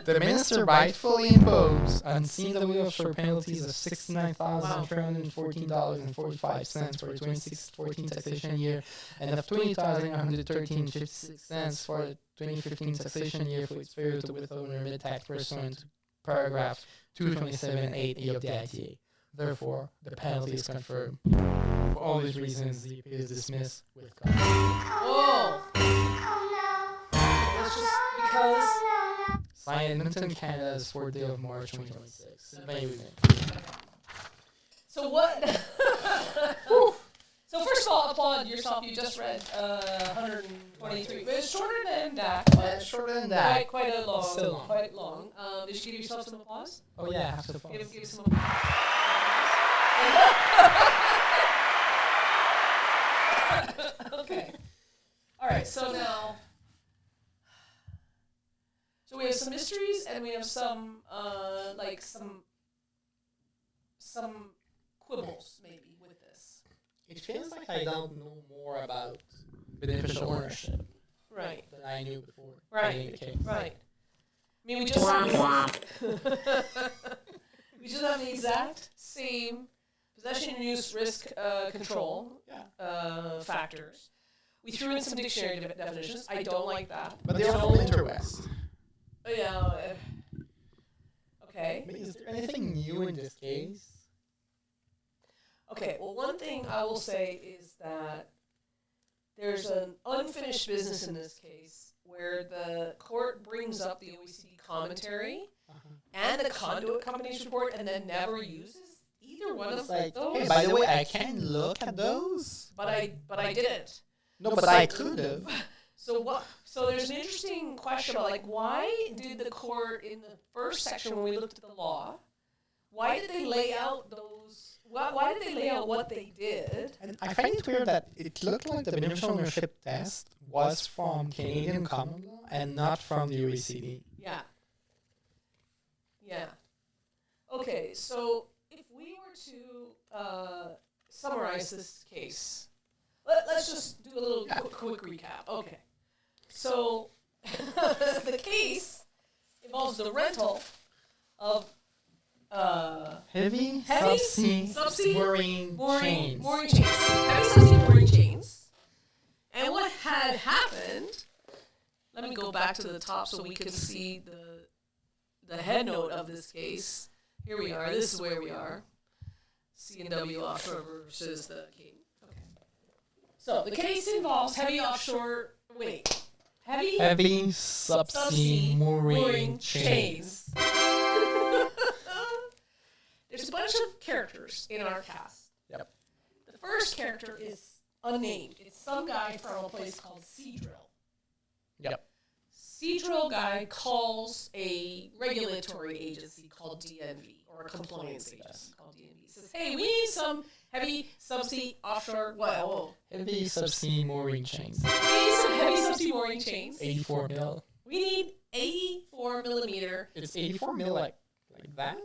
The minister rightfully imposed on C&W Offshore penalties of $69,314.45 for the 2014 taxation year and of $20,113.56 for the 2015 taxation year for its failure to withhold or remit tax pursuant to paragraph 227.8a of the ITA. Therefore, the penalty is confirmed. For all these reasons, the appeal is dismissed with cause. Oh! That's just because... Signed Edmonton, Canada's 4th day of March 2026. May we may. So what? So first of all, applaud yourself. You just read 123. It's shorter than that, but Shorter than that. quite a long. Still long. Quite long. Did you give yourself some applause? Oh yeah, I have to pause. Give some applause. Okay. All right. So now. So we have some mysteries, and we have some like some quibbles maybe with this. It feels like I don't know more about beneficial ownership Right. than I knew before. Right. Finding the case. Right. I mean, we just have we just have the exact same possession, use, risk, control factors. We threw in some dictionary definitions. I don't like that. But they're all interwest. Yeah. Okay. But is there anything new in this case? Okay. Well, one thing I will say is that there's an unfinished business in this case where the court brings up the OECD commentary and the conduit company's report and then never uses either one of Like, those. hey, by the way, I can look at those. But I didn't. No, but I could have. So what? So there's an interesting question about like why did the court in the first section when we looked at the law, why did they lay out those? Why did they lay out what they did? And I find it weird that it looked like the beneficial ownership test was from Canadian common law and not from the OECD. Yeah. Yeah. Okay, so if we were to summarize this case, let's just do a little quick recap. Okay. So the case involves the rental of Heavy subsea mooring chains. Mooring chains. Heavy subsea mooring chains. And what had happened, let me go back to the top so we can see the head note of this case. Here we are. This is where we are. C&W Offshore versus the King. Okay. So the case involves heavy subsea mooring chains. There's a bunch of characters in our cast. Yep. The first character is unnamed. It's some guy from a place called Seadrill. Yep. Seadrill guy calls a regulatory agency called DNV, or a compliance agency called DNV. Says, hey, we need some heavy subsea offshore, Heavy subsea mooring chains. We need some heavy subsea mooring chains. 84 mil. We need 84 millimeter. It's 84 mil like that?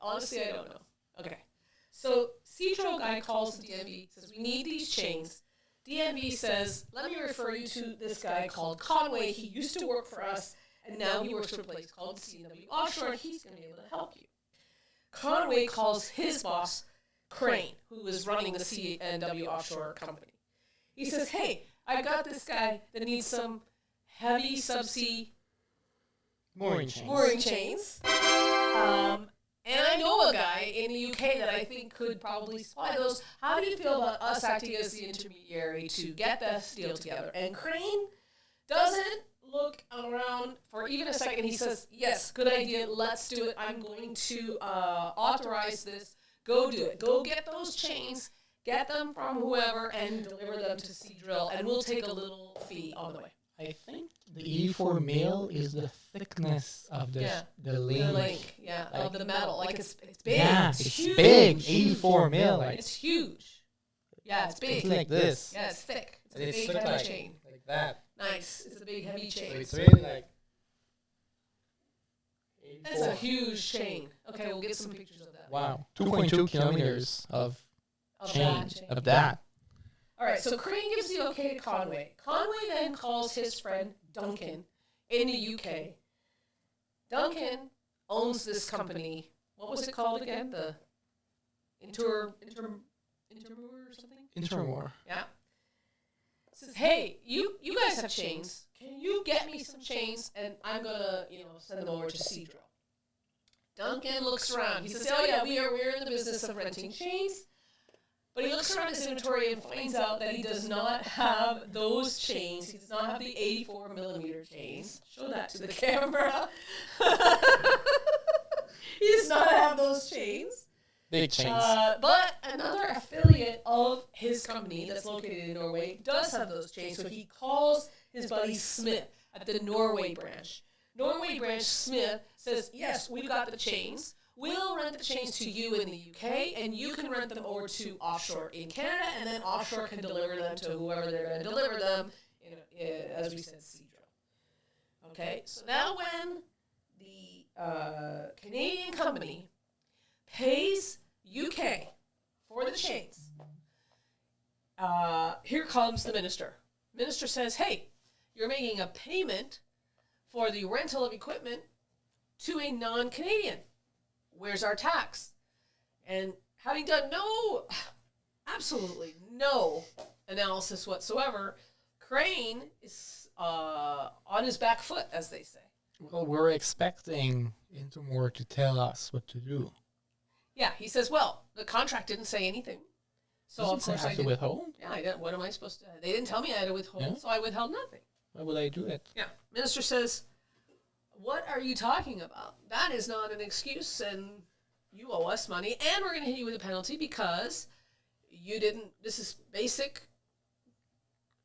Honestly, I don't know. Okay. So, Seadrill guy calls the DNV, says, we need these chains. DNV says, let me refer you to this guy called Conway. He used to work for us, and now he works for a place called C&W Offshore, and he's going to be able to help you. Conway calls his boss, Crane, who is running the C&W Offshore company. He says, hey, I've got this guy that needs some heavy subsea Mooring chains. And I know a guy in the UK that I think could probably supply those. How do you feel about us acting as the intermediary to get this deal together? And Crane doesn't look around for even a second. He says, yes, good idea. Let's do it. I'm going to authorize this. Go do it. Go get those chains. Get them from whoever and deliver them to Seadrill. And we'll take a little fee on the way. I think the 84 mil is the thickness of the link. The link, of the metal. Like it's big. Yeah, it's it's huge. big. 84 mil. Like, It's huge. Yeah, it's big. it's like this. Yeah, it's thick. It's a And big, thick heavy like, chain. like that. Nice. It's a big, heavy So chain. it's really like... That's a huge chain. Okay, we'll get some pictures of that. Wow. 2.2 kilometers of chain. That chain. Of that. All right, so Crane gives the okay to Conway. Conway then calls his friend Duncan in the UK. Duncan owns this company. What was it called again? The Intermoor or something? Intermore. Yeah. Says, hey, you guys have chains. Can you get me some chains? And I'm gonna, send them over to Seadrill. Duncan looks around. He says, oh yeah, we're in the business of renting chains. But he looks around his inventory and finds out that he does not have those chains. He does not have the 84 millimeter chains. Show that to the camera. He does not have those chains. Big chains. But another affiliate of his company that's located in Norway does have those chains. So he calls his buddy Smith at the Norway branch. Norway branch Smith says, yes, we've got the chains. We'll rent the chains to you in the UK, and you can rent them over to Offshore in Canada, and then Offshore can deliver them to whoever they're going to deliver them, as we said, Seadrill. Okay, so now when the Canadian company pays UK for the chains, here comes the minister. Minister says, hey, you're making a payment for the rental of equipment to a non-Canadian. Where's our tax? And having done absolutely no analysis whatsoever, Crane is on his back foot, as they say. Well, we're expecting Intermore to tell us what to do. Yeah, he says, well, the contract didn't say anything. So Doesn't of course say I I have to did. withhold? Yeah, I did. What am I supposed to? They didn't tell me I had to withhold, Yeah. so I withheld nothing. Why would I do it? Yeah, minister says, what are you talking about? That is not an excuse, and you owe us money, and we're going to hit you with a penalty because you didn't. This is basic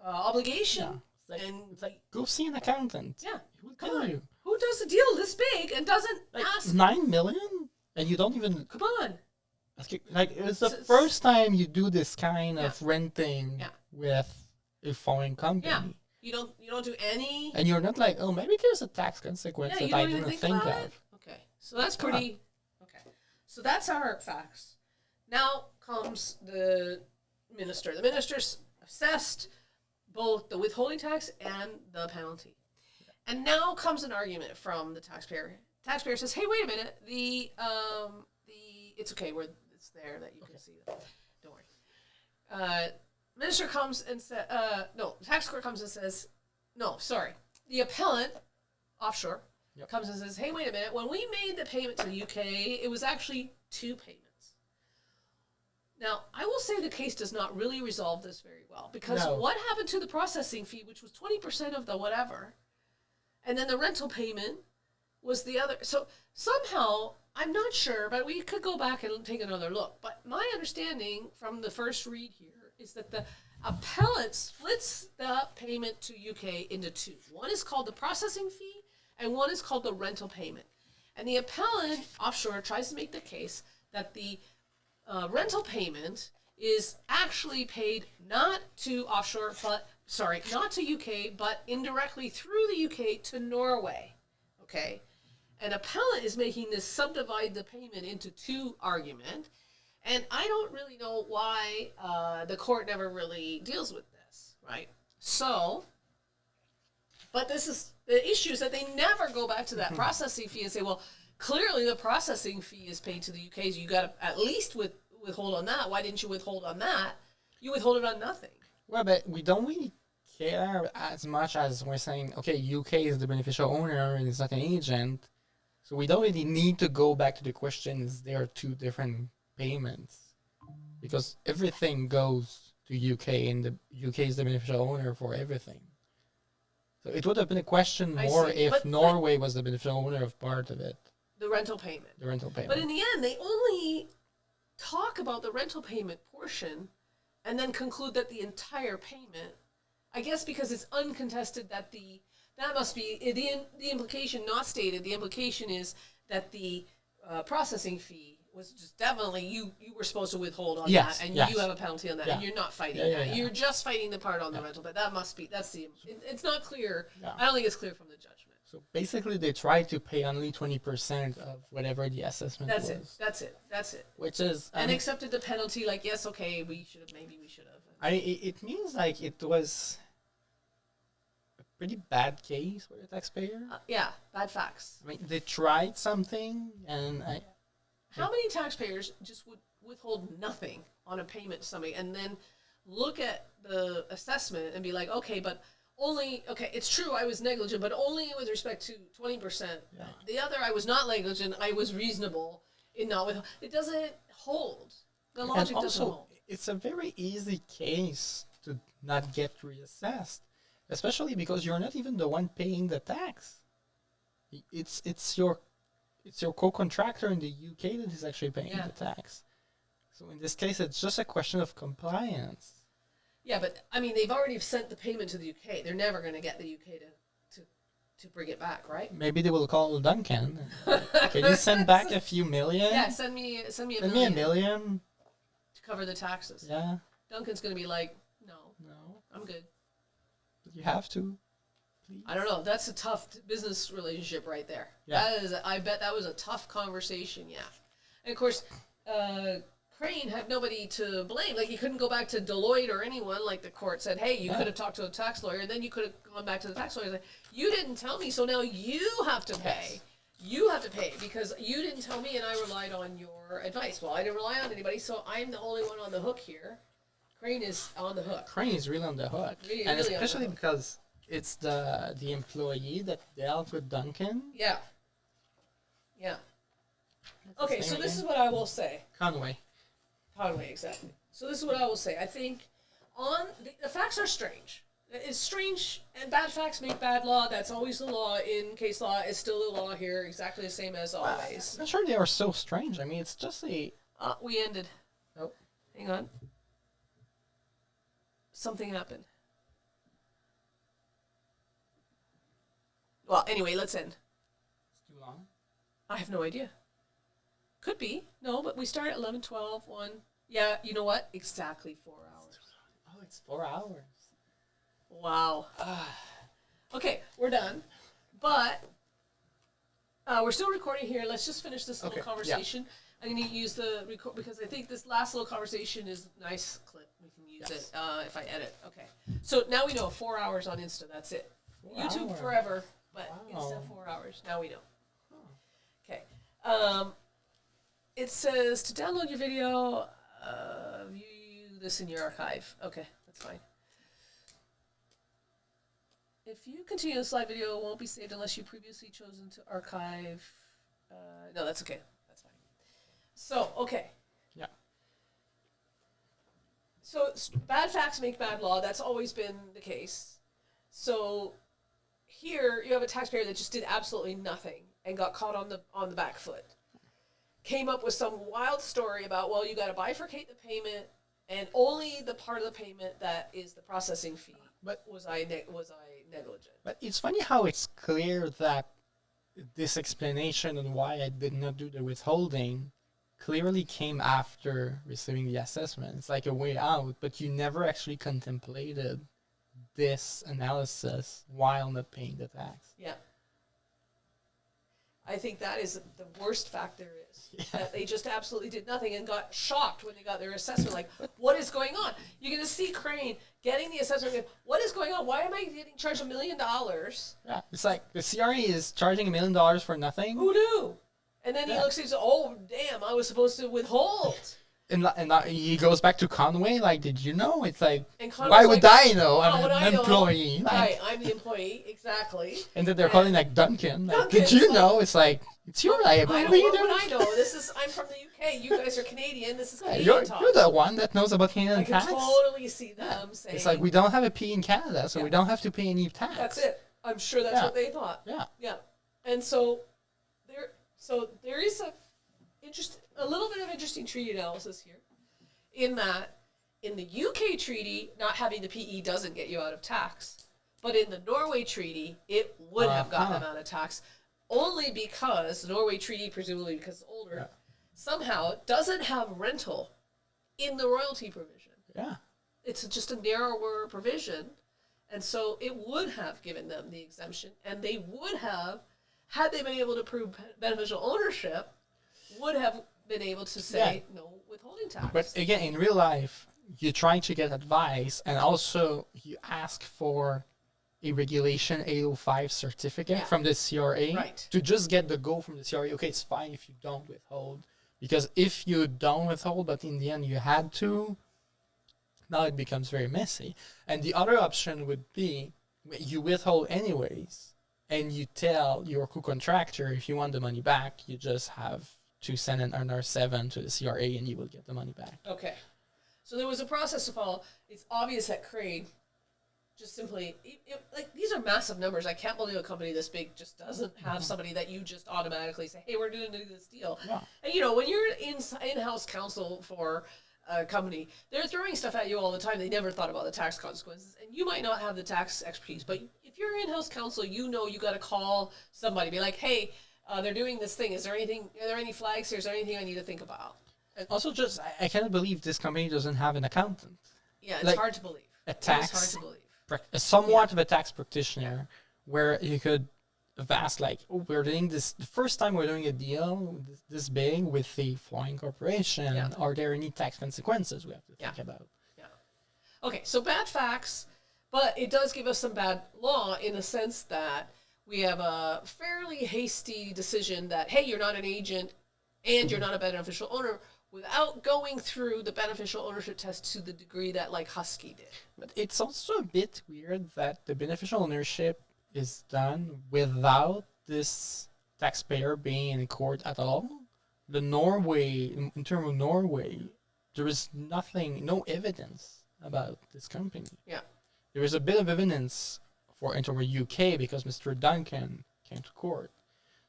obligation. Yeah. And It's like, go see an accountant. yeah, He will come tell on. you. Who does a deal this big and doesn't Like, ask? 9 million? And you don't even... Come on. Like, it's the So- first time you do this kind Yeah. of renting Yeah. with a foreign company. Yeah. You don't do any. And you're not like, oh, maybe there's a tax consequence Yeah, you that I don't even didn't think think about of. it. Okay, so that's pretty. Okay, so that's our facts. Now comes the minister. The minister's assessed both the withholding tax and the penalty, and now comes an argument from the taxpayer. Taxpayer says, "Hey, wait a minute. The it's okay. It's there that you can see that. Don't worry." Minister comes and says, no, the tax court comes and says, no, sorry. The appellant, offshore, Yep. comes and says, hey, wait a minute. When we made the payment to the UK, it was actually 2 payments. Now, I will say the case does not really resolve this very well because No. what happened to the processing fee, which was 20% of the whatever, and then the rental payment was the other. So somehow, I'm not sure, but we could go back and take another look. But my understanding from the first read here is that the appellant splits the payment to UK into 2. One is called the processing fee, and one is called the rental payment. And the appellant offshore tries to make the case that the rental payment is actually paid not to offshore, not to UK, but indirectly through the UK to Norway. Okay? An appellant is making this subdivide the payment into 2 argument, and I don't really know why the court never really deals with this, right? So, but this is the issue is that they never go back to that processing fee and say, well, clearly the processing fee is paid to the UK, so you got to at least withhold on that. Why didn't you withhold on that? You withhold it on nothing. Well, but we don't really care as much as we're saying, okay, UK is the beneficial owner and it's not an agent. So we don't really need to go back to the question, is there 2 different payments? Because everything goes to UK and the UK is the beneficial owner for everything. So it would have been a question I more see. if But- Norway was the beneficial owner of part of it, The rental payment. the rental payment. But in the end, they only talk about the rental payment portion and then conclude that the entire payment, I guess because it's uncontested that that must be, the implication not stated, the implication is that the processing fee was just definitely, you were supposed to withhold on Yes, that, and yes. you have a penalty on that, and Yeah. you're not fighting Yeah, that. yeah. You're just fighting the part on the rental, but that must be, it's not clear. Yeah. I don't think it's clear from the judgment. So basically they tried to pay only 20% of whatever the assessment That's was. it. Which is... And accepted the penalty, like, yes, okay, maybe we should have. it means like it was a pretty bad case for the taxpayer. Yeah, bad facts. I mean, they tried something, and How many taxpayers just would withhold nothing on a payment to somebody and then look at the assessment and be like, okay, but only, okay, it's true I was negligent, but only with respect to 20%. Yeah. The other, I was not negligent, I was reasonable in not with. It doesn't hold. The and logic doesn't also hold. it's a very easy case to not get reassessed, especially because you're not even the one paying the tax. It's your co-contractor in the UK that is actually paying Yeah. the tax. So in this case, it's just a question of compliance. Yeah, but I mean, they've already sent the payment to the UK. They're never going to get the UK to bring it back, right? Maybe they will call Duncan. Can you send back a few million? Yeah, send me a Send me million a million. to cover the taxes. Yeah. Duncan's going to be like, no, No. I'm good. But you have to. please? I don't know. That's a tough business relationship right there. Yeah. That is. I bet that was a tough conversation. Yeah, and of course, Crane had nobody to blame. Like, he couldn't go back to Deloitte or anyone. Like, the court said, hey, you could have talked to a tax lawyer, and then you could have gone back to the tax lawyer and said, you didn't tell me, so now you have to pay. Yes. You have to pay because you didn't tell me, and I relied on your advice. Well, I didn't rely on anybody, so I'm the only one on the hook here. Crane is on the hook. Crane is really on the hook, Really, and really on the especially hook. because it's the employee that dealt with Duncan. Yeah. Yeah. Okay, so Same this is again? what I will say. Conway. Conway, exactly. So this is what I will say. I think the facts are strange. It's strange, and bad facts make bad law. That's always the law in case law. It's still the law here, exactly the same as always. I'm not sure they are so strange. I mean, it's just a... We ended. Oh. Hang on. Something happened. Well, anyway, let's end. It's too long. I have no idea. Could be. No, but we start at 11, 12, 1. Yeah, you know what? Exactly 4 hours. Oh, it's 4 hours. Wow. Okay, we're done. But we're still recording here. Let's just finish this little Okay, conversation. I'm going to use the record because I think this last little conversation is a nice clip. We can use it if I edit. Okay. So now we know 4 hours on Insta. That's it. 4 YouTube hours. forever, but Wow. Insta 4 hours. Now we know. Okay. It says to download your video, view this in your archive. Okay, that's fine. If you continue this live video, it won't be saved unless you previously chosen to archive. No, that's okay. That's fine. So, okay. Yeah. So, bad facts make bad law. That's always been the case. So, here you have a taxpayer that just did absolutely nothing and got caught on the back foot. Came up with some wild story about, well, you got to bifurcate the payment, and only the part of the payment that is the processing fee. But was I negligent? But it's funny how it's clear that this explanation on why I did not do the withholding clearly came after receiving the assessment. It's like a way out, but you never actually contemplated this analysis while not paying the tax. Yeah. I think that is the worst fact there is. Yeah. That they just absolutely did nothing and got shocked when they got their assessment. Like, what is going on? You're going to see Crane getting the assessment. Going, what is going on? Why am I getting charged $1 million? Yeah, it's like the CRA is charging $1 million for nothing. Who knew? And then he Yeah. looks and says, oh, damn, I was supposed to withhold. And he goes back to Conway, like, did you know? It's like, And Conway's why would like, I know? "How I'm would an I know?" employee. Like, Right, I'm the employee, exactly. and then they're calling like Duncan. Like, Duncan, did you it's like- know? It's like, it's your I liability. don't know what I know. I'm from the UK. You guys are Canadian. This is Yeah, Canadian you're talk. the one that knows about Canadian I can tax. totally see them saying, It's like we don't have a P in Canada, so Yeah. we don't have to pay any tax. that's it. I'm sure that's Yeah. what they thought. Yeah. Yeah. And so there is a little bit of interesting treaty analysis here in that in the UK treaty, not having the PE doesn't get you out of tax. But in the Norway treaty, it would have gotten them out of tax only because the Norway treaty, presumably because it's older, somehow doesn't have rental in the royalty provision. Yeah. It's just a narrower provision. And so it would have given them the exemption, and they would have, had they been able to prove beneficial ownership, would have been able to say no withholding tax. But again, in real life, you're trying to get advice, and also you ask for a regulation 805 certificate from the CRA to just get the go from the CRA. Okay, it's fine if you don't withhold, because if you don't withhold, but in the end you had to, now it becomes very messy. And the other option would be you withhold anyways, and you tell your co-contractor if you want the money back, you just have to send an NR7 to the CRA and you will get the money back. Okay. So there was a process to follow. It's obvious that Crane just simply, like, these are massive numbers. I can't believe a company this big just doesn't have somebody that you just automatically say, hey, we're going to do this deal. Yeah. And, you know, when you're in-house counsel for a company, they're throwing stuff at you all the time. They never thought about the tax consequences. And you might not have the tax expertise, but if you're in-house counsel, you know you got to call somebody, be like, hey, they're doing this thing. Are there any flags here? Is there anything I need to think about? Also, just, I cannot believe this company doesn't have an accountant. Yeah, it's like, hard to believe. A tax, It's hard to believe. somewhat of a tax practitioner where you could have asked, like, oh, we're doing this, the first time we're doing a deal this big with the flying corporation. Yeah. Are there any tax consequences we have to think about? Okay, so bad facts, but it does give us some bad law in the sense that we have a fairly hasty decision that, hey, you're not an agent and you're not a beneficial owner without going through the beneficial ownership test to the degree that, like, Husky did. But it's also a bit weird that the beneficial ownership is done without this taxpayer being in court at all. The Norway, in terms of Norway, there is nothing, no evidence about this company. Yeah. There is a bit of evidence for Interway UK because Mr. Duncan came to court.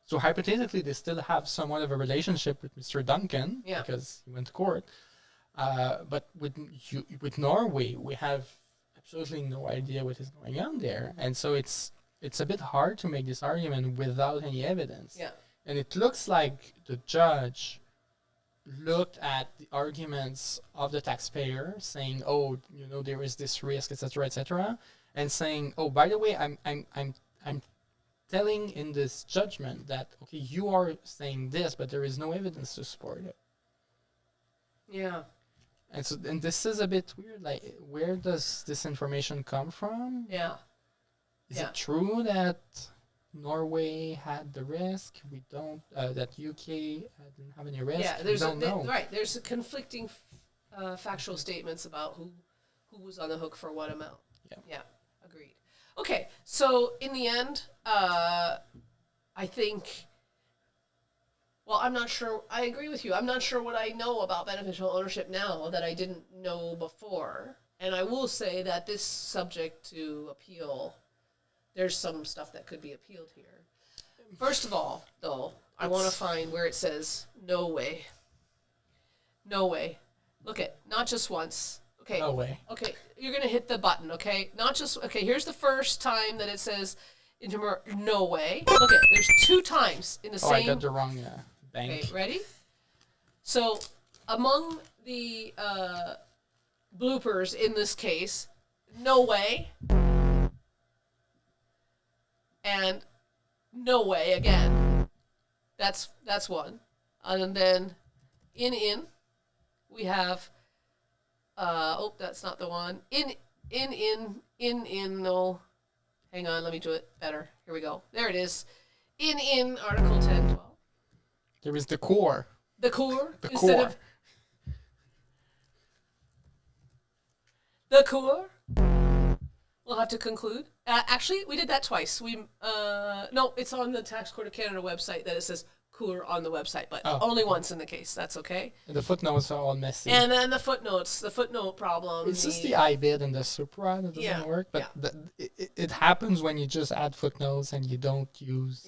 So hypothetically, they still have somewhat of a relationship with Mr. Duncan because he went to court. But with Norway, we have absolutely no idea what is going on there, and so it's a bit hard to make this argument without any evidence. Yeah. And it looks like the judge looked at the arguments of the taxpayer, saying, "Oh, there is this risk, etc., and saying, "Oh, by the way, I'm telling in this judgment that okay, you are saying this, but there is no evidence to support it." Yeah. And this is a bit weird. Like, where does this information come from? Yeah. Is it true that Norway had the risk? We don't. That UK didn't have any risk. Yeah, we don't know. Right. There's conflicting factual statements about who was on the hook for what amount. Yeah. Agreed. Okay, so in the end, I think. Well, I'm not sure. I agree with you. I'm not sure what I know about beneficial ownership now that I didn't know before. And I will say that this subject to appeal, there's some stuff that could be appealed here. First of all, though, I want to find where it says no way. No way. Look at not just once. Okay. No way. Okay, you're gonna hit the button. Okay, not just. Okay, here's the first time that it says no way. Look at there's 2 times in the same. I got the wrong bank. Okay, ready? So among the bloopers in this case, no way, and no way again. That's one. And then in we have that's not the one. No. Hang on, let me do it better. Here we go. There it is. In Article 10:12. There is the core. The core. The instead core. Of the core. We'll have to conclude. Actually, we did that twice. No, it's on the Tax Court of Canada website that it says core on the website, but only once in the case. That's okay. The footnotes are all messy. And then the footnote problem. It's just the IBID and the supra that doesn't work, but it happens when you just add footnotes and you don't use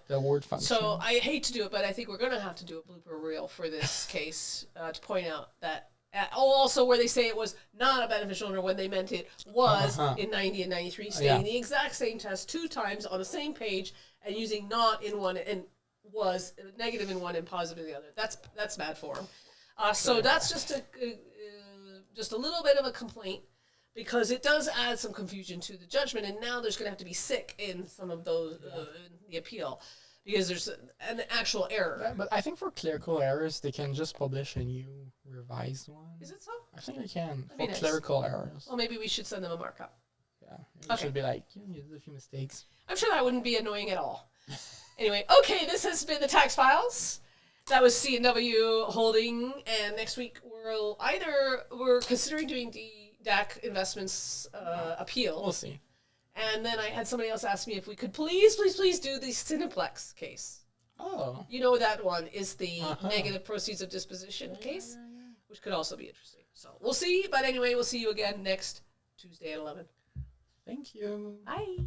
the word function. So I hate to do it, but I think we're going to have to do a blooper reel for this case to point out that also where they say it was not a beneficial owner when they meant it was in 90 and 93, stating the exact same test 2 times on the same page and using not in one and was negative in one and positive in the other. That's bad form. So that's just a little bit of a complaint because it does add some confusion to the judgment, and now there's going to have to be sick in some of those in the appeal because there's an actual error. Yeah, but I think for clerical errors, they can just publish a new revised one. Is it so? I think they can That'd be for nice. clerical errors. Well, maybe we should send them a markup. Yeah, it should be like you did a few mistakes. I'm sure that wouldn't be annoying at all. Anyway, okay, this has been the Tax Files. That was C&W Holding, and next week we're considering doing the DAC Investments appeal. We'll see. And then I had somebody else ask me if we could please do the Cineplex case. Oh. You know that one is the negative proceeds of disposition case, which could also be interesting. So we'll see. But anyway, we'll see you again next Tuesday at 11. Thank you. Bye.